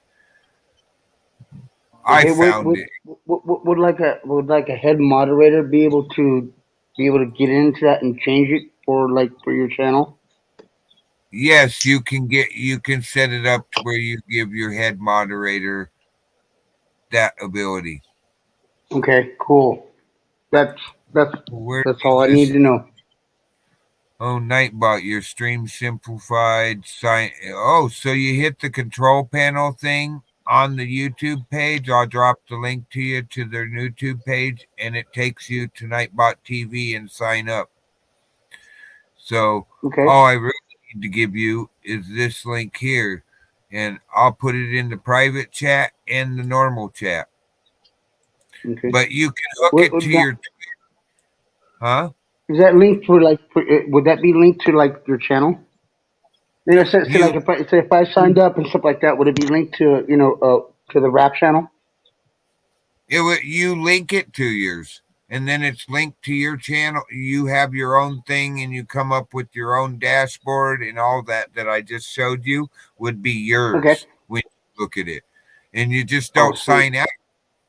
I found it. Would like a head moderator be able to get into that and change it for your channel? Yes, you can set it up to where you give your head moderator that ability. Okay, cool. That's Where all I need to know. Oh, Nightbot, your stream simplified. Oh, so you hit the control panel thing on the YouTube page. I'll drop the link to you to their YouTube page, and it takes you to Nightbot TV and sign up. So all I really need to give you is this link here, and I'll put it in the private chat and the normal chat. Okay. But you can hook it to your Twitter. Huh? Is that linked would that be linked to your channel? If I signed up and stuff like that, would it be linked to to the rap channel? You link it to yours, and then it's linked to your channel. You have your own thing, and you come up with your own dashboard, and all that I just showed you would be yours when you look at it. And you just don't sign out.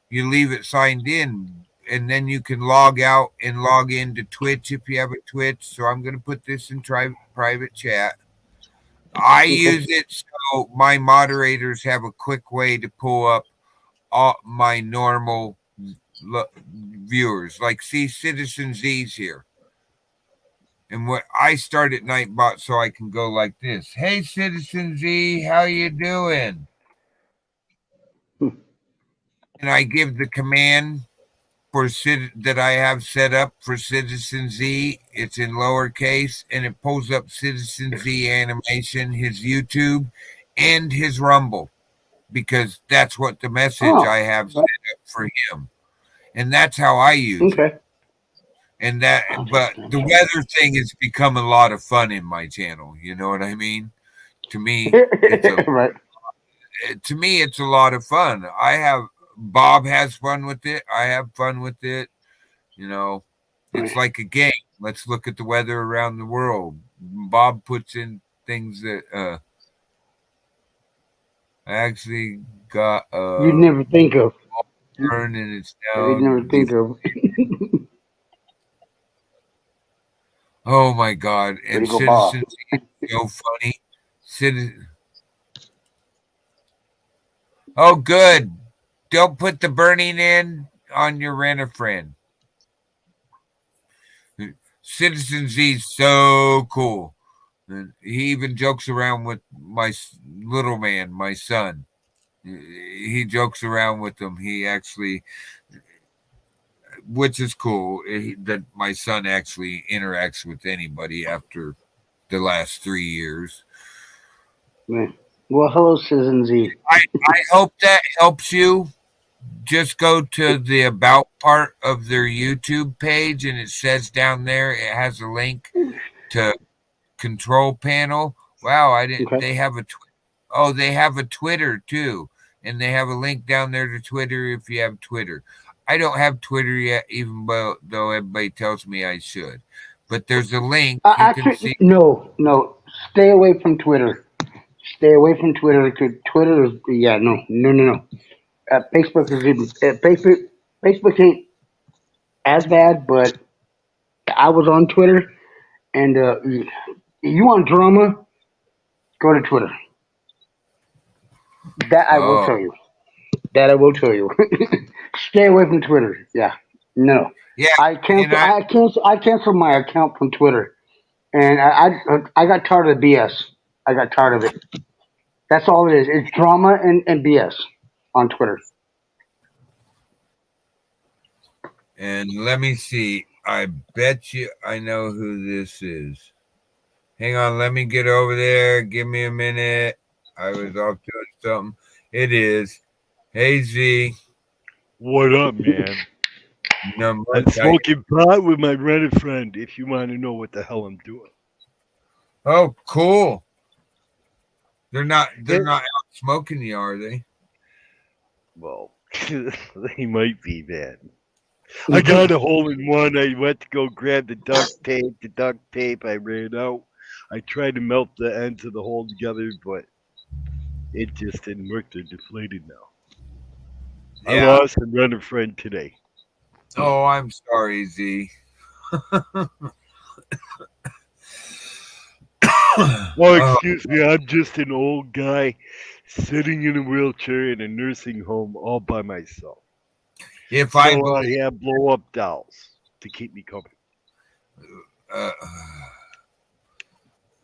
You leave it signed in, and then you can log out and log into Twitch if you have a Twitch. So I'm going to put this in private chat. I use it so my moderators have a quick way to pull up all my normal viewers. Like, see, Citizen Z's here. And what I start at Nightbot so I can go like this. Hey, Citizen Z, how you doing? And I give the command that I have set up for Citizen Z. It's in lowercase, and it pulls up Citizen Z animation, his YouTube, and his Rumble, because that's what the message I have set up for him. And that's how I use it. And but the weather thing has become a lot of fun in my channel. You know what I mean? To me, it's a lot of fun. Bob has fun with it. I have fun with it. It's like a game. Let's look at the weather around the world. Bob puts in things that I actually got. You'd never think of. And it's down. You'd never think of. Oh my God! And Citizens is so funny. Oh, good. Don't put the burning in on your renter friend. Citizen Z's so cool. And he even jokes around with my little man, my son. He jokes around with them. He actually, which is cool, that my son actually interacts with anybody after the last 3 years. Well, hello, Citizen Z. I hope that helps you. Just go to the about part of their YouTube page, and it says down there, it has a link to control panel. Wow, I didn't. They have they have a Twitter too, and they have a link down there to Twitter if you have Twitter. I don't have Twitter yet, even though everybody tells me I should. But there's a link. No. Stay away from Twitter. Stay away from Twitter. Twitter is no. Facebook is even Facebook ain't as bad, but I was on Twitter, and you want drama? Go to Twitter. That I will tell you. Stay away from Twitter. Yeah, no. Yeah, I canceled my account from Twitter, and I got tired of the BS. I got tired of it. That's all it is. It's drama and BS on Twitter. and let me see. I bet you I know who this is. Hang on, let me get over there. Give me a minute. I was off doing something. It is. Hey Z. What up, man? Not I'm much. smoking pot with my Reddit friend. If you want to know what the hell I'm doing. Oh, cool. They're not Yeah. out smoking you, are they? Well, they might be, man. I got a hole in one. I went to go grab the duct tape. The duct tape, I ran out. I tried to melt the ends of the hole together, but it just didn't work. They're deflated now. I Yeah. lost a runner friend today. Oh, I'm sorry, Z. Well, Oh, excuse me. I'm just an old guy sitting in a wheelchair in a nursing home all by myself. if I So I believe, have blow up dolls to keep me company. uh,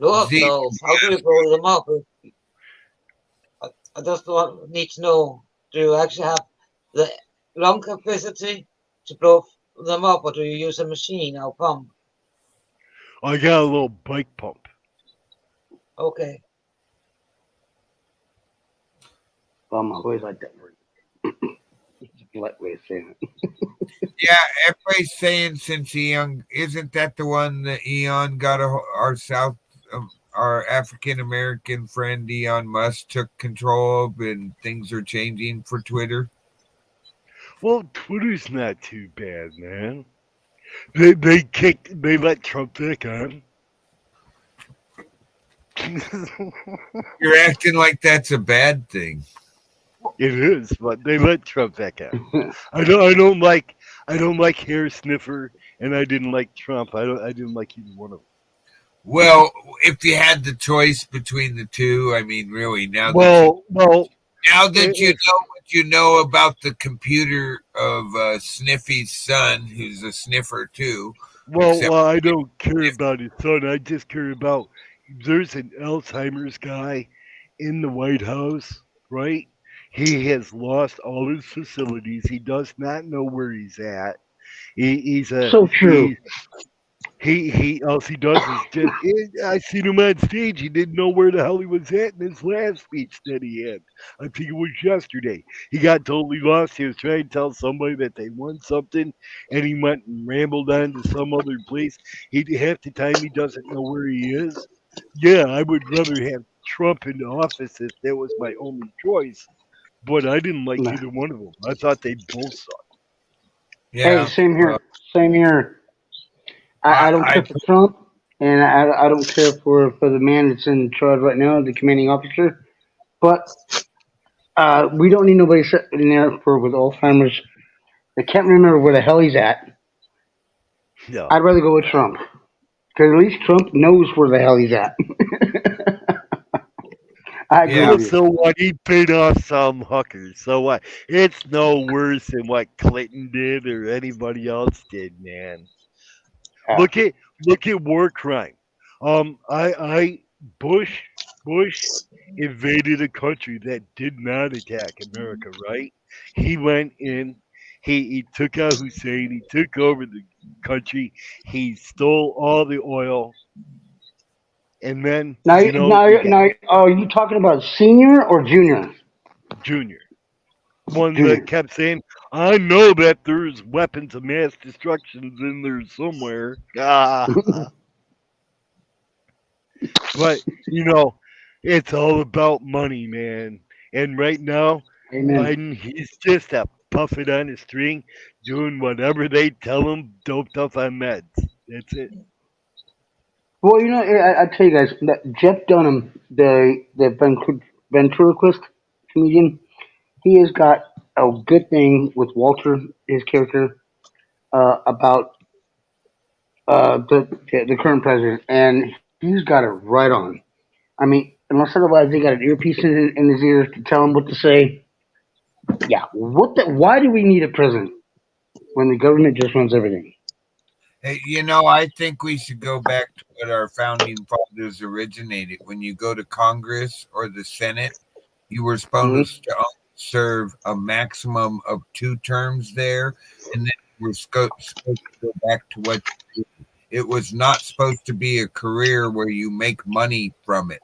Look, Z, dolls. How do you blow them up? I just need to know, do you actually have the lung capacity to blow them up, or do you use a machine or pump? I got a little bike pump. Okay. I always like that word. It's a polite way of saying it. yeah, everybody's saying since Eon, isn't that the one that Eon got our African American friend Elon Musk took control of, and things are changing for Twitter? Well, Twitter's not too bad, man. They let Trump back on. You're acting like that's a bad thing. It is, but they let Trump back on. I don't like hair sniffer, and I didn't like Trump. I didn't like either one of them. Well, if you had the choice between the two, I mean, really, now that you if know what you know about the computer of Sniffy's son, who's a sniffer too, except I don't care about his son. I just care about there's an Alzheimer's guy in the White House, right? He has lost all his facilities. He does not know where he's at. He's a So true. he all he does is just I seen him on stage. He didn't know where the hell he was at in his last speech that he had. I think it was yesterday. He got totally lost. He was trying to tell somebody that they won something, and he went and rambled on to some other place. He half the time he doesn't know where he is. Yeah, I would rather have Trump in the office if that was my only choice. But I didn't like Nah. either one of them. I thought they both sucked. Hey, yeah, same here. Same here. I don't I care for Trump, and I don't care for the man that's in charge right now, the commanding officer. But we don't need nobody sitting there with Alzheimer's. I can't remember where the hell he's at. No. I'd rather go with Trump because at least Trump knows where the hell he's at. I agree yeah, Well, with you. so what? He paid off some hookers. So what? It's no worse than what Clinton did or anybody else did, man. Yeah. Look at war crime. I Bush invaded a country that did not attack America, right? He went in. He took out Hussein. He took over the country. He stole all the oil, and then Now, you got are you talking about senior or junior? Junior. One that Junior. kept saying, I know that there's weapons of mass destruction in there somewhere. But, it's all about money, man. And right now, Amen. Biden, he's just a puppet on a string doing whatever they tell him, doped up on meds. That's it. Well, I tell you guys that Jeff Dunham, the ventriloquist comedian, he has got a good thing with Walter, his character, about the current president, and he's got it right on. I mean, unless otherwise they got an earpiece in his ears to tell him what to say. Yeah, what the? Why do we need a president? when the government just runs everything. Hey, you know, I think we should go back to what our founding fathers originated. When you go to Congress or the Senate, you were supposed to only serve a maximum of 2 terms there, and then you were supposed to go back to what you did. It was not supposed to be a career where you make money from it.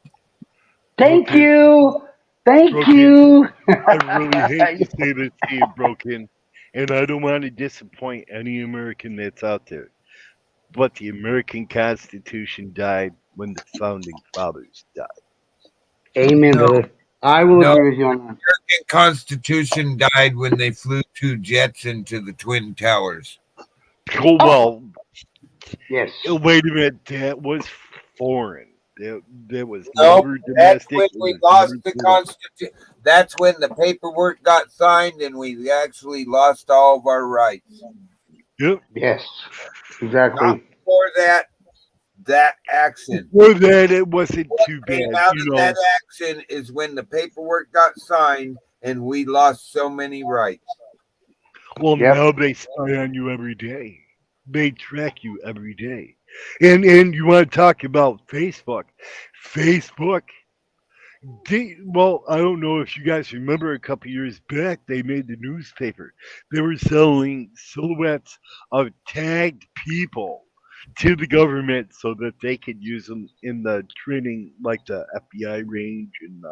Thank Broken, you. Thank broken. you. I really hate to say this to you, Broken, and I don't want to disappoint any American that's out there. But the American Constitution died when the founding fathers died. Amen, No, brother. I will no, agree with you on that. American Constitution died when they flew 2 jets into the Twin Towers. Oh, well, Yes. wait a minute. That was foreign. That was Nope, never that's domestic. when It we was lost never the civil. Constitution. That's when the paperwork got signed and we actually lost all of our rights. Yep. Yes. Not Exactly. before that action. Before that, it wasn't What too came bad. out You of know, that action is when the paperwork got signed and we lost so many rights. well, Yep. now they spy on you every day. They track you every day. And you want to talk about Facebook? Facebook. Well, I don't know if you guys remember a couple years back, they made the newspaper. They were selling silhouettes of tagged people to the government so that they could use them in the training, like the FBI range and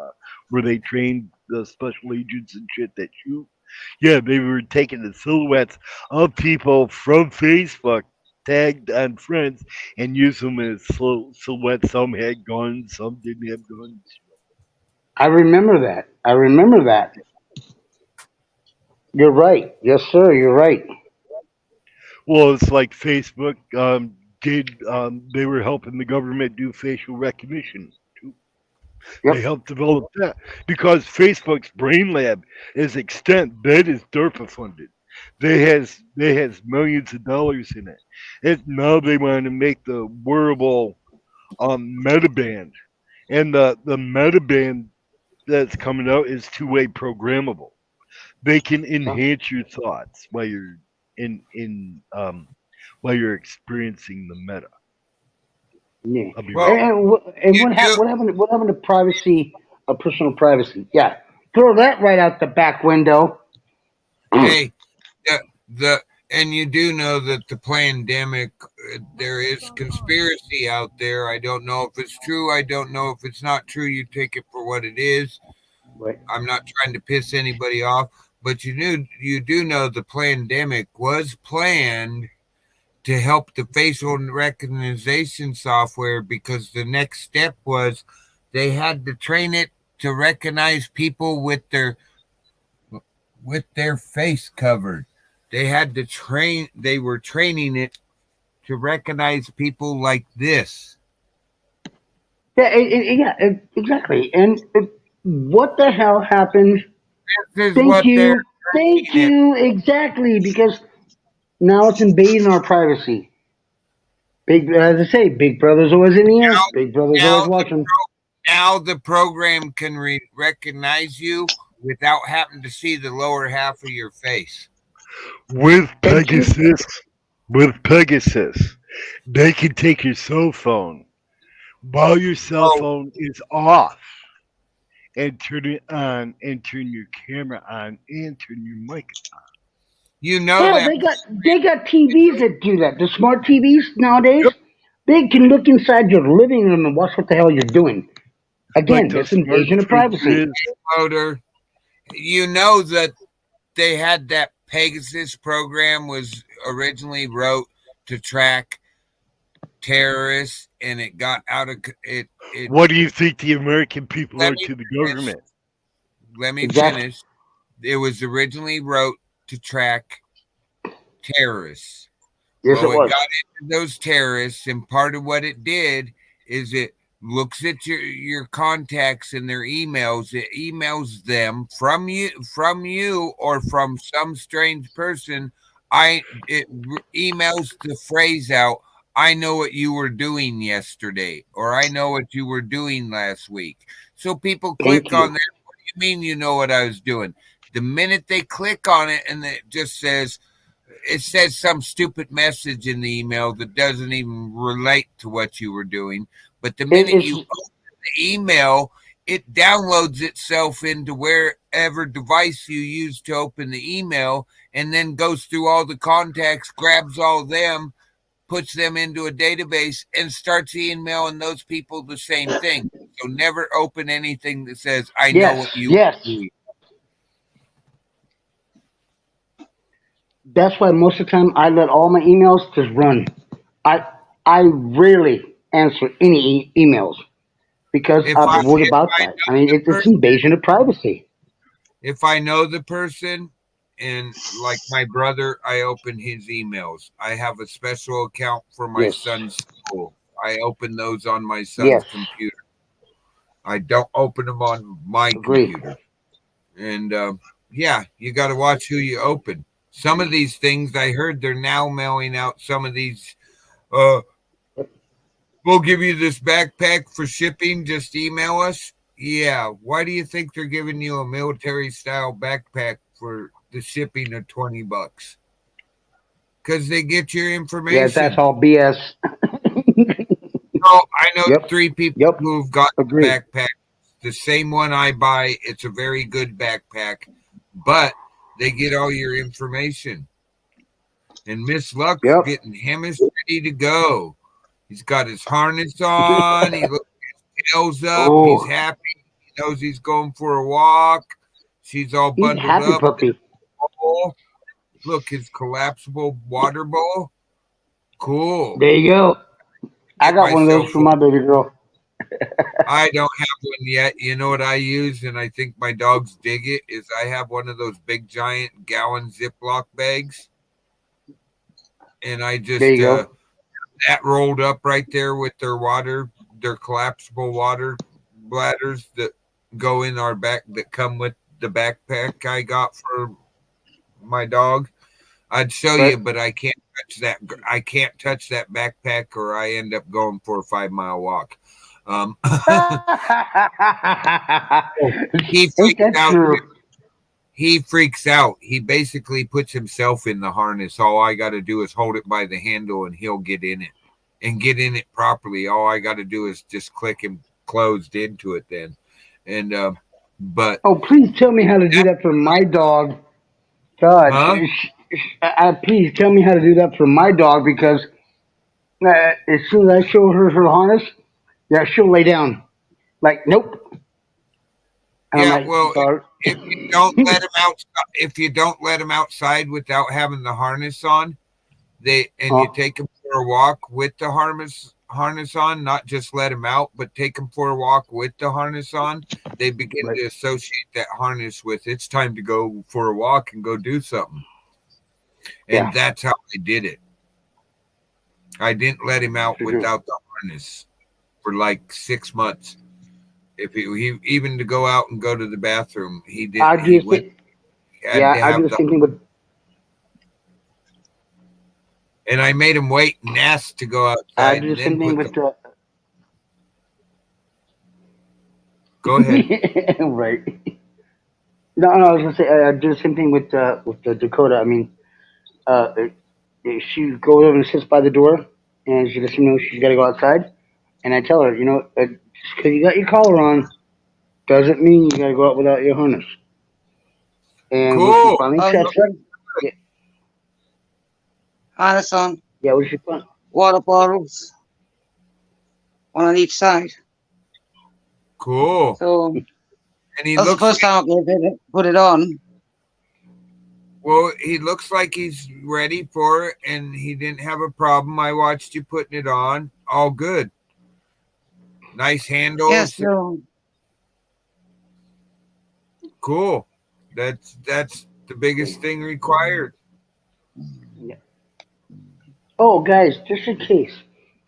where they trained the special agents and shit that shoot. Yeah, they were taking the silhouettes of people from Facebook tagged on friends and use them as silhouettes. Some had guns, some didn't have guns. I remember that. I remember that. You're right. Yes, sir. You're right. Well, it's like Facebook did. They were helping the government do facial recognition. They Yep. helped develop that because Facebook's Brain Lab is extent that is DARPA funded. They has millions of dollars in it. Now they want to make the wearable metaband, and the metaband that's coming out is two-way programmable. They can Huh? enhance your thoughts while you're experiencing the meta. Yeah. I'll be Well, right back. And you do. what happened to privacy, personal privacy? Yeah. Throw that right out the back window. Hey, the and you do know that the pandemic, there is conspiracy out there. I don't know if it's true. I don't know if it's not true. You take it for what it is. Right. I'm not trying to piss anybody off, but you do know the pandemic was planned to help the facial recognition software because the next step was they had to train it to recognize people with their face covered. They had to train. They were training it to recognize people like this. Yeah. Exactly. And what the hell happened? This is Thank what they're you. Thank training it. you. Exactly. Because now it's invading our privacy. Big, as I say, Big Brother's always in the Now, air. Big Brother's now, always watching. now the program can recognize you without having to see the lower half of your face. With Thank you. Pegasus, they can take your cell phone while your cell Oh, phone is off and turn it on and turn your camera on and turn your mic on. you know Hell, that. they got TVs that do that. The smart TVs nowadays, Yep. they can look inside your living room and watch what the hell you're doing. Like Again, the this smart invasion of fridge privacy. is. Motor. You know that they had that Pegasus program was originally wrote to track terrorists, and it got out of it. It What do you think the American people let are me to the finish. government? Let me Exactly. finish. It was originally wrote to track terrorists. Yes, Well, it it was. got into those terrorists, and part of what it did is it looks at your contacts and their emails. It emails them from you or from some strange person. It emails the phrase out. I know what you were doing yesterday, or I know what you were doing last week. So people Thank click on you. there. What do you mean you know what I was doing? The minute they click on it and it just says it says some stupid message in the email that doesn't even relate to what you were doing. But the minute you open the email, it downloads itself into wherever device you use to open the email, and then goes through all the contacts, grabs all of them, puts them into a database, and starts emailing those people the same thing. So never open anything that says, I know what you are doing. That's why most of the time I let all my emails just run. I rarely answer any emails because I'm worried about that. I mean, it's invasion of privacy. If I know the person, and like my brother, I open his emails. I have a special account for my Yes. son's school. I open those on my Yes. son's computer. I don't open them on my computer. And yeah, you got to watch who you open. Some of these things I heard they're now mailing out some of these. We'll give you this backpack for shipping. Just email us. Yeah. Why do you think they're giving you a military style backpack for the shipping of $20? Because they get your information. Yeah, that's all BS. No, I know 3 people who've got the backpack. The same one I buy. It's a very good backpack, but they get all your information. And Miss Luck's getting him is ready to go. He's got his harness on. He looks his tail's up. Oh. He's happy. He knows he's going for a walk. She's all He's a bundled happy up. puppy. Look, his collapsible water bowl. Cool. There you go. I got one of those for my baby girl. I don't have one yet. You know what I use, and I think my dogs dig it, is I have one of those big giant gallon Ziploc bags. And I just that rolled up right there with their collapsible water bladders that go in our back, that come with the backpack I got for my dog. I'd show you, but I can't touch that. I can't touch that backpack, or I end up going for a 5-mile walk. He freaks out. He freaks out. He basically puts himself in the harness. All I got to do is hold it by the handle, and he'll get in it, and get in it properly. All I got to do is just click him closed into it then. And but please tell me how to do that for my dog. God, please tell me how to do that for my dog, because as soon as I show her harness, she'll lay down. Like, nope. Yeah, well, if you don't let him outside, without having the harness on, you take him for a walk with the harness on, not just let him out, but take him for a walk with the harness on, they begin to associate that harness with it's time to go for a walk and go do something. And that's how I did it. I didn't let him out without the harness for like 6 months. If he even to go out and go to the bathroom, he didn't. I do the same thing with. And I made him wait and ask to go outside. I do the same thing with the. Go ahead. Right. No, I was gonna say I do the same thing with the Dakota. I mean, she goes over and sits by the door, and she lets me know she's got to go outside. And I tell her, just because you got your collar on, doesn't mean you got to go out without your harness. And when she finally accepts it, harness on. Yeah, what did she find? Water bottles, one on each side. Cool. So, and he that's the first time I put it on. Well, he looks like he's ready for it, and he didn't have a problem. I watched you putting it on. All good. Nice handles. Yes, no. Cool. That's the biggest thing required. Yeah. Oh, guys, just in case,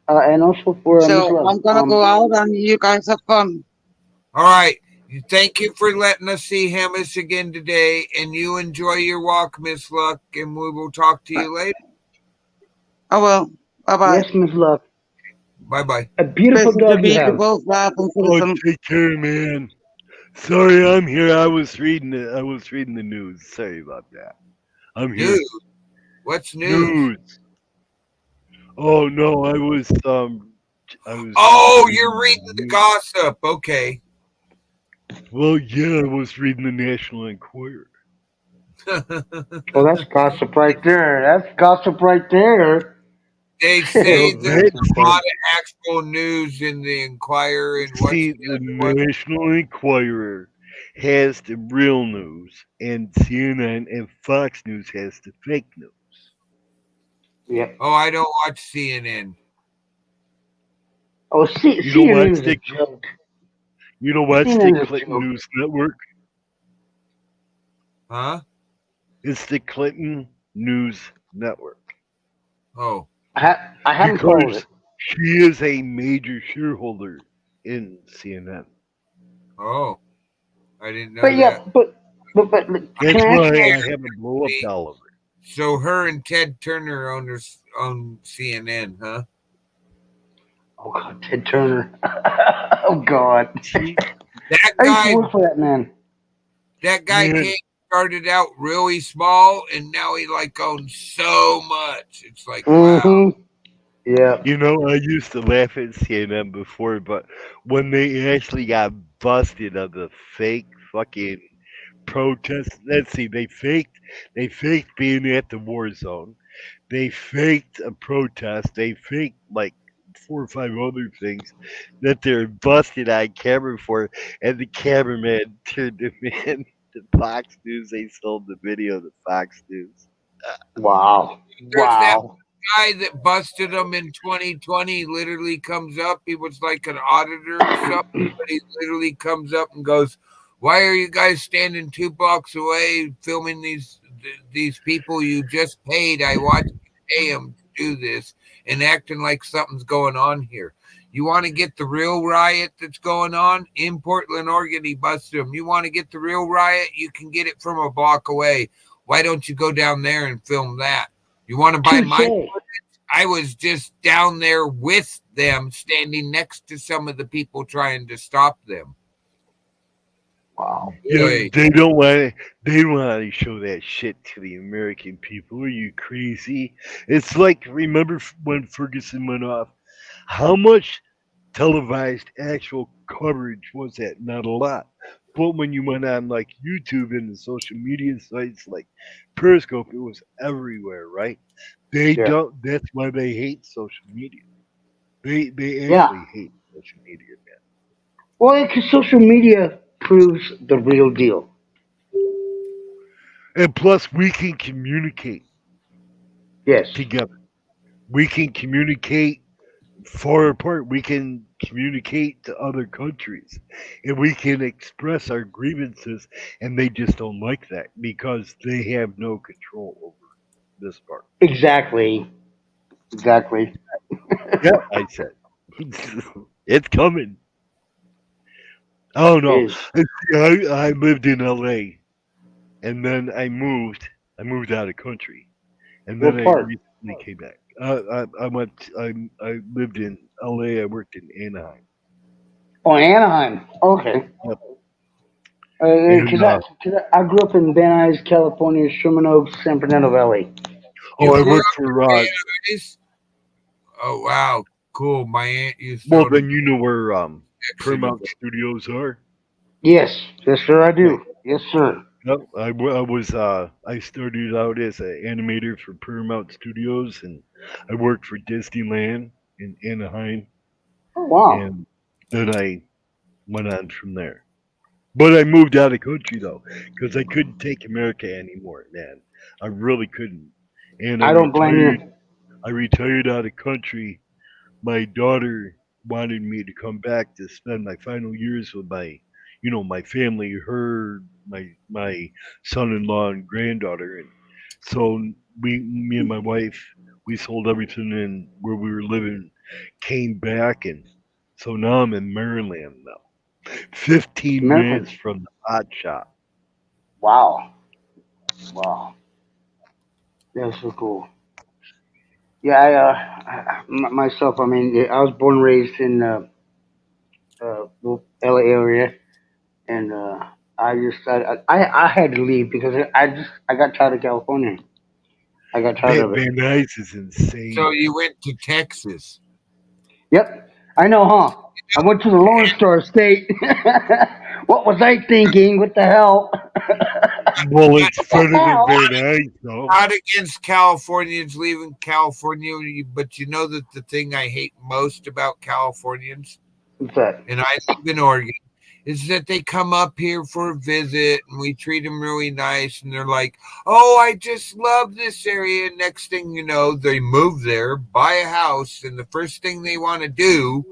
and also for so I'm gonna go out, and you guys have fun. All right. Thank you for letting us see Hemis again today, and you enjoy your walk, Miss Luck, and we will talk to you later. I will. Bye-bye. Yes, Miss Luck. Bye-bye. A beautiful dog you have. Take care, man. Sorry, I'm here. I was reading the news. Sorry about that. I'm here. News? What's news? News. Oh no, I was Oh, just you're reading reading the the news. gossip. Okay. Well, yeah, I was reading the National Enquirer. Well, that's gossip right there. That's gossip right there. They Well, say there's that's a lot of actual news in the Enquirer, and what's see, the the other one? National Enquirer has the real news, and CNN and Fox News has the fake news. Yep. Oh, I don't watch CNN. Oh, You don't watch CNN is a the joke. you don't watch the CNN is a Clinton joke. News Network. Huh? It's the Clinton News Network Oh. I haven't followed it. because she is a major shareholder in CNN. Oh. I didn't know But yeah, that. but can That's I ask why you? I have a blow up doll over. So her and Ted Turner own CNN, huh? Oh God, Ted Turner. Oh God. See, That I used to guy work for that man. man, started out really small, and now he like owns so much. It's like, wow. Mm-hmm. Yeah. you know, I used to laugh at CNN before, but when they actually got busted on the fake fucking protests, let's see, they faked being at the war zone. They faked a protest. They faked like 4 or 5 other things that they're busted on camera for, and the cameraman turned them in to Fox News. They sold the video to Fox News. Wow. There's that Wow. guy that busted him in 2020 literally comes up. He was like an auditor or something, but he literally comes up and goes, "Why are you guys standing 2 blocks away filming these people you just paid? I watched you pay them to do this and acting like something's going on here. You want to get the real riot that's going on in Portland, Oregon? He busted him. You want to get the real riot? You can get it from a block away. Why don't you go down there and film that? You want to buy my footage? I was just down there with them, standing next to some of the people trying to stop them." Wow. You know, Boy. they want to show that shit to the American people. Are you crazy? It's like, remember when Ferguson went off? How much televised actual coverage was that? Not a lot. But when you went on like YouTube and the social media sites like Periscope, it was everywhere, right? They Yeah. don't. That's why they hate social media. They Yeah. actually hate social media, man. Well, because social media proves the real deal. And plus, we can communicate Yes. together. We can communicate far apart. We can communicate to other countries, and we can express our grievances, and they just don't like that because they have no control over this part. Exactly. Exactly. Yeah, I said. It's coming. Oh It no. is. I lived in LA and then I moved out of country and then What I part? recently came back. I lived in LA. I worked in Anaheim. Oh, Anaheim. Okay. Yep. Because And I grew up in Van Nuys, California, Sherman Oaks, San Fernando Valley. You I grew worked up for in Van Nuys? Oh, wow. Cool. My aunt used to well, own then you know where Exhibit. Paramount Studios are. Yes. Yes, sir, I Right. do. Yes, sir. Yep. I started out as an animator for Paramount Studios, and I worked for Disneyland in Anaheim, Oh, wow. and then I went on from there. But I moved out of country though, because I couldn't take America anymore, man. I really couldn't, and I I don't blame retired. you. I retired out of country. My daughter wanted me to come back to spend my final years with my family, her, my son-in-law and granddaughter, and so me and my wife, we sold everything in where we were living, came back, and so now I'm in Maryland now, 15 minutes American. from the pot shop. Wow. Wow. That's so cool. Yeah, myself, I mean, yeah, I was born and raised in the LA area, and I just I had to leave because I got tired of California. I got tired of it. Van Nuys is insane. So you went to Texas. Yep. I know, huh? I went to the Lone Star State. What was I thinking? What the hell? Well, it's What further the than hell? Van Nuys, though. Not against Californians leaving California, but you know that the thing I hate most about Californians, What's that? and I live in Oregon, is that they come up here for a visit and we treat them really nice, and they're like, "Oh, I just love this area." Next thing you know, they move there, buy a house, and the first thing they want to do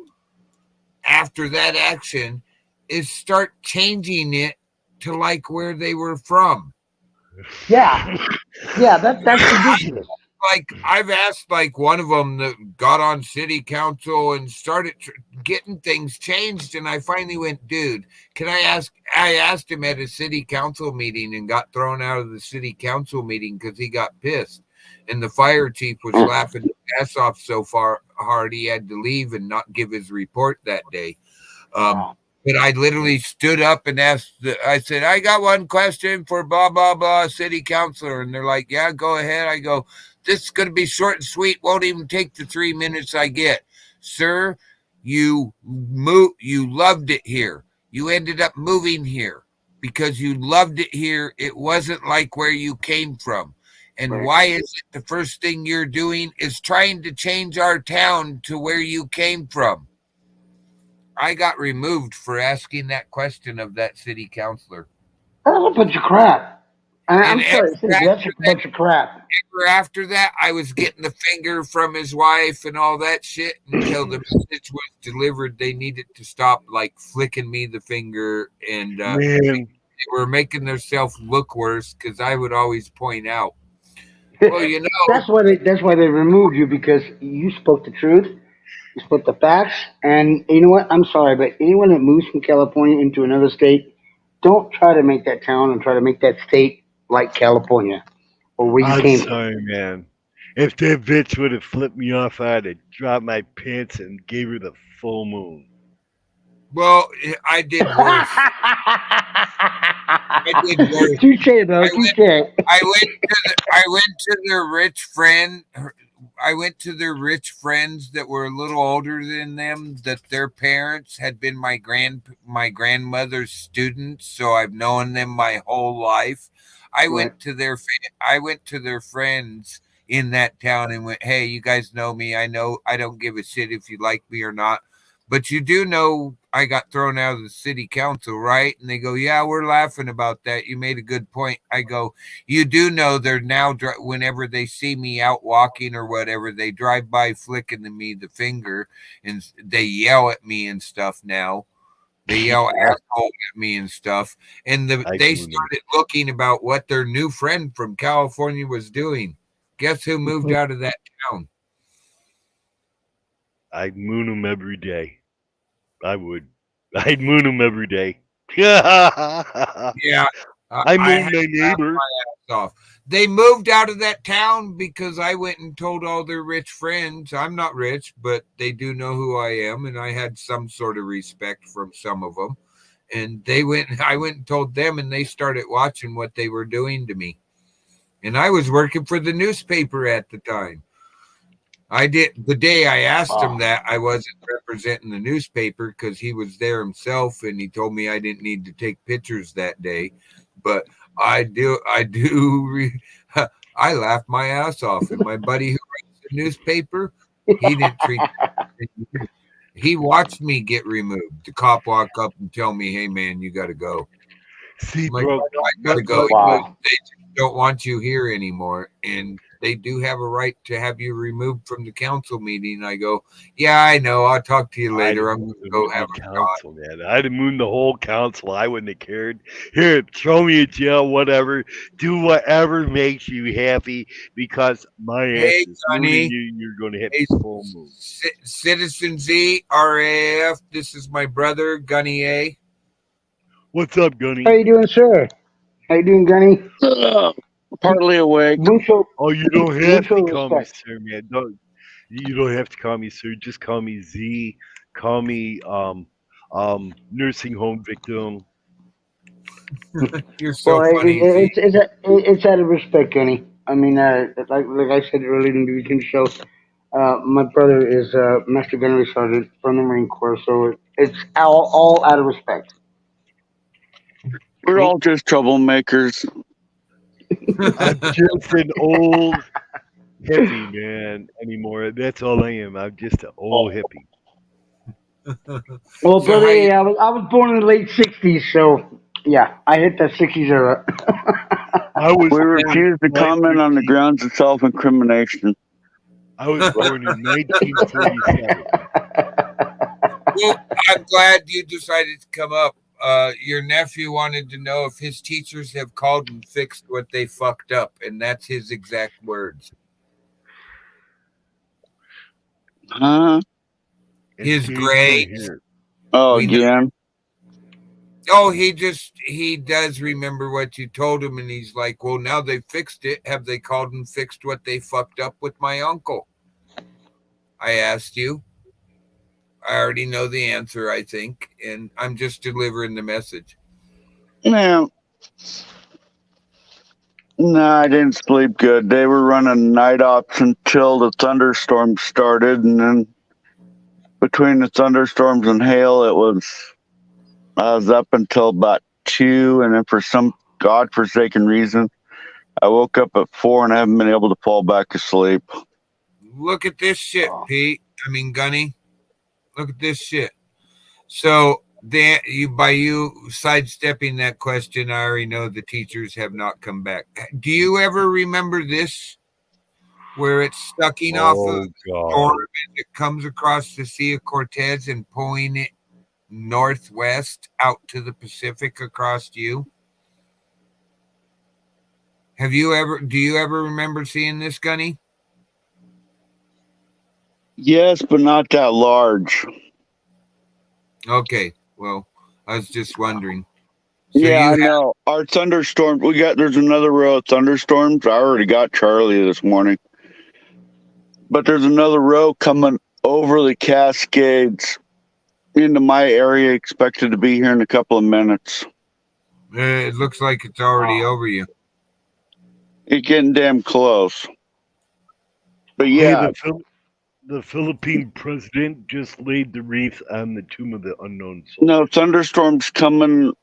after that action is start changing it to like where they were from. Yeah. Yeah, that's ridiculous. Like I've asked like one of them that got on city council and started getting things changed, and I finally went, dude, can I ask? I asked him at a city council meeting and got thrown out of the city council meeting because he got pissed, and the fire chief was laughing his ass off so far hard he had to leave and not give his report that day. But I literally stood up and asked, I said, I got one question for blah, blah, blah, city councilor. And they're like, yeah, go ahead. I go, this is going to be short and sweet. Won't even take the 3 minutes I get. Sir, you loved it here. You ended up moving here because you loved it here. It wasn't like where you came from. And why is it the first thing you're doing is trying to change our town to where you came from? I got removed for asking that question of that city councilor. That's a bunch of crap. I'm And sorry, that's a bunch of crap. after that, I was getting the finger from his wife and all that shit until the message was delivered. They needed to stop like flicking me the finger, and they were making themselves look worse because I would always point out. Well, you know, that's why they removed you, because you spoke the truth. You spoke the facts, and you know what? I'm sorry, but anyone that moves from California into another state, don't try to make that town and try to make that state like California or where you I'm came from. sorry, man. If that bitch would have flipped me off, I'd have dropped my pants and gave her the full moon. well, I did worse. I did worse. Touche, bro. Touche. I went to their rich friend. I went to their rich friends that were a little older than them, that their parents had been my grandmother's students, so I've known them my whole life. I went to their friends in that town and went, "Hey, you guys know me. I know I don't give a shit if you like me or not, but you do know I got thrown out of the city council, right?" And they go, "Yeah, we're laughing about that. You made a good point." I go, "You do know they're now, whenever they see me out walking or whatever, they drive by flicking me the finger and they yell at me and stuff now. They yell asshole at me and stuff." And they started looking about what their new friend from California was doing. Guess who moved out of that town? I'd moon them every day. I would. I'd moon them every day. Yeah. Yeah. I moon had my to laugh neighbor. my ass off. They moved out of that town because I went and told all their rich friends. I'm not rich, but they do know who I am, and I had some sort of respect from some of them. And I went and told them, and they started watching what they were doing to me. And I was working for the newspaper at the time. I did the day I asked him that, I wasn't representing the newspaper because he was there himself, and he told me I didn't need to take pictures that day. But I laughed my ass off. And my buddy who writes the newspaper, he didn't treat me. He watched me get removed. The cop walk up and tell me, "Hey man, you gotta go." See, Like, bro, I gotta go. Wow. They just don't want you here anymore, and they do have a right to have you removed from the council meeting. I go, "Yeah, I know. I'll talk to you later. I'm gonna go have a council, man. I'd have mooned the whole council. I wouldn't have cared. Here, throw me in jail, whatever. Do whatever makes you happy, because my ass Hey, is Gunny. mooning you. You're going to hit Hey, full moon. Citizen Z, RAF. This is my brother, Gunny A. What's up, Gunny? How you doing, sir? How you doing, Gunny? Partly awake. Mucho, Oh, you don't have to mucho call me respect. sir, man. You don't have to call me sir. Just call me Z. Call me nursing home victim. You're so Well, funny, Z. it's out of respect, Gunny. I mean, like I said earlier in the beginning show, my brother is a Master Gunnery Sergeant from the Marine Corps, so it's all out of respect. We're all just troublemakers. I'm just an old hippie, man, anymore. That's all I am. I'm just an old hippie. Well, So brother, how you, I was born in the late '60s, so yeah, I hit that '60s era. I was We born refuse to July comment on the 13th. grounds of self-incrimination. I was born in 1947. well, I'm glad you decided to come up. Your nephew wanted to know if his teachers have called and fixed what they fucked up, and that's his exact words. Huh? His Escape for grades. here. Oh, We know. again? Oh, he does remember what you told him, and he's like, well, now they fixed it. Have they called and fixed what they fucked up with my uncle? I asked you. I already know the answer, I think, and I'm just delivering the message. No. No, I didn't sleep good. They were running night ops until the thunderstorm started, and then between the thunderstorms and hail, I was up until about 2, and then for some godforsaken reason, I woke up at 4 and I haven't been able to fall back asleep. Look at this shit, Pete. I mean, Gunny. Look at this shit. So by you sidestepping that question, I already know the teachers have not come back. Do you ever remember this, where it's sucking off a Oh, God. storm as it comes across the Sea of Cortez and pulling it northwest out to the Pacific across you? Do you ever remember seeing this, Gunny? Yes, but not that large. Okay, well, I was just wondering. So yeah, I know. Our thunderstorm, there's another row of thunderstorms. I already got Charlie this morning. But there's another row coming over the Cascades into my area, expected to be here in a couple of minutes. It looks like it's already over you. It's getting damn close. But yeah. Hey, the Philippine president just laid the wreath on the Tomb of the Unknown Soldier. No, thunderstorms coming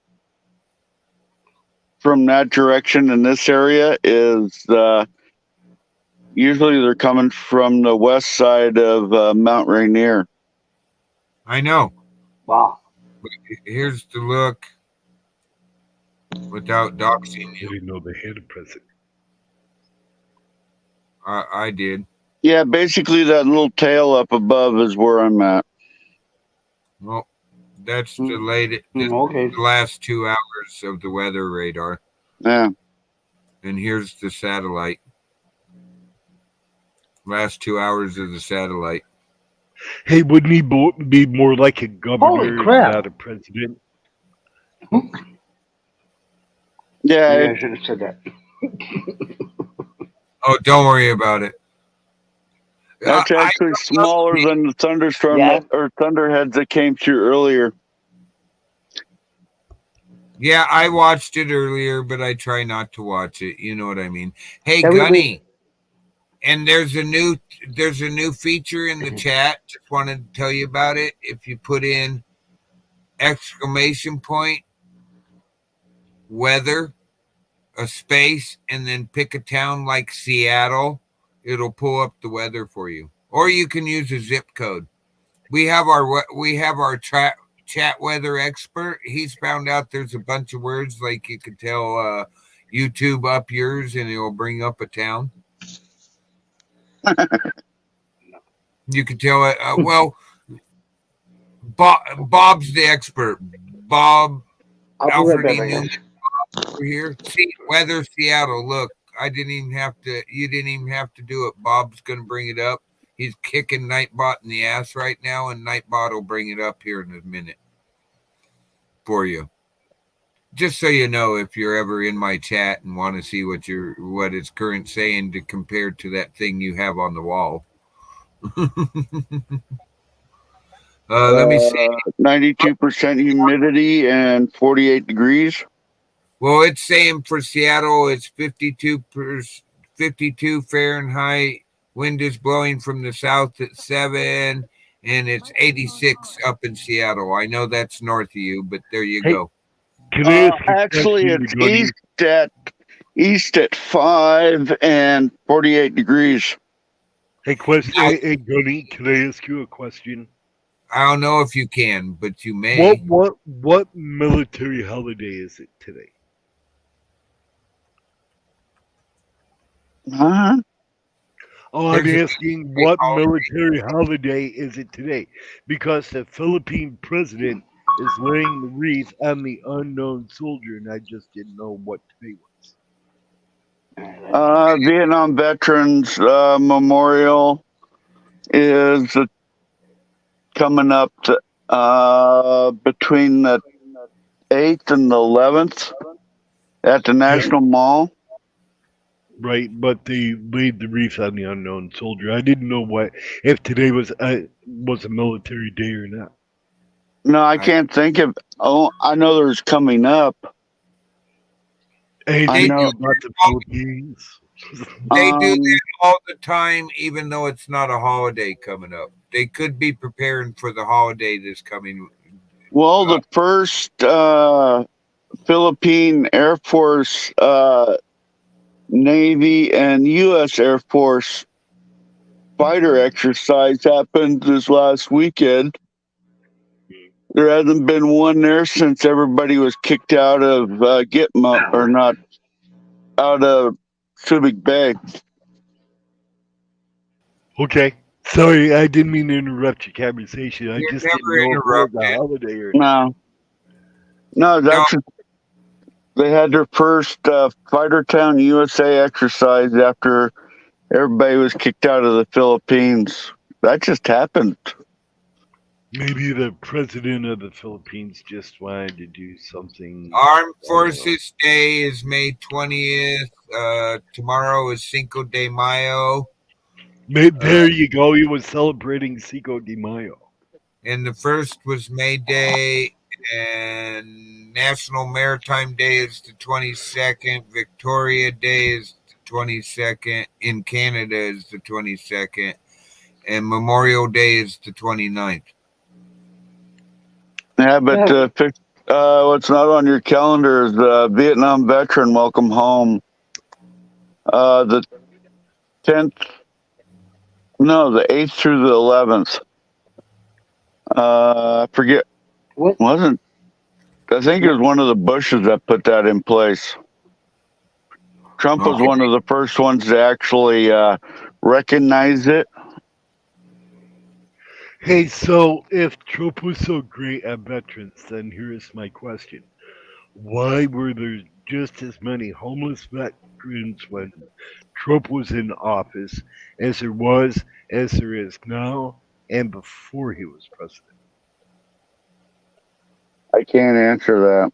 from that direction in this area is usually they're coming from the west side of Mount Rainier. I know. Wow. Here's the look without doxing you. I didn't know they had a president. I did. Yeah, basically that little tail up above is where I'm at. Well, that's the latest. Okay. The last 2 hours of the weather radar. Yeah. And here's the satellite. Last 2 hours of the satellite. Hey, wouldn't he be more like a governor, Holy crap. not a president? Yeah, I should have said that. Oh, don't worry about it. That's actually smaller than the thunderstorm or thunderheads that came through earlier. Yeah, I watched it earlier, but I try not to watch it. You know what I mean? Hey, Yeah, Gunny. And there's a new feature in the chat. Just wanted to tell you about it. If you put in exclamation point weather, a space, and then pick a town like Seattle, it'll pull up the weather for you. Or you can use a zip code. We have our chat weather expert. He's found out there's a bunch of words like you could tell YouTube up yours, and it'll bring up a town. You could tell it. Well, Bob's the expert. Bob Alfred over here. See, weather Seattle. Look, you didn't even have to do it. Bob's gonna bring it up. He's kicking Nightbot in the ass right now, and Nightbot will bring it up here in a minute for you. Just so you know, if you're ever in my chat and want to see what it's current saying to compare to that thing you have on the wall. Let me see. 92% humidity and 48 degrees. Well, it's saying for Seattle, it's 52 52 Fahrenheit. Wind is blowing from the south at 7, and it's 86 up in Seattle. I know that's north of you, but there you go. Can I ask a Actually, question it's regarding- east at 5 and 48 degrees. Hey, hey, Gunny, can I ask you a question? I don't know if you can, but you may. What military holiday is it today? Huh? Oh, I'm asking what military holiday is it today? Because the Philippine president is laying the wreath on the unknown soldier, and I just didn't know what today was. Vietnam Veterans Memorial is coming up between the 8th and the 11th at the National Mall. Right, but they laid the wreath on the unknown soldier. I didn't know if today was a military day or not. No, I can't think of. Oh, I know there's coming up. Anything about the Philippines? They do that all the time, even though it's not a holiday coming up. They could be preparing for the holiday that's coming. Well, the first Philippine Air Force, Navy, and U.S. Air Force fighter exercise happened this last weekend. There hasn't been one there since everybody was kicked out of Gitmo, or not out of Subic Bay. Okay. Sorry, I didn't mean to interrupt your conversation. I just didn't know if it was a holiday or No, that's they had their first Fighter Town USA exercise after everybody was kicked out of the Philippines. That just happened. Maybe the president of the Philippines just wanted to do something. Armed Forces Day is May 20th. Tomorrow is Cinco de Mayo. There you go. He was celebrating Cinco de Mayo. And the first was May Day, and National Maritime Day is the 22nd. Victoria Day is the 22nd. In Canada is the 22nd. And Memorial Day is the 29th. Yeah, but what's not on your calendar is the Vietnam Veteran Welcome Home. The 10th, no, the 8th through the 11th. I forget. What wasn't? I think it was one of the Bushes that put that in place. Trump was one of the first ones to actually recognize it. Hey, so if Trump was so great at veterans, then here's my question. Why were there just as many homeless veterans when Trump was in office as there is now, and before he was president? I can't answer that.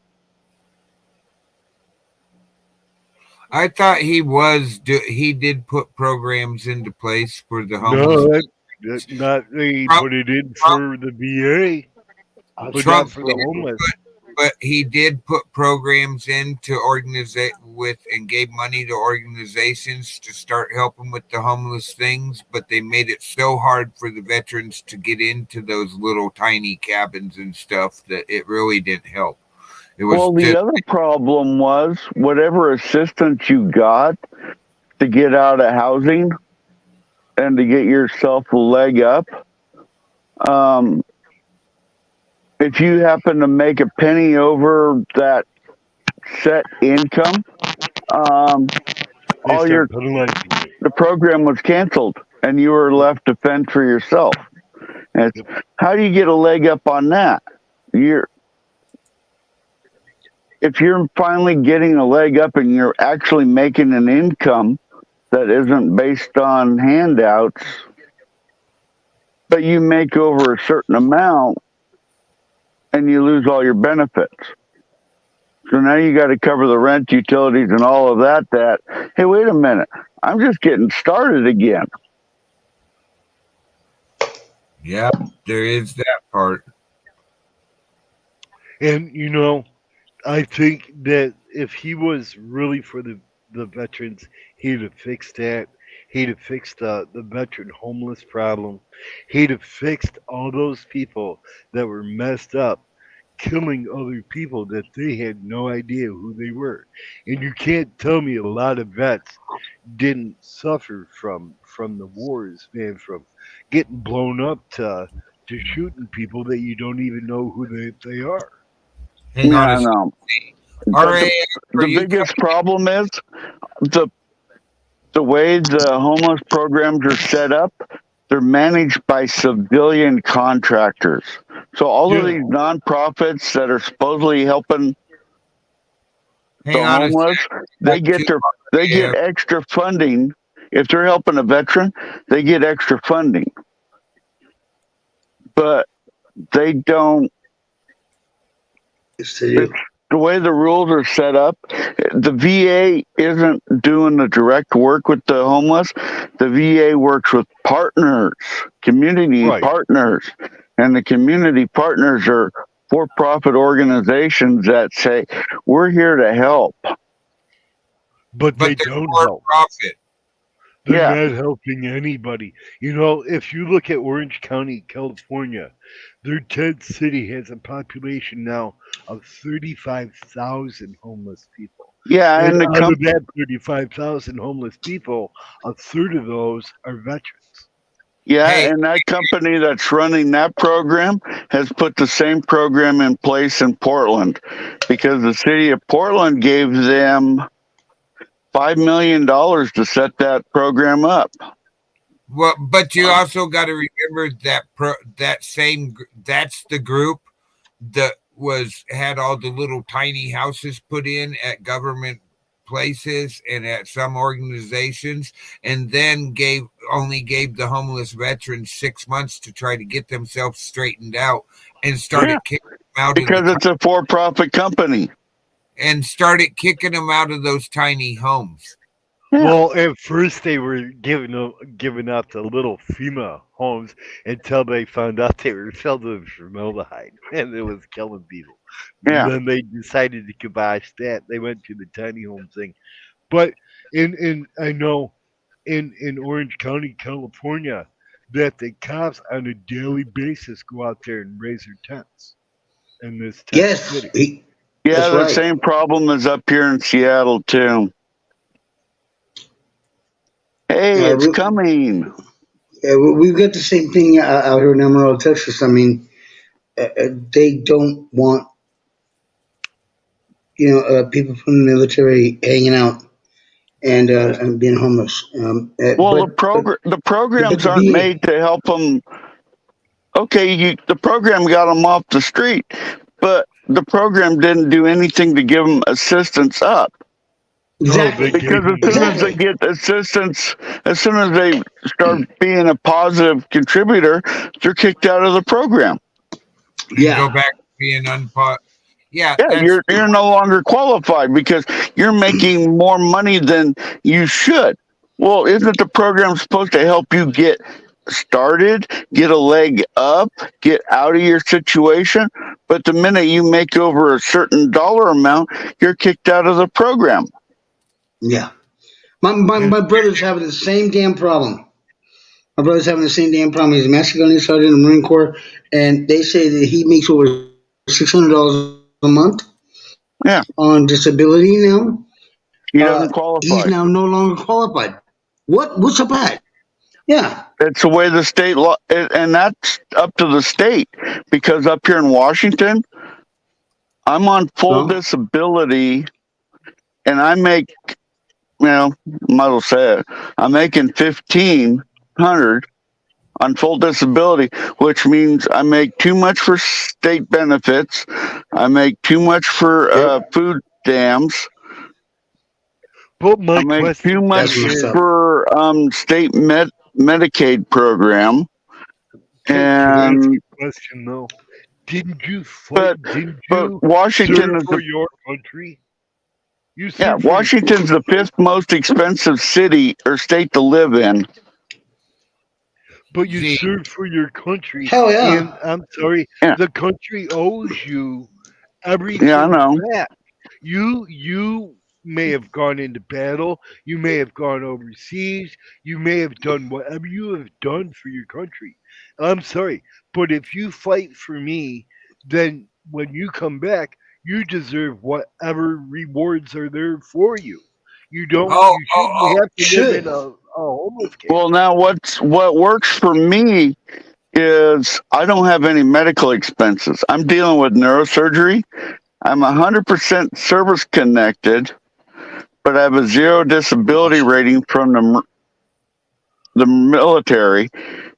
I thought he did put programs into place for the homeless. No, not he put it in for the VA, but not for the homeless. But he did put programs in to organize with and gave money to organizations to start helping with the homeless things. But they made it so hard for the veterans to get into those little tiny cabins and stuff that it really didn't help. It was Well, the other problem was whatever assistance you got to get out of housing and to get yourself a leg up. If you happen to make a penny over that set income, the program was canceled and you were left to fend for yourself. And how do you get a leg up on that? If you're finally getting a leg up and you're actually making an income that isn't based on handouts, but you make over a certain amount and you lose all your benefits. So now you got to cover the rent, utilities, and all of that. Hey, wait a minute. I'm just getting started again. Yeah, there is that part. And, I think that if he was really for the the veterans. He'd have fixed that. He'd have fixed the veteran homeless problem. He'd have fixed all those people that were messed up, killing other people that they had no idea who they were. And you can't tell me a lot of vets didn't suffer from the wars, man, from getting blown up to shooting people that you don't even know who they are. Hang on Yeah, a I second. know. RAF, The are you biggest problem is the the way the homeless programs are set up. They're managed by civilian contractors. So all of Yeah. these nonprofits that are supposedly helping the hang on a homeless, second? they Back get to they get RAF. extra funding. If they're helping a veteran, they get extra funding. But they don't. Yes, they It's do. the way the rules are set up. The VA isn't doing the direct work with the homeless. The VA works with partners, community Right. partners, and the community partners are for-profit organizations that say we're here to help. But they But they're don't for help. profit. They're Yeah, not helping anybody. You know, if you look at Orange County, California, their tent city has a population now of 35,000 homeless people. yeah, And and the out of that 35,000 homeless people, a third of those are veterans. yeah, Hey, and that company that's running that program has put the same program in place in Portland because the city of Portland gave them $5 million to set that program up. well, but you also got to remember that that's the group that had all the little tiny houses put in at government places and at some organizations, and then gave the homeless veterans 6 months to try to get themselves straightened out, and Yeah, started kicking them out of because it's a for-profit company. those tiny homes. Yeah, Well, at first they were giving out the little FEMA homes until they found out they were filled with formaldehyde and it was killing people. yeah. Then they decided to kibosh that. They went to the tiny home thing. But in I know in Orange County, California, that the cops on a daily basis go out there and raise their tents in this tent Yes, city. Yeah, that's the right. same problem is up here in Seattle too. Hey, Uh, it's we, coming. we've got the same thing out here in Amarillo, Texas. I mean, they don't want people from the military hanging out and being homeless. Well, But the but programs the aren't VA, made to help them. Okay, the program got them off the street, but the program didn't do anything to give them assistance up. No, they exactly, gave Because them as soon as they exactly. get assistance, as soon as they start being a positive contributor, they're kicked out of the program. And go Yeah, back to being Yeah, Yeah, that's you're no longer qualified because you're making more money than you should. Well, isn't the program supposed to help you get started, get a leg up, get out of your situation? But the minute you make over a certain dollar amount, you're kicked out of the program. yeah. My brother's having the same damn problem. My brother's having the same damn problem. He's a Master Gunnery Sergeant in the Marine Corps, and they say that he makes over $600 a month Yeah, on disability now. he doesn't He's qualify. now no longer qualified. What's up with that? Yeah. It's the way the state law, and that's up to the state. Because up here in Washington, I'm on full Well, disability, and I make, might as well say it. I'm making 1,500 on full disability, which means I make too much for state benefits. I make too much for yep. food stamps. But I my make too question to That's much you messed is, up. for state Medicaid program, can I ask and you a question though? Didn't you fight? but Didn't but you serve Washington is for your country? You yeah, served for your Washington's the country, right? fifth most expensive city or state to live in. But you Z. served for your country, Hell and yeah. I'm sorry, Yeah, the country owes you yeah, I everything know. back. You may have gone into battle, you may have gone overseas, you may have done whatever you have done for your country. I'm sorry, but if you fight for me, then when you come back, you deserve whatever rewards are there for you. You don't. You shouldn't have to live in a homeless camp. Well, now what works for me is I don't have any medical expenses. I'm dealing with neurosurgery. I'm 100% service connected, but I have a 0 disability rating from the military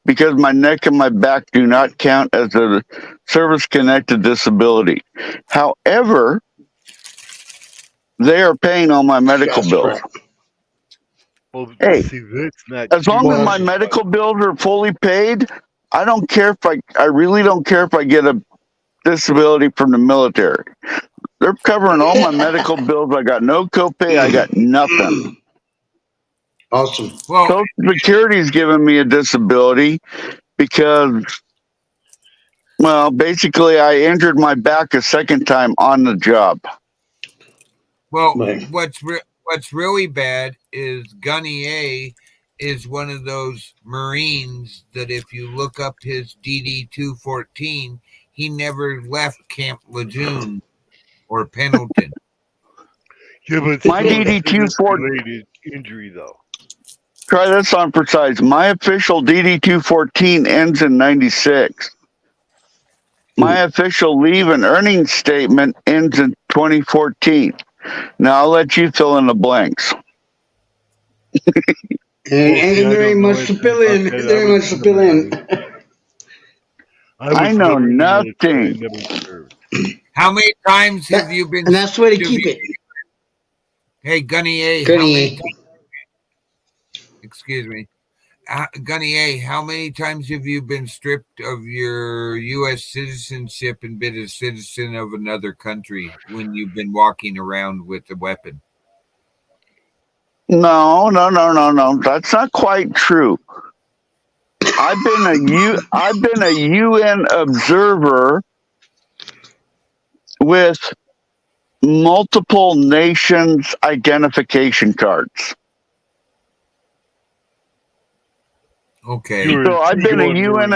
because my neck and my back do not count as a service connected disability. However, they are paying all my medical bills. Well, Hey, see, that's not as long you. as my medical bills are fully paid, I don't care if I really don't care if I get a disability from the military. They're covering all my medical bills. I got no copay. I got nothing. Awesome. Well, Social Security's giving me a disability because, well, basically I injured my back a second time on the job. well, Right. what's really bad is Gunny A is one of those Marines that if you look up his DD 214, he never left Camp Lejeune or Pendleton. Yeah, but My still a DD 214. related injury, though. Try this on precise. My official DD 214 ends in 96. My official leave and earnings statement ends in 2014. Now I'll let you fill in the blanks. And there ain't much to fill in. There ain't much to fill in. I know nothing. How many times have you been? And that's the way to keep it. Hey, Gunny A. Gunny A. Excuse me. Gunny A, how many times have you been stripped of your U.S. citizenship and been a citizen of another country when you've been walking around with a weapon? No. That's not quite true. I've been a UN observer with multiple nations identification cards. Okay. So I've been a UN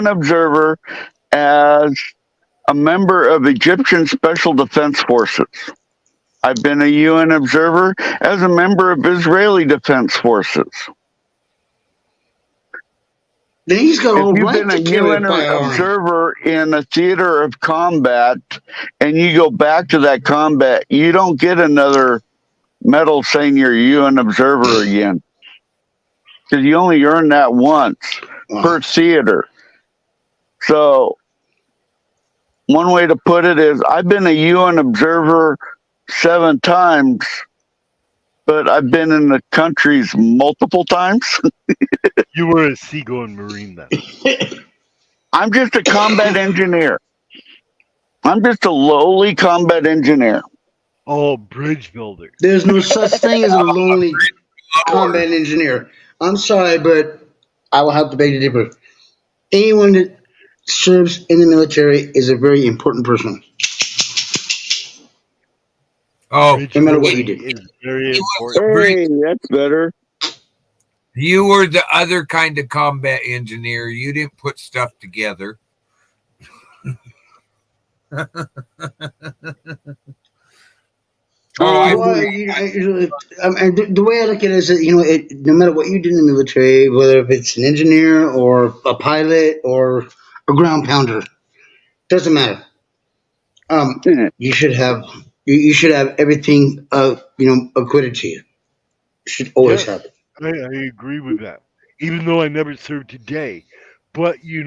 observer as a member of Egyptian Special Defense Forces. I've been a UN observer as a member of Israeli Defense Forces. Then he's got all If you've right been to a carry UN a firearm. observer in a theater of combat and you go back to that combat, you don't get another medal saying you're a UN observer again. Because you only earn that once per theater. So one way to put it is I've been a UN observer 7 times, but I've been in the countries multiple times. You were a seagoing Marine then. I'm just a combat engineer. I'm just a lowly combat engineer. Oh, bridge builder. There's no such thing as a lonely combat engineer. I'm sorry, but I will have to beg to differ. Anyone that serves in the military is a very important person. Oh, no matter what you do. Is very important. Hey, that's better. You were the other kind of combat engineer. You didn't put stuff together. The way I look at it is that no matter what you do in the military, whether if it's an engineer or a pilot or a ground pounder, doesn't matter. You should have everything acquitted to you. You should always have it. I agree with that. Even though I never served today. But you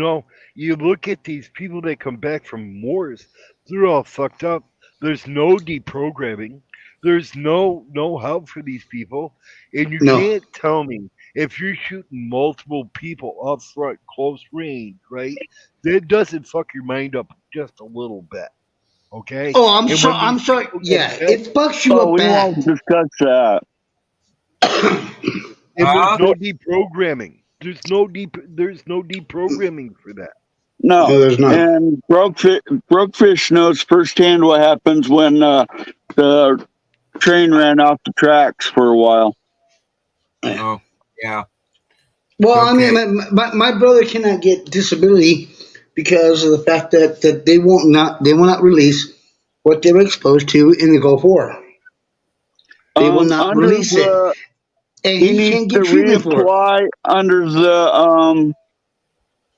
look at these people that come back from wars, they're all fucked up. There's no deprogramming. There's no help for these people. And you can't tell me if you're shooting multiple people up front, close range, right? That doesn't fuck your mind up just a little bit. Okay? Oh, I'm sorry. Yeah, it fucks you up we bad. won't discuss that. And there's no deprogramming. There's no deprogramming for that. No, there's not. And Brokefish knows firsthand what happens when the train ran off the tracks for a while. Oh, yeah. Well, I Okay. mean, my brother cannot get disability because of the fact that they will not release what they were exposed to in the Gulf War. They will not Under release it, the, and he he needs can't to get treatment for it. reapply under the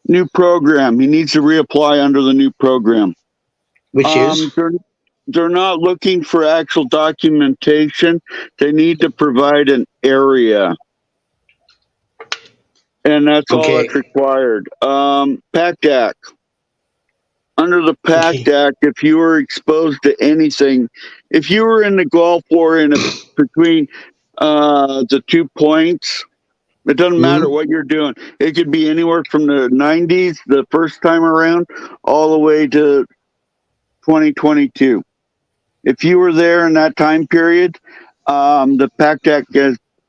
new program. He needs to reapply under the new program. Which is They're not looking for actual documentation. They need to provide an area, and that's all okay. that's required. PACT Act. Under the PACT Act, if you were exposed to anything, if you were in the Gulf War between the 2 points, it doesn't matter what you're doing. It could be anywhere from the 90s, the first time around, all the way to 2022. If you were there in that time period, the PACT Act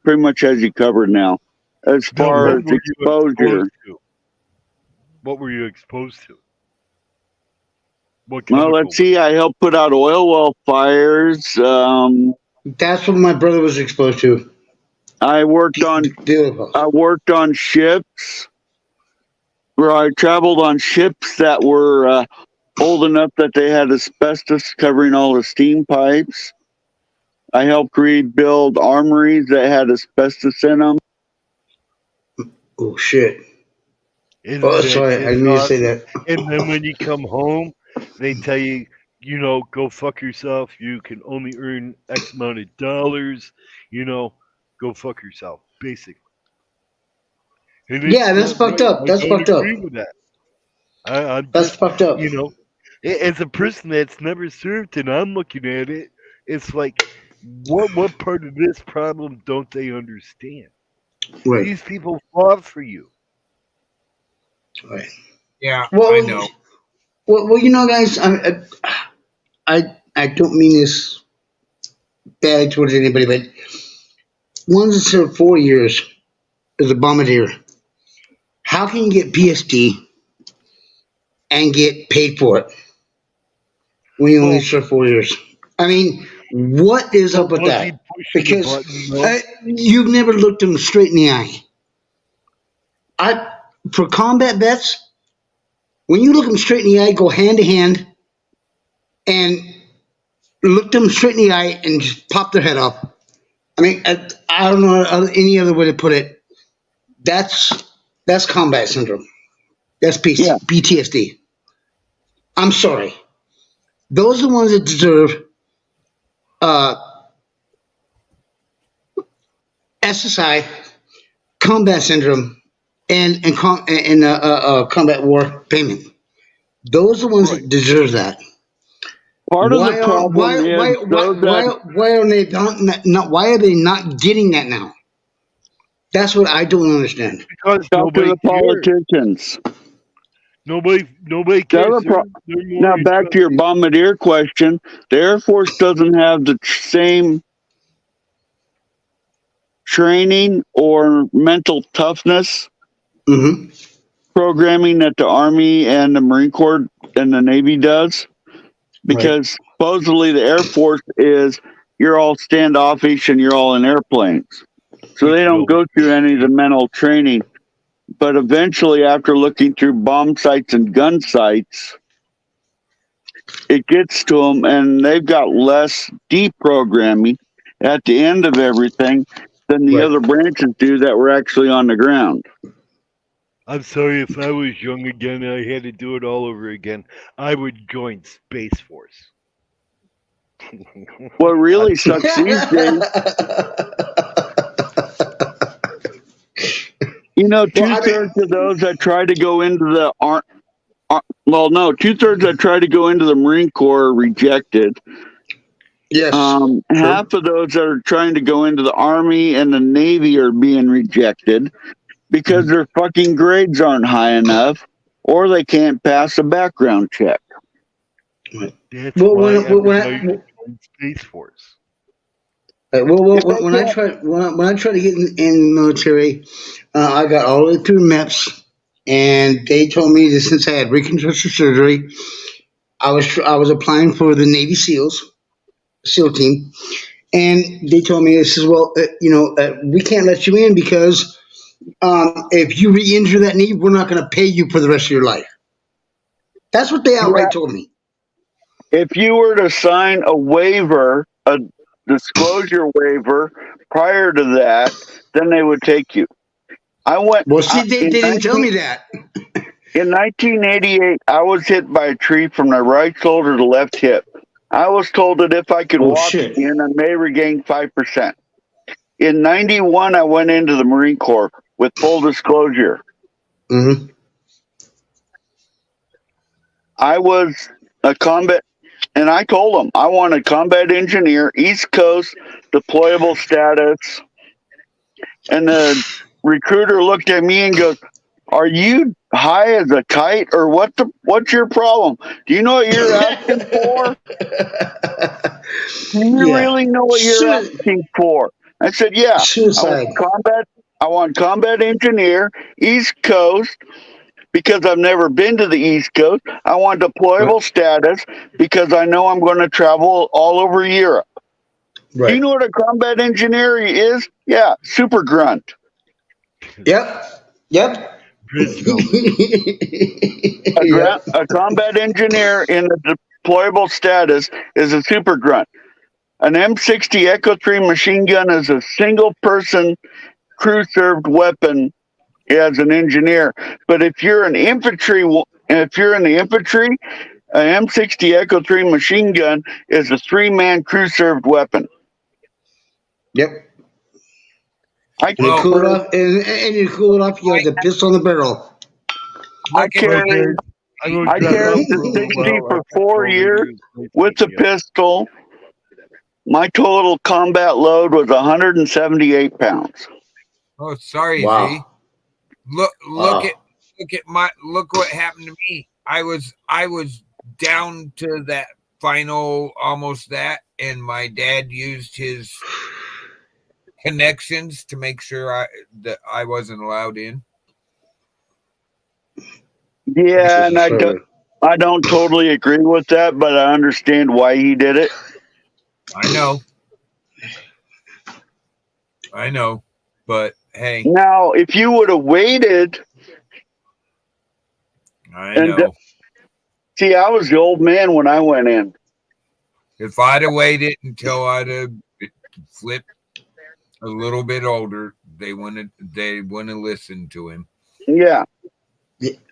pretty much has you covered now as Now, far what as were you exposure. exposed to? What were you exposed to? What Well, chemical? let's see. I helped put out oil well fires. That's what my brother was exposed to. I worked on ships where I traveled on ships that were old enough that they had asbestos covering all the steam pipes. I helped rebuild armories that had asbestos in them. Oh shit! Isn't Oh, that sorry, I just didn't mean to say awesome? that. And then when you come home, they tell you, go fuck yourself. You can only earn X amount of dollars. Go fuck yourself, basically. And it's Yeah, that's not fucked right. up. I That's don't fucked up. agree with that. I'm That's just, fucked up. as a person that's never served and I'm looking at it, it's like, what part of this problem don't they understand? Right. These people fought for you. Right. Yeah, Well, I know. Well, guys, I don't mean this bad towards anybody, but once it's 4 years as a bombardier, how can you get PSD and get paid for it when you only serve 4 years? I mean, what is up with Was he that? pushing the Because button, though? you've never looked them straight in the eye. For combat vets, when you look them straight in the eye, go hand to hand, and look them straight in the eye and just pop their head off. I mean, I don't know any other way to put it. That's combat syndrome. That's PTSD. I'm sorry. Those are the ones that deserve SSI, combat syndrome, and combat war payment. Those are the ones that deserve that. Part of the problem is Why are they not? Why are they not getting that now? That's what I don't understand. Because talk to the politicians. Nobody cares. Now back to your bombardier question. The Air Force doesn't have the same training or mental toughness programming that the Army and the Marine Corps and the Navy does, because supposedly the Air Force is you're all standoffish and you're all in airplanes, so they don't go through any of the mental training. But eventually, after looking through bomb sites and gun sites, it gets to them, and they've got less deprogramming at the end of everything than the other branches do that were actually on the ground. I'm sorry, if I was young again and I had to do it all over again, I would join Space Force. What really sucks these days, two-thirds of those that try to go into the two-thirds that try to go into the Marine Corps are rejected. Yes. Half of those that are trying to go into the Army and the Navy are being rejected because their fucking grades aren't high enough, or they can't pass a background check. That's why everybody joins Space Force. When I tried to get in the military, I got all the way through MEPS, and they told me that since I had reconstructive surgery, I was applying for the Navy SEAL team, and they told me, this is, well, we can't let you in because if you re-injure that knee, we're not going to pay you for the rest of your life. That's what they outright told me. If you were to sign a waiver, a disclosure waiver prior to that, then they would take you. I went. Well, see, they didn't tell me that. In 1988, I was hit by a tree from the right shoulder to left hip. I was told that if I could walk again, I may regain 5%. In 91, I went into the Marine Corps with full disclosure. Mm-hmm. I was a combat, and I told them I want a combat engineer, East Coast, deployable status. And the recruiter looked at me and goes, "Are you high as a kite, or what's your problem? Do you know what you're asking for? Do you really know what you're asking for?" I said, "Yeah, Suicide. I want combat engineer, East Coast, because I've never been to the East Coast. I want deployable status because I know I'm going to travel all over Europe." Right. Do you know what a combat engineer is? Yeah, super grunt. Yep. A combat engineer in a deployable status is a super grunt. An M60 Echo 3 machine gun is a single person crew served weapon as an engineer. But if you're in the infantry, an M60 Echo 3 machine gun is a 3-man crew served weapon. Yep. And you cool it off, and you cool it off. You have the pistol in the barrel. I carried the 60 for 4 years with the pistol. My total combat load was 178 pounds. Oh, sorry, Wow. Z. Look what happened to me. I was down to that final, almost that, and my dad used his connections to make sure that I wasn't allowed in. Yeah, and I don't totally agree with that, but I understand why he did it. I know, but hey. Now, if you would have waited, I know. See, I was the old man when I went in. If I'd have waited until I'd have flipped a little bit older, they wouldn't listen to him. Yeah.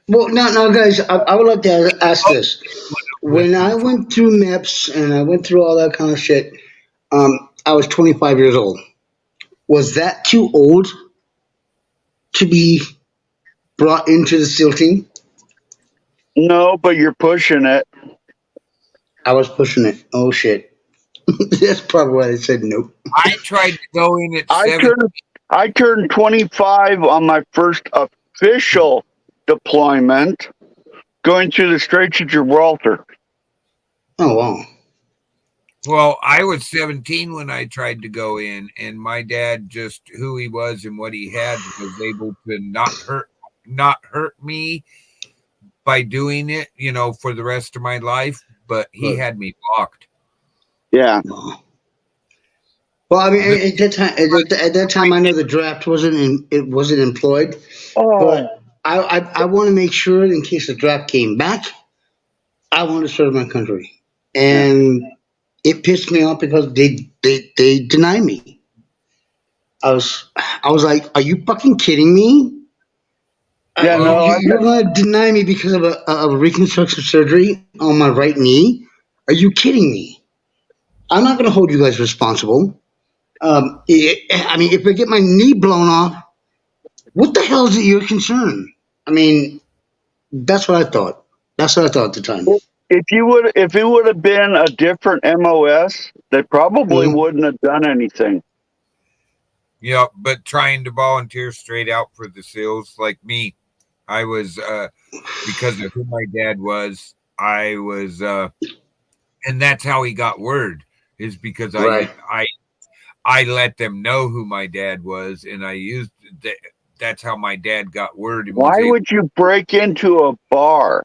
Well, now, guys, I would like to ask this. When I went through MEPS and I went through all that kind of shit, I was 25 years old. Was that too old to be brought into the SEAL team? No, but you're pushing it. I was pushing it. Oh, shit. That's probably why they said nope. I tried to go in at 7. I turned 25 on my first official deployment, going through the Straits of Gibraltar. Oh, wow. Well, I was 17 when I tried to go in, and my dad, just who he was and what he had, was able to not hurt me by doing it, for the rest of my life. But he had me blocked. Yeah. Well, I mean, at that time, I know the draft wasn't employed. Oh. But I want to make sure, in case the draft came back, I want to serve my country, and it pissed me off because they denied me. I was like, are you fucking kidding me? Yeah, you're going to deny me because of a reconstructive surgery on my right knee? Are you kidding me? I'm not going to hold you guys responsible. I mean, if I get my knee blown off, what the hell is it your concern? I mean, that's what I thought. That's what I thought at the time. If it would have been a different MOS, they probably wouldn't have done anything. Yeah, but trying to volunteer straight out for the SEALs, like me, I was because of who my dad was. I was, and that's how he got word, is because I let them know who my dad was, and I used that. That's how my dad got word. Why would you break into a bar?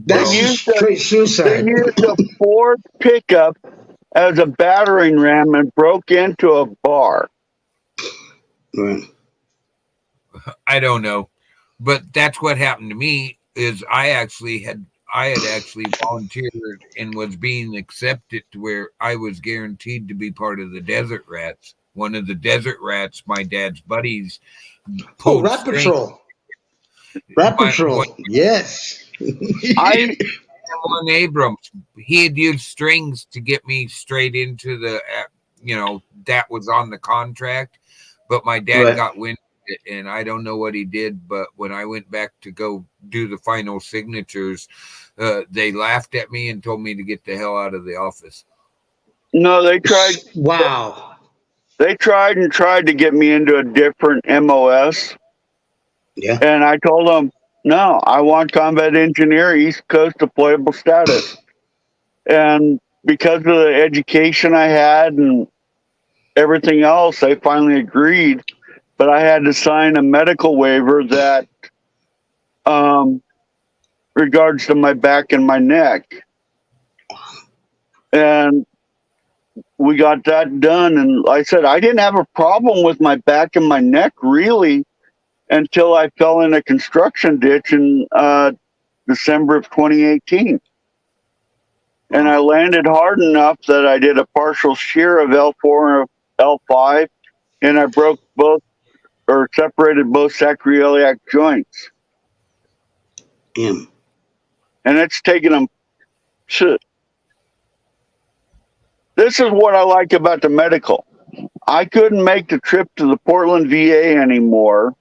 That's straight suicide. They used a Ford pickup as a battering ram and broke into a bar. Right. I don't know, but that's what happened to me. Is I had actually volunteered and was being accepted to where I was guaranteed to be part of the Desert Rats. One of the Desert Rats, my dad's buddies, Oh, pulled Rat string. Patrol. Rat One, Patrol. Yes. I Alan Abrams, he had used strings to get me straight into the, that was on the contract. But my dad Right. got wind of it, and I don't know what he did. But when I went back to go do the final signatures, they laughed at me and told me to get the hell out of the office. No, they tried. Wow. They tried to get me into a different MOS. Yeah. And I told them, no, I want combat engineer, East Coast deployable status. And because of the education I had and everything else, they finally agreed. But I had to sign a medical waiver that regards to my back and my neck. And we got that done. And like I said, I didn't have a problem with my back and my neck really until I fell in a construction ditch in December of 2018. And I landed hard enough that I did a partial shear of L4 and L5, and I broke both or separated both sacroiliac joints. Damn. And it's taken them. Shit. This is what I like about the medical. I couldn't make the trip to the Portland VA anymore.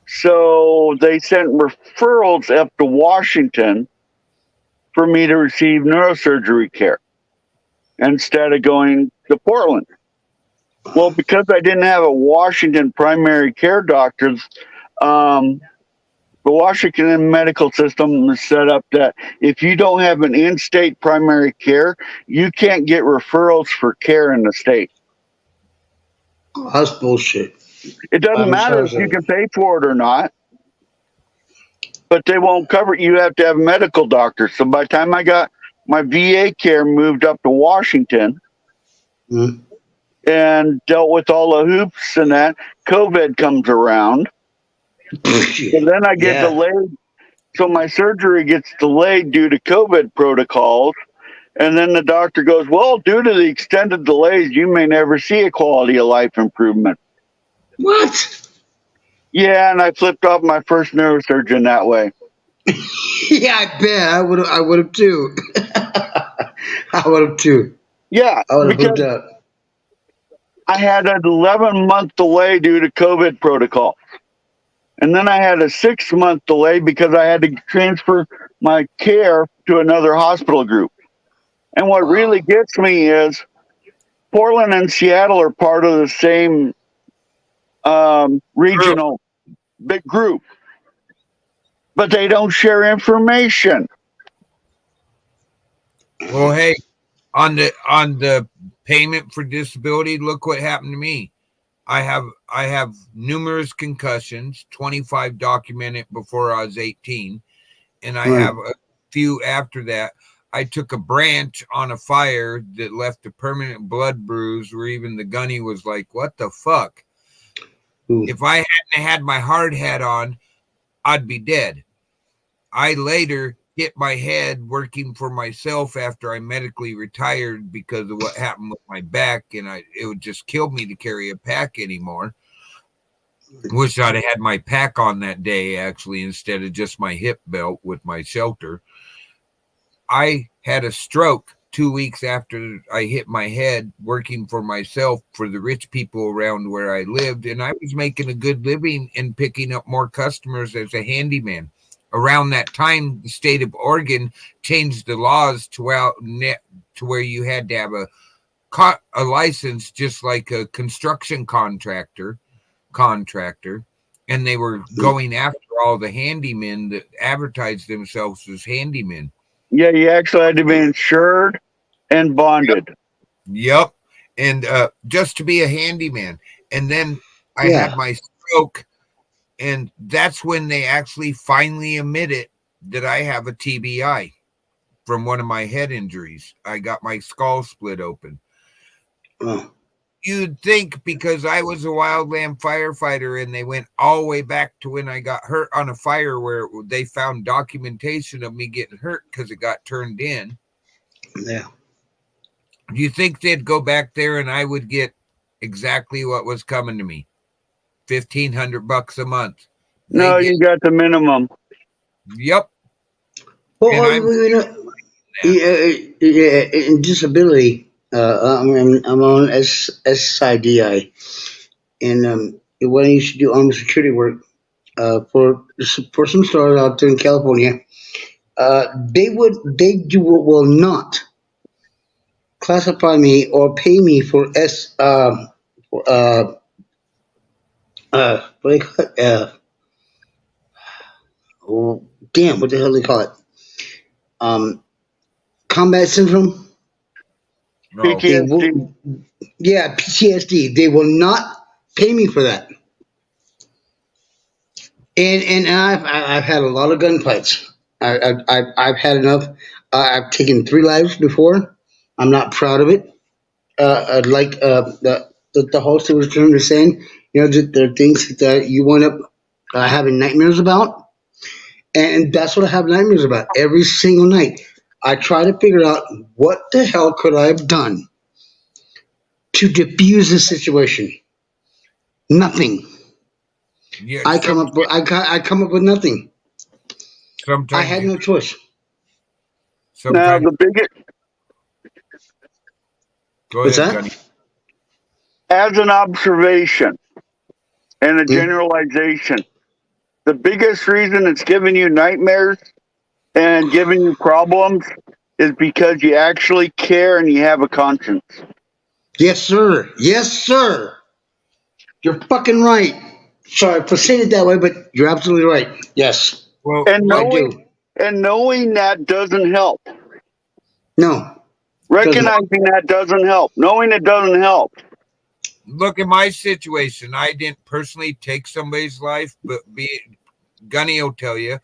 So they sent referrals up to Washington for me to receive neurosurgery care instead of going to Portland. Well, because I didn't have a Washington primary care doctor, the Washington medical system is set up that if you don't have an in-state primary care, you can't get referrals for care in the state. Oh, that's bullshit. It doesn't matter if you can pay for it or not, but they won't cover it. You have to have a medical doctor. So by the time I got my VA care moved up to Washington and dealt with all the hoops and that, COVID comes around. And then I get delayed. So my surgery gets delayed due to COVID protocols. And then the doctor goes, well, due to the extended delays, you may never see a quality of life improvement. What? Yeah, and I flipped off my first neurosurgeon that way. Yeah, I bet. I would have too. I would have too. Yeah, I would have because hooked up. I had an 11-month delay due to COVID protocol. And then I had a 6-month delay because I had to transfer my care to another hospital group. And what really gets me is Portland and Seattle are part of the same regional big group, but they don't share information. Well, hey, on the payment for disability, look what happened to me. I have numerous concussions, 25 documented before I was 18, and I have a few after that. I took a branch on a fire that left a permanent blood bruise where even the gunny was like, what the fuck? If I hadn't had my hard hat on, I'd be dead. I later hit my head working for myself after I medically retired because of what happened with my back, and it would just kill me to carry a pack anymore. Wish I'd have had my pack on that day, actually, instead of just my hip belt with my shelter. I had a stroke 2 weeks after I hit my head working for myself for the rich people around where I lived, and I was making a good living and picking up more customers as a handyman. Around that time, the state of Oregon changed the laws to where you had to have a license just like a construction contractor, and they were going after all the handymen that advertised themselves as handymen. Yeah, you actually had to be insured and bonded. Yep. And just to be a handyman. And then I had my stroke, and that's when they actually finally admitted that I have a TBI. from one of my head injuries. I got my skull split open. Oh. You'd think because I was a wildland firefighter and they went all the way back to when I got hurt on a fire where they found documentation of me getting hurt because it got turned in. Yeah. Do you think they'd go back there and I would get exactly what was coming to me? $1,500 a month. No, you got the minimum. Yep. Well, in disability, I'm on SIDI, and when I used to do armed security work for some stores out there in California, they will not classify me or pay me for what do they call it? Oh, damn, what the hell do they call it? Combat syndrome. PTSD. Yeah, PTSD. They will not pay me for that. And I've had a lot of gunfights. I've had enough. I've taken 3 lives before. I'm not proud of it. Like the host was trying to saying, there are things that you wind up having nightmares about. And that's what I have nightmares about every single night. I try to figure out what the hell could I have done to diffuse the situation. Nothing. Yeah, I come up with nothing. Sometimes I had no choice. Now the biggest. Go What's ahead, that? Gunny. As an observation and a generalization, the biggest reason it's giving you nightmares and giving you problems is because you actually care and you have a conscience. Yes, sir. Yes, sir. You're fucking right. Sorry for saying it that way, but you're absolutely right. Yes. Well, And I do. knowing that doesn't help. No. Recognizing that doesn't help. Knowing it doesn't help. Look at my situation. I didn't personally take somebody's life, but Gunny will tell you,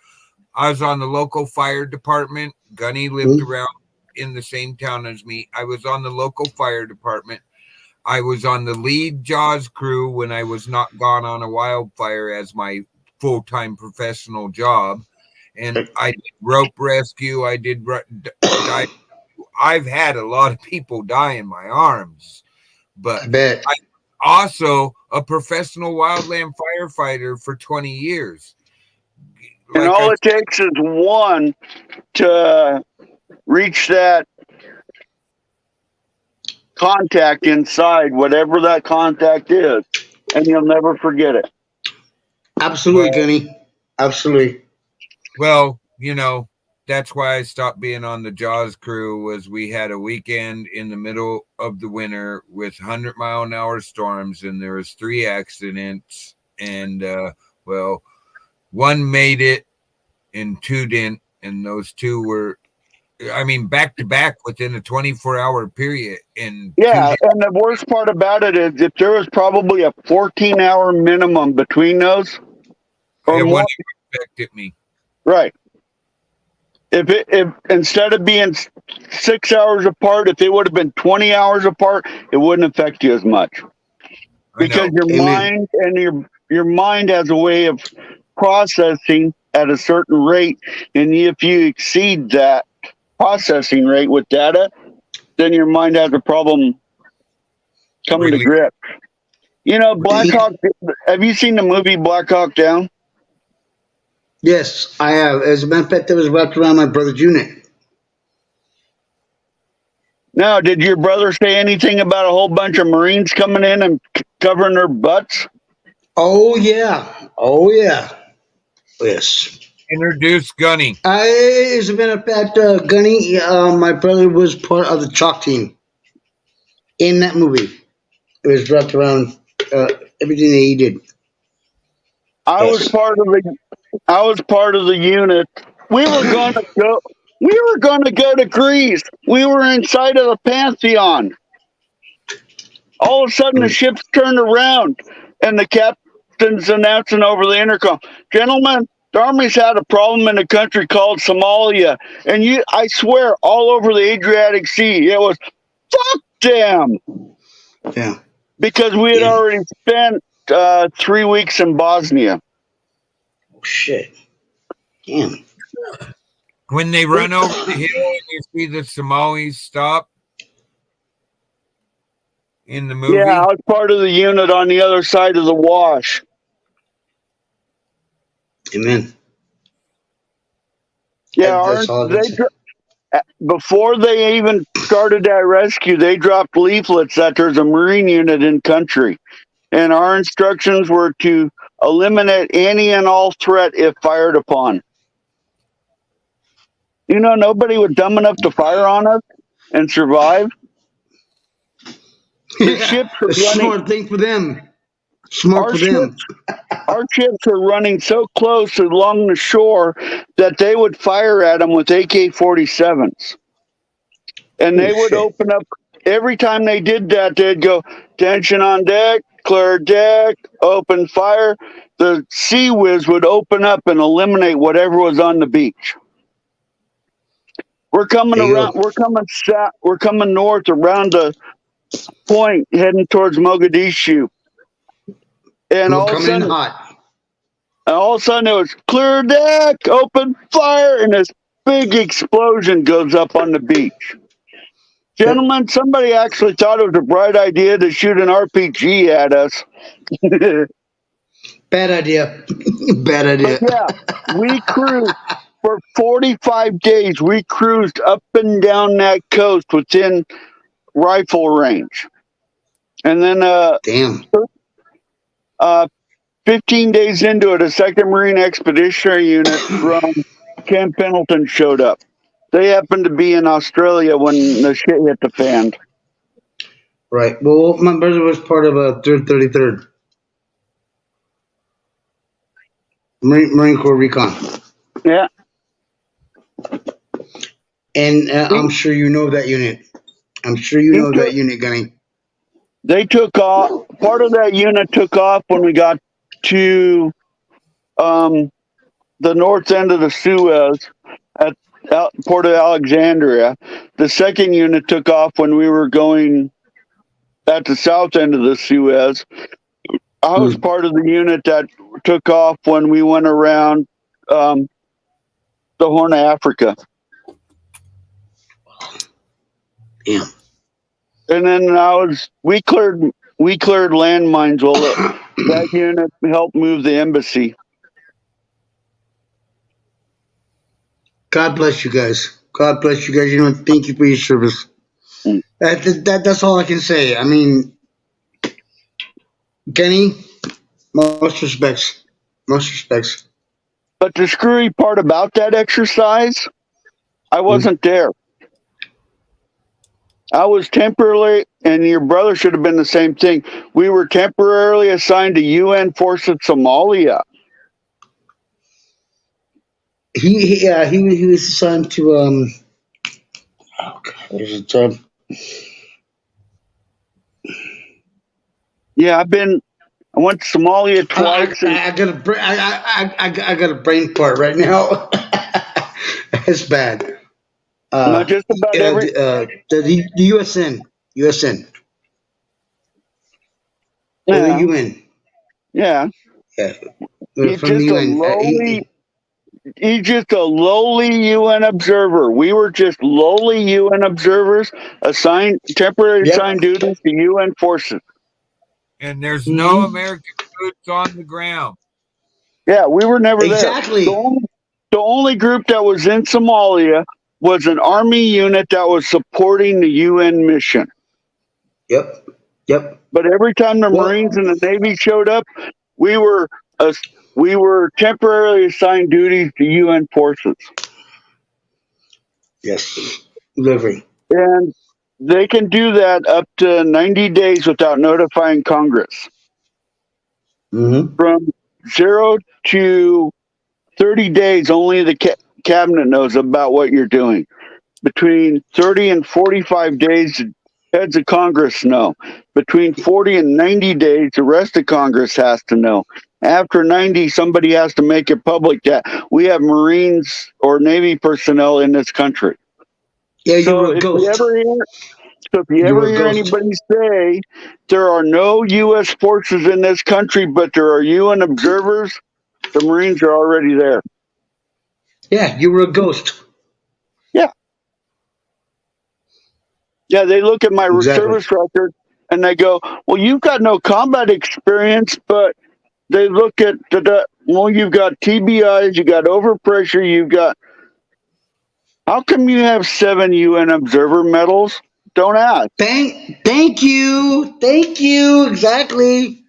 I was on the local fire department. Gunny lived around in the same town as me. I was on the local fire department. I was on the lead Jaws crew when I was not gone on a wildfire as my full-time professional job. And I did rope rescue. I did dive. I've had a lot of people die in my arms, but I bet. I'm also a professional wildland firefighter for 20 years. And all it takes is one to reach that contact inside, whatever that contact is, and you'll never forget it. Absolutely, Gunny. Absolutely. Well, that's why I stopped being on the Jaws crew. Was we had a weekend in the middle of the winter with 100-mile-an-hour storms, and there was 3 accidents, and one made it and 2 didn't, and those 2 were, back to back within a 24-hour period. And yeah, and the worst part about it is if there was probably a 14-hour minimum between those, or it more, wouldn't affect me. Right. If instead of being 6 hours apart, if they would have been 20 hours apart, it wouldn't affect you as much. Because your mind and your mind has a way of processing at a certain rate, and if you exceed that processing rate with data, then your mind has a problem coming to grips. Black Hawk. Have you seen the movie Black Hawk Down? Yes, I have. As a matter of fact, that was wrapped around my brother's unit. Now, did your brother say anything about a whole bunch of Marines coming in and covering their butts? Oh, yeah. Oh, yeah. Yes. Introduce Gunny. As a matter of fact, Gunny, my brother was part of the Chalk team in that movie. It was wrapped around everything that he did. I was part of the unit. We were going to go to Greece. We were inside of the Pantheon. All of a sudden, the ship's turned around, and the captain's announcing over the intercom, "Gentlemen, The Army's had a problem in a country called Somalia, and I swear, all over the Adriatic Sea, it was fuck them. Yeah. Because we had already spent 3 weeks in Bosnia. Oh, shit. Damn. When they run over the hill and you see the Somalis stop in the movie. Yeah, I was part of the unit on the other side of the wash. Amen. Yeah, before they even started that rescue, they dropped leaflets that there's a Marine unit in country. And our instructions were to eliminate any and all threat if fired upon. You know, nobody was dumb enough to fire on us and survive. The ships are running. Smart thing for them. Smart for them. Our ships are running so close along the shore that they would fire at them with AK-47s. And they would open up, every time they did that, they'd go, tension on deck, clear deck, open fire. The Sea Whiz would open up and eliminate whatever was on the beach. We're coming around, we're coming south, we're coming north around the point, heading towards Mogadishu. And all of a sudden, it was clear deck, open fire, and this big explosion goes up on the beach. Gentlemen, somebody actually thought it was a bright idea to shoot an RPG at us. Bad idea. Bad idea. But yeah, we cruised for 45 days. We cruised up and down that coast within rifle range. And then, 15 days into it, a 2nd Marine Expeditionary Unit from Camp Pendleton showed up. They happened to be in Australia when the shit hit the fan. Right. Well, my brother was part of a 33rd Marine Corps Recon. Yeah. And I'm sure you know that unit. I'm sure you know that unit, Gunny. They took off. Part of that unit took off when we got to the north end of the Suez at Port of Alexandria. The 2nd unit took off when we were going at the south end of the Suez. I was part of the unit that took off when we went around the Horn of Africa. Yeah. And then we cleared landmines while that unit helped move the embassy. God bless you guys. God bless you guys. You know, thank you for your service. That's all I can say. I mean, Kenny, most respects. Most respects. But the screwy part about that exercise, I wasn't there. I was temporarily, and your brother should have been the same thing. We were temporarily assigned to UN Forces Somalia. He was assigned to oh God, what is it? Yeah, I went to Somalia twice. I got a brain fart right now. It's bad. Not just about the USN. Yeah. The UN. Yeah. Yeah. He's From the UN. He's just a lowly UN observer. We were just lowly UN observers temporary assigned duties to UN forces. And there's no American boots on the ground. Yeah, we were never there. Exactly. The only group that was in Somalia was an Army unit that was supporting the UN mission. Yep. But every time the Marines and the Navy showed up, we were temporarily assigned duties to UN forces. Yes. Delivery. And they can do that up to 90 days without notifying Congress. From 0 to 30 days, only the cabinet knows about what you're doing. Between 30 and 45 days, heads of Congress know. Between 40 and 90 days, the rest of Congress has to know. After 90, somebody has to make it public that we have Marines or Navy personnel in this country. Yeah, you So were a if ghost. you You were ever a hear ghost. anybody say there are no U.S. forces in this country, but there are UN observers, the Marines are already there. Yeah, you were a ghost. Yeah. Yeah, they look at my Exactly. service record and they go, well, you've got no combat experience, but they look at well, you've got TBIs, you got overpressure, you've got. How come you have 7 UN observer medals? Don't ask. Thank you. Exactly.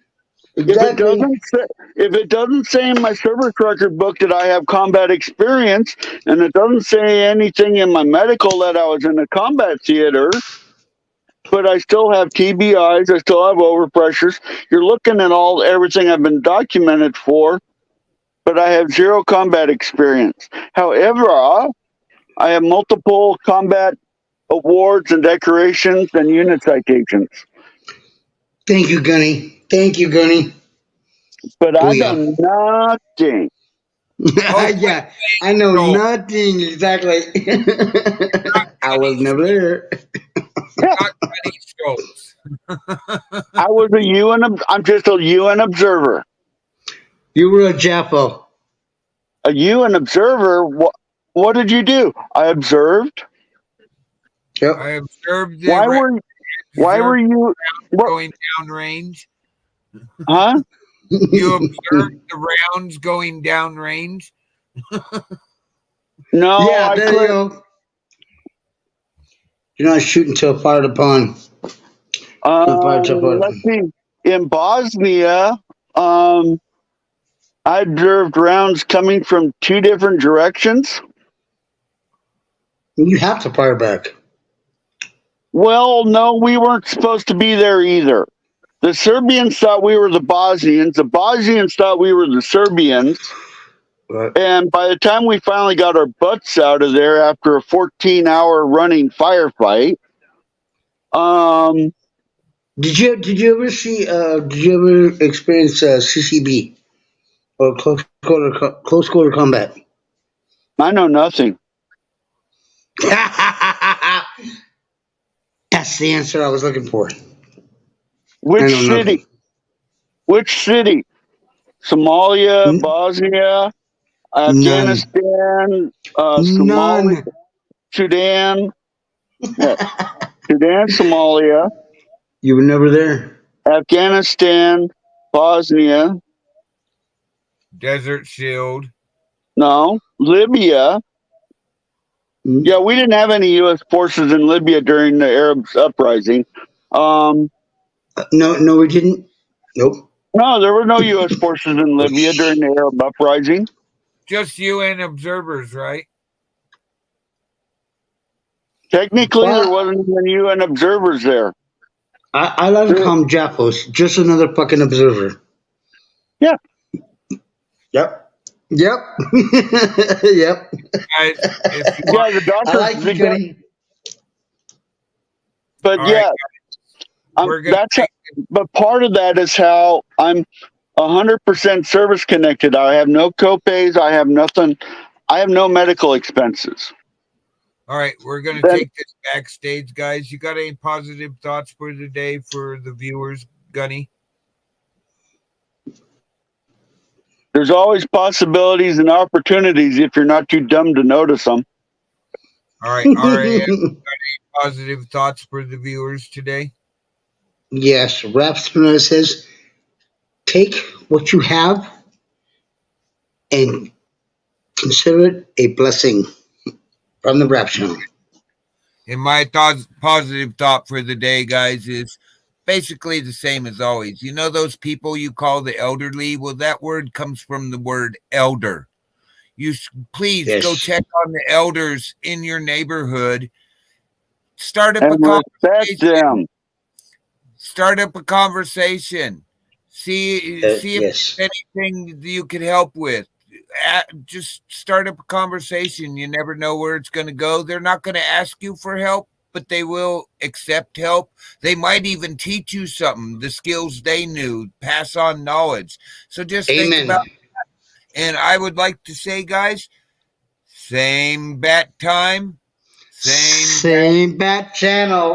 If it doesn't say in my service record book that I have combat experience, and it doesn't say anything in my medical that I was in a combat theater, but I still have TBIs, I still have overpressures. You're looking at everything I've been documented for, but I have 0 combat experience. However, I have multiple combat awards and decorations and unit citations. Thank you, Gunny. But I Yeah. know nothing. Yeah, I know nothing exactly. I was never there. Not Gunny Schultz. I was I'm just a UN observer. You were a Jaffo. A UN observer? What did you do? I observed. Yep. I observed the Why were you going down range? Huh? You observed the rounds going down range? No, Yeah, I there could. you go. You're not shooting till fired upon. Let's see. In Bosnia, I observed rounds coming from 2 different directions. You have to fire back. Well, no, we weren't supposed to be there either. The Serbians thought we were the Bosnians. The Bosnians thought we were the Serbians. Right. And by the time we finally got our butts out of there after a 14-hour running firefight, did you ever see? Did you ever experience CCB or close quarter combat? I know nothing. That's the answer I was looking for. Which city? Which city? Somalia, Bosnia, Afghanistan, Somalia, Sudan. What? Sudan, Somalia. You were never there. Afghanistan, Bosnia. Desert Shield. No, Libya. Yeah, we didn't have any U.S. forces in Libya during the Arab uprising. No, we didn't. Nope. No, there were no U.S. forces in Libya during the Arab uprising. Just UN observers, right? Technically, there wasn't even UN observers there. I like to call them Jaffos. Just another fucking observer. Yeah. Yep. Yep. Yep. Guys, if you yeah, the doctors. I like you, Gunny. But all yeah, right, but part of that is how I'm 100% service connected. I have no copays. I have nothing. I have no medical expenses. All right, we're going to take this backstage, guys. You got any positive thoughts for today for the viewers, Gunny? There's always possibilities and opportunities if you're not too dumb to notice them. All right, got any positive thoughts for the viewers today? Yes, Rapsmith says, take what you have and consider it a blessing from the Rap Channel. And my positive thought for the day, guys, is basically the same as always. You know those people you call the elderly? Well, that word comes from the word elder. You please go check on the elders in your neighborhood. Start up a conversation. Start up a conversation. See if there's anything you could help with. Just start up a conversation. You never know where it's going to go. They're not going to ask you for help, but they will accept help. They might even teach you something, the skills they knew, pass on knowledge. So just think Amen. about that. And I would like to say, guys, same bat time, same bat channel.